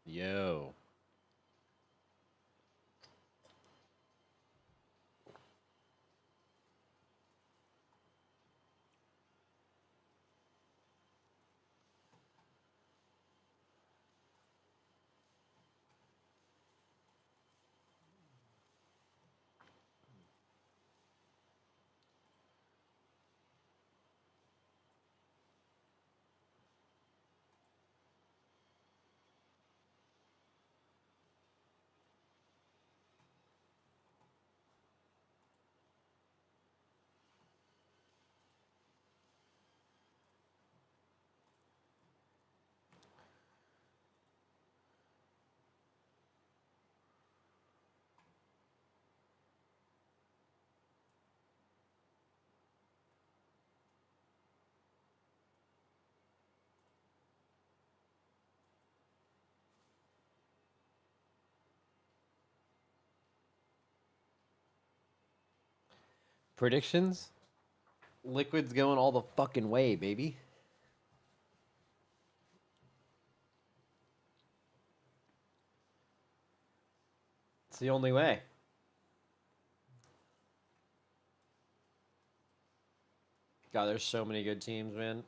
Yo. Predictions? Liquid's going all the fucking way, baby. It's the only way. God, there's so many good teams, man.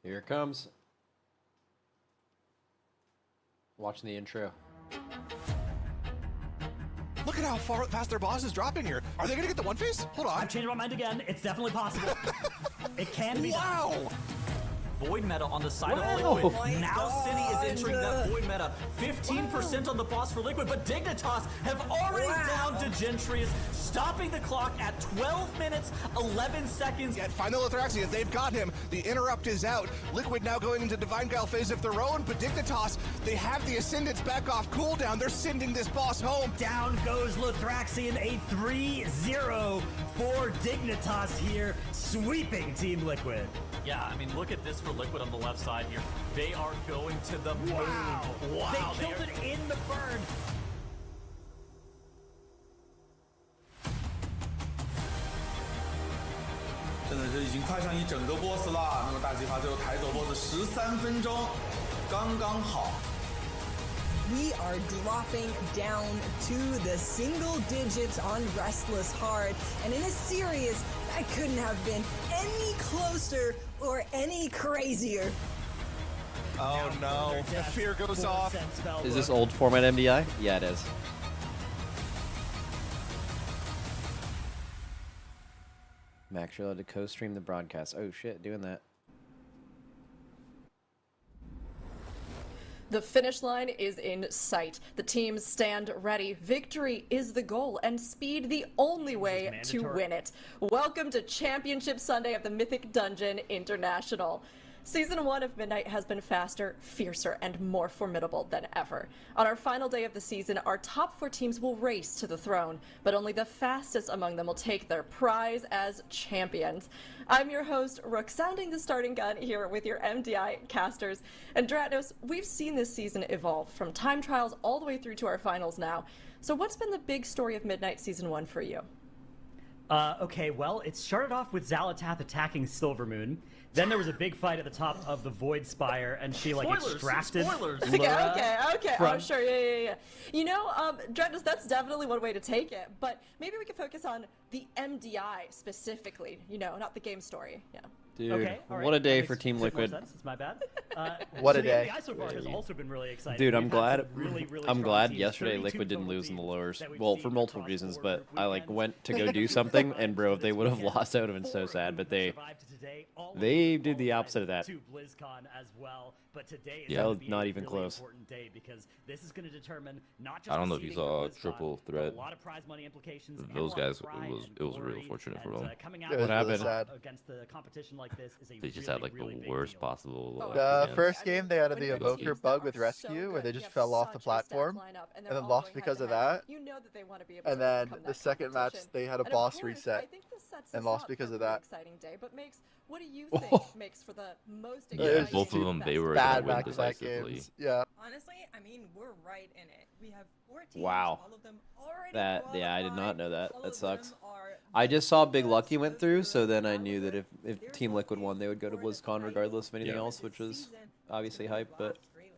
Here it comes. Watching the intro. Look at how fast their boss is dropping here. Are they going to get the one face? Hold on. I've changed my mind again. It's definitely possible. It can be done. Wow. Void meta on the side Wow. of Liquid. Now City is entering that Void meta. 15% on the boss for Liquid, but Dignitas have already downed Degentrius, stopping the clock at 12 minutes, 11 seconds. Yet final Athraxian, they've got him. The interrupt is out. Liquid now going into Divine Guile phase of their own, but Dignitas, they have the Ascendants back off cooldown. They're sending this boss home. Down goes Lathraxian, a 3-0 for Dignitas here, sweeping Team Liquid. Yeah, I mean, look at this for Liquid on the left side here. They are going to the moon. Wow. They killed it in the burn. 真的是已经快上一整个 boss 了。那么大鸡发最后抬走 boss 13分钟，刚刚好。 We are dropping down to the single digits on Restless Heart, and in a series that couldn't have been any closer or any crazier. Oh no, the fear goes off. Is this old format MDI? Yeah, it is. Max, you're allowed to co-stream the broadcast. Oh shit, doing that. The finish line is in sight. The teams stand ready. Victory is the goal, and speed the only way to win it. Welcome to Championship Sunday of the Mythic Dungeon International. Season 1 of Midnight has been faster, fiercer, and more formidable than ever. On our final day of the season, our top 4 teams will race to the throne, but only the fastest among them will take their prize as champions. I'm your host, Rook, sounding the starting gun here with your MDI casters. And Dratnos, we've seen this season evolve from time trials all the way through to our finals now. So what's been the big story of Midnight Season 1 for you? Okay, well, it started off with Xalatath attacking Silvermoon. Then there was a big fight at the top of the Void Spire, and she like extracted. Spoilers. Okay. from- Oh, sure. Yeah. You know, Dreadnought, that's definitely one way to take it. But maybe we could focus on the MDI specifically. You know, not the game story. Yeah. Dude, Okay, all right, what a that day makes for Team a bit more Liquid. sense, it's my bad. What so a day. The MDI so far has also been really exciting. Dude, I'm We've had glad. some really I'm strong glad teams, yesterday 32 Liquid didn't total lose in the teams lowers. that we've Well, seen for multiple across reasons, four but I like weekends. went to go do something, and bro, if they would have lost, I would have been so sad. But they did the opposite of that. To BlizzCon as well, but today is Yeah. going to be Not a even really close. important day because this is going to determine not just I don't the know if you seeding saw for BlizzCon, triple but threat. A lot of prize money implications. and Those a lot of guys, pride it was and real glory, fortunate for and, them. Coming out It was with really BlizzCon sad. against the competition like this is a They just really, had like really the big worst deal. possible. The chance. first game they had the When you have evoker teams bug that with are rescue so where they good, just you have fell off the such a stacked platform lineup, and and they're then all lost going because of head-to-head. that. You know that they want to be able And to then overcome the that second match competition. they had a And of boss course, reset I think this sets and us lost up because for a of really that. exciting day. But Makes, what do you Oh. think makes for the most Yeah, exciting both of them, they were Bad gonna win back-to-back decisively. games. Yeah. Honestly, I mean, we're right in it. We have 4 teams. Wow. All of them already Yeah, I did not qualified. know that. All That of sucks. them are I just saw Big best Lucky went of through, their so then I knew that caliber. if They're Team Liquid looking won, they would go to for the BlizzCon title regardless of anything Yeah. else, this which was season. obviously It's been a hype. But blast, really.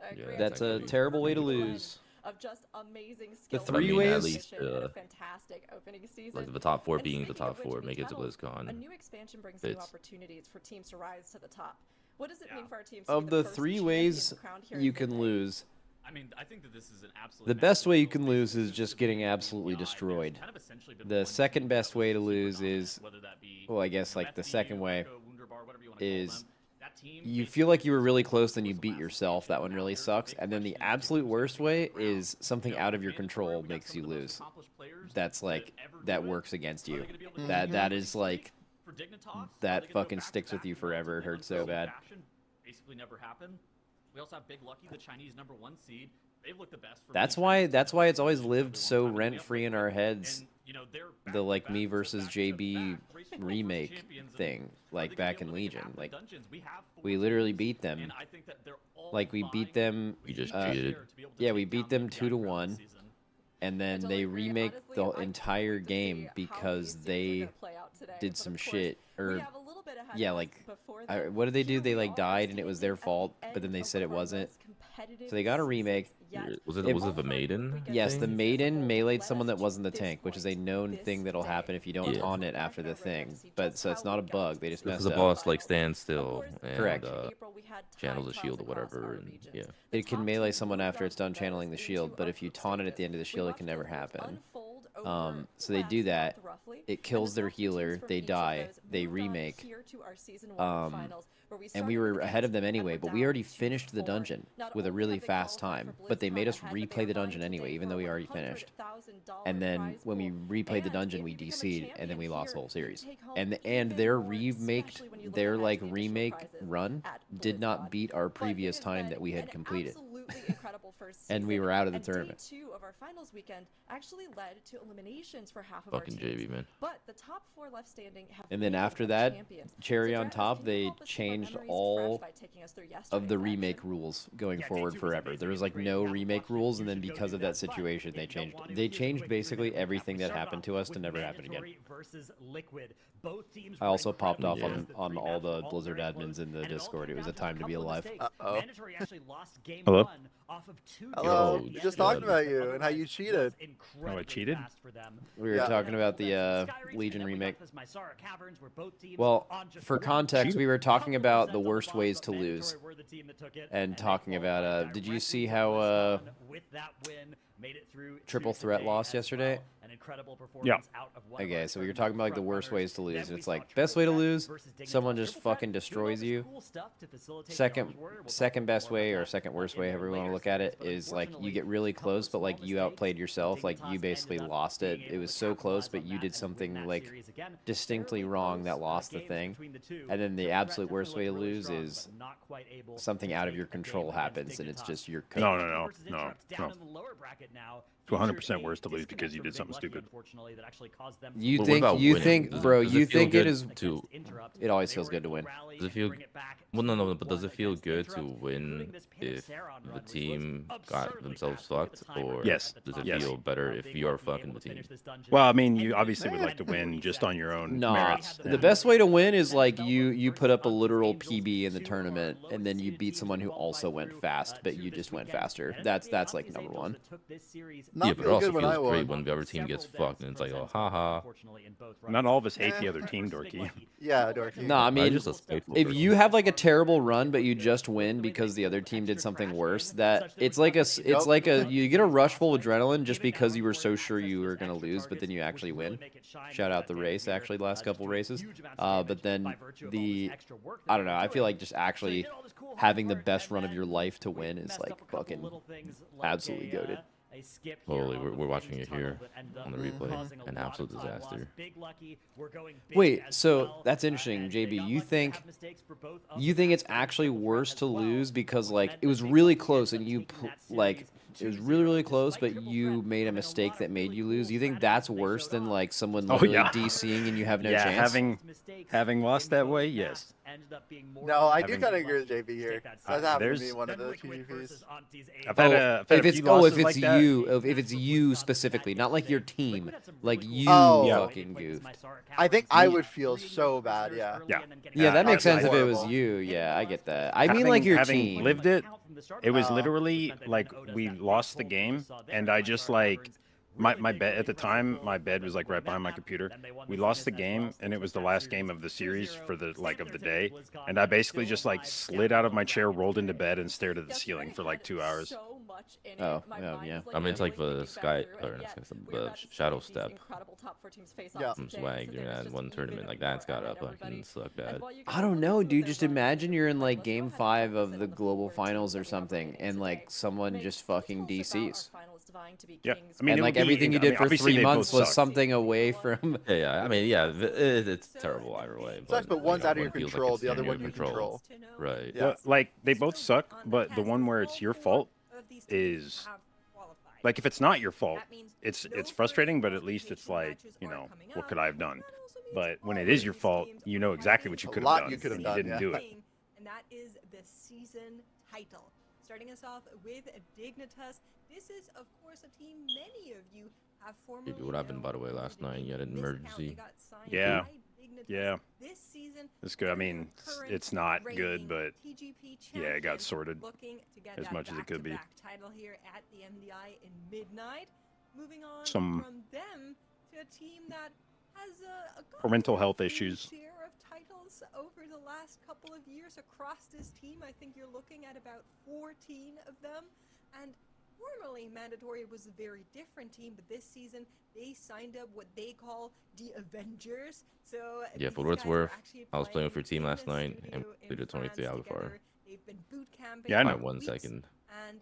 I agree. Yeah, that's a exactly. terrible way to Blend lose. Of just amazing skill. three I mean, at ways- least, and a fantastic opening season. Like the top four And being the speaking top of which, four, I mean, make it to Kettle, BlizzCon. A new expansion brings new fits. opportunities for teams to rise to the top. What does it mean for our teams? Of the 3 ways you can lose, I mean, I think that this is an absolute. the best way you can lose is just getting absolutely destroyed. The second best way to lose is, well, I guess like the second way is you feel like you were really close, then you beat yourself. That one really sucks. And then the absolute worst way is something out of your control makes you lose. That's like, that works against you. That is like, that fucking sticks with you forever. It hurts so bad. Basically never happened. We also have Big Lucky, the Chinese #1 seed. They've looked the best. For That's many why times. it's always lived so rent-free in our heads. And, you know, they're The like back-to-back, me so versus back-to-back, JB racing for remake champions, and thing, are like they gonna back be in able to make it Legion. happen in Like Dungeons? We have 4 we literally teams, beat them. and I think that they're all Like we beat vying them. We just with each cheated. other to be able to Yeah, we take beat down the them MDI 2 to throughout 1. the season. And then totally they agree. remake Honestly, the I can't entire wait to game see how because these scenes are they gonna play out today. did But some of course, shit. we Or have a little bit ahead yeah, of us like before I, that. what did they do? Here They we like are, died and it was their standing at fault, the but then they end said of it our wasn't. most competitive So they got a seasons remake. yet. Was it It- was it the maiden? Yes, the thing? maiden meleeed someone that wasn't the tank, which is a known thing that'll happen if you don't Yeah. taunt it after the thing. But so it's not a bug. They just Because messed the up. boss like stands still and Correct. channels the shield or whatever, and yeah. It can melee someone after it's done channeling the shield, but if you taunt it at the end of the shield, it can never happen. So they do that. It kills their healer. They die. They remake. And we were ahead of them anyway, but we already finished the dungeon with a really fast time. But they made us replay the dungeon anyway, even though we already finished. And then when we replayed the dungeon, we DC'd, and then we lost the whole series. And their remake run did not beat our previous time that we had completed. And we were out of the tournament. Day 2 of our finals weekend actually led to eliminations for half of Fucking our teams. JB, man. But the top 4 left standing have And then been after our that, champions. cherry So on Dragos, top, can you they help us keep our changed memories all fresh by taking us through of yesterday's the action? remake rules going Yeah, forward Day 2 was forever. amazing. There was It like great. no Now remake watching, rules, you and then should go because do of that But situation, they if you don't changed. wanna They do it, changed quickly, we're basically gonna recap. everything We that started happened off to us to with never happen again. Mandatory versus Liquid. Both teams I also popped off Yeah. on all the Blizzard admins in the Discord. It was a time to be alive. Uh-oh. Mandatory actually lost game Hello? 1 off of 2 Hello. Yo, We just yeah. talked about you and how you cheated. Oh, I cheated? We were Yeah. talking about the Legion remake. Well, for context, we were talking about the worst ways to lose. And talking about, did you see how Triple Threat lost yesterday? Yeah. Okay, so we were talking about like the worst ways to lose. And it's like best way to lose, someone just fucking destroys you. Second best way or second worst way, however you want to look at it, is like you get really close, but like you outplayed yourself. Like you basically lost it. It was so close, but you did something like distinctly wrong that lost the thing. And then the absolute worst way to lose is something out of your control happens, and it's just your cooked. No. It's 100% worse to lose because you did something stupid. You But what think about you winning? think Does bro it you feel think it good is to? it always feels good to win. Does it feel Well, no, but does it feel good to win if the team got themselves fucked, or Yes. does it Yes. feel better if you are fucking the team? Well, I mean, you obviously would like to win just on your own Nah, merits. the best way to win is like you put up a literal PB in the tournament, and then you beat someone who also went fast, but you just went faster. That's like number one. Not Yeah, but it feel also good when I feels great won. when the other team gets fucked, and it's like, oh, haha. Not all of us hate the other team, Dorky. Yeah, Dorky. No, I mean, just a spiteful if person. you have like a terrible run, but you just win because the other team did something worse, that it's like you get a rush full of adrenaline just because you were so sure you were gonna lose, but then you actually win. Shout out the race, actually, the last couple races. But then I don't know. I feel like just actually having the best run of your life to win is like fucking absolutely goated. Holy, we're watching it here on the replay. An absolute disaster. Wait, so that's interesting, JB. You think it's actually worse to lose because like it was really close and it was really close, but you made a mistake that made you lose. You think that's worse than like someone literally yeah. DCing and you have no Yeah, chance? having lost that way, yes. No, I do Having- kind of agree with JB here. That's happened to there's- me one of the TGPs. I've had a if few it's losses like that. if it's you specifically, not like your team, like you Oh. fucking goofed. I think I would feel so bad. Yeah. Yeah, that makes sense if it was horrible. you. Yeah, I get that. I mean, like your having team. lived it, it was literally like we lost the game, and I just like my bed at the time. My bed was like right behind my computer. We lost the game, and it was the last game of the series for the of the day. And I basically just like slid out of my chair, rolled into bed, and stared at the ceiling for like 2 hours. Oh, yeah. I mean, it's like the sky, or not sky, the shadow step. Yeah. Some swag during that one tournament. Like, that's gotta fucking suck bad. I don't know, dude. Just imagine you're in like game 5 of the global finals or something, and like someone just fucking DCs. Yeah, I mean, And it would like be- everything you I mean, did for obviously 3 they both months was suck. something away from. Yeah, I mean, yeah, it's terrible either way. Sucks, but one's you know, out of your one feels like control, it's the other in one your you control. Right. Yeah. Well, like they both suck, but the one where it's your fault is like if it's not your fault, it's frustrating, but at least it's like, you know, what could I have done? But when it is your fault, you know exactly what you could have done, you could have and done, you didn't yeah. do it. And that is the season title. Starting us off with Dignitas. This is, of course, a team many of you have formerly What happened, by the way, last night? You had an emergency. Yeah. Yeah. This season, It's good. I mean, it's not good, but yeah, it got sorted looking to get as that much as it could be. back-to-back title here at the MDI in Midnight. Moving on Some from them to a team that has a for mental health fair issues. share of titles over the last couple of years across this team. I think you're looking at about 14 of them. And formerly, Mandatory was a very different team, but this season they signed up what they call the Avengers. So Yeah, for these what it's guys are worth, actually I was playing with your team in last the night, and studio we did in 23 France out of far. together. They've been boot camping Yeah, I By know. 1 weeks, second. and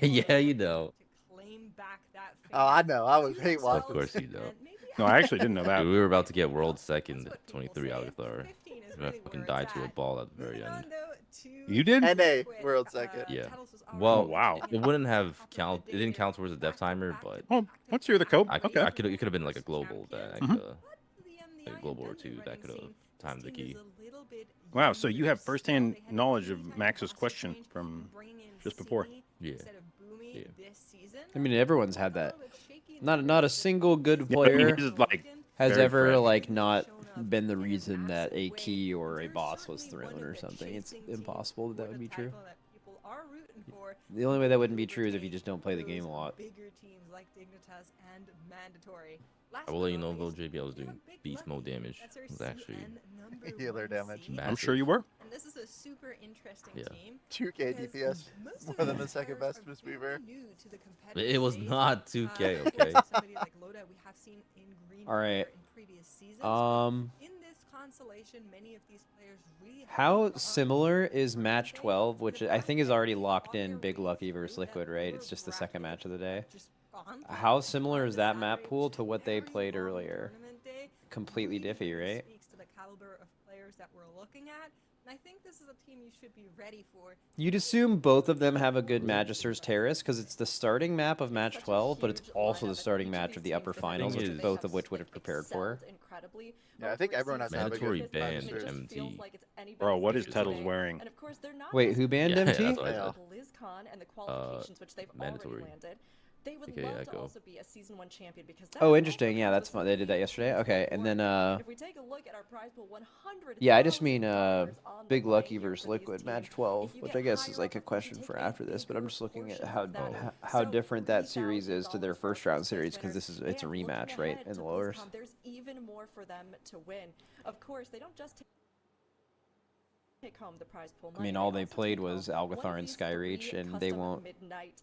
they Yeah, are you looking know. to claim back that Oh, I fame know. I was to hate watching. Of course you themselves, don't. and maybe No, I actually didn't know that. Dude, we were about to get world second That's at what people 23 say. out of far. 15 is I really fucking where died it's to a at. ball at the very Moving end. on, though, to You did? NA, Liquid, world second. Yeah. Talos was Well, already wow. looking It at wouldn't a have couple of it didn't days count towards the death timer, back-to-back but Oh, once you're the cope, I okay. could it could have been like a global that I Mhm. could But the MDI like a global or and two Dungeon that could have running scene, timed the this team key. is a little bit Wow, so you have younger still. firsthand They had a knowledge few of kind Max's roster question change, from bringing in just before. Sydney Yeah. instead of Boomy Yeah. this season. I mean, everyone's had that. A little bit shaky in Not terms a of single good Yeah, I mean, player he's like has very ever fresh. like not been the reason that a key or a boss was thrown or something. It's impossible that would be true. The only way that wouldn't be true is if you just don't play the game a lot. Bigger teams like Dignitas and Mandatory. I will let you know though, JB, I was doing beast mode damage. It was actually Healer damage. I'm sure you were. And this is a super interesting Yeah. team. 2K because DPS, most more of than these the second players best are Miss very Weaver. new to the competitive It was scene. not 2K, Of okay? course, somebody like Loda we have seen in green All right. in previous seasons. but Um, in this constellation, many of these players really have how moved up similar to is the match front 12, to which the I back think is end already on locked their in Big way Lucky through versus that Liquid, right? It's lower just the second bracket match of the day. just gone through How the similar is that map average pool to what they very played long earlier? tournament day Completely really, diffy, really right? speaks to the caliber of players that we're looking at. I think this is a team you should be ready for. You'd assume both of them have a good Magister's Terrace because it's the starting map of match 12, but it's also the starting match of the upper finals, Thing which is- both of which would have prepared for. Yeah, I think everyone has to have a Mandatory good ban Magister's. MT. Bro, what is Tettles wearing? Wait, who banned Yeah, MT? that's what I Yeah. said. BlizzCon and the qualifications which they've mandatory. already landed. They would AKA love to Echo. also be a season 1 champion because that Oh, also interesting. Yeah, comes that's with fun. They did that some yesterday. huge Okay, and then if we take a look at our prize pool, yeah, I just mean $100,000 on the Big line Lucky here versus for these Liquid teams. match If 12, you which get I guess higher is like up, a of course, question you for take after a this, but I'm bigger just looking at portion how of that. how So different that series is to their $3,000 for first our round first series place because winner. it's a And looking rematch, right, ahead in to the lowers. BlizzCon, there's even more for them to win. Of course, they don't just take home the prize pool I mean, money, all they they also played take home was one of Algathar and these Skyreach, three and they custom won't midnight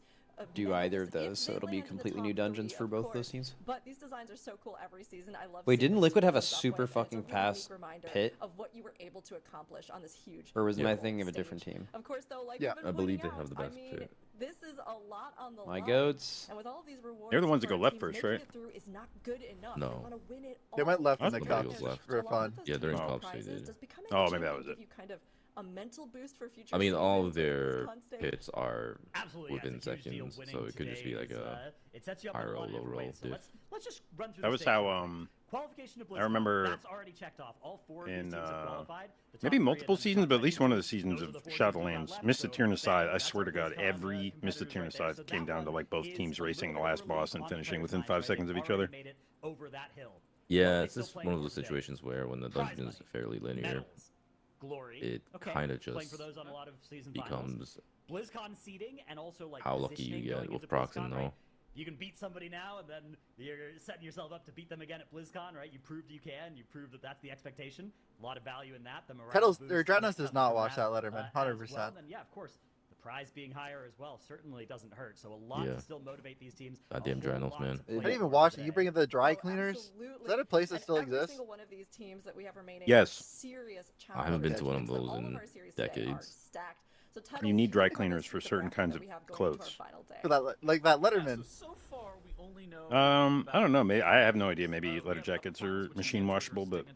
do either of medals. those, If so they it'll be land in the completely top new dungeons three, for of both those course. teams. But these designs are so cool every season. I love Wait, seeing didn't this Liquid have a team up super win, and fucking it's a really fast neat reminder pit? of what you were able to accomplish on this huge Or was Yeah. my global thinking of a stage. different team? Of course, though, like Yeah. we've been I believe pointing they have the out, best I mean, pit. this is a lot on the My line. goats. And with all these rewards They're the ones that for go our left teams, first, making right? it through is not good enough. No. They want to win it They went all. left in I the thought nobody cups goes left. for fun. Yeah, during Along with cups they those did. does becoming Oh, a maybe that champion was give it. you kind of a mental boost for future I mean, all of seasons in their BlizzCon stage? pits are Absolutely, yeah, within it's a huge deal seconds, winning so it could just be like today's, a it sets you up in high a roll, lot of low different roll ways. So diff. let's just run through That the was stage how real quick. Qualification to BlizzCon, remember that's already checked off. All four of these in teams have qualified. The top maybe three multiple and then seasons, top but at least one of the 19. seasons Those of are the four teams that got Shadowlands, left. Mr. So Tyrannuside, I that's swear to our God, BlizzCon, every Mr. competitors right there. Tyrannuside So came that down to one like both is teams a racing the little bit last early boss and on finishing competitor within side, 5 right? seconds They've of each other. already made it over that hill. Yeah, They it's still just playing one of for those today. situations where when the Prize dungeon is money, fairly linear, medals, glory. it Okay, kind of playing just for those on a lot of season finals. becomes BlizzCon seeding and also like how lucky you positioning get going with into proxing, BlizzCon, though. right? You can beat somebody now, and then you're setting yourself up to beat them again at BlizzCon, right? You proved you can. You proved that that's the expectation. A lot of value in that. The morale Kettles boost or Dreadnought comes does from not watch that as Letterman, well. 100%. And yeah, of course, the prize being higher as well certainly doesn't hurt. So a lot Yeah. to still motivate these teams. Goddamn A whole Dranos, lot man. to I play didn't even for watch it. today. You bring in the dry Oh, cleaners? Is absolutely. that a place that And still every exists? single one of these teams that we have remaining Yes. are serious I haven't been to one of challenges, but those all of in our series today are decades. stacked. So You need dry Tuttle's cleaners for the certain breadth kinds that of we have going into our clothes. final day. For that, like that Letterman. So far, we only know I don't know. Maybe I have no idea. Maybe leather jackets are machine washable, but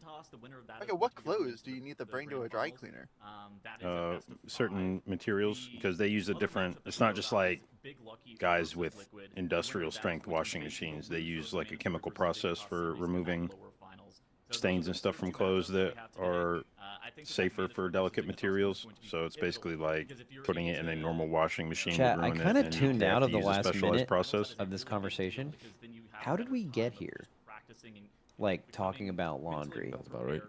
Okay, what clothes do you need to bring to a dry cleaner? certain materials because they use a different. It's not just like guys with industrial strength washing machines. They use like a chemical process for removing stains and stuff from clothes that are safer for delicate materials. So it's basically like putting it in a normal washing machine. would Chat, I ruin it, kind of and tuned they have out to of the use a last specialized minute process. of this conversation. How did we get here? Like talking about laundry. That's about right.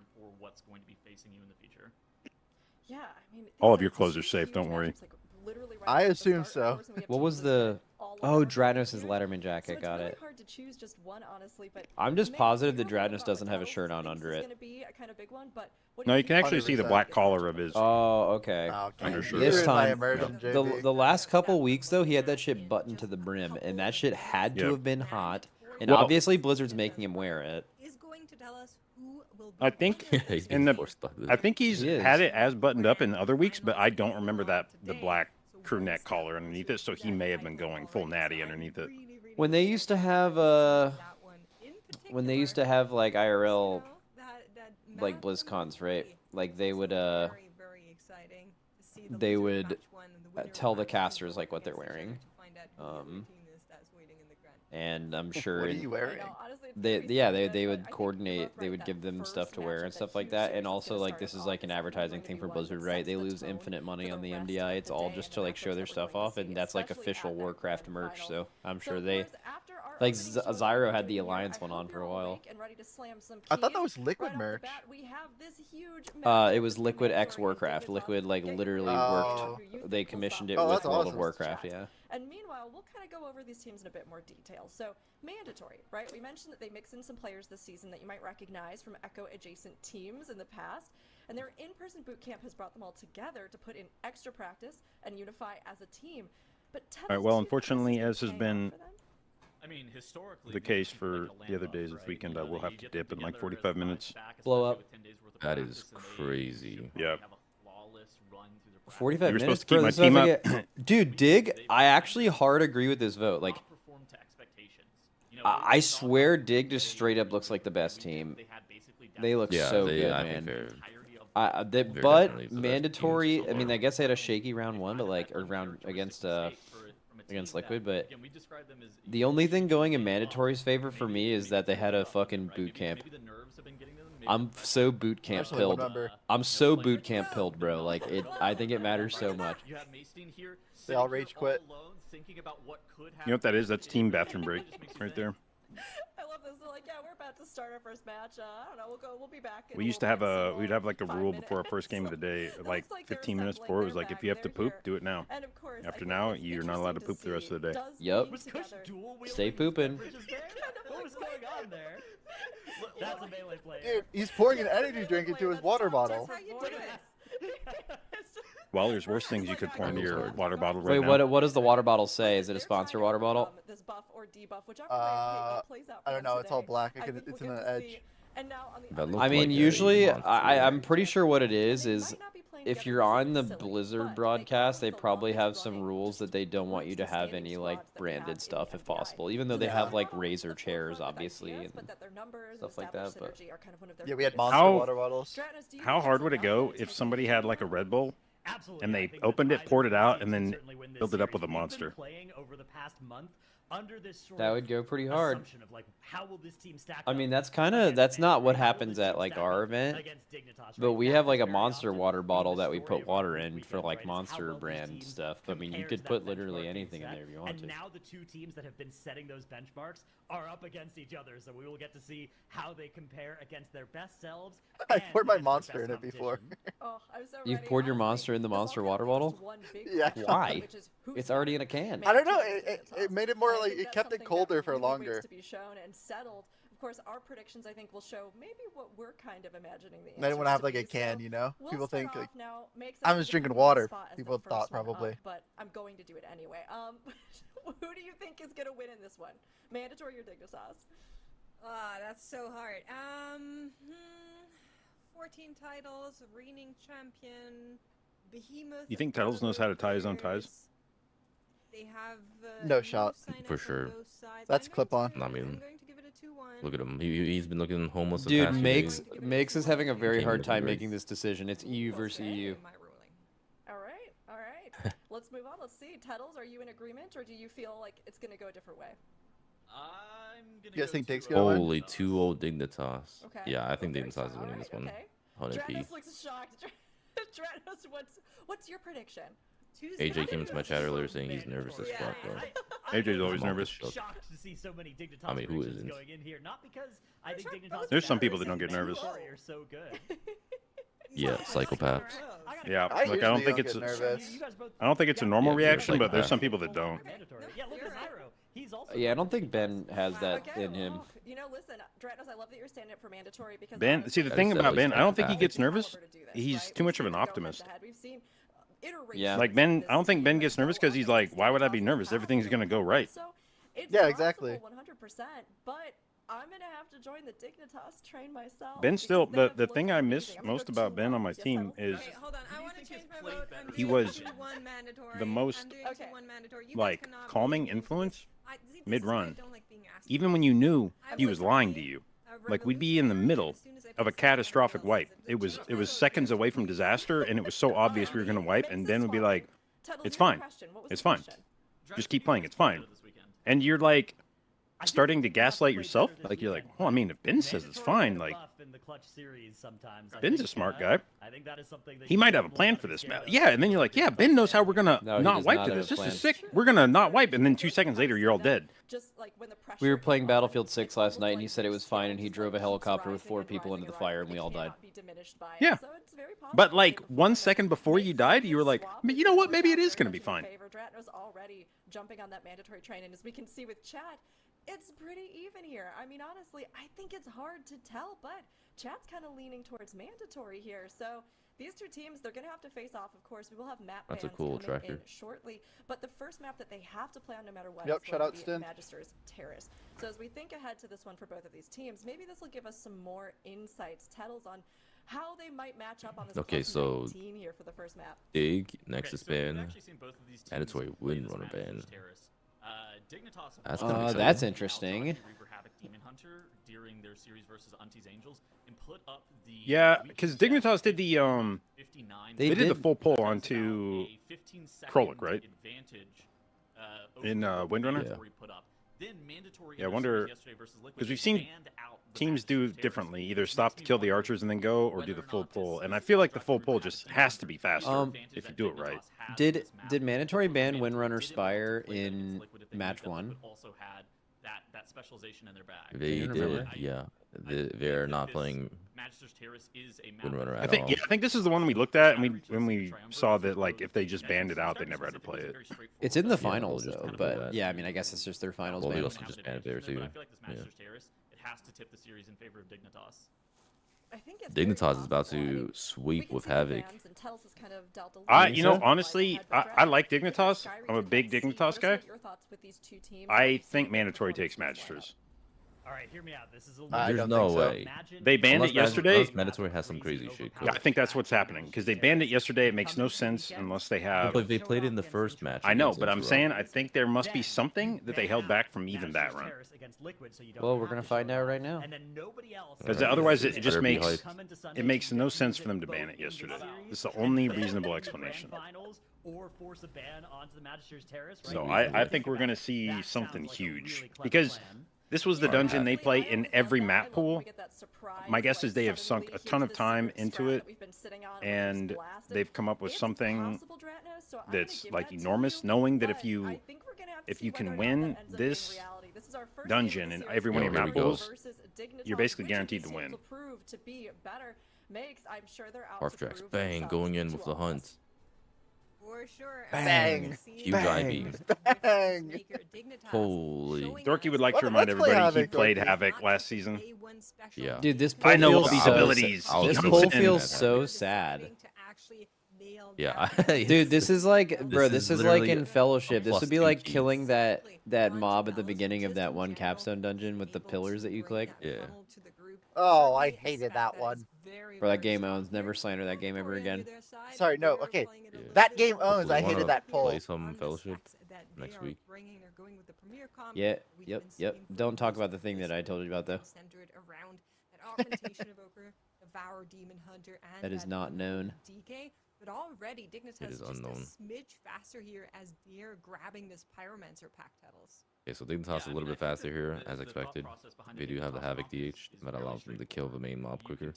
Yeah, I mean, All these of your are clothes are two safe, huge don't worry. matchups, like, literally right I at the assume start, so. of course, and we have What teams was listed the? all Oh, over Dranos' here. Letterman So jacket. it's Got really it. hard to choose just one, honestly, but I'm just maybe positive we that don't think Dranos about doesn't have a Tuttles. shirt I on think under this is it. gonna be a kind of big one, but what do No, you you think can actually about see the this black matchup collar of between his. Oh, okay. Okay. Undershirt. This Ruined my time, immersion, the JB. the last couple weeks though, he had that shit buttoned to the brim, and that shit had to Yep. have been hot. And Well- obviously, Blizzard's making him wear it. Is going to tell us who will be I think winner He's this being in the- forced like this. I think he's He is. had it as buttoned up in other weeks, but I don't remember the black crew neck collar underneath it. So he may have been going full natty underneath it. When they used to have when they used to have like IRL like BlizzCons, right? Like they would they would tell the casters like what they're wearing. And I'm sure What are you wearing? they would coordinate, they would give them stuff to wear and stuff like that. And also like this is like an advertising thing for Blizzard, right? They lose infinite money on the MDI. It's all just to like show their stuff off, and that's like official Warcraft merch. So I'm sure they like Zyro had the Alliance one on for a while. I thought that was Liquid merch. It was Liquid X Warcraft. Liquid like literally Oh. worked. They commissioned it Oh, with that's World of awesome. Warcraft. Yeah. And meanwhile, we'll kind of go over these teams in a bit more detail. So, mandatory, right? We mentioned that they mix in some players this season that you might recognize from Echo adjacent teams in the past. And their in-person boot camp has brought them all together to put in extra practice and unify as a team. But All right. Well, unfortunately, as has been I mean, historically, the case for the other days this weekend, I will have to dip in like 45 minutes. Blow up. That is crazy. Yeah. 45 You were minutes. supposed to keep Bro, my this sounds team like up. Dude, Dig. I actually hard agree with this vote. Like, I swear, Dig just straight up looks like the best team. They look Yeah, so they, good, I man. think they're But definitely, so that's mandatory. so I mean, far. I guess they had a shaky round 1, but like or round against Liquid. But the only thing going in mandatory's favor for me is that they had a fucking boot camp. I'm so boot camp Especially one pilled. member. I'm so boot camp pilled, bro. Like I think it matters so much. They all rage quit. You know what that is? That's team bathroom break right there. I love this. They're like, yeah, we're about to start our first match. I don't know. We'll be back. We used to have we'd have like a rule before our first game of the day, like 15 minutes before. It was like, if you have to poop, do it now. And of course, After now, you're not allowed to poop the rest of the day. Yep. Stay pooping. What was going on there? That's a melee player. Dude, he's pouring an energy drink into his water bottle. That's how you do it. Well, there's worse things you could pour into your water bottle Wait, right now. what does the water bottle say? Is it a sponsor water bottle? This buff or debuff, whichever plays out I don't know. It's all today. black. I think It's we'll in get the to edge. see- And now on the That other looked I mean, like a usually, monster. I'm pretty sure what it is They might not be playing if together you're on the silly, but Blizzard they broadcast, they come probably with have the some longest rules that they don't want you to have sustaining any like squads that we have branded in stuff the if MDI. possible. Even though they Yeah. have like Not razor the chairs, forefront of obviously, ideas, and but that their numbers stuff and like that. established But synergy are kind of one of their Yeah, we had big monster How- water bottles. Stratos, do you How think hard this would is it go enough if to somebody take had the like a lead? Red Bull Absolutely. and I they think that opened it, either poured it out, team and then certainly win this filled it up series. with a We've been monster? playing over the past month under this sort that of would go pretty hard. assumption of like, how will this team stack I up mean, that's against not what Mandatory? How will happens this at team like stack our up event. against Dignitas, But right? we That have has like a very monster often water been bottle the that we story put of water our in weekend, for like right, is how monster well these brand teams stuff. I mean, you compares could that put literally benchmark anything in set. there if you want And to. now the two teams that have been setting those benchmarks are up against each other, so we will get to see how they compare against their best selves. I and poured my against their monster in best it before. competition. Oh, I'm so You've ready. poured your Honestly, monster in the there's all monster kind of water just bottle? one big Yeah. question, Why? which is who's It's already in better, a can. I don't know. Mandatory or It Dignitas? made it more I like think it that's kept it something colder that for really longer. waits to be shown and settled. Of course, our predictions I think will show maybe what we're kind of imagining the I didn't want to answers have like be. a can, So you know? we'll People start think like off now. Makes I us was the drinking number one water. spot as the People first thought one up, probably. but I'm going to do it anyway. Who do you think is going to win in this one? Mandatory or Dignitas? That's so hard. 14 titles, reigning champion, behemoth. You think of Tuttles knows how to tie his own players. ties? They have No shot. sign-ups For on sure. both sides. That's I'm clip going on. to- I mean, I'm going to give it a 2-1. Look at him. He's been looking homeless. the Dude, past few Makes days. Makes is having a very Came hard with time the making this decision. It's EU versus EU. My ruling. All right. Let's move on. Let's see. Tuttles, are you in agreement, or do you feel like it's going to go a different way? You guys think Dig's gonna win? Holy 2-0 Dignitas. Okay. Yeah, I think Okay, Dignitas is all winning right, this one. okay. 100p. Dranos looks shocked. Dranos, what's your prediction? AJ came into my chat earlier saying he's nervous as fuck, bro. AJ's always I'm nervous. shocked. Shocked to see so many Dignitas I mean, who predictions isn't? going in here. Not because I think Dignitas There's are some better, people that don't it's get just nervous. Mandatory are so good. Yeah, psychopaths. Yeah, I like I don't usually think don't it's. get nervous. You guys both- I don't think it's a normal Yeah, reaction, like but there's that. some people that don't. Mandatory. Yeah, look at Zyro. He's also Yeah, I don't think Ben has that Okay, in him. well, you know, listen, Dranos, I love that you're standing up for mandatory because Ben, honestly, see the I'd thing say about at least Ben, I don't think he half. gets nervous. caliber to do this, He's right? too We've much of seen an it go optimist. head-to-head. We've seen iterations Yeah. Like of Ben, this I don't think team Ben that gets go nervous because up he's like, against why would I Dignitas be on nervous? the Everything's gonna go right. So it's Yeah, possible, exactly. 100%, but I'm gonna have to join the Dignitas train myself. Ben still, because they have the thing looked I miss amazing. I'm gonna most go about Ben on my 2-1. Yes, team Tuttles? is Okay, hold on. I want to change my vote. I'm He doing was 2-1 mandatory. the most, I'm doing Okay. 2-1 mandatory. You guys like cannot calming bully me. influence I- see, this is why I mid-run. don't like being asked Even when you knew I he was was lying to ready. you. A Like we'd be in the revolutionary, middle as soon as I of a put something catastrophic else, wipe. it's a It was seconds away from disaster, and it was so obvious we were gonna wipe. And Ben would be like, Tuttles, "It's you had a fine. question. What was It's the fine. question? Just keep playing. It's fine." And you're like starting to gaslight yourself. Like you're like, well, I mean, if Ben says it's fine, like Ben's a smart guy. He might have a plan for this. Yeah, and then you're like, yeah, Ben knows how we're gonna No, he not does wipe not to have this. a This plan. is sick. We're gonna not wipe, and then 2 seconds later, you're all dead. Just like when the pressure We were playing came on, Battlefield 6 it last looked night, and like he said it was their fine, and he skills drove a just helicopter with rising 4 and people rising into the and fire, rising. and we all It died. cannot be diminished by it. Yeah. So it's very But possible like that 1 the second before you died, you were like, swap "But is you know what? working Maybe out it is very gonna be much in fine." favor. Dratno's already jumping on that mandatory train, and as we can see with chat, it's pretty even here. I mean, honestly, I think it's hard to tell, but chat's kind of leaning towards mandatory here. So these two teams, they're going to have to face off. Of course, we will have map That's a bans cool coming in tracker. shortly, but the first map that they have to play on no matter what Yep, is shout going out to be Stin. Magister's Terrace. So as we think ahead to this one for both of these teams, maybe this will give us some more insights, Tettles, on how they might match up on this Okay, plus so 19 here for the first map. Dig, Nexus ban, mandatory win runner ban. That's gonna be exciting. That's interesting. Yeah, because Dignitas did the They did the did- full pull onto Krolik, right? In Windrunner. Yeah, I wonder because we've seen teams do differently, either stop to kill the archers and then go, or do the full pull. And I feel like the full pull just has to be faster if you do it right. Did Mandatory ban Windrunner Spire in match 1? They don't did, remember? yeah. They're not playing Windrunner I at think all. yeah, I think this is the one we looked at, and we saw that like if they just banned it out, they never had to play it. It's in the Yeah, finals they'll just though, do but that. yeah, I mean, I guess it's just their finals Well, they ban. also just banned it there too. Yeah. It has to tip the series in favor of Dignitas. I think it's very Dignitas is about possible. I mean, to sweep we can with see the Havoc. bans, and Tels has kind of dealt a I, little you know, bit honestly, head-to-head I like with Dignitas. Skyrim I'm a and big Tech. Dignitas What guy. are your thoughts with these two teams? I think Mandatory takes Magisters. All right, hear me out. This is a I There's don't no think so. way. They banned Unless it yesterday. Unless Mandatory has some crazy shit. Yeah, I think that's what's happening because they banned it yesterday. It makes no sense unless they have. But they played in the first match. I know, against but I'm Interact. saying I think there must be something that they held back from even that run. Well, we're gonna find out right now. Because Alright, otherwise this it just better be makes hyped. it makes no sense for them to ban it yesterday. It's the only reasonable explanation. So I think we're gonna see something huge because this was the dungeon they play in every map pool. My guess is they have sunk a ton of time into it, and they've come up with something that's like enormous, knowing that if you can win this dungeon in every one of your Yo, map here we go. pools, you're basically guaranteed to win. Half tracks, bang, going in with the hunt. For sure. Bang. Huge eye beam. Bang. Holy. Dorky would like to remind Let's play everybody he Havoc, played Dorky. Havoc last season. Yeah. Dude, this poll I know all feels these so abilities. sad. He This comes poll in feels at so sad. Yeah. Dude, this is like, bro, This this is is like literally in Fellowship. This plus would be 2 like keys. killing that mob at the beginning of that one capstone dungeon with the pillars that you click. Yeah. Oh, I hated that one. Bro, that game owns. Never slander that game ever again. Sorry, no, okay. That game owns. I Hopefully hated wanna that poll. Play some Fellowship next week. Yeah, yep. Don't talk about the thing that I told you about though. Centered around that augmentation evoker, Devour Demon Hunter, and That is not known. DK. But already Dignitas It is just unknown. a smidge faster here as they're grabbing this Pyromancer pack titles. Okay, so Dignitas a little bit faster here, as expected. They do have the Havoc DH that allows them to kill the main mob quicker.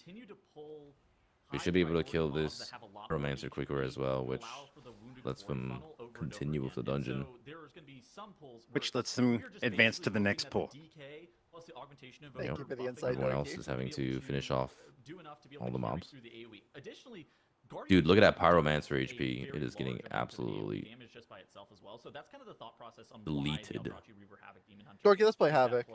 We should be able to kill this Romancer quicker as well, which lets them continue with the dungeon. Which lets them advance to the next pull. Thank you for the insight, Everyone else Dorky. is having to finish off all the mobs. Dude, look at that Pyromancer HP. It is getting absolutely deleted. Dorky, let's play Havoc.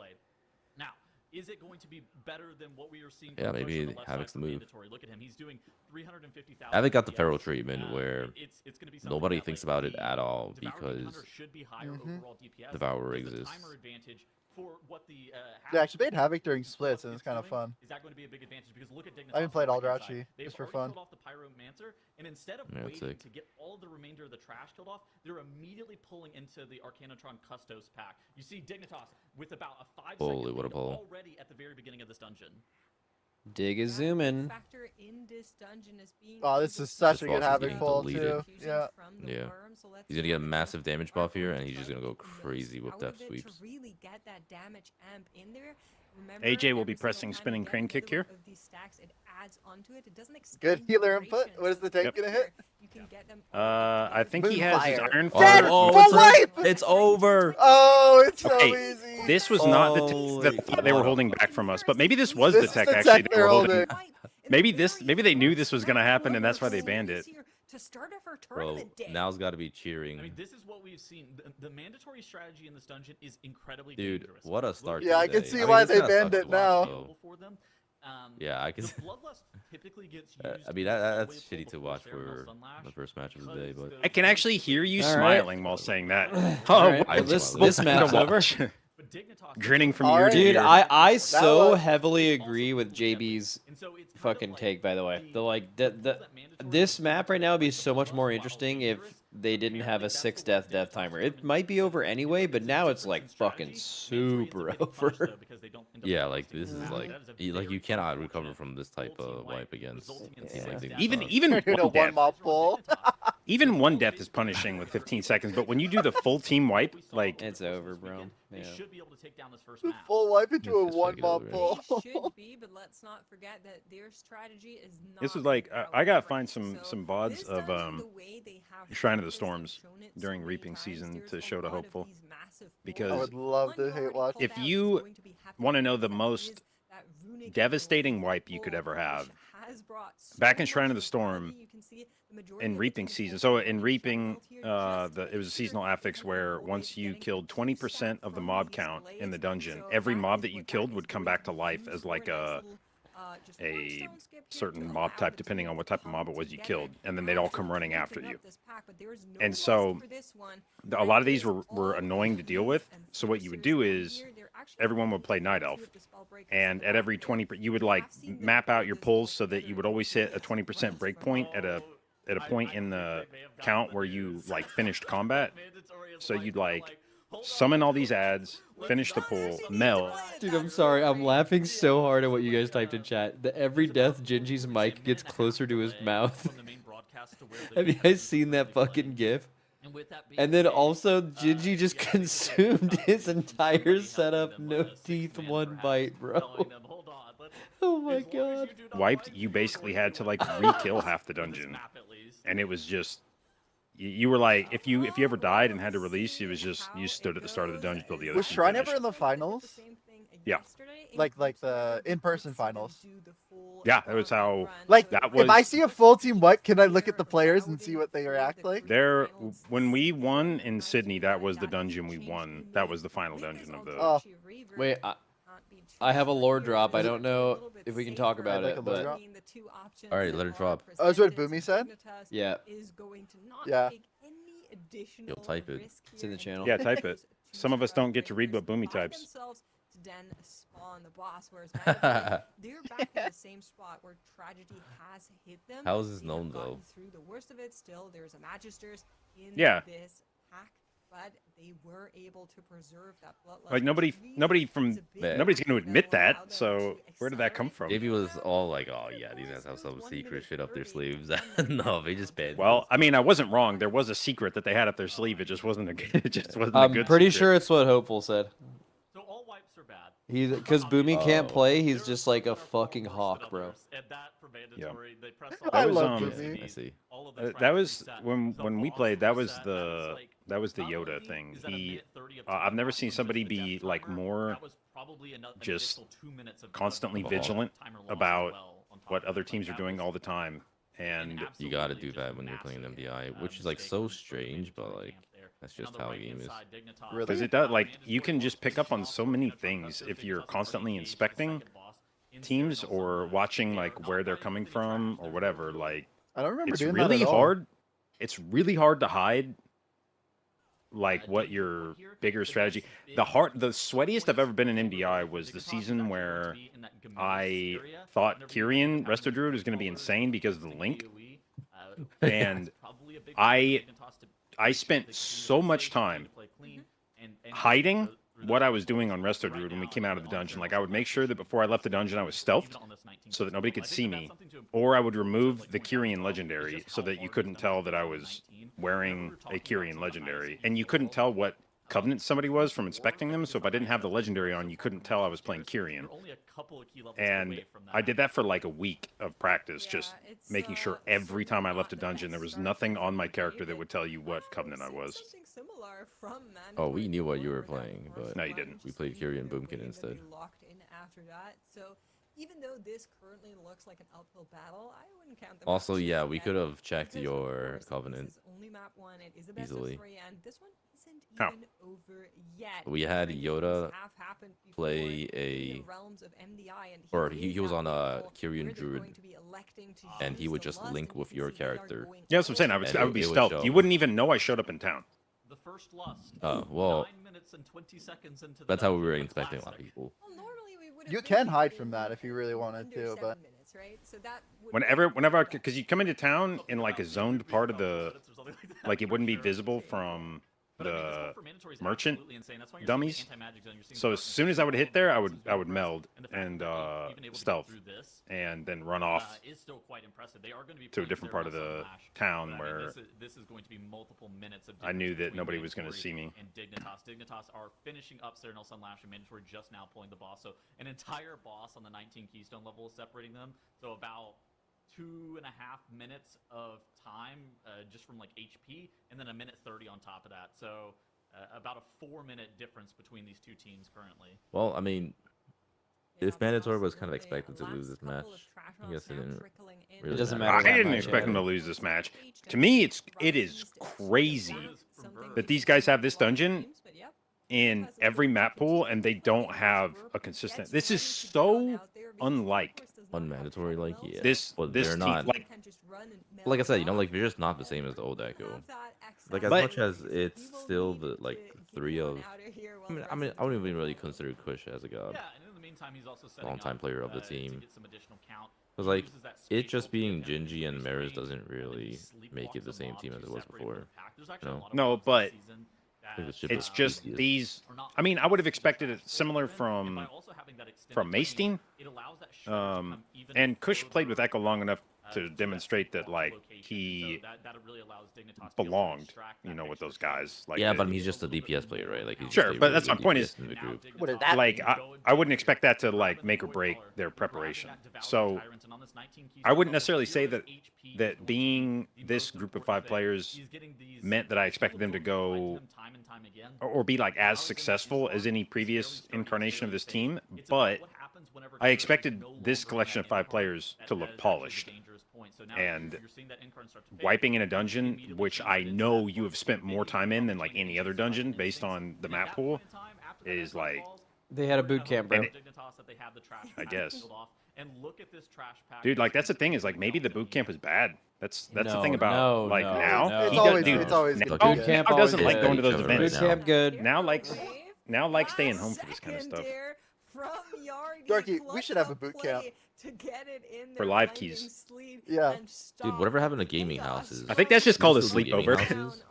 Now, is it going to be better than what we are seeing? Yeah, from maybe Push on the left Havoc's side the for move. Mandatory? Look at him. He's doing 350,000. Havoc got the DPS. feral treatment where It's gonna be something nobody that, thinks like, about it the at all Devour Demon because Hunter should be higher Mhm. overall DPS. Devourer There's a exists. timer advantage for what the, Yeah, I actually played Havoc Havoc during splits, and it's kind of doing. fun. Is that going to be a big advantage? Because look at Dignitas I haven't played on the right-hand Alderachi, side. They've just for already fun. killed off the Pyromancer, and instead of Yeah, that's waiting sick. to get all the remainder of the trash killed off, they're immediately pulling into the Arcanotron Custos pack. You see Dignitas with about a 5-second Holy, what a lead pull. already at the very beginning of this dungeon. Dig is zooming. Factor in this dungeon is being Oh, this able is to such a This good boss is Havoc getting pull, deleted. too. fusions Yeah. from the Yeah. worm, so let's He's gonna see get a what massive the damage buff here, Arcanotron and he's just gonna go knows crazy with how death of it sweeps. To really get that damage amp in there. Remember, AJ will be every single pressing time spinning you get crane in the kick middle here. of these stacks, it adds onto it. It doesn't Good extend healer input. duration, What is so the tank Yep. gonna hit? you can get them I think he has his Moonfire. Iron Dead! Fire. Oh, Full it's, wipe! it's over. Oh, it's so Okay, easy. This was not the tech that I thought they were holding back from us, but maybe this was the This is tech the actually tech they were they're holding. holding. Maybe they knew this was gonna happen, and that's why they banned it. To start off our Bro, tournament day. now's got to be cheering. I mean, this is what we've seen. The mandatory strategy in this dungeon is incredibly Dude, dangerous. what a Look start at Yeah, I to can the see day. why this they kinda banned sucks it to watch, now. though. for them. Yeah, I can. The bloodlust typically gets used. I mean, as a that's way to shitty pull to before watch Cerebral for Sunlash the first match of the day, because but I can actually hear you All right. smiling while saying that. All Oh, right, wow. well, this We'll this kind map's of over. watch. But Dignitas- Grinning from All ear right. to Dude, ear. I so was- heavily agree with JB's And so it's kind of fucking like take. By the way, the like rules the that mandatory this is map right now would be so much more while interesting if they didn't have a 6-death death timer. It might be over anyway, but now it's like fucking super over. Yeah, like this is like you cannot recover from this type of wipe against a team like Dignitas. Even You're one one death, mob pull. even one death is punishing with 15 seconds. But when you do the full team wipe, like It's over, bro. Yeah. should be able to take down this first The map. full wipe into a Let's just one check it mob out pull. They should be, but let's not forget that their strategy is not. this is like I got gotta find some VODs this of time, the way they have Shrine of the practiced and Storms shown it so during many reaping times, season there's to a show to lot of hopeful, these massive because I balls. would love One to you hate already watch. called if out is you going to be happening want to know because the that most is that runic devastating ability wipe you could pull, ever which have, has brought so back in Shrine much of the Storm, variety. You can see the majority in of the reaping teams season. holding So on in to reaping, Shine Tier just to it make was a sure seasonal that they affix can where avoid once you getting killed two 20% stack of the from mob these count in the blades. dungeon, So every that mob is that you what killed that would is come going back to be life used as for. like Nice a little, just a cornerstone skip here certain to mob allow type, the depending team on to what type of come mob it was you together killed, and then they'd all and come running open after up you. this pack, but there is no And rest so for this one. a lot of Red these is were all annoying to deal clean with. and So what you would forcers do on is here. They're actually everyone would able play to Night get Elf, two of the spell breakers and to at the every left 20, there. you would We like have seen them map pull out your this pulls off so that you together would in always hit a units 20% runs break from point at a point in the count where you like finished combat. So you'd like summon all these ads, finish the pull, meld. Dude, I'm sorry. I'm laughing so hard at what you guys typed in chat. The every death, Gingy's mic gets closer to his mouth. Have you guys seen that fucking gif? And then also, Gingy just consumed his entire setup, no teeth, one bite, bro. Oh my god. Wiped, you basically had to like re-kill half the dungeon, and it was just you were like, if you ever died and had to release, it was just you stood at the start of the dungeon till the other Was team Shrine finished. ever in the finals? Yeah. Like the in-person finals? Yeah, that was how. Like, that was. if I see a full team wipe, can I look at the players and see what they react like? There, when we won in Sydney, that was the dungeon we won. That was the final dungeon of the. Oh. Wait, I have a lore drop. I don't know if we can talk about Like a it, lore but drop? All right, let it drop. Oh, that's what Boomy said? Yeah. Yeah. You'll type it. It's in the channel. Yeah, type it. Some of us don't get to read what Boomy types. Then spawn the boss, whereas they're back in the same spot where tragedy has hit them. How is this They have known, gotten though? Through the worst of it, still there's a Magisters in Yeah. this pack, but they were able to preserve that bloodlust. Like nobody from It's a big nobody's going to pack admit that'll allow that. them So to where did that come from? Maybe it was all like, oh yeah, these guys have some secret shit up their sleeves. No, they just banned. Well, I mean, I wasn't wrong. There was a secret that they had up their sleeve. It just wasn't a good. It just wasn't a I'm good. pretty secret. sure it's what Hopeful said. So all wipes are bad. He's because Boomy can't Oh. play. He's just like a fucking hawk, bro. I That was, love um, Boomy. I see. That was when we played. That was the Yoda thing. He, I've never seen somebody be like more just constantly vigilant about what other teams are doing all the time. And You got to do that when you're playing MDI, which is like so strange, but like that's just how the game is. because it does, like, you can just pick up on so many things if you're constantly inspecting teams or watching like where they're coming from or whatever. Like, I don't remember it's doing really that at all. hard. It's really hard to hide like what your bigger strategy. The sweatiest I've ever been in MDI was the season where I thought Kyrian Resto Druid was going to be insane because of the link, and I spent so much time hiding what I was doing on Resto Druid when we came out of the dungeon. Like, I would make sure that before I left the dungeon I was stealthed so that nobody could see me, or I would remove the Kyrian legendary so that you couldn't tell that I was wearing a Kyrian legendary, and you couldn't tell what covenant somebody was from inspecting them. So if I didn't have the legendary on, you couldn't tell I was playing Kyrian. And I did that for like a week of practice, just making sure every time I left a dungeon there was nothing on my character that would tell you what covenant I was. Oh, we knew what you were playing, but No, you didn't. We played Kyrian Boomkin instead. Locked in after that. So even though this currently looks like an uphill battle, I wouldn't count them Also, out yeah, just we yet, could have checked because, of your course, covenant. This is only map 1. It is the best of easily. 3, and this one isn't How? even over yet. We had Many Yoda things have happened before play in the a- realms of MDI, and or here he is was that on a battle Kyrian where they're Druid, going to be electing to and he use would the just lust, link and with you your can see they are character. going Yeah, that's what I'm saying. And I would be it would stealth. show. You wouldn't even know I showed up in town. The first lust. Well, 9 minutes and 20 seconds into the that's how we were dungeon, expecting a lot of classic. people. Well, normally we would You have can been hide in from that if you really wanted under to, but 7 minutes, right? So that would Whenever, because you come into town in like a zoned part of the like it wouldn't be visible from the merchant dummies. So as soon as I would hit there, I would meld and stealth and then run off to a different part of the town where I knew that nobody was going to see me. And Dignitas are finishing up Cyrano Sunlash and Mandatory just now pulling the boss. So an entire boss on the 19 Keystone level is separating them. So about 2.5 minutes of time just from like HP, and then 1:30 on top of that. So about a 4-minute difference between these two teams currently. Well, I mean, if Mandatory was kind of expected to lose this match, I guess it didn't really It doesn't matter. matter. I didn't expect them to lose this match. To me, it is crazy that these guys have this dungeon in every map pool and they don't have a consistent. This is so unlike Unmandatory, like, yeah. this. But This they're team, not. like I said, you know, like, they're just not the same as the old Echo. Like, as But- much as it's still the, like, three of... I mean, I wouldn't even really consider Kush as a god. Yeah, and in the meantime, he's also setting Long-time up, player of the to team. get some additional count. Because, like, it just being Gingy and Maris doesn't really make it the same team as it was before. You know? No, but I think the ship it's is just easiest. these. I mean, I would have expected it similar from Mace. And Kush played with Echo long enough to demonstrate that like he belonged, you know, with those guys. Like Yeah, but I mean, he's just a DPS player, right? Like, he's Sure, just a but really that's my good point DPS is- in the group. What is that? like I wouldn't expect that to like make or break their preparation. So I wouldn't necessarily say that being this group of 5 players meant that I expected them to go or be like as successful as any previous incarnation of this team, but I expected this collection of 5 players to look polished. And wiping in a dungeon, which I know you have spent more time in than like any other dungeon based on the map pool, is like, They had a boot camp, bro. And I guess. Dude, like that's the thing is like maybe the boot camp is bad. That's the No, thing about no, like no, now. no. It's He always, dude, it's always now, good. Boot Yeah. camp now doesn't always like going to good. those Each other events. Boot now. camp good. Now likes staying home for this kind of stuff. Darky, we should have a boot camp. For live keys. Yeah. Dude, whatever happened to gaming houses? I think that's just called a Still do gaming sleepover. houses?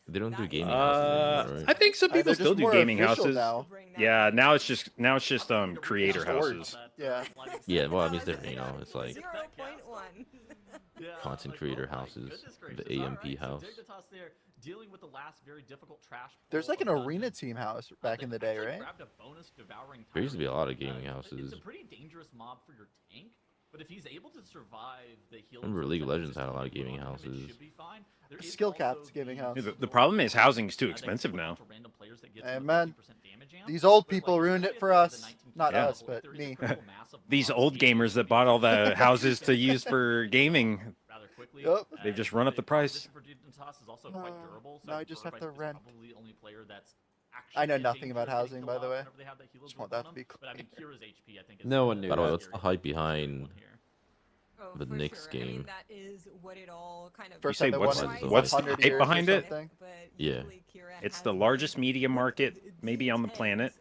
They don't do gaming houses anymore, I right? think some people They're still just do more gaming official houses. now. Yeah, now it's just creator Just words. houses. Yeah. Yeah, well, I mean, it's different, you know. It's like content creator houses, the AMP house. There's like an arena team house back in the day, right? There used to be a lot of gaming houses. It's a pretty dangerous mob for your tank, but if he's able to survive the healing, Remember League of Legends had a lot of gaming houses. Skill caps gaming house. The problem is housing's too expensive now. Hey, man, these old people ruined it for us. Not Yeah. us, but me. These old gamers that bought all the houses to use for gaming, Yup. they've just run up the price. No, I just have to rent. I know nothing about housing, by the way. Just want that to be clear. No one knew By the way, that. what's the hype behind the for Knicks sure. I mean, game? that is what it all kind of First say time they what's- won in what's the 100 hype years or behind it? something. Yeah. It's the largest media market maybe on the planet.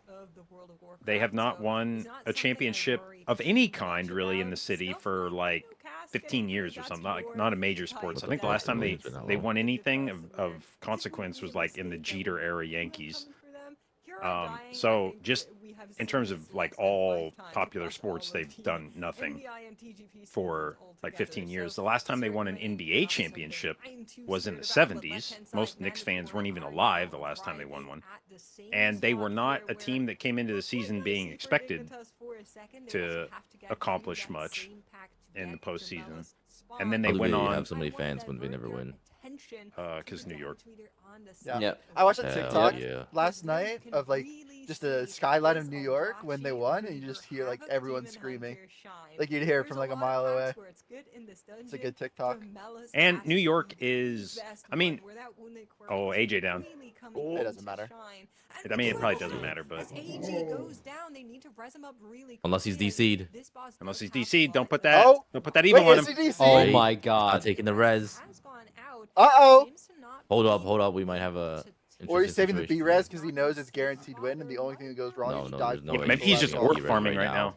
They have not won a championship of any kind really in the city for like 15 years or something. Not a major sports. I think the last time they won anything of consequence was like in the Jeter era Yankees. So just in terms of like all popular sports, they've done nothing for like 15 years. The last time they won an NBA championship was in the 70s. Most Knicks fans weren't even alive the last time they won one. And they were not a team that came into the season being expected to accomplish much in the postseason. And then they How do went they on have so many fans when they never win? because New York. Yeah. Yep. I watched a Hell TikTok yeah. last night of like just a skyline of New York when they won, and you just hear like everyone screaming. Like you'd hear it from like a mile away. It's a good TikTok. And New York is, I mean, oh, AJ down. It doesn't matter. I mean, it probably doesn't matter, but Unless he's DC'd. unless he's DC, don't put that. Oh! Don't put that evil Wait, on is him. he DC? Oh Wait, my Not god. taking the res. Uh-oh! Hold up. We might have a. Or he's saving the interesting B-res because he knows it's guaranteed win, and the only thing that goes wrong No, is he no, dies. there's no Yeah, way maybe he's just gonna orc be ready farming right right now.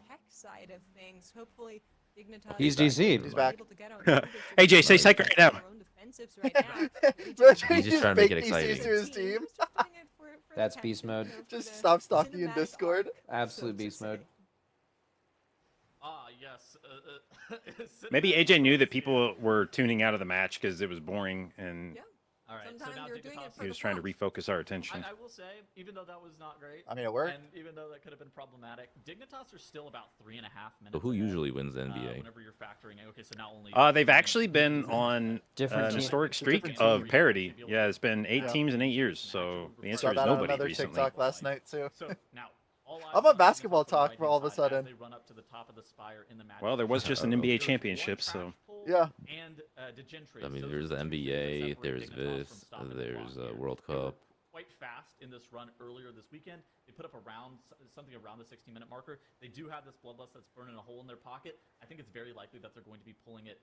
He's He's back. DC'd. He's back. AJ, say psych right now. championships right now. He's just trying to make it fake DCs exciting. to his team. That's beast mode. Just stop stalking in Discord. Absolute beast mode. Ah, yes. Maybe AJ knew that people were tuning out of the match because it was boring, and All right, so Sometimes now you're doing it Dignitas- for he was trying to refocus our attention. I will say, even though that was not great, I mean, it worked. and even though that could have been problematic, Dignitas are still about 3.5 minutes. So who ahead, usually wins the NBA? whenever you're factoring in, okay, so not only They've actually been on Different an team. historic streak different of team. parity. Yeah, it's been 8 Yeah. teams in 8 years, so the answer Saw is that on nobody another recently. TikTok last night too. So now, all eyes I'm on on basketball Dignitas talk on for all of a right-hand side as sudden. they run up to the top of the spire in the match. Well, there was just an Uh-oh. NBA There was championship, one so trash pull Yeah. and Degentrius. I mean, Those there's are the two things that NBA, separate there's Dignitas from this, stop and there's block a here. World They were Cup. quite fast in this run earlier this weekend. They put up around something around the 60-minute marker. They do have this bloodlust that's burning a hole in their pocket. I think it's very likely that they're going to be pulling it,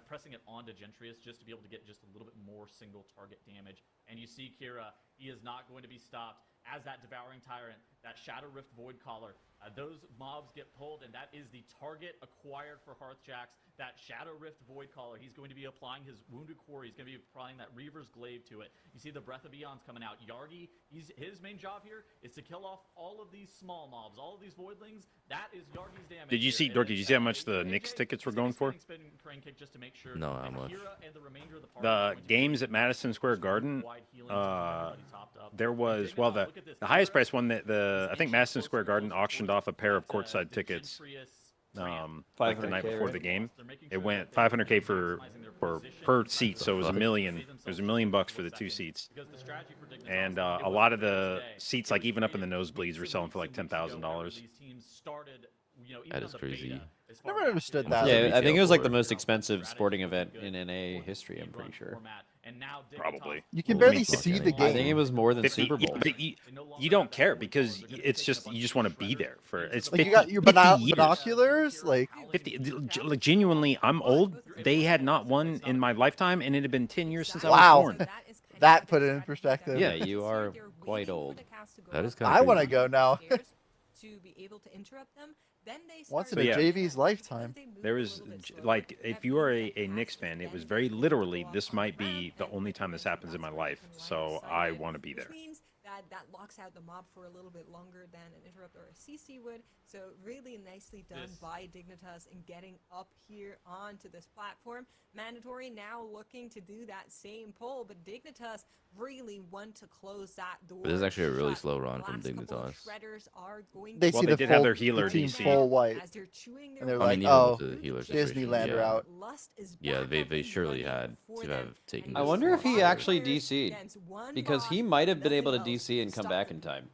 pressing it onto Gentrius just to be able to get just a little bit more single target damage. And you see Kira, he is not going to be stopped as that Devouring Tyrant, that Shadow Rift Void Collar. Those mobs get pulled, and that is the target acquired for Hearthjax. That Shadow Rift Void Collar. He's going to be applying his Wounded Quarry. He's going to be applying that Reaver's Glaive to it. You see the Breath of Eons coming out. Yargi, his main job here is to kill off all of these small mobs, all of these Voidlings. That is Yargi's damage. Did you see, Dorky, did you see how much the Knicks tickets were going for? No, how much? The games at Madison Square Garden, there was, well, the highest price one that I think Madison Square Garden auctioned off a pair of courtside tickets like the night 500K, before right? the game. It went 500K for per seat, so it was $1 million. It was $1 million for the 2 seats, and a lot of the seats, like even up in the nosebleeds, were selling for like $10,000. That is crazy. Never understood How much that. does it Yeah, I think it retail was like for? the most expensive sporting event in NA history, I'm pretty sure. Probably. You can Well, barely me fuck see any. the I think it game. was more than 50 Super yeah, Bowl. but you don't care because it's just you just want to be there for it's Like 50, you got your 50 years. binoculars, like 50 like genuinely, I'm old. They had not won in my lifetime, and it had been 10 years since I Wow. was born. that put it in perspective. Yeah, you are quite old. That is kind I of want to crazy. go now. to be able to interrupt them. Then they Once in start a Yeah. JV's lifetime. There was like, if you are a Knicks fan, it was very literally, this might be the only time this happens in my life, so I want to be there. Which means that locks out the mob for a little bit longer than an interrupt or a CC would. So really nicely done by Dignitas in getting up here onto this platform. Mandatory now looking to do that same pull, but Dignitas really want to close that door. This is actually a really shut. slow run from Last couple of Dignitas. shredders are going They to Well, see they the did full have their healer the team DC. full white, as they're chewing their and they're I like, mean, even oh, with the healer situation, Disneyland yeah. route. Lust is Yeah, back they up and surely running had for to them, have taken and I this wonder if far. he actually players DC'd, against one because he mob, might have been able to nothing DC and else come to back stop in them. time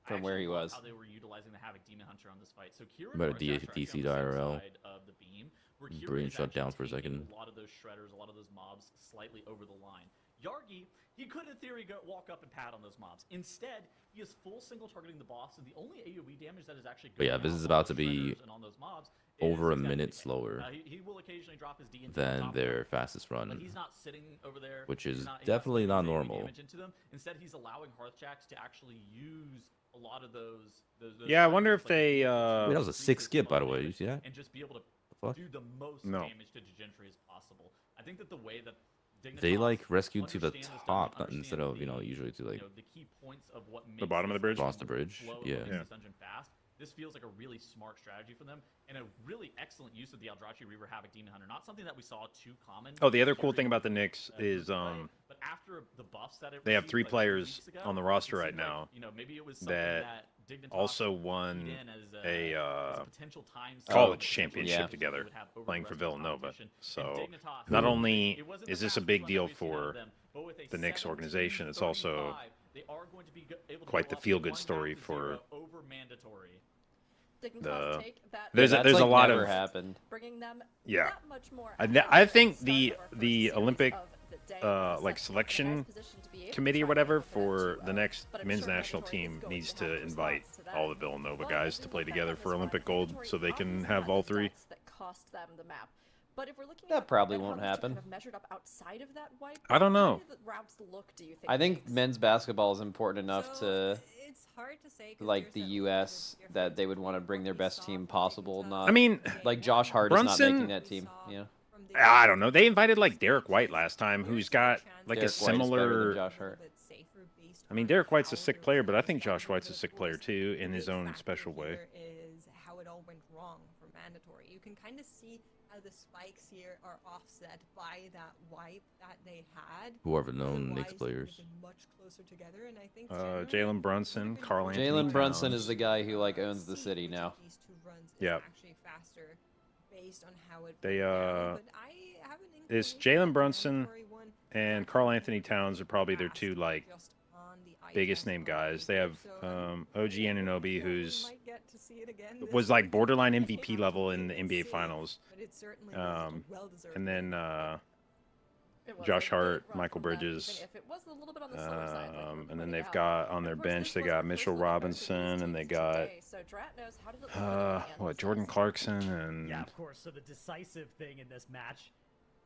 from where he was. How they were utilizing the Havoc Demon Hunter on this fight. So Kira and Better Hearthjax are actually DC on the same IRL. side of the beam, where Kira Brain is shut actually down for a taking second. A lot of those shredders, a lot of those mobs slightly over the line. Yargi, he could in theory walk up and pad on those mobs. Instead, he is full single targeting the boss, and the only AoE damage that is actually But yeah, going this out is on about those to be shredders and on those mobs over a is minute Death Decay. slower He will occasionally drop his D into the than top their lane, fastest but run. he's not sitting over there, which he's is not definitely sitting not AoE normal. damage into them. Instead, he's allowing Hearthjax to actually use a lot of those Yeah, I wonder if shredders, like, they, I mean, that was a increase 6 his skip, by the flow way. damage You see that? and just be able to fuck? do the most No. damage to Gentry as possible. I think that the way that They Dignitas like rescued to the understand this top, dungeon, instead of understand usually to like the key points of what The bottom of the makes bridge? Across the bridge, flow of yeah. what makes Yeah. this dungeon fast. This feels like a really smart strategy for them, and a really excellent use of the Eldrachi Reaver Havoc Demon Hunter. Not something that we saw too common. Oh, the other cool Kira thing about the would, Knicks is but after the buffs that it they have received, 3 like, 2 players weeks ago, on the it roster right seemed like, now maybe it was something that Dignitas also would won feed in as a potential time college saver championship Yeah. together, they would have over playing the for rest of the Villanova. competition. So And Dignitas, not only it wasn't is the this a fastest big run that deal we've seen out of for them, but with a the Knicks organization, it's also 17-35, they are going to be able to quite go the up feel-good 1-0 story for over mandatory. Dignitas the- take that There's Yeah, a- that's, there's a like, lot never of- happened. bringing them Yeah. that much more I ahead think at the the start of our first the series Olympic of the day. like Sets selection in a nice position to be able to committee or try and whatever get over that for the 2-0. next But I'm men's sure national Mandatory is team going needs have to a invite response to that. all the Villanova But guys if to we play look back together on for this run, Olympic gold Mandatory so they can obviously have had all the 3. decks that cost them the map. But if we're looking That at probably how won't these two kind happen. of measured up outside of that wipe, I don't how know. do the routes look, do you think, I think Jinx? men's basketball is important enough So, to, it's hard to say 'cause like, there's the a U.S. difference that they would between want to bring their what we best saw team from possible. Dignitas Not I mean, like Josh Hart is not Brunson- making that team. Yeah. I don't know. They invited like Derek White last time, who's got like Derek a White is better than similar. Josh Hart. I mean, Derek White's a sick player, but I think Josh White's a sick player too in his own special way. Is how it all went wrong for Mandatory. You can kind of see how the spikes here are offset by that wipe that they had. Whoever known Knicks players. Much closer together, and I think Jalen Brunson, Carl Anthony Jalen Brunson Towns. is the guy who like owns the city now. Yeah. Based on how it They but I have an It's inclination Jalen Brunson Mandatory one, and Carl Anthony Towns are probably their two like just on the ice biggest name guys. They have OG Anunoby, we who's might get to see it again this was like season. borderline It's MVP not level something in the we can NBA see, Finals. but it certainly was a well-deserved And then It was Josh a good Hart, run Michael from them, Bridges, even if it was a little bit on the slower side, like we were and then pointing they've out. got on their Of course, bench this they was got the Mitchell first little push for these Robinson and they teams got today. So Drat knows how does it look like at the end what of Jordan this? Clarkson and Yeah, of course. So the decisive thing in this match,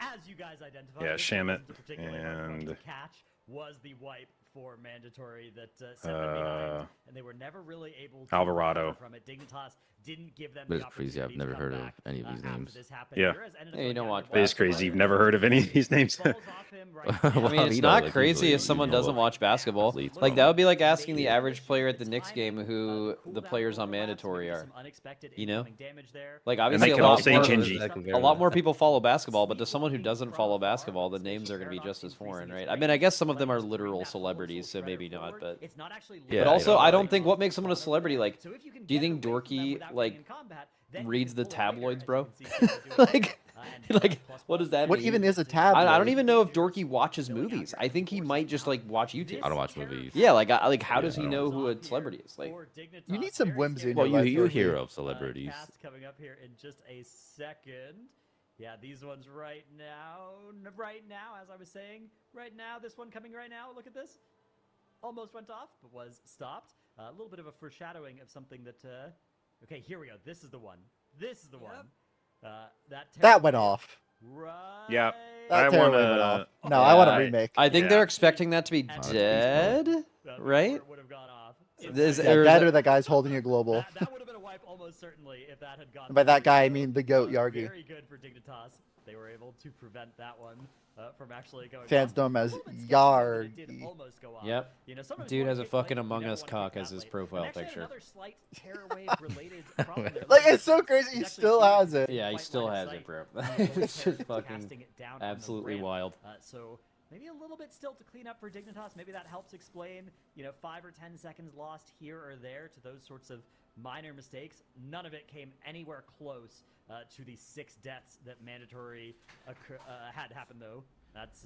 as you guys identified, Yeah, this Shamit wasn't particularly hard for them to and- catch was the wipe for Mandatory that set them behind, and they were never really able to Alvarado. recover from it. Dignitas didn't give them But the it's crazy, I've opportunity to never come heard of back, any of these after names. this happened. Yeah. Perez ended up Hey, you going don't down watch to It is basketball. crazy. You've never heard of any of these names. Falls off him right I now. mean, it's You know, not like, crazy usually if someone you know doesn't watch basketball. athletes, Like but- that would be like asking the average player at the Knicks game who the players on Mandatory are. You know? Like And obviously they a can all lot say more, Gingy. a lot more people follow basketball, but to someone who doesn't follow basketball, the names are going to be just as foreign, right? I mean, I guess some of them are literal celebrities, so maybe not, but Yeah, but I also know, I don't like- think what makes someone a celebrity. Like, do you think Dorky like reads the tabloids, bro? like what does that What mean? even is a tabloid? I don't even know if Dorky watches movies. I think he might just like watch YouTube. I don't watch movies. Yeah, like how does Yeah, he I know who a celebrity is? Like, You need some whimsy in Well, your life. you Dorky. hear of celebrities. Cast coming up here in just a second. Yeah, these ones right now, as I was saying, right now, this one coming right now, look at this. Almost went off, but was stopped. A little bit of a foreshadowing of something that, okay, here we go. This is the one. This is the one. That went off. Right. Yeah. That I terribly wanna- went off. No, I want a remake. I think Yeah. they're expecting that to be And dead, right? Would have gone off. Is- Yeah, or is that it- or that guy's holding a global. That would have been a wipe almost certainly if that had gone. And by that through. guy, I So, mean the goat Yargi. Very good for Dignitas. They were able to prevent that one from actually going. Fans off. know him A as little bit sketchy, but it did Yargi. almost go off. Yep. You know, sometimes Dude one has a hit fucking play, you Among never Us wanna cock get as that his late. profile And actually picture. another slight tearaway related problem there. Like Look at it's so this. crazy. He He's still actually has it. Yeah, he quite still line of has sight. it, bro. It's It's just fucking casting it down on the absolutely ramp. wild. So maybe a little bit still to clean up for Dignitas. Maybe that helps explain, 5 or 10 seconds lost here or there to those sorts of minor mistakes. None of it came anywhere close to the 6 deaths that Mandatory had happen, though. That's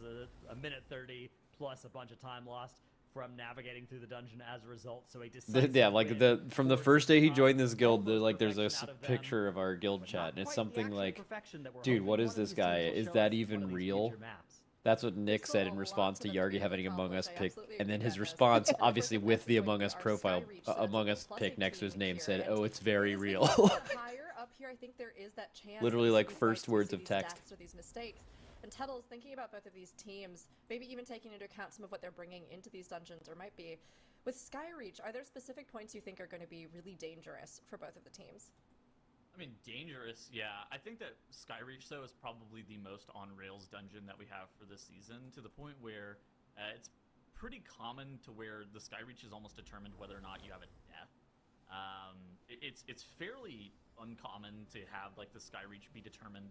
a minute 30 plus a bunch of time lost from navigating through the dungeon as a result. So a decisive Yeah, like win from the for first day he Dignitas. joined this guild, Almost there's a perfection out of them, picture of our guild but chat, not and it's quite the something actual like, perfection that we're dude, hoping. what One is of this these teams guy? will Is show that us one even of these real? future maps. That's what Nick Still said a in lot response for to them to Yargi be able having to Among Us accomplish. I pick, absolutely and then agree his with that, response, Ness. obviously And with the of course, Among Us our profile, Skyreach, so that's Among a Us plus pick a next to his team name here. said, And "Oh, it's very as we real." go higher up here, I think there is that chance Literally, that like, these first spikes will words see of these text. deaths or these mistakes. And Tettles, thinking about both of these teams, maybe even taking into account some of what they're bringing into these dungeons, or might be, with Skyreach, are there specific points you think are going to be really dangerous for both of the teams? I mean, dangerous, yeah. I think that Skyreach, though, is probably the most on-rails dungeon that we have for this season, to the point where it's pretty common to where the Skyreach is almost determined whether or not you have a death. It's fairly uncommon to have, like, the Skyreach be determined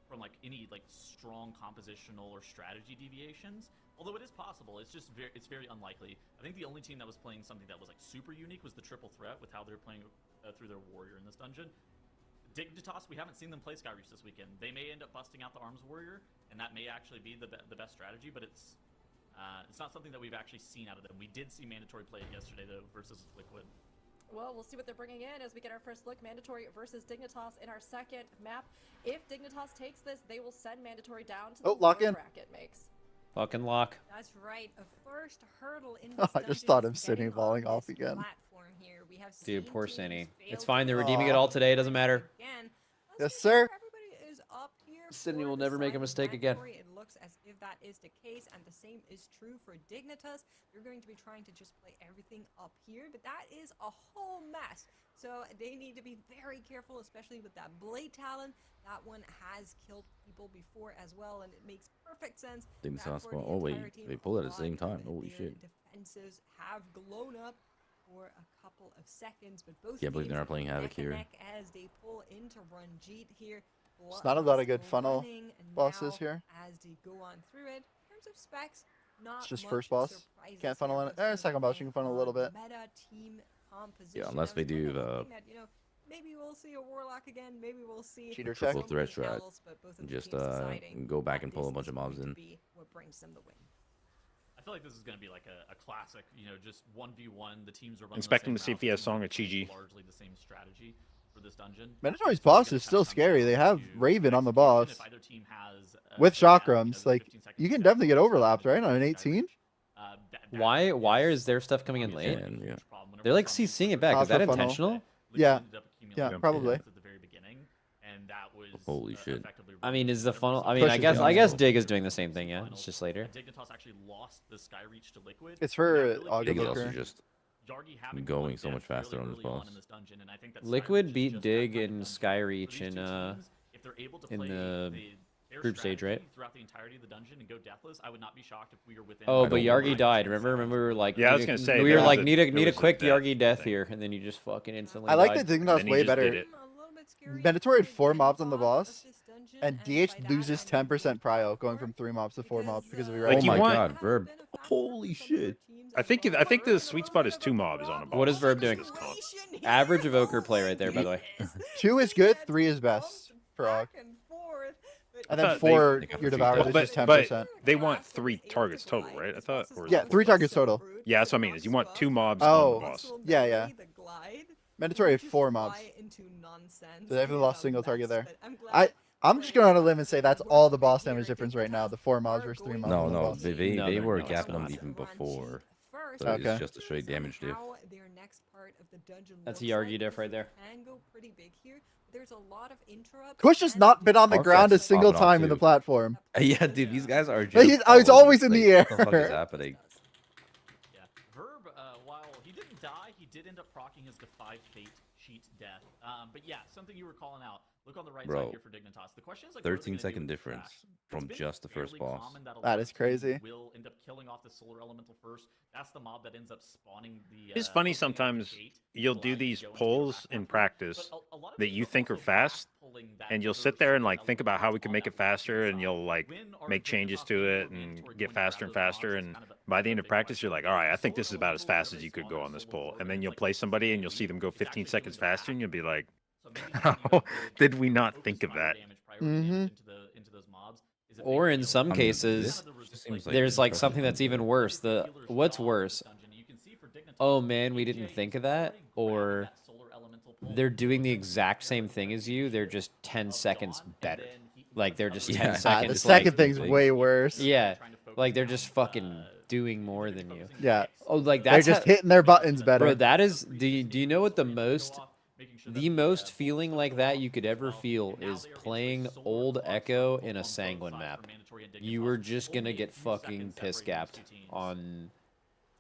from, like, any, like, strong compositional or strategy deviations. Although it is possible, it's just it's very unlikely. I think the only team that was playing something that was, like, super unique was the Triple Threat with how they're playing through their Warrior in this dungeon. Dignitas, we haven't seen them play Skyreach this weekend. They may end up busting out the Arms Warrior, and that may actually be the best strategy, but it's not something that we've actually seen out of them. We did see Mandatory play it yesterday, though, versus Liquid. Well, we'll see what they're bringing in as we get our first look. Mandatory versus Dignitas in our second map. If Dignitas takes this, they will send Mandatory down to the lock lower in. bracket makes. Fucking lock. That's right. A first hurdle in Oh, this I just thought dungeon of is Sydney getting falling on off this again. platform here. We have Dude, seen poor teams Cinny. fail It's fine. They're to redeeming it Aw. all today. It doesn't matter. again. Yes, Let's make sir. sure everybody is up here Sydney for will the never make a side of mistake again. Mandatory. It looks as if that is the case, and the same is true for Dignitas. They're going to be trying to just play everything up here, but that is a whole mess. So they need to be very careful, especially with that Blade Talon. That one has killed people before as well, and it makes perfect sense. Didn't that sound for the oh wait, entire team, they pulled a at the same lot time. of Holy their shit. defenses have blown up for a couple of seconds, but both Can't believe they're not teams playing Havoc neck and here. neck as they pull into Ranjit here. There's not a lot of good Still funnel running bosses now here. as they go on through it. In terms of specs, not It's just much first boss. surprises Can't funnel here, in it. but Second boss you can funnel a little bit. meta team composition. Unless they I was kinda do hoping that, maybe we'll see a Warlock again. Maybe we'll see Cheater check. Triple threat something strat. else, but both of the Just teams deciding go back that and pull a this bunch is of mobs going to in. be what brings them the win. I feel like this is going to be like a classic, just 1v1. The teams are running Inspecting the to same see if he has route, Song of playing Chi-Ji. largely the same strategy for this dungeon. Mandatory's boss is still scary. They have Raven on the boss. If either team has, With so yeah, chakrams, there's like, 15 seconds you to can go. definitely get So overlapped, right, on an Sky 18? Reach, Why is their stuff coming in obviously late? a huge Yeah. problem whenever They're like we're talking CCing it about back. Is that Alpha funnel. intentional? Liquid Yeah. ended up accumulating Yeah, probably. at the very beginning, and that was Holy shit. effectively I mean, is the whenever funnel? we I saw mean, Pushes I down. guess Dig is doing the same thing. Yeah, it's finals, just later. Dignitas actually lost the Sky Reach to Liquid. It's for and that really Augur Dig is gave also Booker. just Yargi having going one so death much faster fairly on this early boss. in this dungeon, and I think that Sky Liquid Reach is beat just that Dig kind of in dungeon. Sky For Reach these in two teams, if they're able to in play their group stage, right? strategy throughout the entirety of the dungeon and go deathless, I would not be shocked if we were within. Oh, I but don't Yargi believe died. Remember we were like, Yeah, I was gonna say, we there were was like, a- need there a was a quick death Yargi death thing. here, and then you just fucking instantly I like died. that And Dignitas then he way just did better. it. Mandatory had 4 mobs on the boss, and DH loses 10% prio going from 3 mobs to 4 mobs because of your Like, Oh you my want- god, Verb. Holy shit. I think the sweet spot is 2 mobs on a boss. What is Verb doing? This comp. Average evoker play right there, by the way. 2 is good, 3 is best for Aug. And then thought 4, they got your the Devourer feedback. is But, just 10%. but they want 3 targets total, right? I thought. Or is Yeah, it- 3 targets total. Yeah, that's what I mean. Is you want 2 mobs Oh. on the boss. Yeah. Mandatory had 4 mobs. So they haven't lost single target there. I'm just going on a limb and say that's all the boss damage difference right now, the 4 mobs versus 3 mobs No, on the no, boss. they No, were no, it's gapping them not. even before. So Okay. it's just a straight damage diff. That's a Yargi diff right there. There's a lot of interrupts. Kush has not been on the Arc's ground a popping single off time in the too. platform. Yeah, dude, these guys are Like, just. he's all over always in the place. air. What the fuck is happening? Yeah, Verb, while he didn't die, he did end up proccing his Defy Fate cheat death. But yeah, something you were calling out. Look on the right Bro, side here for Dignitas. The question is like, what are they gonna do 13-second with the difference crash? from It's been just the first fairly boss. common that a That lot is of teams crazy. Will end up killing off the Solar Elemental first. That's the mob that ends up spawning the. It's funny opening up the sometimes gate, you'll allowing do you to these go into your polls back in room. practice But a lot of that teams you are think are also fast, backpulling that and you'll third sit there and Solar like think about how we can Elemental make it on that faster, and side. you'll like When are make changes Dignitas to gonna it go and mandatory get going to grab faster and those mobs? faster. It's And kind of by the a end of big practice, question. you're like, all right, I think this is Solar about as Elemental fast as very you could small go on on this Solar pull. Orb, And then it's you'll like play it's somebody and really you'll see them go it's actually 15 doing seconds the faster, and back. you'll be like, So maybe how taking a did we not focus think of higher that? damage priority Mhm. into those mobs is a big Or in deal. some I mean, cases, this just seems like there's like impressive something that's gameplay. even worse. The what's worse? Oh man, we didn't think of that. Or they're doing the exact same thing as you. They're just 10 seconds better. Like they're just 10 Yeah, The seconds. second like, thing's way worse. yeah, like they're just fucking doing more than you. Yeah. Oh, like They're that's just how- hitting their buttons better. Bro, that is do you know what the most feeling like that you could ever feel is playing old Echo in a Sanguine map. You were just gonna get fucking piss gapped on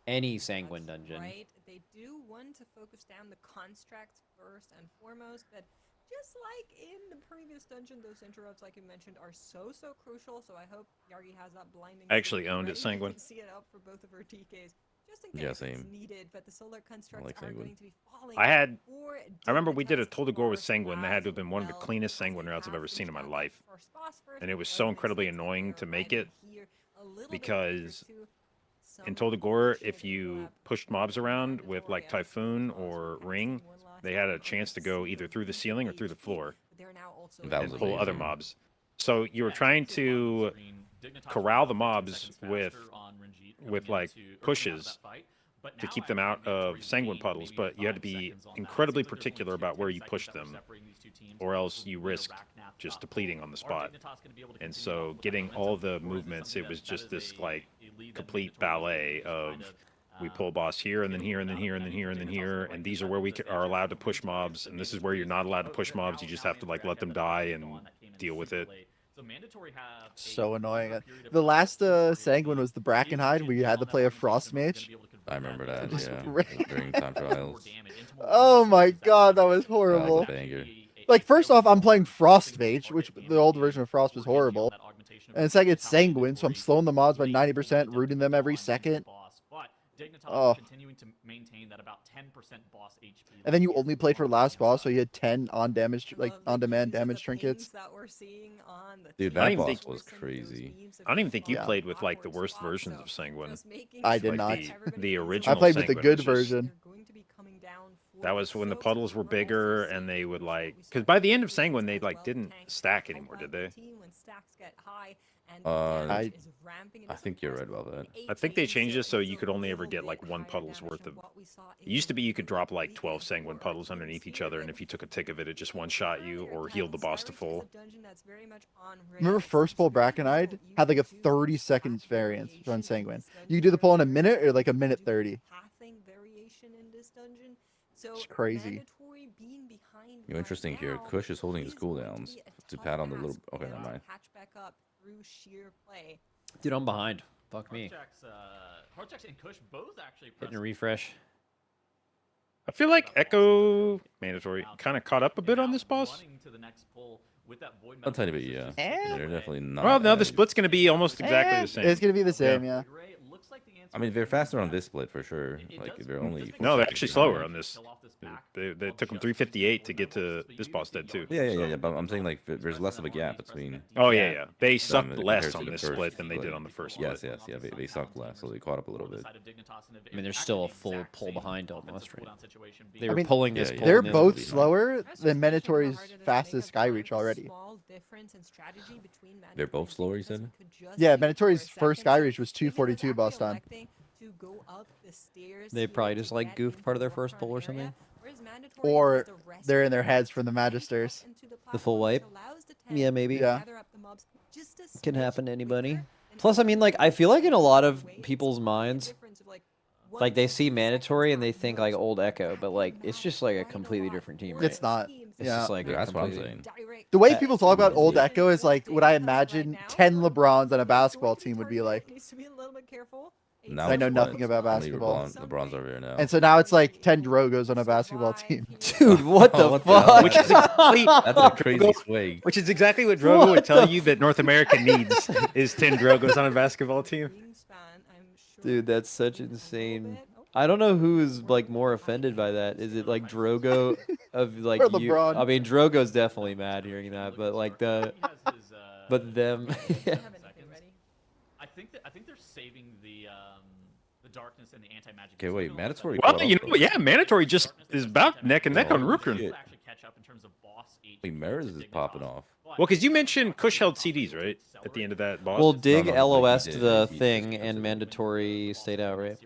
any Sanguine dungeon. Right? They do want to focus down the constructs first and foremost, but just like in the previous dungeon, those interrupts, like you mentioned, are so crucial. So I hope Yargi has that blinding. I actually streak owned it, ready. Sanguine. You can see it up for both of her TKs, just in Yeah, case it's same. needed. But the solar constructs like are Sanguine. going to be falling. I remember we did a Dignitas toll to gore with first Sanguine. That had to have as been one of the well, cleanest as they Sanguine routes I've have ever to seen in my tap life. first boss first, And it was but so it incredibly makes sense that annoying they're to make arriving it here a little bit because closer to in some Toll to Gore, potential if you overlap pushed mobs around with with like Mandatory as Typhoon well, so or we haven't Ring, seen one last they had a time. chance to go either through the ceiling or through the floor But they're now also That was and pull other amazing. mobs. So you were trying to corral the mobs with like pushes to keep them out of Sanguine puddles, but you had to be incredibly particular about where you pushed them, or else you risked just depleting on the spot. And so getting all the movements, it was just this like complete ballet of we pull boss here and then here and then here and then here and then here, and these are where we are allowed to push mobs, and this is where you're not allowed to push mobs. You just have to like let them die and deal with it. So mandatory have So annoying. The last Sanguine was the Brackenhide, where you had to play a Frost Mage. I remember that. Just Yeah, during time trials. Oh my god, that was That was horrible. a banger. Like, first off, I'm playing Frost Mage, which the old version of Frost was horrible. And second, it's Sanguine, so I'm slowing the mods by 90%, rooting them every second. Oh. Continuing to maintain that about 10% boss HP. And then you only played for last boss, so you had 10 on damage, like on-demand damage trinkets. Dude, that boss was crazy. I don't even think you Yeah. played with like the worst versions of Sanguine. I did Like not. the original. I played with the Sanguine good was just- version. That was when the puddles were bigger and they would like, because by the end of Sanguine they like didn't stack anymore, did they? I think you're right about that. I think they changed it so you could only ever get like one puddle's worth of. It used to be you could drop like 12 Sanguine puddles underneath each other, and if you took a tick of it, it just one-shot you or healed the boss to full. Remember first pull Brackenide had like a 30 seconds variance on Sanguine. You could do the pull in a minute or like a minute 30. It's crazy. You're interesting here. Kush is holding his cooldowns to pat on the little. Okay, never mind. Dude, I'm behind. Fuck me. Horchaks and Kush both actually Hitting a refresh. I feel like Echo Mandatory kind of caught up a bit on this boss. I'll tell you, but yeah, they're definitely not. Well, now the as- split's going to be almost exactly the same. It's gonna be the same, yeah. I mean, they're faster on this split for sure. Like they're only. No, they're actually slower on this. They took them 358 to get to this boss dead too. Yeah. But I'm saying like there's less of a gap between. Oh yeah. They sucked compared less to on the this first split than they did on the first split. Yes. Yeah. They sucked less, so they caught up a little bit. I mean, they're still a full pull behind almost, right? They I were mean, pulling this. yeah, pull, They're and then- both slower than Mandatory's fastest Skyreach already. They're both slower, you said? Yeah, Mandatory's first Skyreach was 242 boss time. They probably just like goofed part of their first pull or something. Or they're in their heads from the Magisters. The full wipe? Yeah, maybe. Yeah. Can happen to anybody. Plus, I mean, like, I feel like in a lot of people's minds, like, they see Mandatory and they think, like, old Echo, but, like, it's just, like, a completely different team, right? It's not. It's Yeah. just, like, That's what I'm completely- saying. The way people talk about old Echo is like what I imagine 10 LeBrons on a basketball team would be like. Now I know it's nothing what? about Only basketball. LeBron's over here now. And so now it's like 10 Drogos on a basketball team. Dude, what the What the fuck? hell? Which is exactly, That's a crazy swing. which is exactly what Drogo would tell you that North America needs is 10 Drogos on a basketball team. Dude, that's such insane. I don't know who is like more offended by that. Is it like Drogo of like Or you? LeBron. I mean, Drogo's definitely mad hearing that, but like but them. Yeah. I think they're saving the darkness and the anti-magic. Okay, wait, Mandatory. Well, caught you up, know, though. yeah, Mandatory just is about neck and neck on Holy Rukun. shit. Actually catch up in terms of boss HP. Wait, Maris is popping off. Well, because you mentioned Kush held CDs, right? At the end of that boss. Well, Dig no, but he LOS'd did- the he thing just and cancelled it. Mandatory stayed out, right?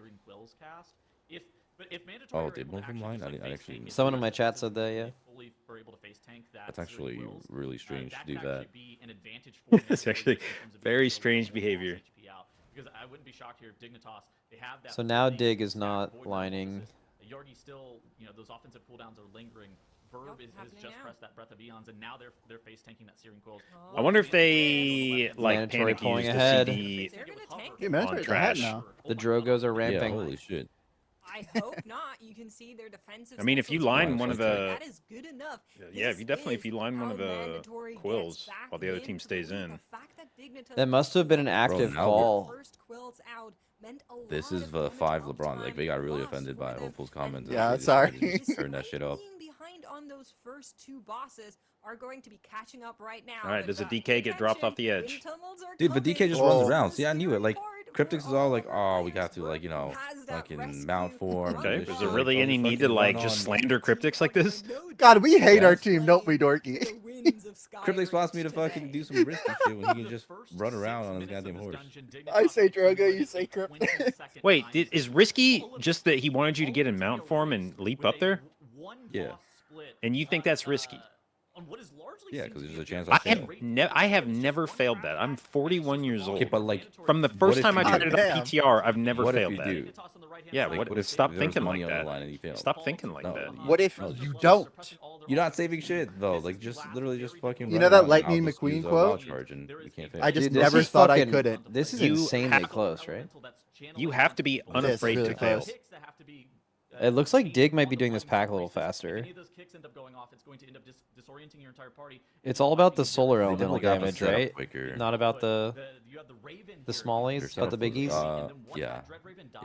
Oh, did one from mine? I didn't actually. Someone in my chat said that, yeah. That's actually really strange to do that. It's actually very strange behavior. Because I wouldn't be shocked here if Dignitas they have that. So now fully Dig is stacked not Void lining. Narcosis. Yargi still, those offensive cooldowns are lingering. Verb has just pressed that Breath of Eons, and now they're face tanking that Searing Quills. I wonder if they like Mandatory panic pulling use the ahead. CD Yeah, on Mandatory's ahead trash. now. The Drogos are Yeah, ramping. holy shit. I hope not. You can see their defensive. I mean, if you line one of the, that is good enough. yeah, if you definitely if you line one of the quills while the other team stays in. That must have been an active now call. This is the 5 LeBron. Like, they got really offended by Hopeful's comments. and Yeah, they just sorry. decided to turn that shit up. Being behind on those first two bosses are going to be catching up right now. All right, does a DK get dropped off the edge? Dude, but DK just Whoa. runs around. See, I knew it. Like, Cryptics is all like, oh, we got to, like, fucking mount form. Okay, and this is there shit. really Like, any oh, need to fucking like run just on. slander Cryptics like this? God, we hate our Yes. team, don't we, Dorky? Cryptics wants me to fucking do some risky shit when he can just run around on his goddamn horse. I say Drogo, you say Crypt. Wait, is Risky just that he wanted you to get in mount form and leap up there? Yeah. And you think that's risky? Yeah, because there's a chance I I fail. have never failed that. I'm 41 years old. Okay, but like, From the first if time I you tried do? it on PTR, I've never what if failed you that. do? Yeah, Like, what? what if Stop there's thinking money like on the that. line and you fail? Stop thinking like No. that. What if No, you don't? You're not saving shit though. Like just literally just fucking. You know run that around and Lightning I'll just McQueen use a quote? wild charge and we can't finish. I just Dude, this never is thought I fucking- couldn't. This is You insanely have- close, right? You have to be unafraid really to fail. close. It looks like Dig might be doing this pack a little faster. If any of those kicks end up going off, it's going to end up disorienting your entire party. It's all about the solar They elemental definitely got the damage, setup right? quicker. Not about the You have the Raven the here. smallies, Their about the setup was, biggies. yeah.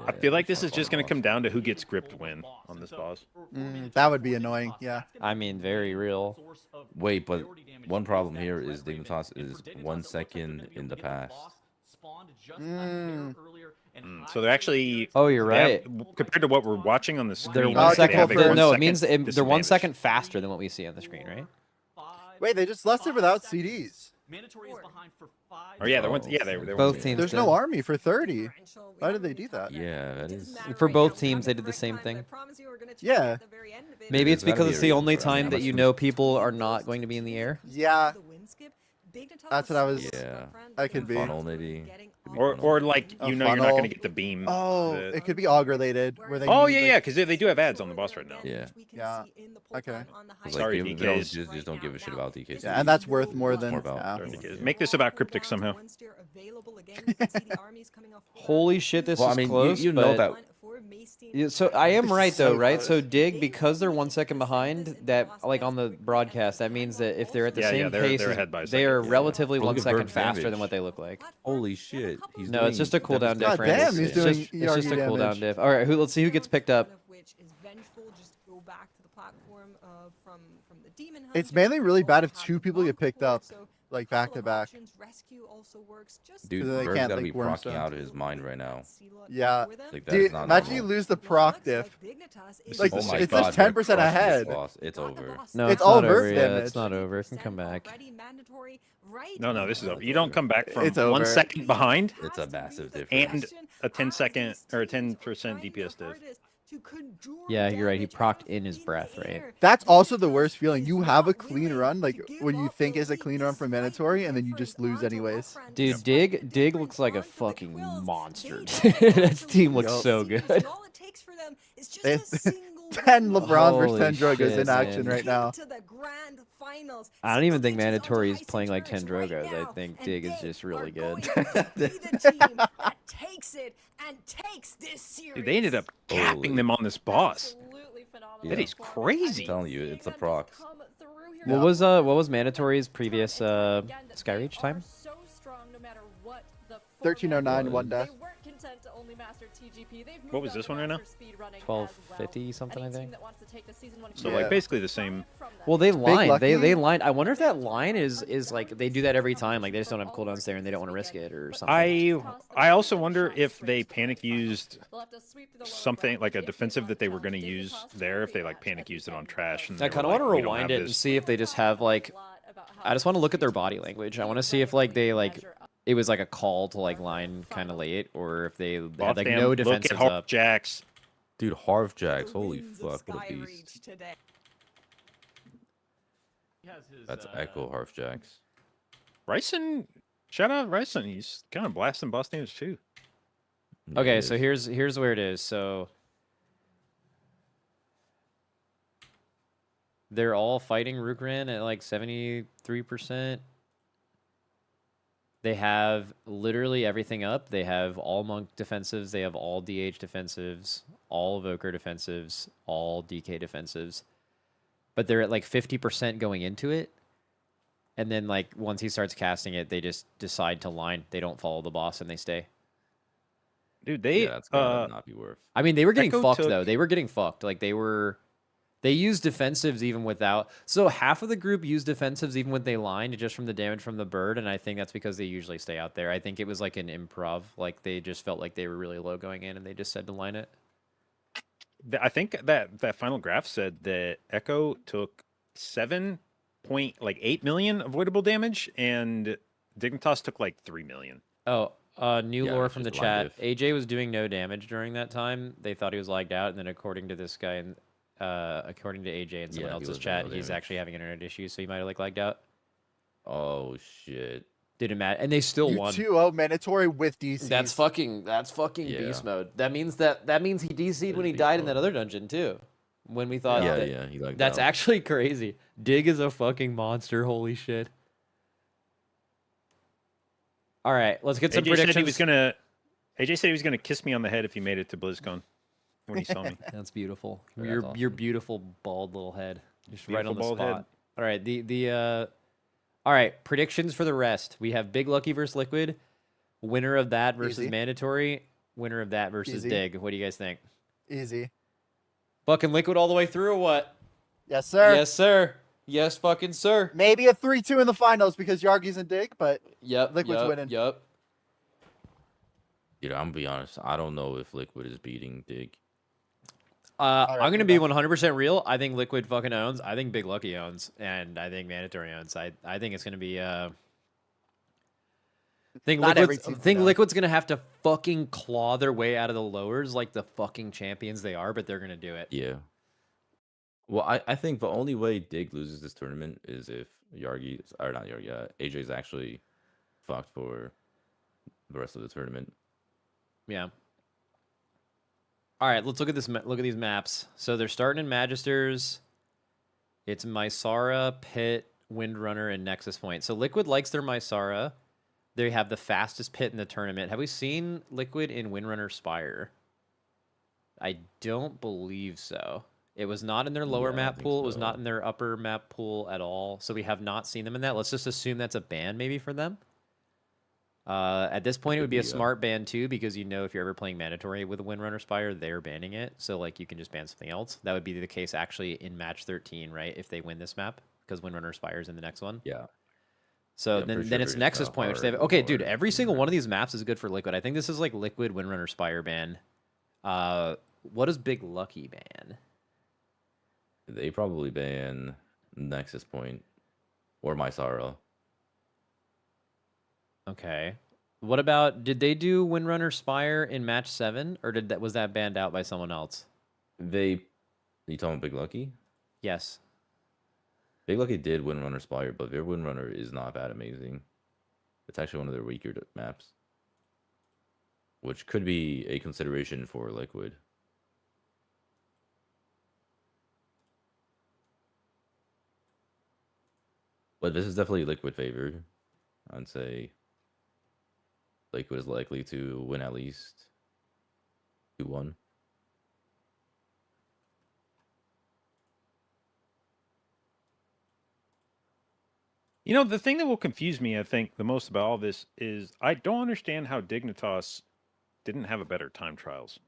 I feel like this is just going to come down to who gets gripped win on this boss. That would be annoying. Yeah. I mean, very real. Wait, but one problem here is Dignitas is 1 second in the pass. So they're actually. Oh, you're they have- right. compared to what we're watching on the screen. They're Oh, 1 it's second. equal for- No, it 1 means second they're 1 disadvantage. second faster than what we see on the screen, right? Wait, they just lost it without CDs. Mandatory is behind for 5. Oh yeah, they're they Both teams. There's did. no army for 30. Why did they do that? Yeah, that is. For both teams, they did the same thing. Yeah. Maybe it's There's gotta because be it's a the reason only for it. time Yeah, that but you some- know people are not going to be in the air. Yeah. That's what I was. Yeah. I could be. Funnel maybe. Could be Or funnel. like A you're not going funnel. to get the beam. Oh, the- it could be AUG related. Where they Oh need, yeah, like- yeah, because they do have ads on the boss right now. Yeah. Yeah. Okay. It's Sorry, like they don't DKs. just don't give a shit about DKs. Yeah, and that's worth more than. More about yeah. their Ridiculous. Make this about Cryptic somehow. Holy shit, this Well, I is mean, close. you know but- that. Yeah, so I am right so though, right? close. So Dig, because they're 1 second behind, that like on the broadcast, that means that if they're at the Yeah, same yeah, they're pace, ahead by a they are second. relatively Look 1 at second Bird's faster than damage. what they look like. Holy shit. He's No, it's doing just a cooldown devastating difference. damn, he's It's doing just, it's just a ERG cooldown damage. diff. All right, let's see who gets picked up. It's mainly really bad if two people get picked up, like back to back. Dude, So they Bird's can't, gotta like, be worm procking stone. out of his mind right now. Yeah. Like, that Dude, is not imagine you normal. lose the proc diff. Like, Oh my it's God, just they're 10% crushing this ahead. boss. It's over. No, It's it's, all not over vert yet. damage. It's not over. It can come back. No, this is over. You don't come back from It's 1 over. second behind It's a massive difference. and a 10-second or a 10% DPS div. Yeah, you're right. He procced in his breath, right? That's also the worst feeling. You have a clean run, like what you think is a clean run for mandatory, and then you just lose anyways. Dude, Dig looks like a fucking monster. That team looks Yup. so good. They have 10 LeBrons versus Holy 10 Drogos shit, in action man. right now. I don't even think Mandatory is playing like 10 Drogos. I think Dig is just really good. Dude, they ended up capping Holy. them on this boss. Yeah. That is crazy. I'm telling you, it's a proc. What was Mandatory's previous Skyreach time? 1309, one death. What was this one right now? 1250 something, I think. So Yeah. like basically the same. Well, they lined. They lucky. lined. I wonder if that line is like they do that every time. Like they just don't have cooldowns there and they don't want to risk it or something. I also wonder if they panic used something like a defensive that they were going to use there. If they like panic used it on trash. And I kind of want to rewind it and this. see if they just have like. I just want to look at their body language. I want to see if like they like it was like a call to like line kind of late, or if they had like no Look defenses at Harp up. Jacks. Dude, Harv Jax, holy fuck, what a beast. That's Echo Harv Jax. Ryson, shout out Ryson. He's kind of blasting boss damage too. Yeah, Okay, he so is. here's where it is. So they're all fighting Rukran at like 73%. They have literally everything up. They have all Monk defensives. They have all DH defensives, all Evoker defensives, all DK defensives. But they're at like 50% going into it. And then like once he starts casting it, they just decide to line. They don't follow the boss and they stay. Dude, they Yeah, that's gonna not be worth. I mean, they were getting Echo fucked took- though. They were getting fucked. Like they used defensives even without. So half of the group used defensives even when they lined just from the damage from the bird, and I think that's because they usually stay out there. I think it was like an improv. Like they just felt like they were really low going in, and they just said to line it. I think that final graph said that Echo took 7.8 million avoidable damage, and Dignitas took like 3 million. Oh, new Yeah, lore it's from the just line chat. AJ was doing no damage during that time. They thought he was lagged out, and then according to this guy and according to AJ and someone Yeah, he else's was doing chat, no he's damage. actually having internet issues, so he might have like lagged out. Oh shit. Didn't matter, and they still You won. 2-0 mandatory with DC. That's fucking Yeah. beast mode. That means he DC'd when he died in that other dungeon too. when we thought Yeah, that, yeah, he like that's actually crazy. Dig is a fucking monster. Holy shit. All right, let's get some AJ predictions. said he was gonna. AJ said he was gonna kiss me on the head if he made it to BlizzCon when he saw me. That's beautiful. That's Your awesome. beautiful bald little head, just right Beautiful on the bald spot. head. All right, all right, predictions for the rest. We have Big Lucky versus Liquid. Winner of that versus Easy. Mandatory. Winner of that versus Easy. Dig. What do you guys think? Easy. Fucking Liquid all the way through or what? Yes, sir. Yes, sir. Yes, fucking sir. Maybe a 3-2 in the finals because Yargi's in Dig, but Liquid's winning. Yep. Dude, I'm gonna be honest. I don't know if Liquid is beating Dig. I'm gonna be 100% real. I think Liquid fucking owns. I think Big Lucky owns, and I think Mandatory owns. I think it's gonna be. Liquid's gonna have to fucking claw their way out of the lowers like the fucking champions they are, but they're gonna do it. Yeah. Well, I think the only way Dig loses this tournament is if AJ's actually fucked for the rest of the tournament. Yeah. All right, let's look at this. Look at these maps. So they're starting in Magisters. It's Mysara, Pit, Windrunner, and Nexus Point. So Liquid likes their Mysara. They have the fastest pit in the tournament. Have we seen Liquid in Windrunner Spire? I don't believe so. It was not in their lower map pool. It was not in their upper map pool at all. So we have not seen them in that. Let's just assume that's a ban maybe for them. At this point, it would be a smart ban too, because you know if you're ever playing Mandatory with a Windrunner Spire, they're banning it. So like you can just ban something else. That would be the case actually in match 13, right? If they win this map, because Windrunner Spire is in the next one. Yeah. So then it's Nexus Point, which they have. Okay, dude, every single one of these maps is good for Liquid. I think this is like Liquid Windrunner Spire ban. What does Big Lucky ban? They probably ban Nexus Point or Mysara. Okay. What about, did they do Windrunner Spire in match 7, or was that banned out by someone else? You talking Big Lucky? Yes. Big Lucky did Windrunner Spire, but their Windrunner is not that amazing. It's actually one of their weaker maps, which could be a consideration for Liquid. But this is definitely Liquid favored. I'd say Liquid is likely to win at least 2-1. You know, the thing that will confuse me, I think, the most about all this is I don't understand how Dignitas didn't have a better time trials.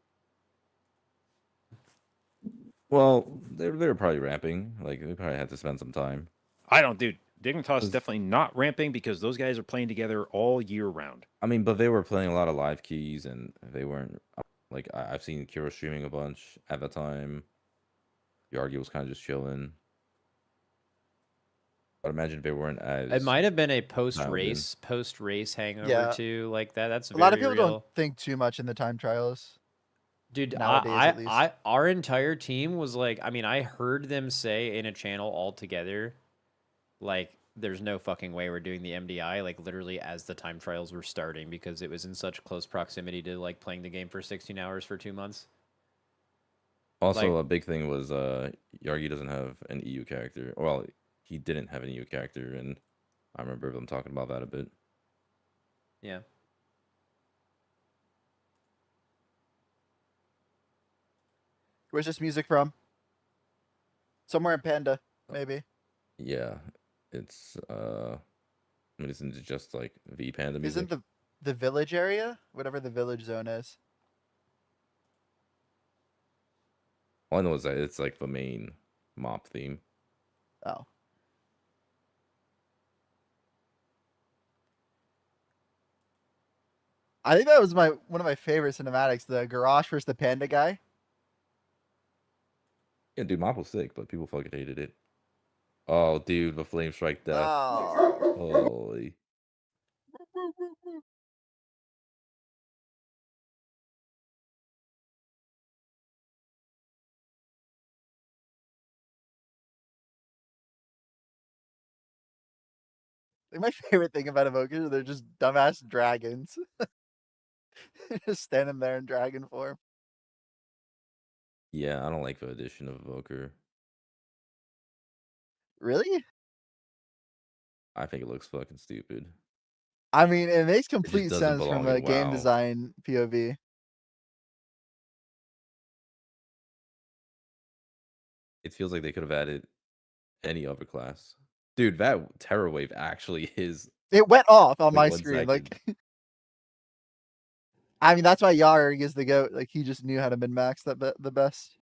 Well, they were probably ramping. Like, they probably had to spend some time. I don't, dude. Dignitas is definitely not ramping because those guys are playing together all year round. I mean, but they were playing a lot of live keys, and they weren't, like, I've seen Kiro streaming a bunch at the time. Yargi was kind of just chilling. But imagine if they weren't as... It might have been a post-race hangover too, like that. That's a lot of people real. don't think too much in the time trials. Dude, nowadays, at least. our entire team was like, I mean, I heard them say in a channel all together, like, there's no fucking way we're doing the MDI, like, literally as the time trials were starting, because it was in such close proximity to, like, playing the game for 16 hours for 2 months. Also, a big thing was Yargi doesn't have an EU character. Well, he didn't have an EU character, and I remember them talking about that a bit. Yeah. Where's this music from? Somewhere in Panda, maybe. Yeah, it's isn't it just like V Panda music? Isn't the village area? Whatever the village zone is. All I know is that it's like the main mop theme. Oh. I think that was one of my favorite cinematics, the garage versus the panda guy. Yeah, dude, mop was sick, but people fucking hated it. Oh, dude, the flame strike death. Oh. Holy. Like my favorite thing about Evokers is they're just dumbass dragons. Just standing there in dragon form. Yeah, I don't like the addition of Evoker. Really? I think it looks fucking stupid. I mean, it makes It just complete doesn't sense from belong a in game WoW. design POV. It feels like they could have added any other class. Dude, that Terror Wave actually is It went off on like my 1 screen. second. Like, I mean, that's why Yarg is the GOAT. Like, he just knew how to min-max that the best.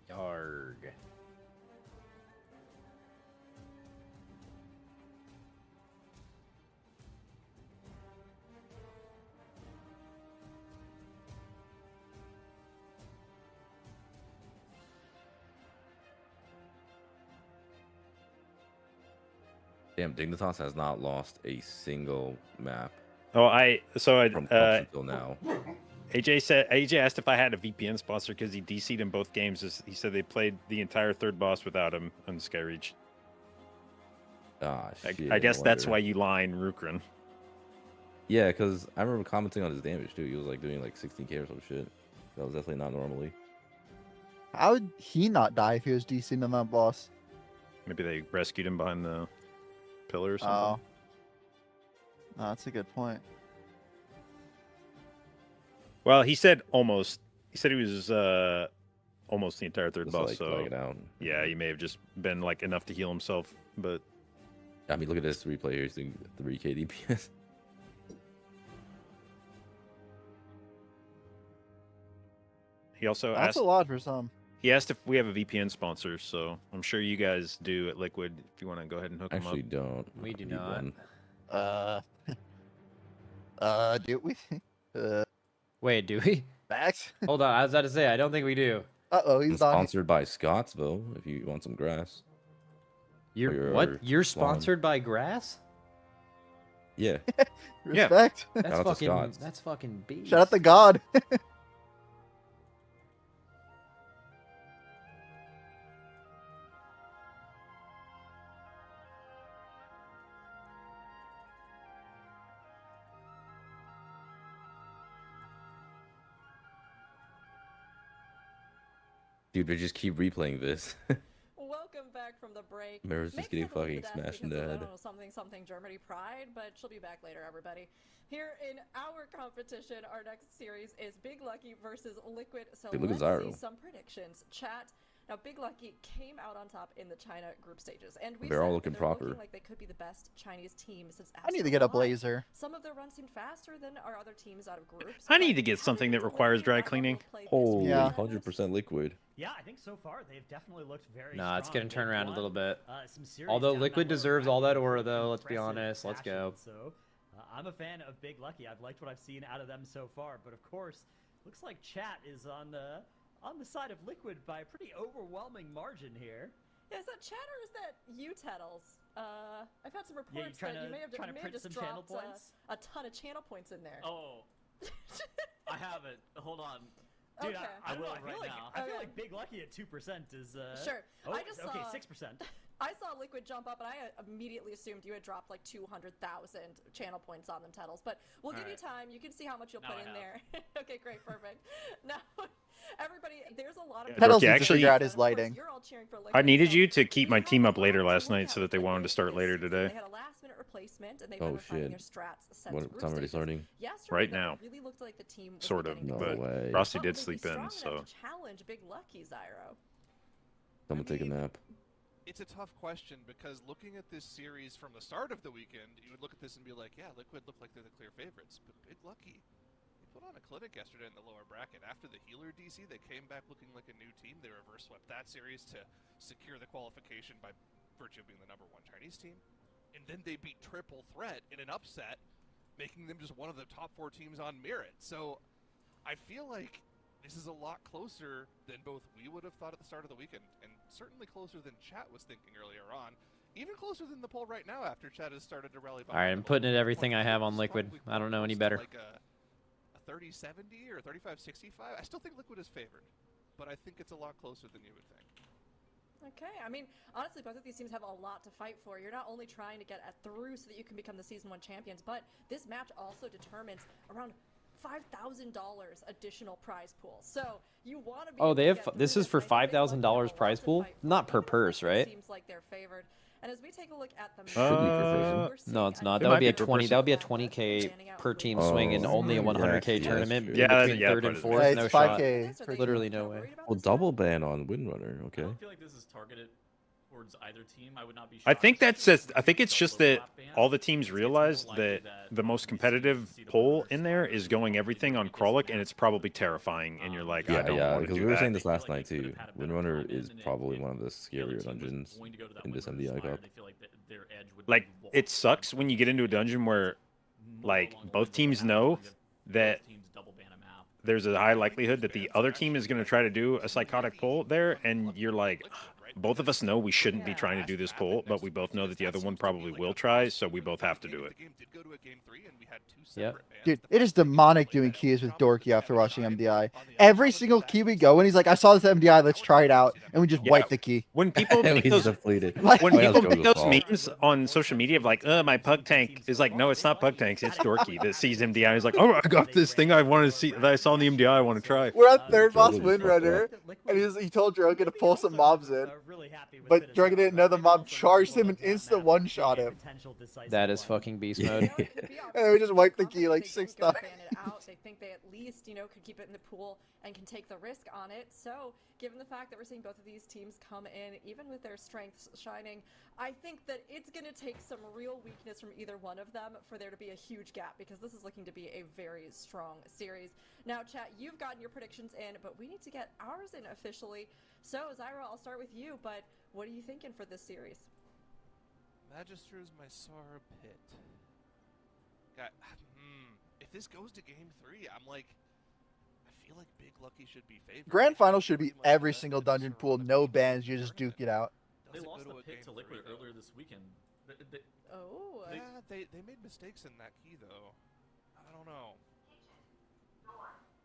Yarg. Damn, Dignitas has not lost a single map Oh, from Cups until now. AJ asked if I had a VPN sponsor because he DC'd in both games. He said they played the entire third boss without him on Skyreach. Ah, shit. I guess that's wonder. why you line Rukran. Yeah, because I remember commenting on his damage too. He was like doing like 16k or some shit. That was definitely not normally. How would he not die if he was DC'd on that boss? Maybe they rescued him behind the pillar or something. Oh. No, that's a good point. Well, he said almost. He said he was almost the entire third Just boss. like So lag it out. yeah, he may have just been like enough to heal himself. But I mean, look at this replay here. He's doing 3k DPS. he also That's asked. a lot for some. He asked if we have a VPN sponsor. So I'm sure you guys do at Liquid. If you want to go ahead and hook Actually, him don't. We do I need not. one. Do we? Wait, do we? Max? Hold on, I was about to say, I don't think we do. Uh-oh, I'm he's not. sponsored by Scottsville. If you want some grass. What? You're spawn. sponsored by Grass? Yeah. Respect. That's Shout out to fucking. Scots. That's fucking beast. Shout out to God. Dude, they just keep replaying this. Welcome back from the break. Mira's just getting fucking smashed in the head. Something Germany Pride, but she'll be back later, everybody. Here in our competition, our next series is Big Lucky versus Liquid. So Dude, look at let's see Zyro. some predictions. Chat. Now, Big Lucky came out on top in the China group stages, and we They're all looking proper. looking like they could be the best Chinese team since. I need to get a Astro Live. blazer. Some of their runs seem faster than our other teams out of groups. I need but to get how something many that requires dry delivery cleaning. will play this Holy, Yeah. 100% liquid. Yeah, I think so far they've definitely looked very Nah, it's strong. gonna turn They've around a won, little bit. some series Although down Liquid that lower deserves all that bracket aura, in though, let's be impressive honest. Let's fashion. go. So, I'm a fan of Big Lucky. I've liked what I've seen out of them so far, but of course, looks like chat is on the side of Liquid by a pretty overwhelming margin here. Yeah, is that chat or is that you, Tettles? I've had some Yeah, reports trying that you to may have, trying to you may have print just some channel dropped points. a ton of channel points in there. Oh, I have it. Hold on. Dude, Okay. I don't know. will I feel right like now. I feel Okay. like Big Lucky at 2% is Sure. Oh, I just okay, saw- 6%. I saw Liquid jump up, and I immediately assumed you had dropped like 200,000 channel points on them, Tettles. But we'll give you time. You can see how much you'll Now put I in have. there. Okay, great, perfect. Now, everybody, there's a lot of Yeah, Pedals Rookie, needs to actually- figure out his Of course, lighting. you're all cheering for I Liquid, needed so you to keep my we team have up later a lot last to look night at so that with they wanted Liquid to start this later season. today. They had a last-minute replacement, and they've Oh, been refining shit. their strats since What group time are they stages. starting? Yesterday, Right though, now. it really looked like the team was Sort of, beginning No to but way. Rossi But did will they be sleep in, strong so enough to challenge Big Lucky, Zyro. Someone take a nap. It's a tough question because looking at this series from the start of the weekend, you would look at this and be like, yeah, Liquid look like they're the clear favorites. But Big Lucky, they put on a clinic yesterday in the lower bracket. After the healer DC, they came back looking like a new team. They reverse swept that series to secure the qualification by virtue of being the #1 Chinese team. And then they beat Triple Threat in an upset, making them just one of the top 4 teams on merit. So I feel like this is a lot closer than both we would have thought at the start of the weekend, and certainly closer than chat was thinking earlier on. Even closer than the poll right now after chat has started to rally behind. All right, I'm putting it everything I have on Liquid. I don't know any better. Like a 30-70 or 35-65. I still think Liquid is favored, but I think it's a lot closer than you would think. Okay, I mean, honestly, both of these teams have a lot to fight for. You're not only trying to get through so that you can become the Season 1 champions, but this match also determines around $5,000 additional prize pool. So you want to be. Oh, they able to have. get This through is for and I think Big Lucky have a $5,000 lot prize to pool, fight for, not per even if purse, Liquid right? Seems like they're favored. And as we take a look at the Should be per person. we're seeing No, it's not. It That might would be be a per 20. person. That would be a 20K per team swing and Oh, only a yeah, 100K actually, that's tournament true. in Yeah, between yeah, third but and it- fourth. It's No shot. 5K for Literally no way. Well, double ban on Windrunner. Okay. I don't feel like this is targeted towards either team. I would not be shocked. I think that's especially just. I think it's just that all the teams It's more realize likely that that the most we competitive see the poll winners in there slide is in going and everything on this Krollick, match. and it's probably terrifying. And you're like, I Yeah, don't yeah, want to because do we were that. saying this They feel last like night they could too. have had a better Windrunner time in, is and probably if one of the the other scarier team was dungeons going to go to that in this Windrunner MDI Spire, Cup. they feel like their edge would Like, be it sucks when you get into a dungeon where, more like, along the both lines of teams what know happens when that both teams double ban a map. there's a high likelihood that the other team is going to try to do a psychotic pull there, and you're like, both of us know we shouldn't be trying to do this pull, but we both know that the other one probably will try, so we both have to do it. Yep. Dude, it is demonic doing keys with Dorky after watching MDI. Every single key we go in, he's like, I saw this MDI, let's try it out. And we just Yeah. wipe the key. When people make He's those depleted. Like- when Oh, yeah, people let's go make to those fall. memes on social media of like, my pug tank is like, no, it's not pug tanks, it's Dorky that sees MDI. He's like, oh, I got this thing I want to see that I saw in the MDI I want to try. We're at third boss Totally fucked Windrunner, and he told Dragon to pull some mobs in. But Dragon didn't know the mob charged him and instant one-shot him. That is fucking beast mode. And we just wiped the key like 6 times. They think they at least, could keep it in the pool and can take the risk on it. So, given the fact that we're seeing both of these teams come in, even with their strengths shining, I think that it's going to take some real weakness from either one of them for there to be a huge gap, because this is looking to be a very strong series. Now, chat, you've gotten your predictions in, but we need to get ours in officially. So, Zyra, I'll start with you, but what are you thinking for this series? Magister's Mysara Pit. God, if this goes to game 3, I'm like, I feel like Big Lucky should be favored. Grand Final should be every single dungeon pool, no bans, you just duke it out. They Doesn't lost go the a pit game to Liquid 3, though. earlier this weekend. Oh, Yeah, they made mistakes in that key, though. I don't know.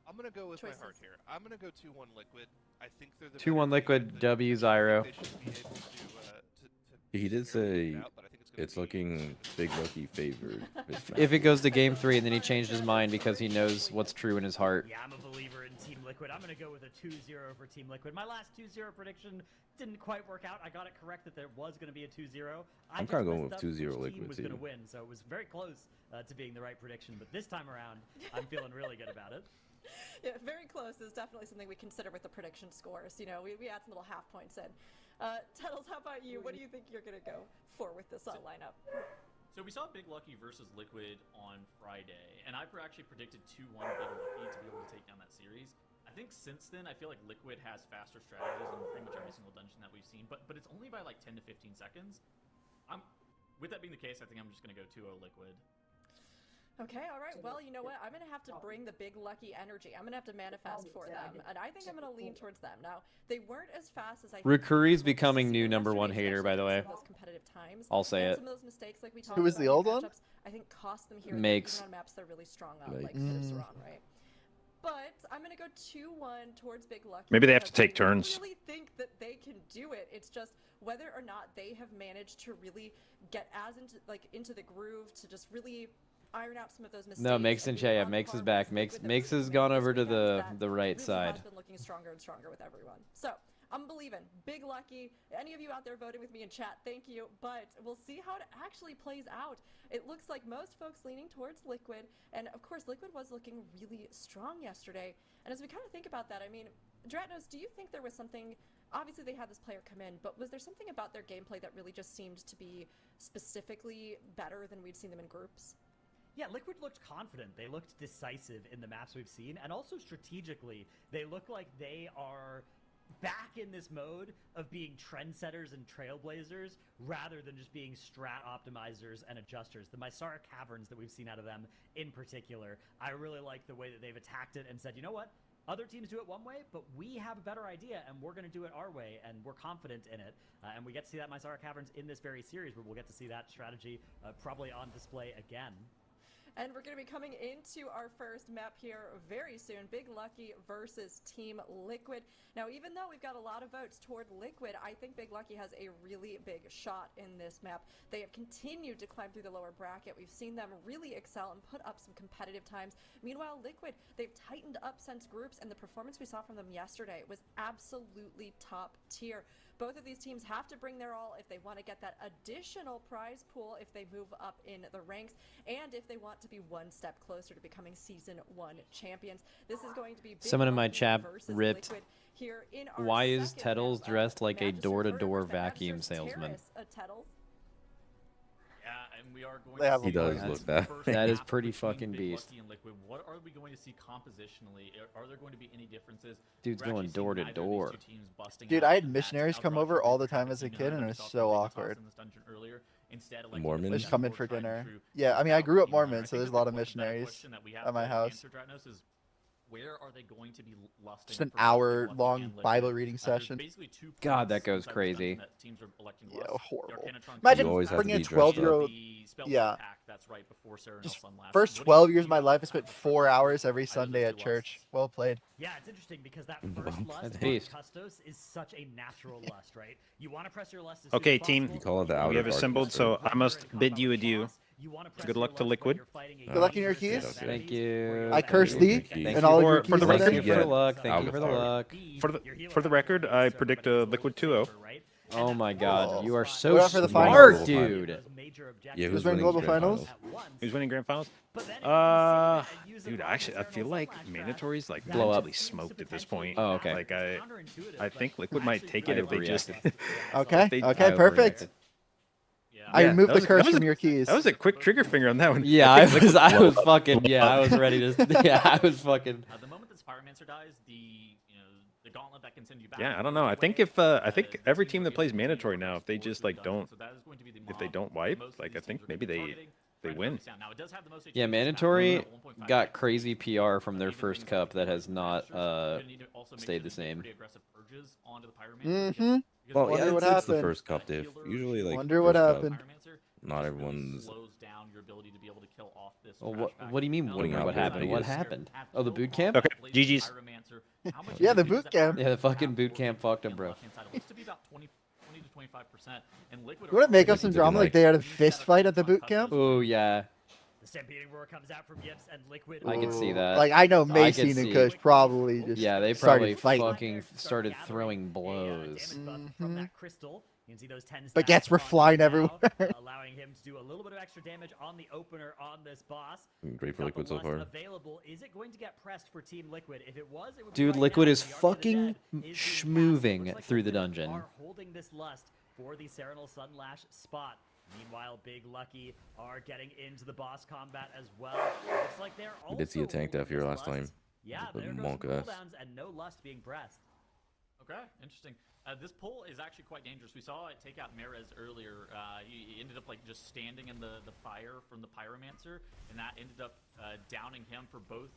I'm going to go with my heart here. I'm going to go 2-1 Liquid. I think they're the 2-1 better Liquid, team. W I Zyro. think they should be able to He did carry it say out, but I think gonna it's be- looking Big Lucky favored. this If match. it goes to game 3 and then he changed his mind because he knows what's true in his heart. Yeah, I'm a believer in Team Liquid. I'm going to go with a 2-0 for Team Liquid. My last 2-0 prediction didn't quite work out. I got it correct that there was going to be a 2-0. I'm kinda going with 2-0 which team Liquid, was going to too. win, so it was very close to being the right prediction. But this time around, I'm feeling really good about it. yeah, very close is definitely something we consider with the prediction scores. We add some little half points in. Tuttles, how about you? What do you think you're going to go for with this lineup? So we saw Big Lucky versus Liquid on Friday, and I actually predicted 2-1 Big Lucky to be able to take down that series. I think since then, I feel like Liquid has faster strategies in pretty much every single dungeon that we've seen, but it's only by like 10 to 15 seconds. With that being the case, I think I'm just going to go 2-0 Liquid. Okay, all right. Well, you know what? I'm going to have to bring the Big Lucky energy. I'm going to have to manifest for them, and I think I'm going to lean towards them. Now, they weren't as fast as I think Rukuri's we becoming wanted to see new them #1 yesterday, hater, by the way. especially some of those competitive times. I'll say And it. Some of those mistakes, like we talked Who was about the in old one? matchups, I think cost them here Makes. even on maps they're really strong on, Makes. like Pit of Saran, right? But I'm going to go 2-1 towards Big Lucky. Maybe they have to because take turns. I really think that they can do it. It's just whether or not they have managed to really get into the groove to just really iron out some of those mistakes. No, Makes and in be chat. Yeah, on Makes par is with back. Liquid Makes that Makes we've has seen gone this over to weekend that the right really side. has been looking stronger and stronger with everyone. So I'm believing. Big Lucky. Any of you out there voting with me in chat, thank you. But we'll see how it actually plays out. It looks like most folks leaning towards Liquid. And of course, Liquid was looking really strong yesterday. And as we kind of think about that, I mean, Dratnos, do you think there was something... Obviously, they had this player come in, but was there something about their gameplay that really just seemed to be specifically better than we'd seen them in groups? Yeah, Liquid looked confident. They looked decisive in the maps we've seen, and also strategically, they look like they are back in this mode of being trendsetters and trailblazers rather than just being strat optimizers and adjusters. The Mysara Caverns that we've seen out of them in particular, I really like the way that they've attacked it and said, you know what? Other teams do it one way, but we have a better idea, and we're going to do it our way, and we're confident in it. And we get to see that Mysara Caverns in this very series, where we'll get to see that strategy probably on display again. And we're going to be coming into our first map here very soon. Big Lucky versus Team Liquid. Now, even though we've got a lot of votes toward Liquid, I think Big Lucky has a really big shot in this map. They have continued to climb through the lower bracket. We've seen them really excel and put up some competitive times. Meanwhile, Liquid, they've tightened up since groups, and the performance we saw from them yesterday was absolutely top tier. Both of these teams have to bring their all if they want to get that additional prize pool if they move up in the ranks, and if they want to be one step closer to becoming Season 1 champions. This is going to be Big Someone in my Lucky chat versus ripped, Liquid here in our why is second Tettles map. dressed like a Magister's door-to-door first, and vacuum Magister's salesman? Terrace, Tettles. Yeah, and we are going They to have see He does the look that. first That is map pretty between fucking Big beast. Lucky and Liquid. What are we going to see compositionally? Are there going to be any differences? Dude's We're going actually seeing door to neither of these door. two teams busting Dude, out I had at missionaries come outright over all the shooting time as a similar kid, to and it what we was saw from so Dignitas awkward. in this dungeon earlier. Instead, electing Mormons? They just come in for tried dinner. true Yeah, I mean, I out grew up team runner. Mormon, I so think there's a the lot of better missionaries question that we have at my to house. answer, Dratnos, is where are they going to be lusting Just an for both Big Lucky hour-long and Liquid? Bible reading There's session. basically 2 God, that points goes inside this crazy. dungeon that teams are electing to Yeah, lust. horrible. The Arcanatron Imagine You always have to bringing a be dressed up. 12-year-old. the spell Yeah. pack that's right before Serenal Just Sunlash. first What do you 12 years of think my about life, I that spent with 4 either hours every of those Sunday two at church. lusts? Well played. Yeah, it's interesting because that Well, first that's lust a on beast. Custos is such a natural lust, right? You want to press your lust as Okay, soon as team. possible. You call it the You outer We have wanna assembled, press darkness, so your I lust must when you're in bid combat you with adieu. boss. You wanna press Good your luck to lust when Liquid. you're fighting a Good luck in your dangerous keys. set of Thank enemies, you. where you're I curse fighting thee a Thank and you. all of For- your for the keys record, Thank with you it. for yeah. the luck. Thank you for the Alpha. luck. For the record, I predict Liquid 2-0. Oh my God, you are so What about for the smart, finals? dude. Yeah, Who's who's winning winning global grand finals? Who's winning grand finals? Dude, actually, I feel like mandatory's like Blow up. mentally smoked at this point. Oh, okay. Like I think Liquid might take I it if they just. overreacted. Okay, They- okay, I perfect. overreacted. I Yeah, removed that the was- curse that was from a- your keys. That was a quick trigger finger on that one. Yeah, I I think was, Liquid I was blow up. fucking, yeah, I was ready to, yeah, I was fucking. The moment that Pyromancer dies, the gauntlet that can send you back. Yeah, I don't know. I think if I think every team that plays mandatory now, if they just like don't, if they don't wipe, like I think maybe they win. Yeah, mandatory got crazy PR from their first cup that has not stayed the same. Mm-hmm. Well, Wonder yeah, what it's the happened. first cup diff. Usually, like, Wonder what first cup, happened. not everyone's. Well, what do you mean? Putting Wonder out what big happened? What ideas. happened? Oh, the boot camp? Okay, GG's. Yeah, the boot camp. Yeah, the fucking boot camp fucked him, bro. You want to make up some Looking drama like like- they had a fist fight at the boot camp? Oh yeah, The stampeding roar comes out from Yips and Liquid. I can see Ooh. that. Like I know I Macy could and see. Kush probably just yeah, they probably started fighting. fucking started throwing blows. From that crystal. You can see those 10 Baguettes stacks were on him flying now, everywhere. allowing him to do a little bit of extra damage on the opener on this boss. Great for Got the Liquid so lust far. Available. Is it going to get pressed for Team Liquid? If it was, it would be Dude, right Liquid now, is the Ark of the fucking Dead is being schmoving cast. Looks like through the Liquid dungeon. Are holding this lust for the Serenal Sunlash spot. Meanwhile, Big Lucky are getting into the boss combat as well. Looks like they're also We did see a tank death here holding last this time. lust. Yeah, The there goes monk some ass. cooldowns and no lust being pressed. Okay, interesting. This pull is actually quite dangerous. We saw it take out Merez earlier. He ended up like just standing in the fire from the Pyromancer, and that ended up downing him for both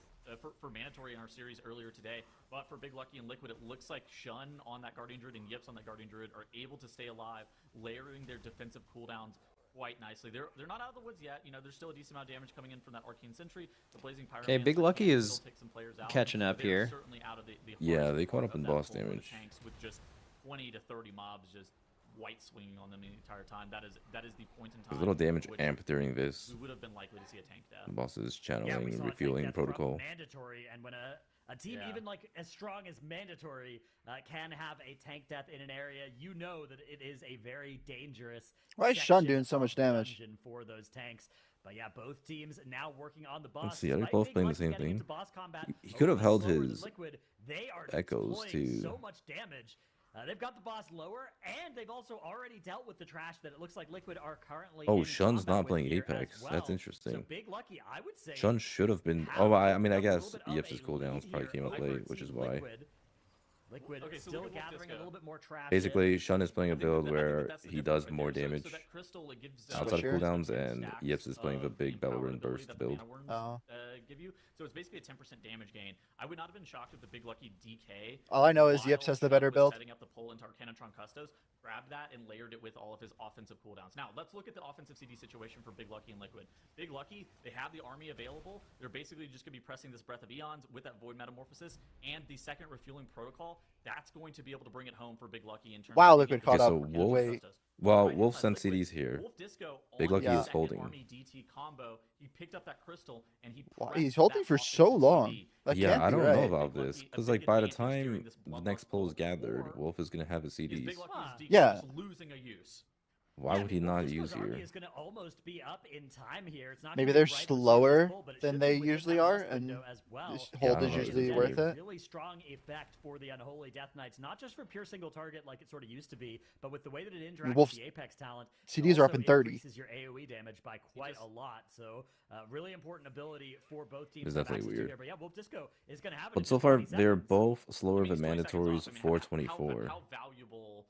for mandatory in our series earlier today. But for Big Lucky and Liquid, it looks like Shun on that Guardian Druid and Yips on that Guardian Druid are able to stay alive, layering their defensive cooldowns quite nicely. They're not out of the woods yet. You know, there's still a decent amount of damage coming in from that Arcane Sentry. The Blazing Pyromancer. Okay, Big Lucky can is still take some players out, catching up but they're here. certainly out of the Yeah, hardest they caught part up of in that boss pull for the damage. tanks with just 20 to 30 mobs just white swinging on them the entire time. That is the point in time. There's a little damage which amp during this. we would have been likely to see a tank death. The boss is Yeah, we channeling, saw a tank refueling death from protocol. Mandatory, and when a team Yeah. even like as strong as Mandatory can have a tank death in an area, you know that it is a very dangerous. Why is Shun section doing so of much the damage? dungeon for those tanks? But yeah, both teams now working on the boss. Let's see, are they Despite both Big playing the Lucky same getting thing? into boss combat He a could have little held slower than his Liquid. They are echoes deploying to- so much damage. They've got the boss lower, and they've also already dealt with the trash that it looks like Liquid are currently. Oh, in Shun's combat not with playing here as Apex. well. That's So interesting. Big Lucky, I would say. Shun should have been. have Oh, I mean, I a little guess bit of Yips' a cooldowns lead probably here came up over late, which is Team why. Liquid. Liquid Okay, so still look at Wolf gathering a Disco. little bit more traction. Basically, Shun is playing a I think build that- where that's the he difference does right more there. damage So that crystal, it gives, outside of Sure. cooldowns, 10 and stacks Yips is playing the of big being powered Bellerin ability burst that the build. mana worms, Oh. give you. So it's basically a 10% damage gain. I would not have been shocked if the Big Lucky DK. All I know is Yips while has the Shun better was build. Setting up the pull into Arcanatron Custos, grabbed that and layered it with all of his offensive cooldowns. Now let's look at the offensive CD situation for Big Lucky and Liquid. Big Lucky, they have the army available. They're basically just going to be pressing this Breath of Eons with that Void Metamorphosis and the second refueling protocol. That's going to be able to bring it home for Big Lucky in terms Wow, of Liquid being caught able up. to so Wolf- Wait. Well, Right Wolf inside sent Liquid. CDs here. Wolf Disco Big on Lucky the is second holding. Army DT combo, he picked up that crystal and he Wow, pressed he's holding that for offensive so long. CD. That Yeah, can't I be don't right. know about Big this Lucky- a because big like by the advantage during time this the bloodlust next pull is pull, gathered, or Wolf is gonna have his is Big CDs. Lucky's DK Yeah. just losing a use? Why would he not Wolf use Disco's army here? is going to almost be up in time here. It's not Maybe gonna be they're right for slower Santa's pull, but it than should they be within usually that are, lust and window as well. this I hold don't is know, usually it's worth weird. it. Really strong effect for the Unholy Death Knights, not just for pure single target like it sort of used to be, but with the way that it interacts Wolf's with the Apex talent, it CDs are up also in 30. increases your AoE damage by quite a lot. So, really important ability for both teams. It's to have definitely access to weird. here. But yeah, Wolf Disco is going to have it. But in so just far, 20 they're seconds. both slower I mean, than he's 20 seconds mandatories off. I mean, 424. how valuable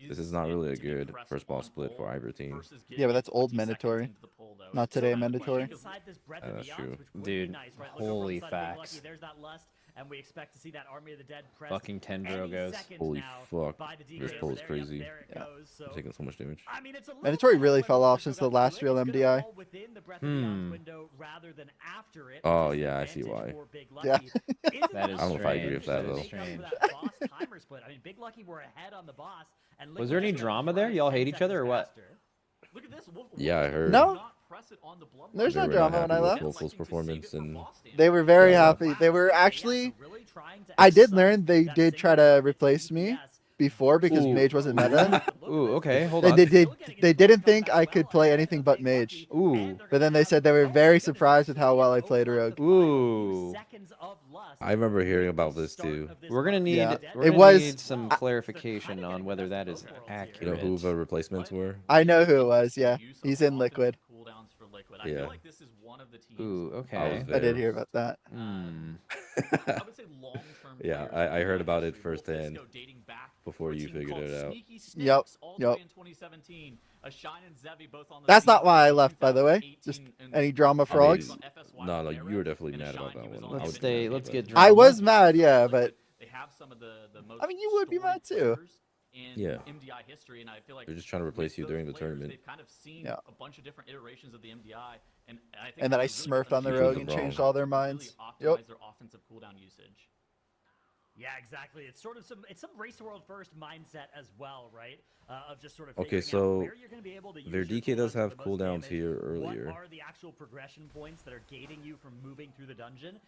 This is not really a it to be good pressed first ball on split for pull either team. versus Yeah, getting but that's old 20 seconds mandatory. into the pull, though? Not It's today so mandatory. Inside this Breath of That's Eons, true. which would Dude, be nice, right? Look over holy on the side of Big facts. Lucky, there's that lust, and we expect to see that Army of the Dead press Fucking Tendro any goes. second Holy now fuck. by the DK This over pull is there. crazy. Yep, there it Yeah. goes. So, I'm taking so much damage. I mean, it's a little Mandatory bit really when fell Wolf off Disco since got the last to it. real It's gonna MDI. fall within the Breath of Eons window rather than after it, Oh, which is an yeah, I see advantage why. for Big Yeah. Lucky. Isn't That it is I don't know if I agree with strange. that, That though. is strange. for that boss timer split. I mean, Big Lucky were ahead on the boss. And Was there any drama there? Y'all hate each other or what? Look at this. Wolf Yeah, I heard. No. not press it on the bloodline. There's They no were drama not when I happy with left. Wolf's performance, and They were very Yeah. happy. They were actually. I did learn they did try to replace me before because Ooh. Mage wasn't meta. Ooh, okay, hold They, on. they didn't think I could play anything but Mage. Ooh. But then they said they were very surprised with how well I played Rogue. Ooh. I remember hearing about this too. We're gonna need Yeah. we're It gonna was- need some I- clarification on whether that is You know accurate. who the replacements were? I know who it was. Yeah, he's in Liquid. I Yeah. feel like this is one of the teams. Ooh, I okay. was I did there. hear about that. Hmm. I would say long-term Yeah, players I heard in about the it industry. Wolf firsthand Disco dating back before to a you team figured called it out. Sneaky Snakes Yep, all the way in 2017. Shine and Zevi both on the That's team not why I in left, by the way. 2018 Just and any drama I frogs. mean, FSY no, era, you were definitely and mad Shine, about he that was one. on Let's the stay- team. let's get I drama. was mad, yeah, but They have some of the most I mean, you would be mad storied too. players in Yeah. MDI history, and I feel like They're just trying to replace with you those during the players, tournament. They've kind of seen Yeah. a bunch of different iterations of the MDI, and I think and then I they've really smurfed on the Keep rogue them and wrong. changed all their really minds. optimize Yep. their offensive cooldown usage. Yeah, exactly. It's sort of some race to world first mindset as well, right? Of just sort of Okay, figuring out so where you're going to be able to use their your DK does cooldowns have for the most cooldowns damage, here earlier. What are the actual progression points that are gating you from moving through the dungeon?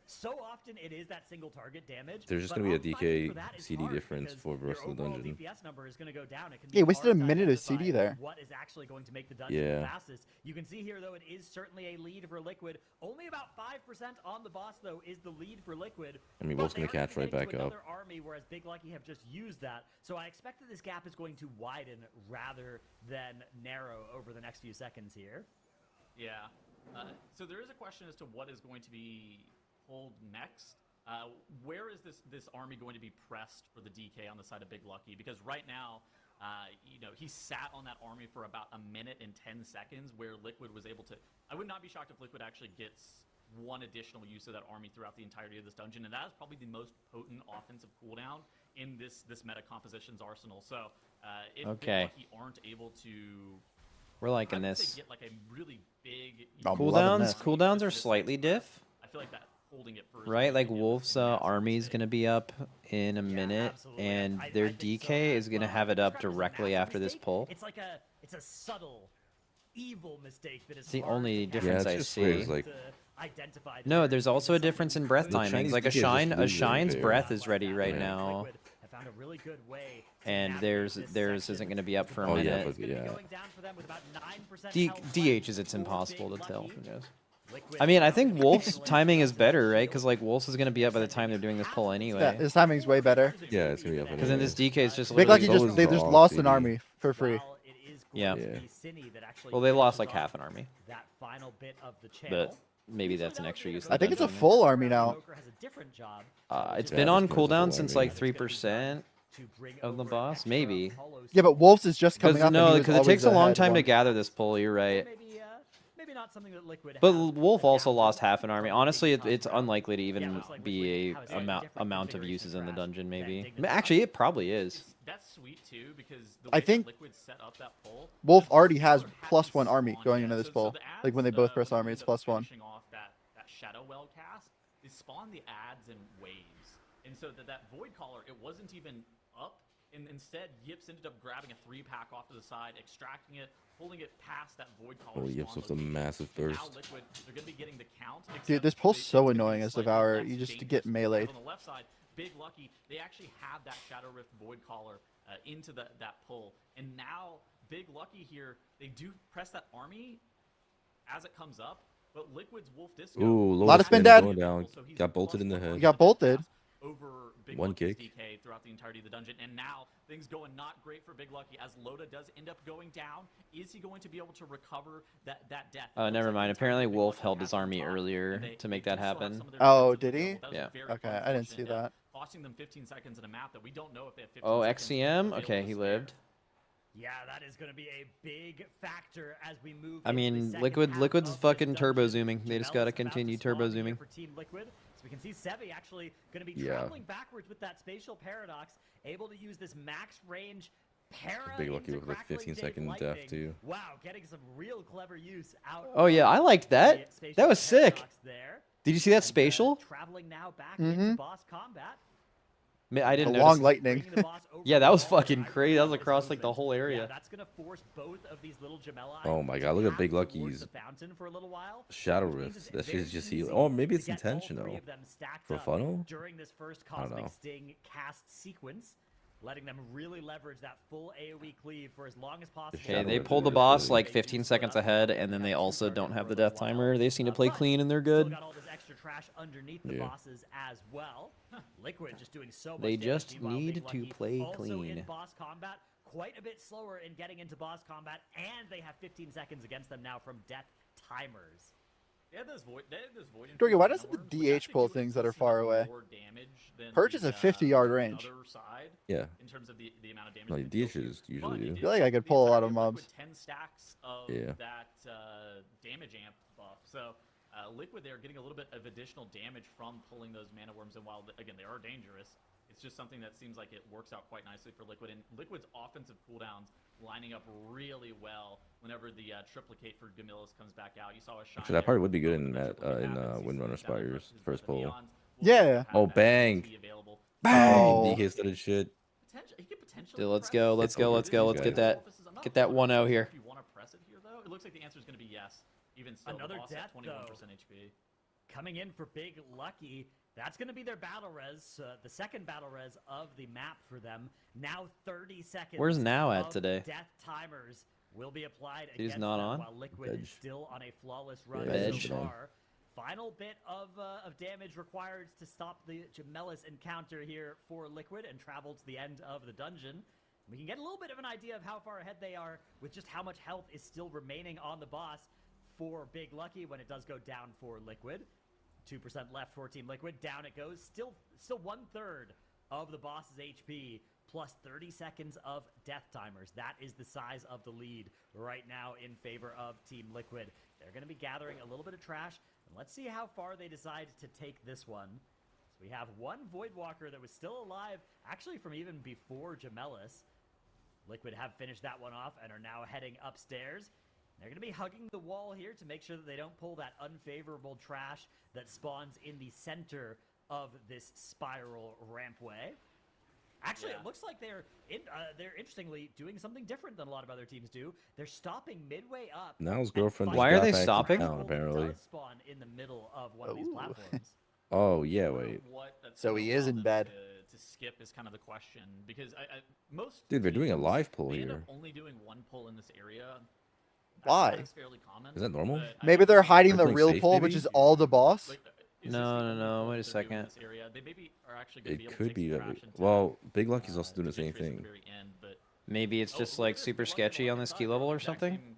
So often it is that single target damage. There's just but gonna be a optimizing DK for that is CD hard difference because for the rest your of the overall dungeon. DPS number is going to go down. It can be Yeah, he wasted hard a to minute of identify CD there. What is actually going to make the dungeon Yeah. the fastest? You can see here though, it is certainly a lead for Liquid. Only about 5% on the boss though is the lead for Liquid. I mean, But Wolf's they gonna are catch right heading to back up. another army, whereas Big Lucky have just used that. So I expect that this gap is going to widen rather than narrow over the next few seconds here. Yeah. So there is a question as to what is going to be pulled next. Where is this army going to be pressed for the DK on the side of Big Lucky? Because right now, he sat on that army for about a minute and 10 seconds, where Liquid was able to. I would not be shocked if Liquid actually gets one additional use of that army throughout the entirety of this dungeon, and that is probably the most potent offensive cooldown in this meta composition's arsenal. So if Okay. Big Lucky aren't able to. We're liking I would say this. get like a really big I'm loving this. Cooldowns are slightly diff, I feel like that holding it first. right? Like Wolf's army is gonna be up in a minute, absolutely. and I their think so DK as is gonna well. have it I up describe it as a directly massive after this mistake. pull. It's a subtle, evil mistake that is It's the hard only to difference catch I it's just see. weird, it's like- to identify No, there. there's also a difference in breath The timings. Chinese Like a DK is just shine, a losing shine's there. breath is ready right Yeah. now, Liquid have found a really good way to and navigate this theirs section. isn't gonna be up for a Oh, yeah, minute. but It's gonna be yeah. going down for them with about 9% D- health left DH is it's for impossible Big to tell. Lucky. Who knows? Liquid I mean, I now think Wolf's handling timing is the better, right? shield. Because like Wolf's is gonna be up by the time they're doing this pull Yeah, anyway. his timing's way better. Yeah, it's gonna be up Because then this DK is just Big literally. Lucky So just is they the just off lost an CD. army for free. While it is going Yeah. to Yeah. be Cine that actually Well, they lost like finishes half off an army. that final bit of the channel. maybe that's an extra use. I think it's a full army now. It's Yeah, been just on go with the cooldown full since army. like 3% of the boss, maybe. Yeah, but Wolves is just coming Because up. and no, he was because it always takes a long ahead time to one. gather this pull. You're right. Maybe not something that Liquid But have Wolf also adapted lost half an army. from Honestly, Dignitas it's round. unlikely to Yeah, even looks like be Liquid a has a different amount of configuration uses in the crash dungeon. than Maybe. Dignitas. Actually, it probably is. That's sweet too because the I way think that Liquid set up that poll, Wolf the already boss has color +1 hadn't army spawned going yet. into this So poll. the Like when ads, they both press when army, you it's end up +1. finishing off that Shadow Well cast, they spawn the ads in waves, and so that Void Caller, it wasn't even up. And instead, Yips ended up grabbing a 3-pack off to the side, extracting it, pulling it past that Void Caller. Oh, Yips with a location. massive And now burst. Liquid, they're going to be getting the count. Dude, except this pull's it's so gonna be annoying as slightly Devourer. less You just dangerous get because meleeed. on the left side, Big Lucky, they actually have that Shadow Rift Void Caller into that pull. And now, Big Lucky here, they do press that army as it comes up, but Liquid's Wolf Disco. Ooh, Lot of Lotus spin Spin dead. going down. Got bolted in the head. He got bolted. Over Big One Lucky's kick. DK throughout the entirety of the dungeon, and now things going not great for Big Lucky as Loda does end up going down. Is he going to be able to recover that death? Oh, never mind. Apparently, Wolf held his army earlier to make that happen. Oh, did he? Yeah. Okay, I didn't see that. Costing them 15 seconds in a map that we don't know if they have 15 Oh, seconds XCM. available Okay, to he spare. lived. Yeah, that is going to be a big factor as we move. I into the mean, second Liquid's half of this fucking turbo dungeon. zooming. They just Jamel's gotta about to continue spawn turbo here zooming. for Team Liquid. So we can see Sevi actually going to be Yeah. traveling backwards with that spatial paradox, able to use this max range para Big Lucky into with a crackling 15-second Dave death, Lightning. too. Wow, getting some real clever use out. Oh yeah, I liked the that. spatial That was sick. paradox there. Did you see that And, spatial? traveling now back Mhm. into boss combat. I didn't The notice. long lightning. Bringing the boss over Yeah, that the was wall fucking there. crazy. That was Nice across like the movement. whole Yeah, area. that's gonna force both of these little Gemelli Oh my to God, look at tap Big towards Lucky's the fountain for a little while, Shadow which means Rift. it's That very shit's just easy healing. Oh, maybe to it's get all three intentional. of them stacked For up funnel? during this first I don't Cosmic know. Sting cast sequence, letting them really leverage that full AoE cleave for as long as possible. Okay, Shadow they Rift pulled the is boss really- like 15 seconds ahead, and then they also don't have the death timer. They seem to play clean and they're Still good. got all this extra trash underneath the Yeah. bosses as well. Liquid just doing so much They damage. just Meanwhile, need Big to Lucky play also in clean. boss combat, quite a bit slower in getting into boss combat, and they have 15 seconds against them now from death timers. They had this void Dorky, why infused doesn't the Nanoworms, which DH actually pull do things that are seem far like away? more damage than Perch is the, a 50-yard the range. other side Yeah. in terms of the amount of damage. No, they can deal to you. DHs usually But do. it I feel like I could the pull a lot entirety of Liquid mobs. 10 stacks of Yeah. that damage amp buff. So Liquid, they're getting a little bit of additional damage from pulling those mana worms. And while, again, they are dangerous, it's just something that seems like it works out quite nicely for Liquid. And Liquid's offensive cooldowns lining up really well whenever the triplicate for Gamillas comes back out. You saw a shine. Actually, that probably would be good in that Windrunner Spires first pull. Yeah. Oh, bang. Oh. DK studded shit. Dude, let's go. Let's go. Let's go. Let's get that 1-0 here. If you want to press it here, though, it looks like the answer is going to be yes. Even still, Another the boss death, at 21% HP. Coming in for Big Lucky. That's going to be their battle res, the second battle res of the map for them. Now 30 seconds. Where's Now at of today? Death timers will be applied He's against not them on? while Liquid is Veg. still on a flawless run Veg. so far. Final bit of damage required to stop the Gemellis encounter here for Liquid and travel to the end of the dungeon. We can get a little bit of an idea of how far ahead they are with just how much health is still remaining on the boss for Big Lucky when it does go down for Liquid. 2% left for Team Liquid. Down it goes. Still 1/3 of the boss's HP plus 30 seconds of death timers. That is the size of the lead right now in favor of Team Liquid. They're going to be gathering a little bit of trash, and let's see how far they decide to take this one. So we have one Voidwalker that was still alive, actually from even before Gemellis. Liquid have finished that one off and are now heading upstairs. They're going to be hugging the wall here to make sure that they don't pull that unfavorable trash that spawns in the center of this spiral rampway. Actually, it looks like they're interestingly doing something different than a lot of other teams do. They're stopping midway up. Now's girlfriend just Why are got they back to stopping? town, apparently. Does spawn in the middle of one of these Ooh. platforms. Oh, yeah, wait. So he is in bed. To skip is kind of the question because most Dude, they're doing a teams, live pull they end up here. only doing one pull in this area. Why? That's fairly common, Is that normal? but I Maybe don't they're think- hiding the They're playing real safe, pull, maybe? which is all the boss. Like, is No, this the no, only no, pull wait a that they're doing in second. this area? They maybe are actually gonna be It able to could take be some that. trash into, Well, Big Lucky's also doing the to same victory at the thing. very end, but Maybe it's just like super sketchy on this key level or something.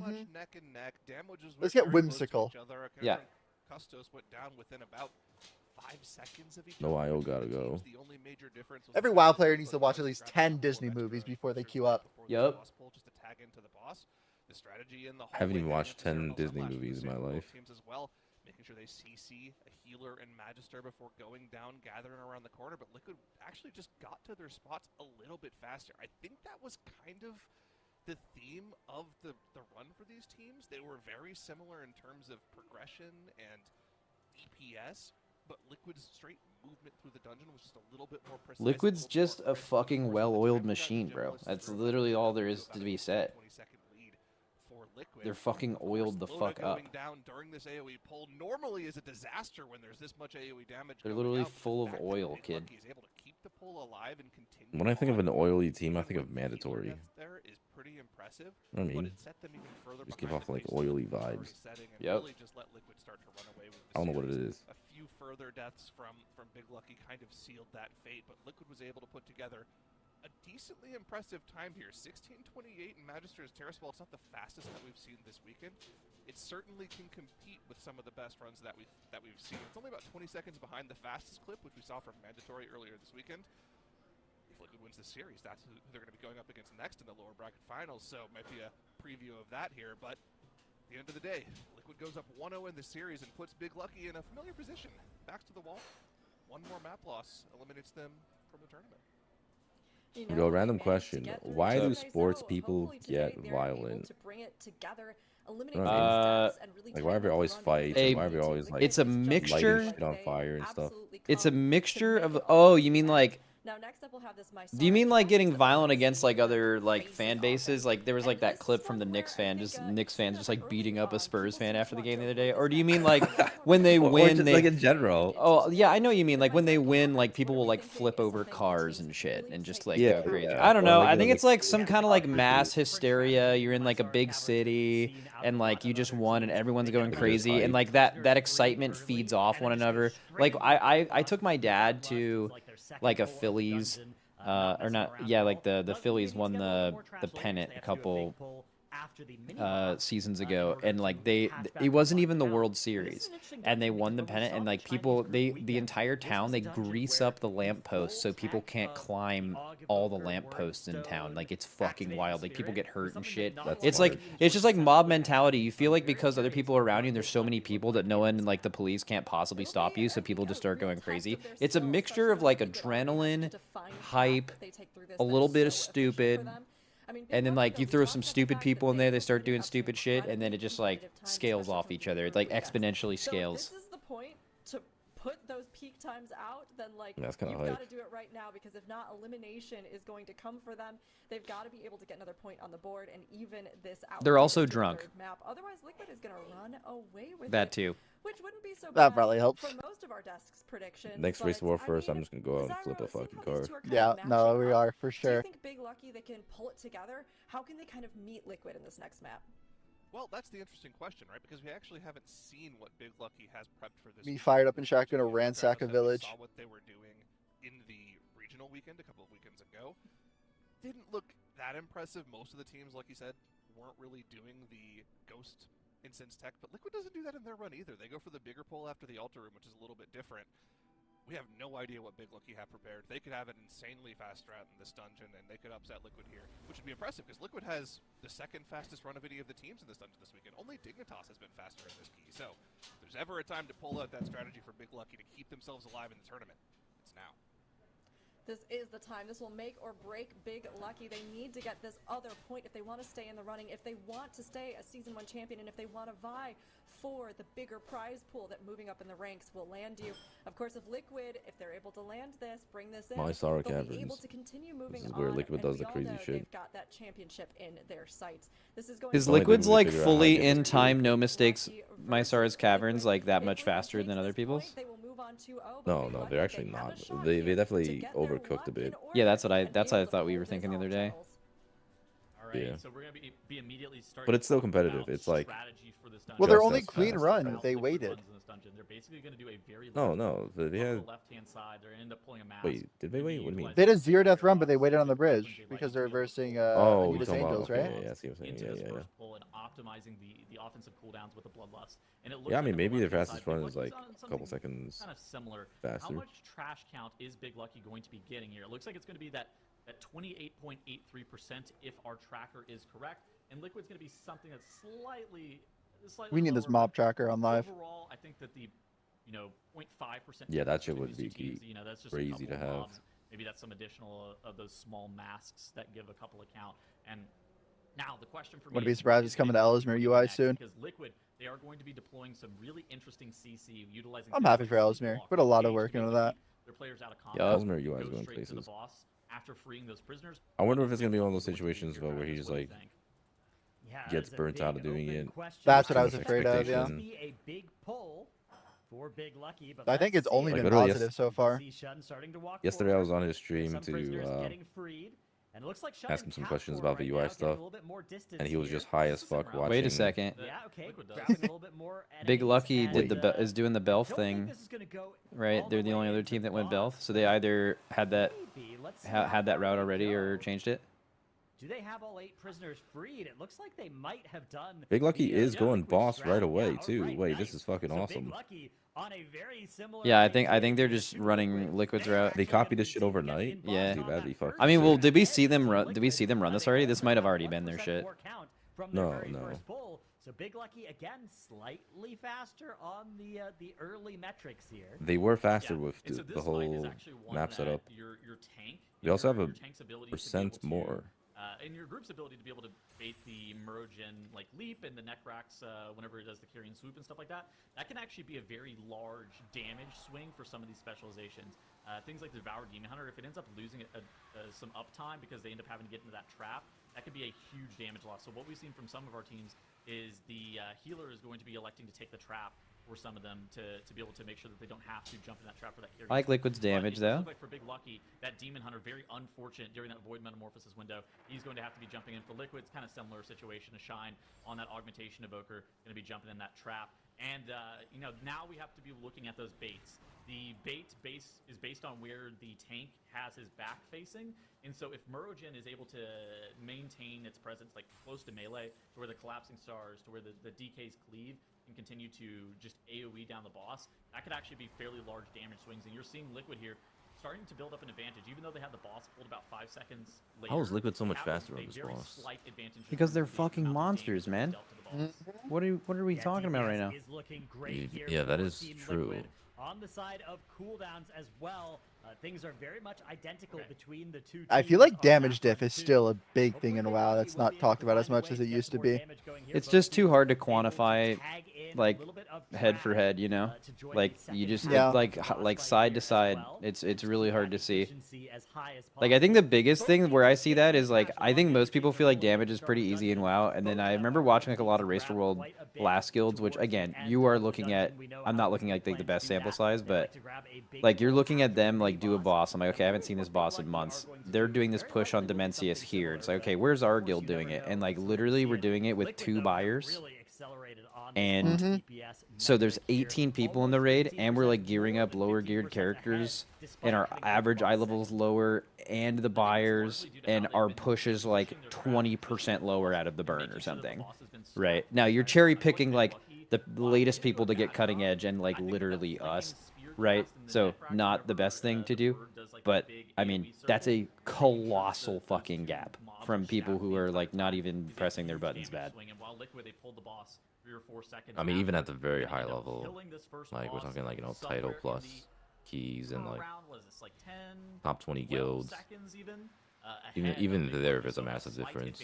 much neck and neck. Damages Let's were get very close to whimsical. each other. Yeah. Custos went down within about 5 seconds of each No, other. IO gotta go. The only major difference was Every the WoW fact that player they needs to both watch got at least scrapped 10 a couple Disney of movies extra before they boosters queue up. before the Yup. boss pull just to tag into the boss. The strategy in the I haven't hallway even getting watched into Zerno 10 Disney Sunlash from the movies in my Zerno life. teams as well, making making sure they CC a healer and Magister before going down, gathering around the corner, but Liquid actually just got to their spots a little bit faster. I think that was kind of the theme of the run for these teams. They were very similar in terms of progression and DPS, but Liquid's straight movement through the dungeon was just a little bit more precise. Liquid's just a fucking well-oiled machine, bro. That's literally all there is to be said. They're fucking oiled the fuck up. Going down during this AoE pull normally is a disaster when there's this much AoE damage. They're literally full of oil, kid. Is able to keep the pull alive and continue. When I think of an oily team, I think of mandatory. There is pretty impressive. I mean, just give off like oily vibes. Yep. Just let Liquid start to run away with I don't know what it is. A few further deaths from Big Lucky kind of sealed that fate, but Liquid was able to put together a decently impressive time here. 16:28 in Magister's Terrace. While it's not the fastest that we've seen this weekend, it certainly can compete with some of the best runs that we've seen. It's only about 20 seconds behind the fastest clip, which we saw from Mandatory earlier this weekend. If Liquid wins the series, that's who they're going to be going up against next in the lower bracket finals, so might be a preview of that here. But at the end of the day, Liquid goes up 1-0 in the series and puts Big Lucky in a familiar position. Backs to the wall. One more map loss eliminates them from the tournament. Yo, random question. Why do sports people get violent? Like, why are there always fights? Why are there always, like, it's a mixture. Lighting shit on fire and stuff? It's a mixture of... Oh, you mean like... Now, next up we'll have this Do you mean like getting violent against like other like fan bases? Like there was like that clip from the Knicks fans just like beating up a Spurs fan after the game the other day? Or do you mean like when they win, just, they like in general? Oh yeah, I know what you mean. Like when they win, like people will like flip over cars and shit and just like go crazy. Yeah. I don't know. I think it's like some kind of like mass hysteria. You're in like a big city and like you just won and everyone's going crazy and like that excitement feeds off one another. Like I took my dad to like a Phillies or not, yeah, like the Phillies won the pennant a couple seasons ago, and like it wasn't even the World Series, and they won the pennant, and like people, the entire town, they grease up the lampposts so people can't climb all the lampposts in town. Like it's fucking wild. Like people get hurt and shit. It's like it's just like mob mentality. You feel like because other people are around you and there's so many people that no one, like the police can't possibly stop you, so people just start going crazy. It's a mixture of like adrenaline, hype, a little bit of stupid, and then like you throw some stupid people in there, they start doing stupid shit, and then it just like scales off each other. It like exponentially scales. This is the point to put those peak times out, then like That's kinda you've hype. got to do it right now, because if not, elimination is going to come for them. They've got to be able to get another point on the board and even this out. They're also into the drunk. third map. Otherwise, Liquid is going to run away with That it, too. which wouldn't be so That bad probably helps. for most of our desk's predictions. Next but, race war I first, mean, I'm just gonna go out and Zyro, flip a seeing fucking how these car. two are kind Yeah, of no, matching we up, are for Do you sure. think Big Lucky they can pull it together? How can they kind of meet Liquid in this next map? Well, that's the interesting question, right? Because we actually haven't seen what Big Lucky has prepped for this. Me weekend. fired up in shotgun to We ransack a village. saw what they were doing in the regional weekend a couple of weekends ago. Didn't look that impressive. Most of the teams, like you said, weren't really doing the ghost incense tech, but Liquid doesn't do that in their run either. They go for the bigger pull after the altar room, which is a little bit different. We have no idea what Big Lucky have prepared. They could have an insanely fast strat in this dungeon, and they could upset Liquid here, which would be impressive, because Liquid has the second fastest run of any of the teams in this dungeon this weekend. Only Dignitas has been faster in this key, so if there's ever a time to pull out that strategy for Big Lucky to keep themselves alive in the tournament, it's now. This is the time. This will make or break Big Lucky. They need to get this other point if they want to stay in the running, if they want to stay a Season 1 champion, and if they want to vie for the bigger prize pool that moving up in the ranks will land you. Of course, if Liquid, if they're able to land this, bring this in, My Sorrow they'll be Caverns. able to continue moving This is where on, Liquid and does the we all crazy know shit. They've got that championship in their sights. This is going Is to Only Liquid's thing we like figure out how to fully get in this time, through. no mistakes, Mysara's Caverns, like that If much Liquid faster takes than other this people's? point, they will move on 2-0, but No, Big no, Lucky, they're they actually have a not. shot They here to definitely get their overcooked luck a bit. in Yeah, that's order what I and be that's what I able to thought we were hold thinking the this other on day. gels. All right, Yeah. so we're gonna be immediately starting. But it's still to talk competitive. about It's like strategy for this Well, their Just only as clean fast. run, Route they Liquid waited. runs in this dungeon. They're basically going to do a very No, low no, they on the had. left-hand side. They're going to end up pulling a mask. Wait, did they wait? What do you mean? They had a zero death run, but they waited on the bridge because they're reversing Oh, you're Anita's talking about Angels, okay, right? yeah, I see what you're saying. Into Yeah, this yeah, yeah. first pull and optimizing the offensive cooldowns with the bloodlust. And it looks Yeah, I like mean on the maybe their left-hand fastest side, run Big is Lucky's like on a couple something seconds kind of similar. faster. How much trash count is Big Lucky going to be getting here? It looks like it's going to be that 28.83% if our tracker is correct, and Liquid's going to be something that's slightly We need this lower, mob but tracker on live. Overall, I think think that the 0.5%. Yeah, that shit would be teams, that's just a crazy to couple of have. mobs. Maybe that's some additional of those small masks that give a couple account. And now the question for me Wouldn't be is, surprised it's coming to Ellesmere UI soon. because Liquid, they are going to be deploying some really interesting CC utilizing. I'm happy for Ellesmere. Put a lot of work into that. Their players out of Yeah, combat, Ellesmere UI is go going straight to the places. boss after freeing those prisoners. I wonder if it's gonna be one of those situations though where he just like Yeah, gets that's a burnt out of big doing open it. question. That's Too what I was much afraid of, yeah. expectation. Be a big pull for Big Lucky, but I think let's it's only see. Like, been literally positive so far. See Shun starting to walk Yesterday I forward. was on his stream Some prisoners to getting freed. And it looks like Shun ask in him some cap questions form about the right UI now, stuff, getting a little bit more distance and he was here. just high as fuck watching. Wait a second. Yeah, okay. Liquid does. Grabbing a little bit more Big enemies Lucky and, did the is doing the Belf don't think thing, this is gonna go right? all They're the only way other into team that the went boss. Belf, so they either had that Maybe. Let's see had how that far route they already or go. changed it. Do they have all 8 prisoners freed? It looks like they might have done. Big Lucky the, is going Liquid boss strat. right away Yeah, too. alright, Wait, this nice. is fucking So Big awesome. Lucky on a very similar Yeah, I idea think they're just to running Liquid's route. They copied this shit overnight. Yeah. Dude, that'd be fucking. I mean, well, sick. did we see them run? Did we see them run this already? This might have already been their shit. No. So Big Lucky again, slightly faster on the early metrics here. They were faster Yeah. with And so the this fight is whole actually one map that setup. Your tank. They also have your a tank's ability to be percent able to, more. and your group's ability to be able to bait the Murogen like leap and the Necrax whenever it does the carrying swoop and stuff like that. That can actually be a very large damage swing for some of these specializations. Things like the Devoured Demon Hunter, if it ends up losing some uptime because they end up having to get into that trap, that could be a huge damage loss. So what we've seen from some of our teams is the healer is going to be electing to take the trap for some of them to be able to make sure that they don't have to jump in that trap for that carry. I like Liquid's damage But it does though. look like for Big Lucky, that Demon Hunter, very unfortunate during that Void Metamorphosis window. He's going to have to be jumping in for Liquid. It's kind of similar situation to Shine on that Augmentation Evoker, going to be jumping in that trap. And now we have to be looking at those baits. The bait base is based on where the tank has his back facing, and so if Murogen is able to maintain its presence like close to melee, to where the Collapsing Stars, to where the DKs cleave and continue to just AoE down the boss, that could actually be fairly large damage swings. And you're seeing Liquid here starting to build up an advantage, even though they had the boss pulled about 5 seconds later. How is Liquid so much they have faster a on this very boss? slight advantage Because they're in terms of the fucking amount of monsters, damage man. dealt to the boss. What are we talking about right now? Is looking great here Yeah, that for is Team true. Liquid. On the side of cooldowns as well, things are very much identical between the two teams. I feel like on damage that diff front is too. still a big Hopefully thing in Big WoW Lucky that's will not be able talked to about as find a much way as it to get used to more be. damage going here. It's Both just too teams hard to able quantify, tag in a like, little bit of head for drag, head, you know? to join Like the second you just half Yeah. of like the boss like fight side here to as side. well. It's really hard to see. Efficiency as high as Like I think the possible. biggest thing where I see that is like I think most people feel like damage is pretty easy in WoW, and then I remember watching like a lot of Race for World Blast guilds, which again you are looking at. I'm not looking at like the best sample size, but like you're looking at them like do a boss. I'm like, okay, I haven't seen this boss in months. They're doing this push on Dimensius here. It's like, okay, where's our guild doing it? And like literally we're doing it with 2 buyers. And so there's 18 people in the raid, and we're like gearing up lower geared characters, and our average eye level is lower, and the buyers, and our push is like 20% lower out of the burn or something. Right now you're cherry picking like the latest people to get cutting edge, and like literally us. Right, so not the best thing to do, but I mean that's a colossal fucking gap from people who are like not even pressing their buttons bad. I mean, even at the very high level, like we're talking like title plus keys and like top 20 guilds. Even there, there's a massive difference.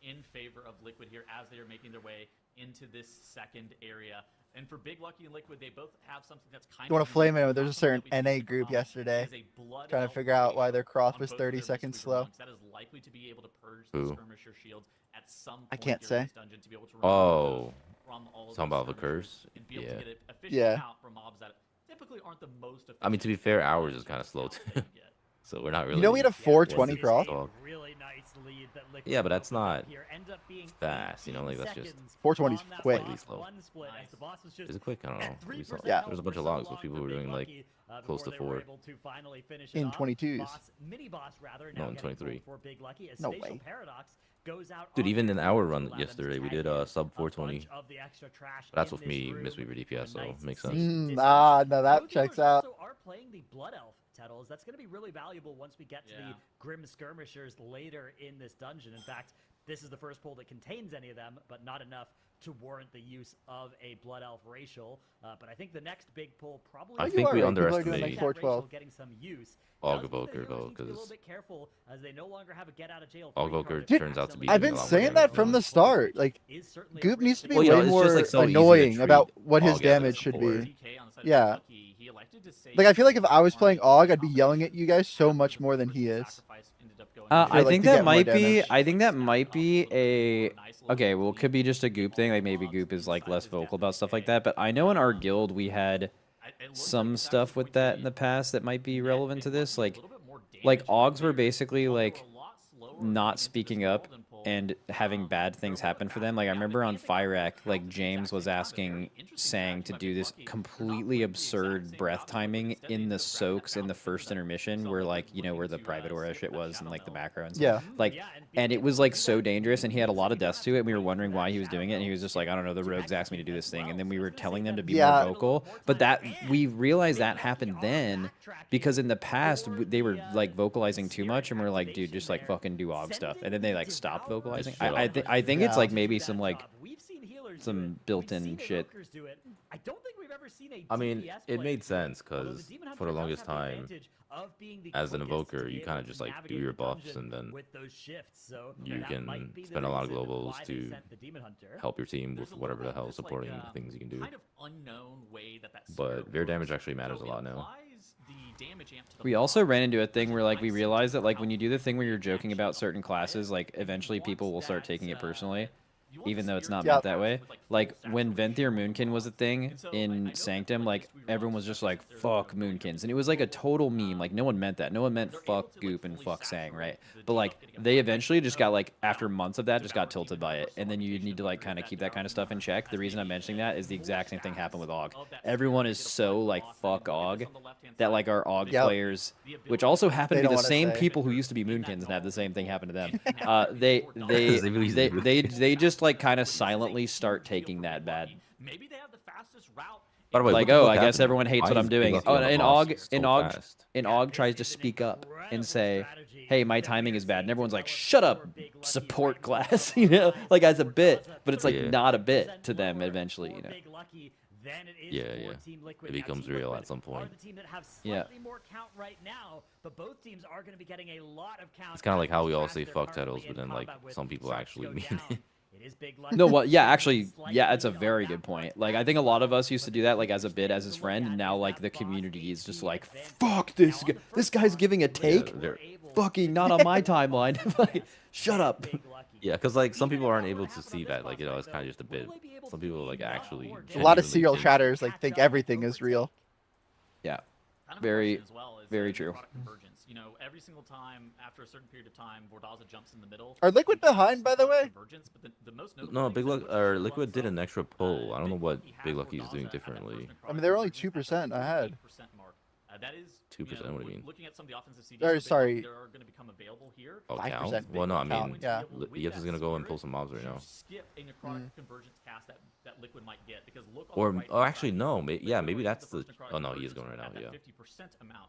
In favor of Liquid here as they are making their way into this second area. And for Big Lucky and Liquid, they both have something that's kind You want of to flame unique. it? There's a certain Not NA something group that we see yesterday is a blood trying to elf figure out why their cross on was both 30 their seconds Mistweaver slow. monks. That is likely to be able to purge the Who? skirmisher shields at some point I can't during say. this dungeon to be able to Oh, from all of talking those about the skirmishers curse? and be able Yeah. to get an efficient Yeah. count from mobs that typically aren't the most efficient. I mean, to be fair, ours is kind of slow too. So we're not really. You know we had a 420 wasn't cross? talk. Really nice lead that Liquid Yeah, but that's opened up not here. End up being fast, you know, 18 like, that's just- seconds 420 's on that quick. boss. Really slow. One split as the boss was just Is it quick? I don't know. at We saw, 3% Yeah. There's a health bunch for of so logs with long people for who were Big doing like Lucky, close to before they were 4. able to finally finish it In off. 22s. Boss, mini boss rather, No, now in getting 23. pulled for Big Lucky. A No spatial way. paradox goes out Dude, on even in the our field to run allow them to yesterday, we tag did in sub a 420. bunch of the extra trash That's in with me, this Mistweaver room. DPS, so A nice makes sense. safe distance. No, that Both checks healers out. also are playing the Blood Elf Tettles. That's going to be really valuable once we get to the Grim Skirmishers later in this dungeon. In fact, this is the first pull that contains any of them, but not enough to warrant the use of a Blood Elf racial. But I think the next big pull probably. I think we right. People are doing, underestimate like, 412. getting some use. Og Does mean Evoker that though, Healers need to be a because little bit careful as they no longer have a get out of jail Og free Evoker card. turns out to be I've doing been a lot saying more that from the damage. start. Like, Is certainly a Goop needs risk to be Well, you know, way it's more just, like, so easy to annoying about treat what his Og as a damage should support. be. Yeah. He elected to say Like, I feel like if I was playing Og, I'd be yelling at you guys so much more than he is. I like, think to that get more might be. damage. I think that might be a. Okay, well, it could be just a Goop thing. Like maybe Goop is like less vocal about stuff like that. But I know in our guild we had some stuff with that in the past that might be relevant to this. Like Augs were basically like not speaking up and having bad things happen for them. Like I remember on Fyrak, like James was asking Sang to do this completely absurd breath timing in the soaks in the first intermission, where like where the private aura shit was and like the macro and stuff. Yeah. Like, and it was like so dangerous, and he had a lot of deaths to it. And we were wondering why he was doing it, and he was just like, I don't know, the rogues asked me to do this thing, and then we were telling them to be more vocal. But that we realized that happened then because in the past they were like vocalizing too much, and we're like, dude, just like fucking do Og stuff, and then they like stopped vocalizing. I think it's like maybe some like some built-in shit. I mean, it made sense because for the longest time, as an evoker, you kind of just like do your buffs and then you can spend a lot of globals to help your team with whatever the hell supporting things you can do. But Veer damage actually matters a lot now. We also ran into a thing where like we realized that like when you do the thing where you're joking about certain classes, like eventually people will start taking it personally, even though it's not meant that way. Like when Venthyr Moonkin was a thing in Sanctum, like everyone was just like fuck Moonkins, and it was like a total meme. Like no one meant that. No one meant fuck Goop and fuck Sang, right? But like they eventually just got like after months of that just got tilted by it, and then you need to like kind of keep that kind of stuff in check. The reason I'm mentioning that is the exact same thing happened with Og. Everyone is so like fuck Og that like our Og players, which also happen to be the same people who used to be Moonkins and have the same thing happen to them. They just like kind of silently start taking that bad. Maybe they have the fastest route. By the way, Like, what the oh, fuck I guess happened? everyone hates Why what is I'm doing. Big Oh, Lucky on and the boss Og so fast? tries to speak up and say, hey, my timing is bad. And everyone's like, shut up, support class, like as a bit. But it's like not a bit to them eventually, Yeah. It becomes real at some point. Yeah. It's kind of like how we all say fuck titles, but then like some people actually mean it. No, well, yeah, actually, yeah, it's a very good point. Like, I think a lot of us used to do that, like, as a bit, as his friend, and now, like, the community is just like, fuck this guy. This guy's giving a take? Fucking not on my timeline. Like, shut up. Yeah, because like some people aren't able to see that. Like it's kind of just a bit. Some people like actually. A lot of genuinely serial think- chatters like think everything is real. Yeah. Very, very true. You know, every single time after a certain period of time, Vordaza jumps in the middle. Are Liquid behind, by the way? No, Big Luck or Liquid did an extra pull. I don't know what Big Lucky is doing differently. I mean, they're only 2% ahead. That is 2%. What do you mean? looking at some of the offensive CDs. Or, sorry. That are going to become available here. Oh, 5% count? big Well, no, I count, mean, yeah. Yep is gonna go and pull some mobs right now. Skip a necrotic convergence cast that Liquid might get because look. On Or, the right oh, actually, side, no. Liquid Yeah, already maybe that's has the. first necrotic Oh no, he is convergence going right now. at Yeah. that 50% amount,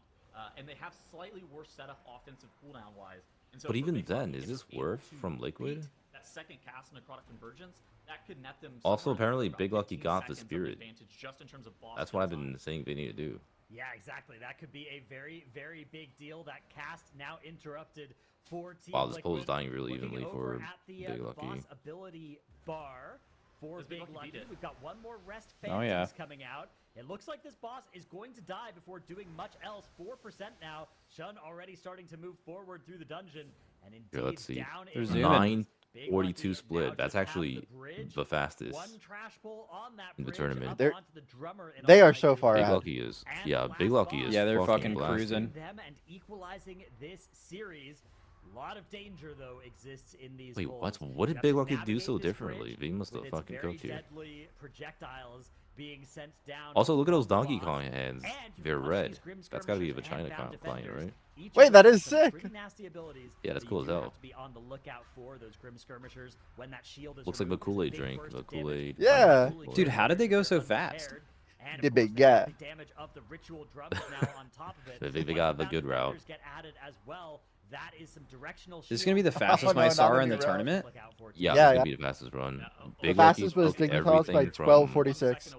and they have slightly worse setup offensive cooldown wise. And so But for even Big then, Lucky, is if this they're able worth to from Liquid? beat that second cast necrotic convergence, that could net them. Also, somewhere apparently, about Big Lucky 15 got the seconds of spirit. advantage just in terms of boss That's what I've kill time. been saying they need to do. Yeah, exactly. That could be a very, very big deal. That cast now interrupted for Team Wow, this Liquid. poll is dying really Looking evenly over for at the, Big the Lucky. boss ability bar for Does Big Big Lucky Lucky. beat it? We've got one more rest Oh, phantoms yeah. coming out. It looks like this boss is going to die before doing much else. 4% now. Shun already starting to move forward through the dungeon. And indeed, Here, let's see. down They're is zooming. Big 9:42 Lucky split. now That's just have actually bridge. the fastest One trash pull on that in the bridge tournament. up They're- onto the drummer in They all are so far Big ahead. Lucky is. Yeah, Big Lucky is. Yeah, they're fucking blasting. cruising. them and equalizing this series. A lot of danger though exists in these. Wait, goals. what did You have Big to Lucky do navigate so this differently? bridge He must have with its fucking very cooked here. deadly projectiles being sent down. Also, look at those from the Donkey boss. Kong hands. And you They're watch red. these Grim That's gotta be a Skirmishers Vagina hand down client, defenders. right? Each Wait, of that them is have some sick. pretty nasty abilities, Yeah, that's so cool you as do hell. have to be on the lookout for those Grim Skirmishers when that shield is Looks like the removed. There's a Kool-Aid big drink. burst The of damage Kool-Aid. Yeah. Dude, how did they go so fast? And The of big course, they've got guy. the damage of the ritual drums now on top of it. They Once got the the good route. defenders get added as well, That is some directional. This is gonna be the Oh, fastest no, my not SAR in in the the round. tournament. Yeah, Yeah, it's yeah. gonna be the fastest run. The Big fastest Lucky was took Dignitas by everything from- 12:46.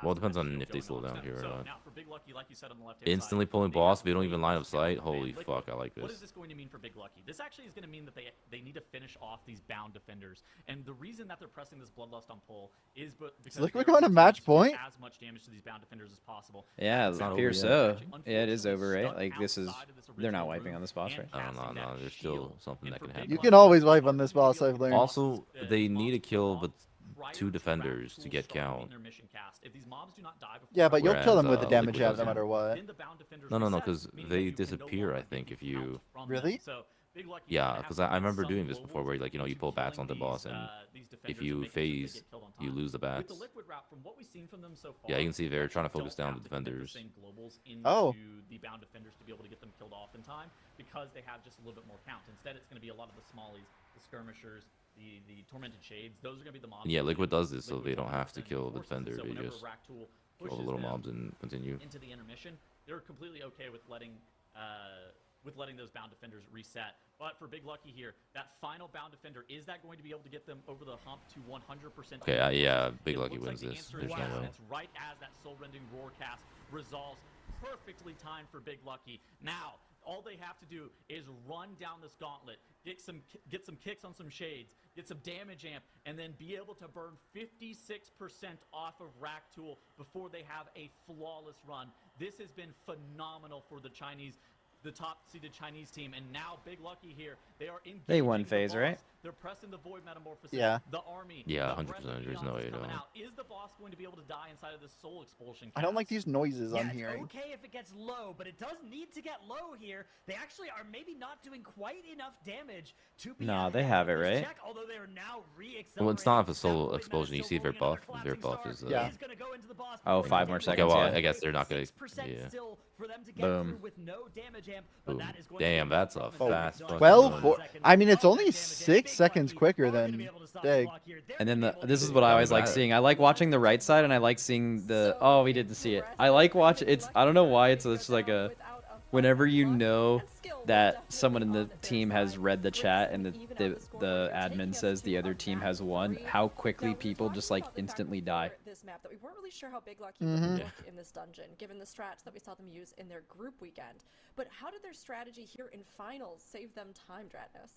Well, it depends on if they slow down here or not. Now for Big Lucky, like you said on the left Instantly pulling boss, if they don't even line of sight. Holy fuck, I like What is this. this going to mean for Big Lucky? This actually is going to mean that they need to finish off these bound defenders. And the reason that they're pressing this Bloodlust on pull is because Liquid they're going to trying match do point? as much damage to these bound defenders as possible. Yeah, It's not it appears over so. Yeah, it is over, right? Like this is. They're not wiping on this boss, right? No, there's still something that can happen. You can always wipe on this boss, I've learned. Also, they need to kill but 2 defenders to get count. Yeah, but you'll kill them with the Whereas, damage Liquid out no doesn't. matter what. No, because they disappear, I think, if you... Really? Yeah, because I remember doing this before where, like, you know, you pull bats on the boss, and if you phase, you lose the bats. Yeah, you can see they're trying to focus down the defenders. Oh. The bound defenders to be able to get them killed off in time because they have just a little bit more count. Instead, it's going to be a lot of the smallies, the skirmishers, the tormented shades. Those are going to be the mobs. Yeah, Liquid does this so they don't have to kill the defender. They just kill the little mobs and continue. Into the intermission, they're completely okay with letting those bound defenders reset. But for Big Lucky here, that final bound defender, is that going to be able to get them over the hump to 100%? Okay, yeah, Big It Lucky looks like wins the this. answer There's is no yes, way. and it's right as that soul-rending roar cast resolves, perfectly timed for Big Lucky. Now, all they have to do is run down this gauntlet, get some kicks on some shades, get some damage amp, and then be able to burn 56% off of Rack Tool before they have a flawless run. This has been phenomenal for the top-seeded Chinese team, and now Big Lucky here, they are engaging They won the phase, boss. right? They're pressing the Void Metamorphosis. Yeah. The army. Yeah, the 100%. breath of There's Neon no way is you coming don't. out. Is the boss going to be able to die inside of this soul expulsion? I don't like Chaos? these noises Yeah, I'm it's hearing. okay if it gets low, but it does need to get low here. They actually are maybe not doing quite enough damage to be Nah, they ahead have of it, this right? check, although they are now Well, it's not if a That soul Void explosion. You Meta's see still their rolling buff. under Their Collapsing buff is. Star. Yeah. He's gonna go into the boss Oh, before 5 he more gets seconds, low. yeah. I guess they're not gonna. 6% Yeah. still for them to get Boom. through with no damage amp, but Boom. that is going to Damn, be that's a problem. fast fucking 12 run. for, I mean, it's only 6 seconds quicker than Dig. And then this is what I always like seeing. I like watching the right side, and I like seeing the. Oh, we didn't see it. I like watch. It's. I don't know why it's just like a. Whenever you know that someone in the team has read the chat and the admin says the other team has won, how quickly people just like instantly die. This map that we weren't really sure how Big Lucky Mhm. would look in this dungeon, given the strats that we saw them use in their group weekend. But how did their strategy here in finals save them time, Dratnus?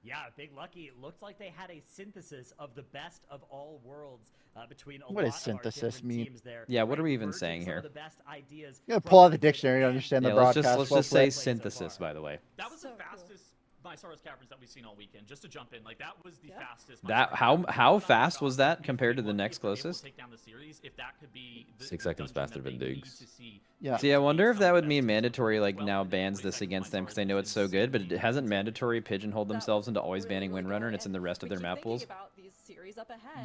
Yeah, Big Lucky, it looked like they had a synthesis of the best of all worlds between a What lot does of our synthesis different mean? teams there. Yeah, what are we even Merging saying some here? of the best ideas You gotta from pull out the Liquid dictionary to and understand Yeah, the let's broadcast. just well say played. synthesis, by the way. That was So the cool. fastest Mysaurus Caverns that we've seen all weekend. Just to jump in, like that was the fastest. That Mysaurus how Caverns. fast was that If compared to Big the Lucky next is able to closest? take down the series, if that could be the 6 seconds dungeon faster that than they need Diggs. to see. Yeah. See, I wonder if that would mean mandatory like now bans this against them because they know it's so good, but it hasn't mandatory pigeonholed themselves into always banning Windrunner, and it's in the rest of their map pools.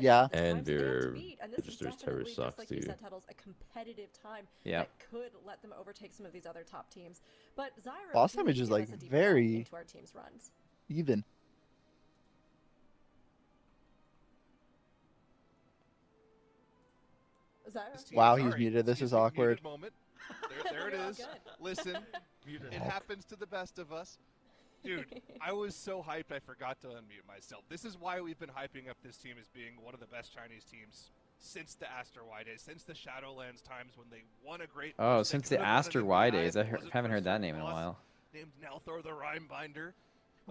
Yeah. And their Register's Terror sucks, like you too. said, Tuttles, a competitive time Yeah. that could let them overtake some of these other top teams. But Zyra, Boss can you damage is, give like, us a deep very- dive into our team's runs? Even. Zyra? This team- Wow, he's sorry, muted. This excuse is me, awkward. muted moment. There it You're all is. good. Listen, it happens to the best of us. Dude, I was so hyped I forgot to unmute myself. This is why we've been hyping up this team as being one of the best Chinese teams since the Aster Y days, since the Shadowlands times when they won a great. Oh, push. They since the could've won an Aster Y MDI days, if I it wasn't haven't for heard that some name in a boss while. Named Nelthor the Rhymebinder.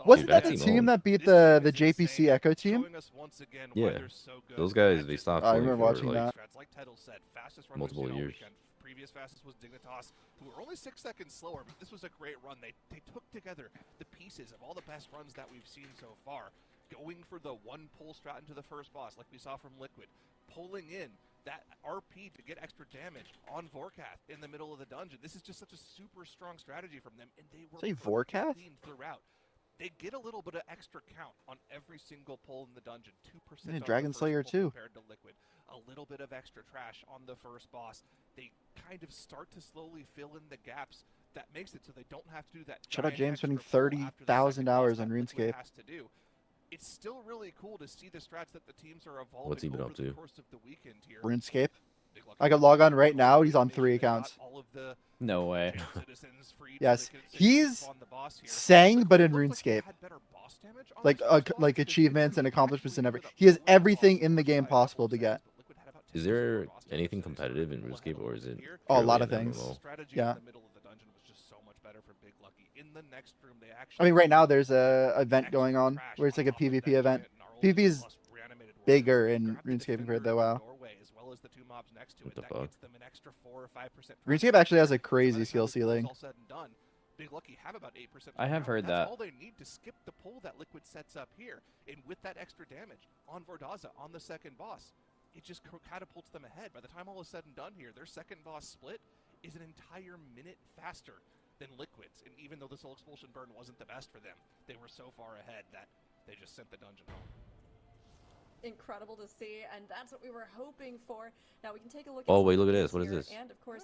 Wasn't Dude, that that the team team old. that beat This the team is JPC insane, Echo team? showing us once again why Yeah. they're so good Those guys, at they just stopped I playing remember for watching like that. strats. Like Tettle said, fastest run multiple we've seen all years. weekend. Previous fastest was Dignitas, who were only 6 seconds slower, but this was a great run. They took together the pieces of all the best runs that we've seen so far, going for the one pull strat into the first boss, like we saw from Liquid, pulling in that RP to get extra damage on Vorkath in the middle of the dungeon. This is just such a super strong strategy from them, and they were Say perfectly Vorkath? clean throughout. They get a little bit of extra count on every single pull in the dungeon. 2% Yeah, on Dragon the first Slayer pull too. compared to Liquid. A little bit of extra trash on the first boss. They kind of start to slowly fill in the gaps that makes it so they don't have to do that. Shout out giant James extra spending pull after the 30,000 second boss hours that on Liquid RuneScape. has to do. It's still really cool to see the strats that the teams are evolving What's he been over up the to? course of the weekend here. RuneScape. Big Lucky I could log on right now. He's on They 3 got accounts. all of the No way. Yes, he's Sang, but in RuneScape. Like achievements and accomplishments and everything. He has everything in the game possible to get. Is there anything competitive in RuneScape, or is it? Oh, a lot purely of an things. MMO? Yeah. I mean, right now there's a event going on where it's like a PvP event. PvP is bigger in RuneScape compared to WoW. What the fuck? RuneScape actually has a crazy skill ceiling. Big Lucky have about 8%. I have heard That's that. all they need to skip the pull that Liquid sets up here. And with that extra damage on Vordaza, on the second boss, it just catapults them ahead. By the time all is said and done here, their second boss split is an entire minute faster than Liquid's. And even though the Soul Expulsion burn wasn't the best for them, they were so far ahead that they just sent the dungeon home. Incredible to see, and that's what we were hoping for. Now we can take a look. Oh, at wait, some look at of this. What is here, this? And of course,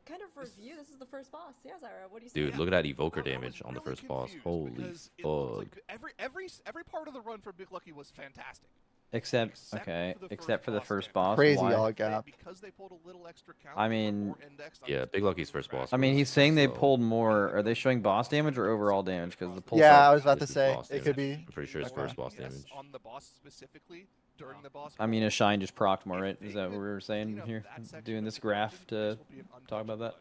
kind of review. This is the first boss. Yeah, Zyra, what do you Dude, say? look at that evoker damage on the first boss. Holy fuck. Like every part of the run for Big Lucky was fantastic. Except for the first boss. Crazy why? all gap. Because they pulled a little extra count, I mean, Yeah, Big Lucky's first boss. I mean, was he's saying they slow. pulled more. Are they showing boss damage or overall damage? Because the pull. Yeah, I was about to This is say boss it could be. damage. I'm pretty sure it's first boss damage. On the boss specifically during the boss. I mean, a shine just procced more, right? Is that what we were saying here? Doing this graph to talk about that.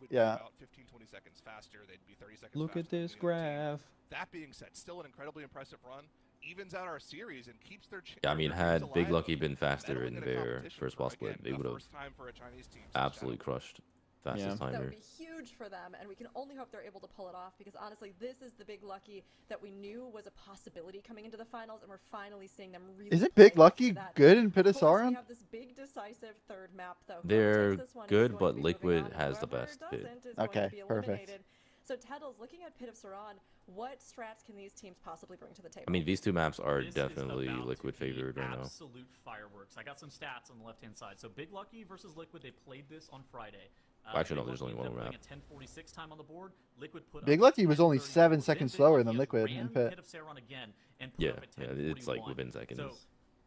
Yeah. 15-20 seconds faster. They'd be 30 seconds Look faster at than this the other team. graph. That being said, still an incredibly impressive run. Evens out our series and keeps their. Yeah, I mean, their teams had Big alive, Lucky been faster meddling in a their competition first for, boss split, again, they the would have first time for a Chinese team since absolutely Shadow. crushed fastest time That here. would be huge for them, and we can only hope they're able to pull it off, because honestly, this is the Big Lucky that we knew was a possibility coming into the finals, and we're finally seeing them really. Isn't play Big up Lucky to that. good in Of course, we Pittosaran? have this big decisive third map, though. They're Whoever takes this one is good, going but to be Liquid moving on. has the Whoever best pit. doesn't is going to Okay, be perfect. eliminated. So Teddles, looking at Pit of Saran, what strats can these teams possibly bring to the table? I mean, these two maps are This is definitely about Liquid to be favored right now. Absolute fireworks. I got some stats on the left-hand side. So Big Lucky versus Liquid, they played this on Friday. Actually, no, Big there's Lucky only one ended up map. putting a 10:46 time on the board. Liquid put Big up Lucky was only 10:34. 7 Then seconds Big slower Lucky than has Liquid ran in Pit. Pit of Saron again and put Yeah, up a yeah, it's like 10:41. within seconds. So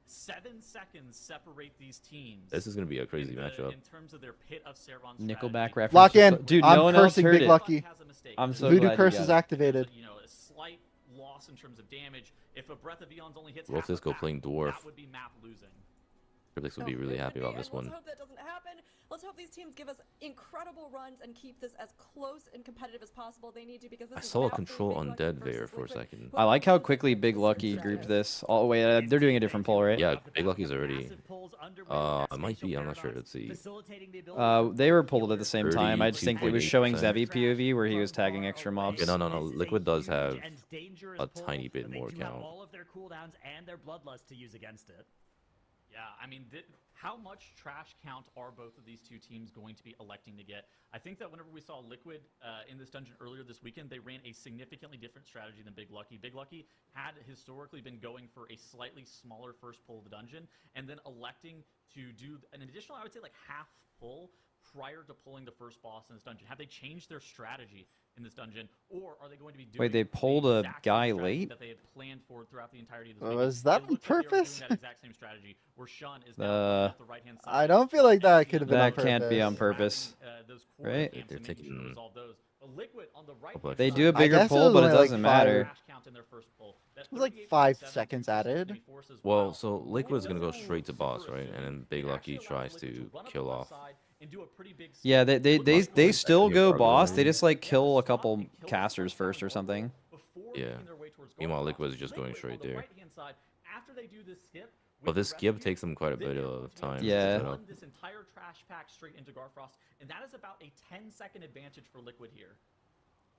7 seconds separate these teams. This is gonna be a crazy in the- matchup. In terms of their Pit of Saron Nickelback strategy. reference. Lock in. Dude, I'm no one else cursing heard Big it. Lucky. Has a mistake. I'm so Voodoo glad you Curse got is it. activated. You know, a slight loss in terms of damage. If a Breath of Eons only hits Wolf half the Disco map, playing Dwarf. that would be map losing. Cryptix would be really happy about this and one. Let's hope that doesn't happen. Let's hope these teams give us incredible runs and keep this as close and competitive as possible. They need to, because this I is saw a now control Big Lucky undead there versus for a Liquid, second. who I like how have quickly Big Lucky grouped this. Oh wait, they're doing a different poll, right? Yeah, Big Lucky's already. It might be. I'm not sure. Let's see. They were pulled at the same time. I just think it was showing 32.8%. Zevi POV where he was tagging extra mobs. Yeah, no. Liquid does have a tiny bit more count. All of their cooldowns and their bloodlust to use against it. Yeah, I mean, how much trash count are both of these two teams going to be electing to get? I think that whenever we saw Liquid in this dungeon earlier this weekend, they ran a significantly different strategy than Big Lucky. Big Lucky had historically been going for a slightly smaller first pull of the dungeon, and then electing to do an additional, I would say, like half pull prior to pulling the first boss in this dungeon. Have they changed their strategy in this dungeon, or are they going to be doing Wait, they the pulled a exact same guy strategy late? that they had planned for throughout the entirety of this Was weekend? that It on looked like they were doing purpose? that exact same strategy, where Shun is now playing off the right-hand side. I don't feel like that could have been on That can't be on purpose. purpose. Those core Right? camps They're and making sure to taking- resolve those. But Liquid on the right Complex. They do a I bigger guess it pull, was but it only, like, doesn't 5 matter. trash count in their first pull. That It was like 38.7 5 is seconds pretty added. reinforced as Well, so Liquid Liquid's gonna go doesn't straight to move boss, super right? And then Big It Lucky actually allows tries Liquid to run up kill the left off. side and do a pretty big Yeah, split. they Liquid they does still actually go probably boss. They win. just like kill a Stop couple and kill the casters first first or time something. before Yeah. making their way towards Meanwhile, Gorgon. Liquid's just going Liquid straight on the there. right-hand side, after they do this skip, But with this the skip recipe, takes them quite a then bit they're of going to be time able to Yeah. set run up. this entire trash pack straight into Garfrost, and that is about a 10-second advantage for Liquid here.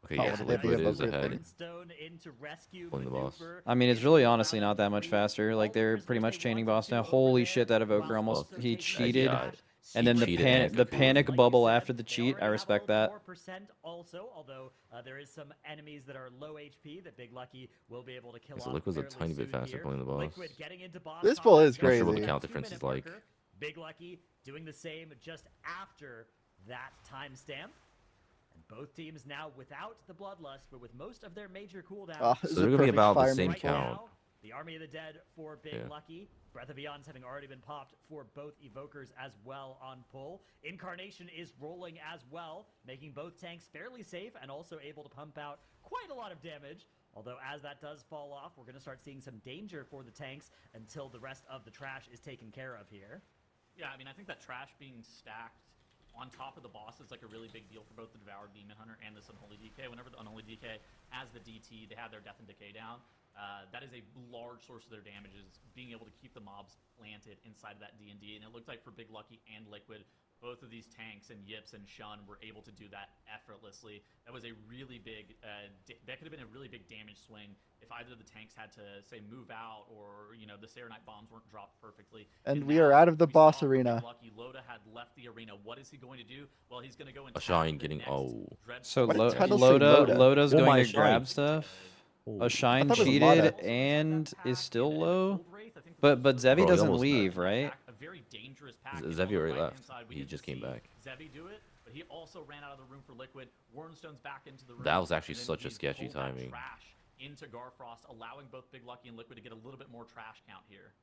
Okay, Oh, yeah, would so they be Liquid able is to- ahead. Stone into rescue Pulling the boss. maneuver. I mean, it's really honestly not that much faster. Like they're pretty much chaining boss now. Holy shit, that evoker almost he cheated. God. And then the cheated panic and the confused. panic bubble after the cheat. I respect that. 4% also, although there is some enemies that are low HP that Big Lucky will be able to kill Yeah, so off Liquid's a fairly tiny bit soon faster here. pulling the boss. Liquid getting into boss This pull is combat. Not sure what the crazy. count difference is like. Marker. Big Lucky doing the same just after that timestamp. And both teams now without the Bloodlust, but with most of their major cooldowns. Oh, this So is they're a gonna be perfect about the fireman same Right pull. count. now, the Army of the Dead for Big Yeah. Lucky. Breath of Eons having already been popped for both Evokers as well on pull. Incarnation is rolling as well, making both tanks fairly safe and also able to pump out quite a lot of damage. Although as that does fall off, we're going to start seeing some danger for the tanks until the rest of the trash is taken care of here. Yeah, I mean, I think that trash being stacked on top of the boss is like a really big deal for both the Devoured Demon Hunter and this Unholy DK. Whenever the Unholy DK has the DT, they have their Death and Decay down. That is a large source of their damage, is being able to keep the mobs planted inside of that D&D. And it looked like for Big Lucky and Liquid, both of these tanks and Yips and Shun were able to do that effortlessly. That was a really big, that could have been a really big damage swing if either of the tanks had to, say, move out or, you know, the Serenite bombs weren't dropped perfectly. And we are out of the boss arena. Lucky Loda had left the arena. What is he going to do? Well, he's going to go and Shine getting So Why did Tuttle say Loda? Loda's Oh going my to grab Shine. stuff. Oh. A Shine thought it was cheated Loda. and is still low. But Zevi Bro, he doesn't almost leave, right? A very dangerous pack. Zevi already left. He just came back. Zevi do it, but he also ran out of the room for Liquid. Warrenstone's back into the room. That was actually and then such a he's sketchy pulled that timing. Trash into Garfrost, allowing both Big Lucky and Liquid to get a little bit more trash count here.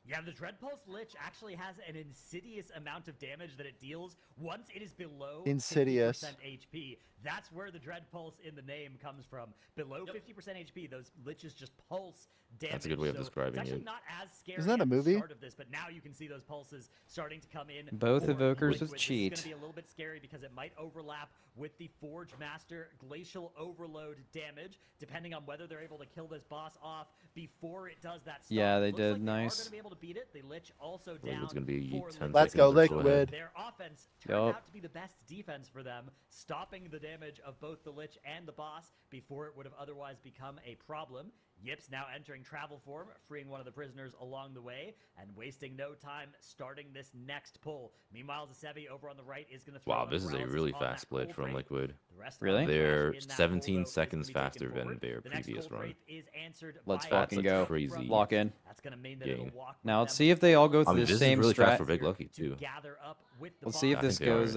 Yeah, the Dread Pulse Lich actually has an insidious amount of damage that it deals once it is below Insidious. 50% HP. That's where the Dread Pulse in the name comes from. Below 50% HP, those Liches just pulse damage. That's a good way of So describing it's actually it. not as scary Isn't that a at the movie? start of this, but now you can see those pulses starting to come in. Both for Evokers Liquid. with This is cheat. going to be a little bit scary because it might overlap with the Forge Master Glacial Overload damage, depending on whether they're able to kill this boss off before it does that stuff. Yeah, they Looks did. like they are Nice. going to be able to beat it. The Lich also Well, down it's gonna be for 10 Liquid. Let's go, seconds, so Liquid. Their offense turned Yup. out to be the best defense for them, stopping the damage of both the Lich and the boss before it would have otherwise become a problem. Yips now entering travel form, freeing one of the prisoners along the way, and wasting no time starting this next pull. Meanwhile, Zasevi over on the right is going to throw Wow, on this is a paralysis really on that fast split cold from wraith. Liquid. The rest of Really? the They're trash in that 17 pull, though, is seconds gonna be taken faster than forward. their The next previous cold run. wraith is answered Let's by fucking a go. Crazy Lock in. That's going to mean that it'll game. walk Now with let's them see if they all go I through mean, the this is same really fast strat. for Big Lucky to too. gather up with the Let's see if I this think they goes.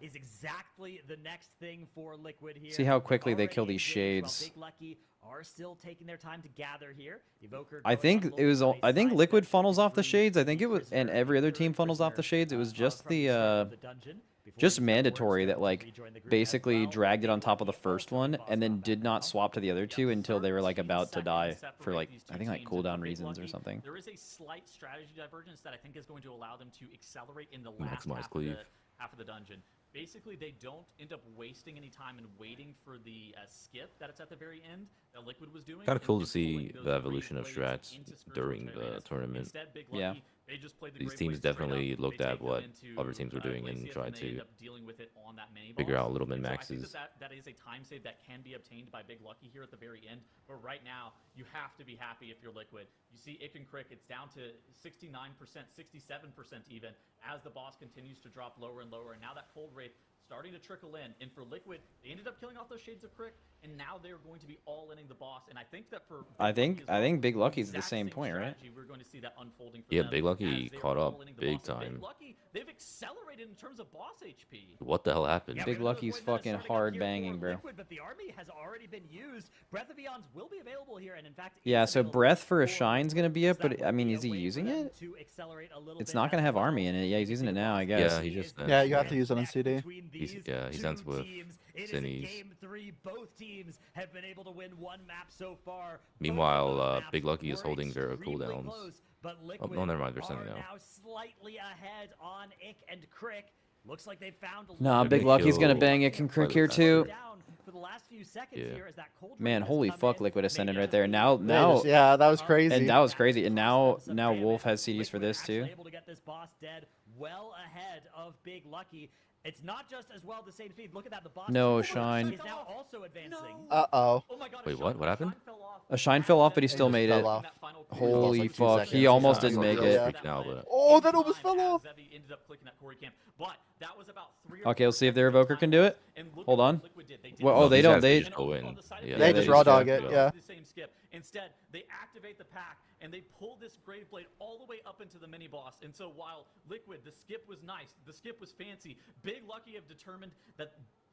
is exactly the next thing for Liquid here. See how quickly they Already kill these engaged, while shades. Big Lucky are still taking their time to gather here. Evoker I going think on it was. multiple I think sides Liquid steps funnels off the through shades. I think it the was, and prisoner, every other the team third funnels off the prisoner, shades. It was just from the the start of the dungeon, before just we saw mandatory Warrenstone that like rejoin the group as basically well. dragged it on Big top of the Lucky first also one the boss and then bot did back not now. swap to the other two until they were like 13 about to die seconds for like separate these I two think like teams, and cooldown for Big reasons or Lucky, something. There is a slight strategy divergence that I think is going to allow them to accelerate in the last Maximize cleave. half of the dungeon. Basically, they don't end up wasting any time and waiting for the skip that it's at the very end that Liquid was doing. Kind of and cool to just see pulling those the great evolution of blades strats into Scourge during Torch the arenas. tournament. Instead, Big Yeah. Lucky, they just played the These great teams blades straight definitely up. looked They at take them what into, other teams were doing and Glacius, tried they to end up dealing with it on that mini figure boss. out little min And so I think maxes. that is a time save that can be obtained by Big Lucky here at the very end. But right now, you have to be happy if you're Liquid. You see Ick and Crick, it's down to 69%, 67% even, as the boss continues to drop lower and lower. And now that Cold Wraith starting to trickle in. And for Liquid, they ended up killing off those Shades of Crick, and now they're going to be all-inning the boss. And I think that for I Big think Lucky as well, Big Lucky's the exact same point, right? strategy, we're going to see that unfolding for Yeah, them Big Lucky as they are caught up all-inning the big boss. And time. Big Lucky, they've accelerated in terms of boss HP. What the hell happened? Yeah, Big we're gonna Lucky's avoid that fucking starting up hard here banging, for bro. Liquid, but the army has already been used. Breath of Eons will be available here, and in fact, Yeah, is so available Breath for a for Shine's gonna be Liquid, up, so that but will I mean, be is a he way for using them it? to accelerate a little It's bit not gonna as have well. army in it. Yeah, he's You using see it the now, I boss guess. Yeah, he just is the does. Yeah, you have to direct use it on neck CD. between He's- these yeah, he's two ends with teams. It is Cinnies. a game 3. Both teams have been able to win one map so far. Both of Meanwhile, those Big maps Lucky is were holding their extremely cooldowns. close, but Oh, Liquid no, never mind. They're sending are out. now slightly ahead on Ick and Crick. Looks like they found a Nah, little Big bit Lucky's of gonna kill bang Ick and Crick here too. down for the last few seconds Yeah. here as that cold Man, wave has holy come fuck, in. Liquid ascended Maybe right there. Now, They now, just- yeah, that was crazy. and that was crazy. And now Some Wolf damage. has CDs for Liquid this actually too. able to get this boss dead well ahead of Big Lucky. It's not just as well the same speed. Look at that. The boss No, oh, Shine. is now also advancing. Uh-oh. Oh my god, Wait, what? What happened? A Shine fell off, but he still just made fell it. off. Holy like 2 fuck, seconds. he almost Yeah, didn't I make saw it. that. Freaking out, but- Oh, that almost fell off. Zevi ended up clicking that Corey camp, but that was about 3 or Okay, let's see if 4 their evoker seconds can do it. and look Hold at what on. Liquid did. They did Well, not oh, they do don't- that. they- And just go in. on the side of Yeah, the They field, just raw dog have it, to go. yeah. the same skip. Instead, they activate the pack and they pull this Grave Blade all the way up into the mini boss. And so while Liquid, the skip was nice, the skip was fancy, Big Lucky have determined that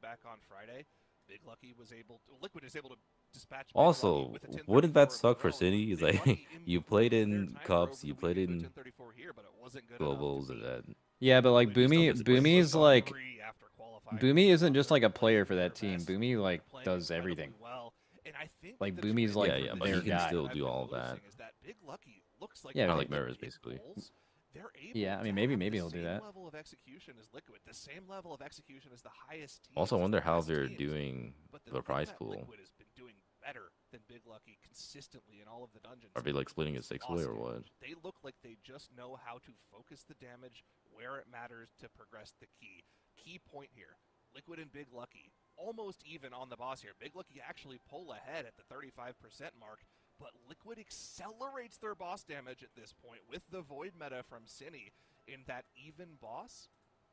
back on Friday. Big Lucky was able to, Liquid is able to dispatch Big Also, Lucky with a 1034 wouldn't that of suck for their own. City? It's Big like Lucky you played improved their in timer cups, over you the played weekend in to a 1034 here, but it wasn't good enough globals, to and beat then Yeah, but like Liquid. Boomy, Just Boomy's top like three after qualifying. Boomy isn't just like a They're player for playing that their team. best. Boomy They're like playing does incredibly everything. well. And I think Like, the Boomy's, trend like, yeah, but their he can guy. still I've do been all of that. noticing is that Big Lucky looks like Yeah, Kinda when like they Mirrors, get basically. goals, they're able Yeah, I mean, to maybe have maybe the he'll do same that. level of execution as Liquid, the same level of execution as the highest teams. Also, I as wonder the how best they're teams. doing But the thing prize that pool. Liquid has been doing better than Big Lucky consistently in all of the dungeons. Are they like splitting it is 6 boss way or damage. what? They look like they just know how to focus the damage where it matters to progress the key. Key point here. Liquid and Big Lucky almost even on the boss here. Big Lucky actually pull ahead at the 35% mark, but Liquid accelerates their boss damage at this point with the Void meta from Cine in that even boss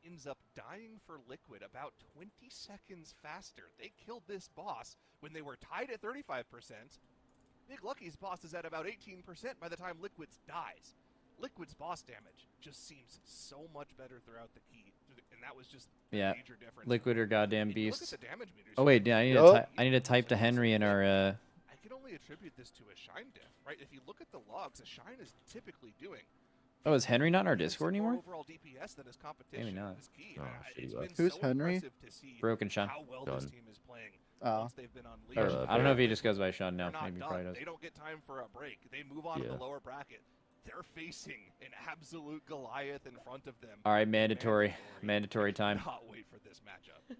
ends up dying for Liquid about 20 seconds faster. They killed this boss when they were tied at 35%. Big Lucky's boss is at about 18% by the time Liquid's dies. Liquid's boss damage just seems so much better throughout the key, and that was just a Yeah, major difference. Liquid or goddamn If you look at beasts. the damage meters Oh here, wait, yeah, Yup. I need to type to Henry in our. I can only attribute this to a shine diff, right? If you look at the logs, a shine is typically doing. Oh, is Henry not in our 50% Discord more anymore? overall DPS than his competition. Maybe not. Is key. Oh, It's shitty been Who's so Henry? impressive to see Broken Sean. how well this Done. team is playing Oh. once they've been on leash. Or, I don't know if he just goes by Sean now. They're not Maybe he done. probably does. They don't get time for a break. They move on to Yeah. the lower bracket. They're facing an absolute Goliath in front of them. All right, mandatory time. Cannot wait for this matchup.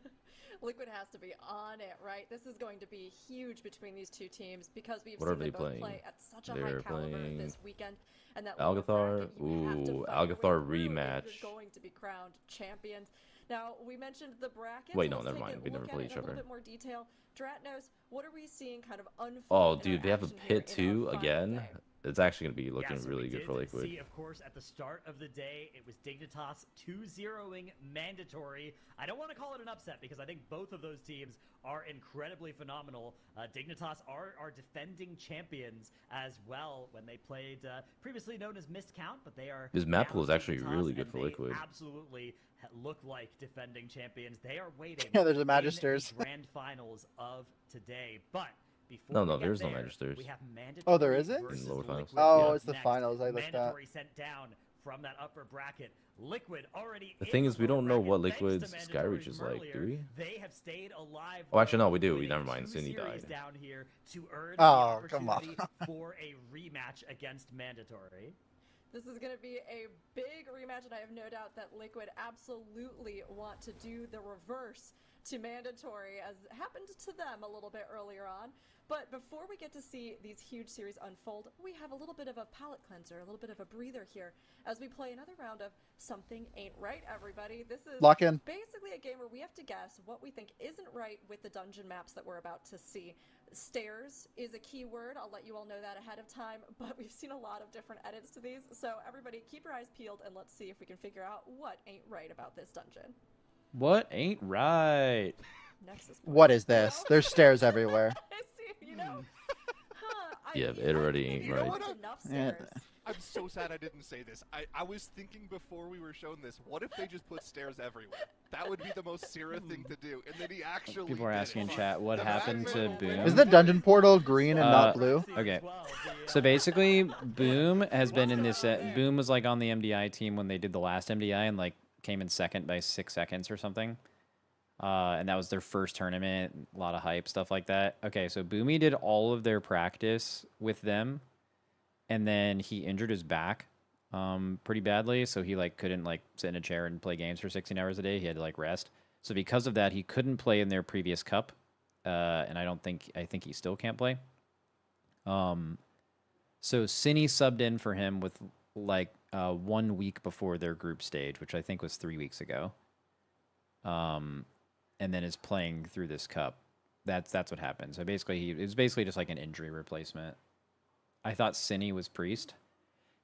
Liquid has to be on it, right? This is going to be huge between these two teams because we've What are seen them they both playing? play at such a They're high caliber playing this weekend. And that lower Algathar? bracket, you have to Ooh, fight your way Algathar through if rematch. You're going to be crowned champions. Now, we mentioned the bracket. Wait, so no, let's never take mind. a We never look at played it each in a little other. bit more detail. Dratnos, what are we seeing kind of unfold? Oh, in dude, our they have a action here pit in our too final again. day? It's actually gonna be looking Yeah, so really we good did for Liquid. see, of course, at the start of the day, it was Dignitas 2-0ing mandatory. I don't want to call it an upset because I think both of those teams are incredibly phenomenal. Dignitas are defending champions as well when they played previously known as Missed Count, but they are This map now pool is actually Dignitas, really good and for they Liquid. Absolutely look like defending champions. They are waiting. Yeah, there's a in Magisters. the grand finals of today, but. Before No, we no, get there's no there, Magisters. we have Oh, there mandatory isn't? versus In lower finals. Liquid Oh, up it's the next. finals I looked at. Mandatory sent down from that upper bracket. Liquid already. The in thing is, we lower don't know bracket, what thanks to Liquid's sky Mandatory reach is from like, earlier. do we? They have stayed alive. Oh, actually, no, though, we do. winning Never mind. 2 Cine series died. down here to earn Oh, the come on. opportunity for a rematch against Mandatory. This is going to be a big rematch, and I have no doubt that Liquid absolutely want to do the reverse to Mandatory, as happened to them a little bit earlier on. But before we get to see these huge series unfold, we have a little bit of a palate cleanser, a little bit of a breather here, as we play another round of Something Ain't Right, everybody. This is Lock in. basically a game where we have to guess what we think isn't right with the dungeon maps that we're about to see. Stairs is a key word. I'll let you all know that ahead of time, but we've seen a lot of different edits to these. So everybody keep your eyes peeled and let's see if we can figure out what ain't right about this dungeon. What ain't right? Nexus. What is this? There's stairs everywhere. I see, you know? Yeah, it already ain't You know right. what? Enough Yeah. stairs. I'm so sad I didn't say this. I was thinking before we were shown this, what if they just put stairs everywhere? That would be the most Sierra thing to do. And then he actually People are did asking in it. chat what The happened to fact Boom. that- Isn't the dungeon portal green and not blue? Okay. So basically, Boom has been in this. Boom was like on the MDI team when they did the last MDI and like came in second by 6 seconds or something. And that was their first tournament. A lot of hype, stuff like that. Okay, so Boomy did all of their practice with them, and then he injured his back pretty badly. So he like couldn't like sit in a chair and play games for 16 hours a day. He had to like rest. So because of that, he couldn't play in their previous cup. And I think he still can't play. So Cine subbed in for him with like 1 week before their group stage, which I think was 3 weeks ago. And then is playing through this cup. That's what happened. So basically, it was basically just like an injury replacement. I thought Cine was Priest.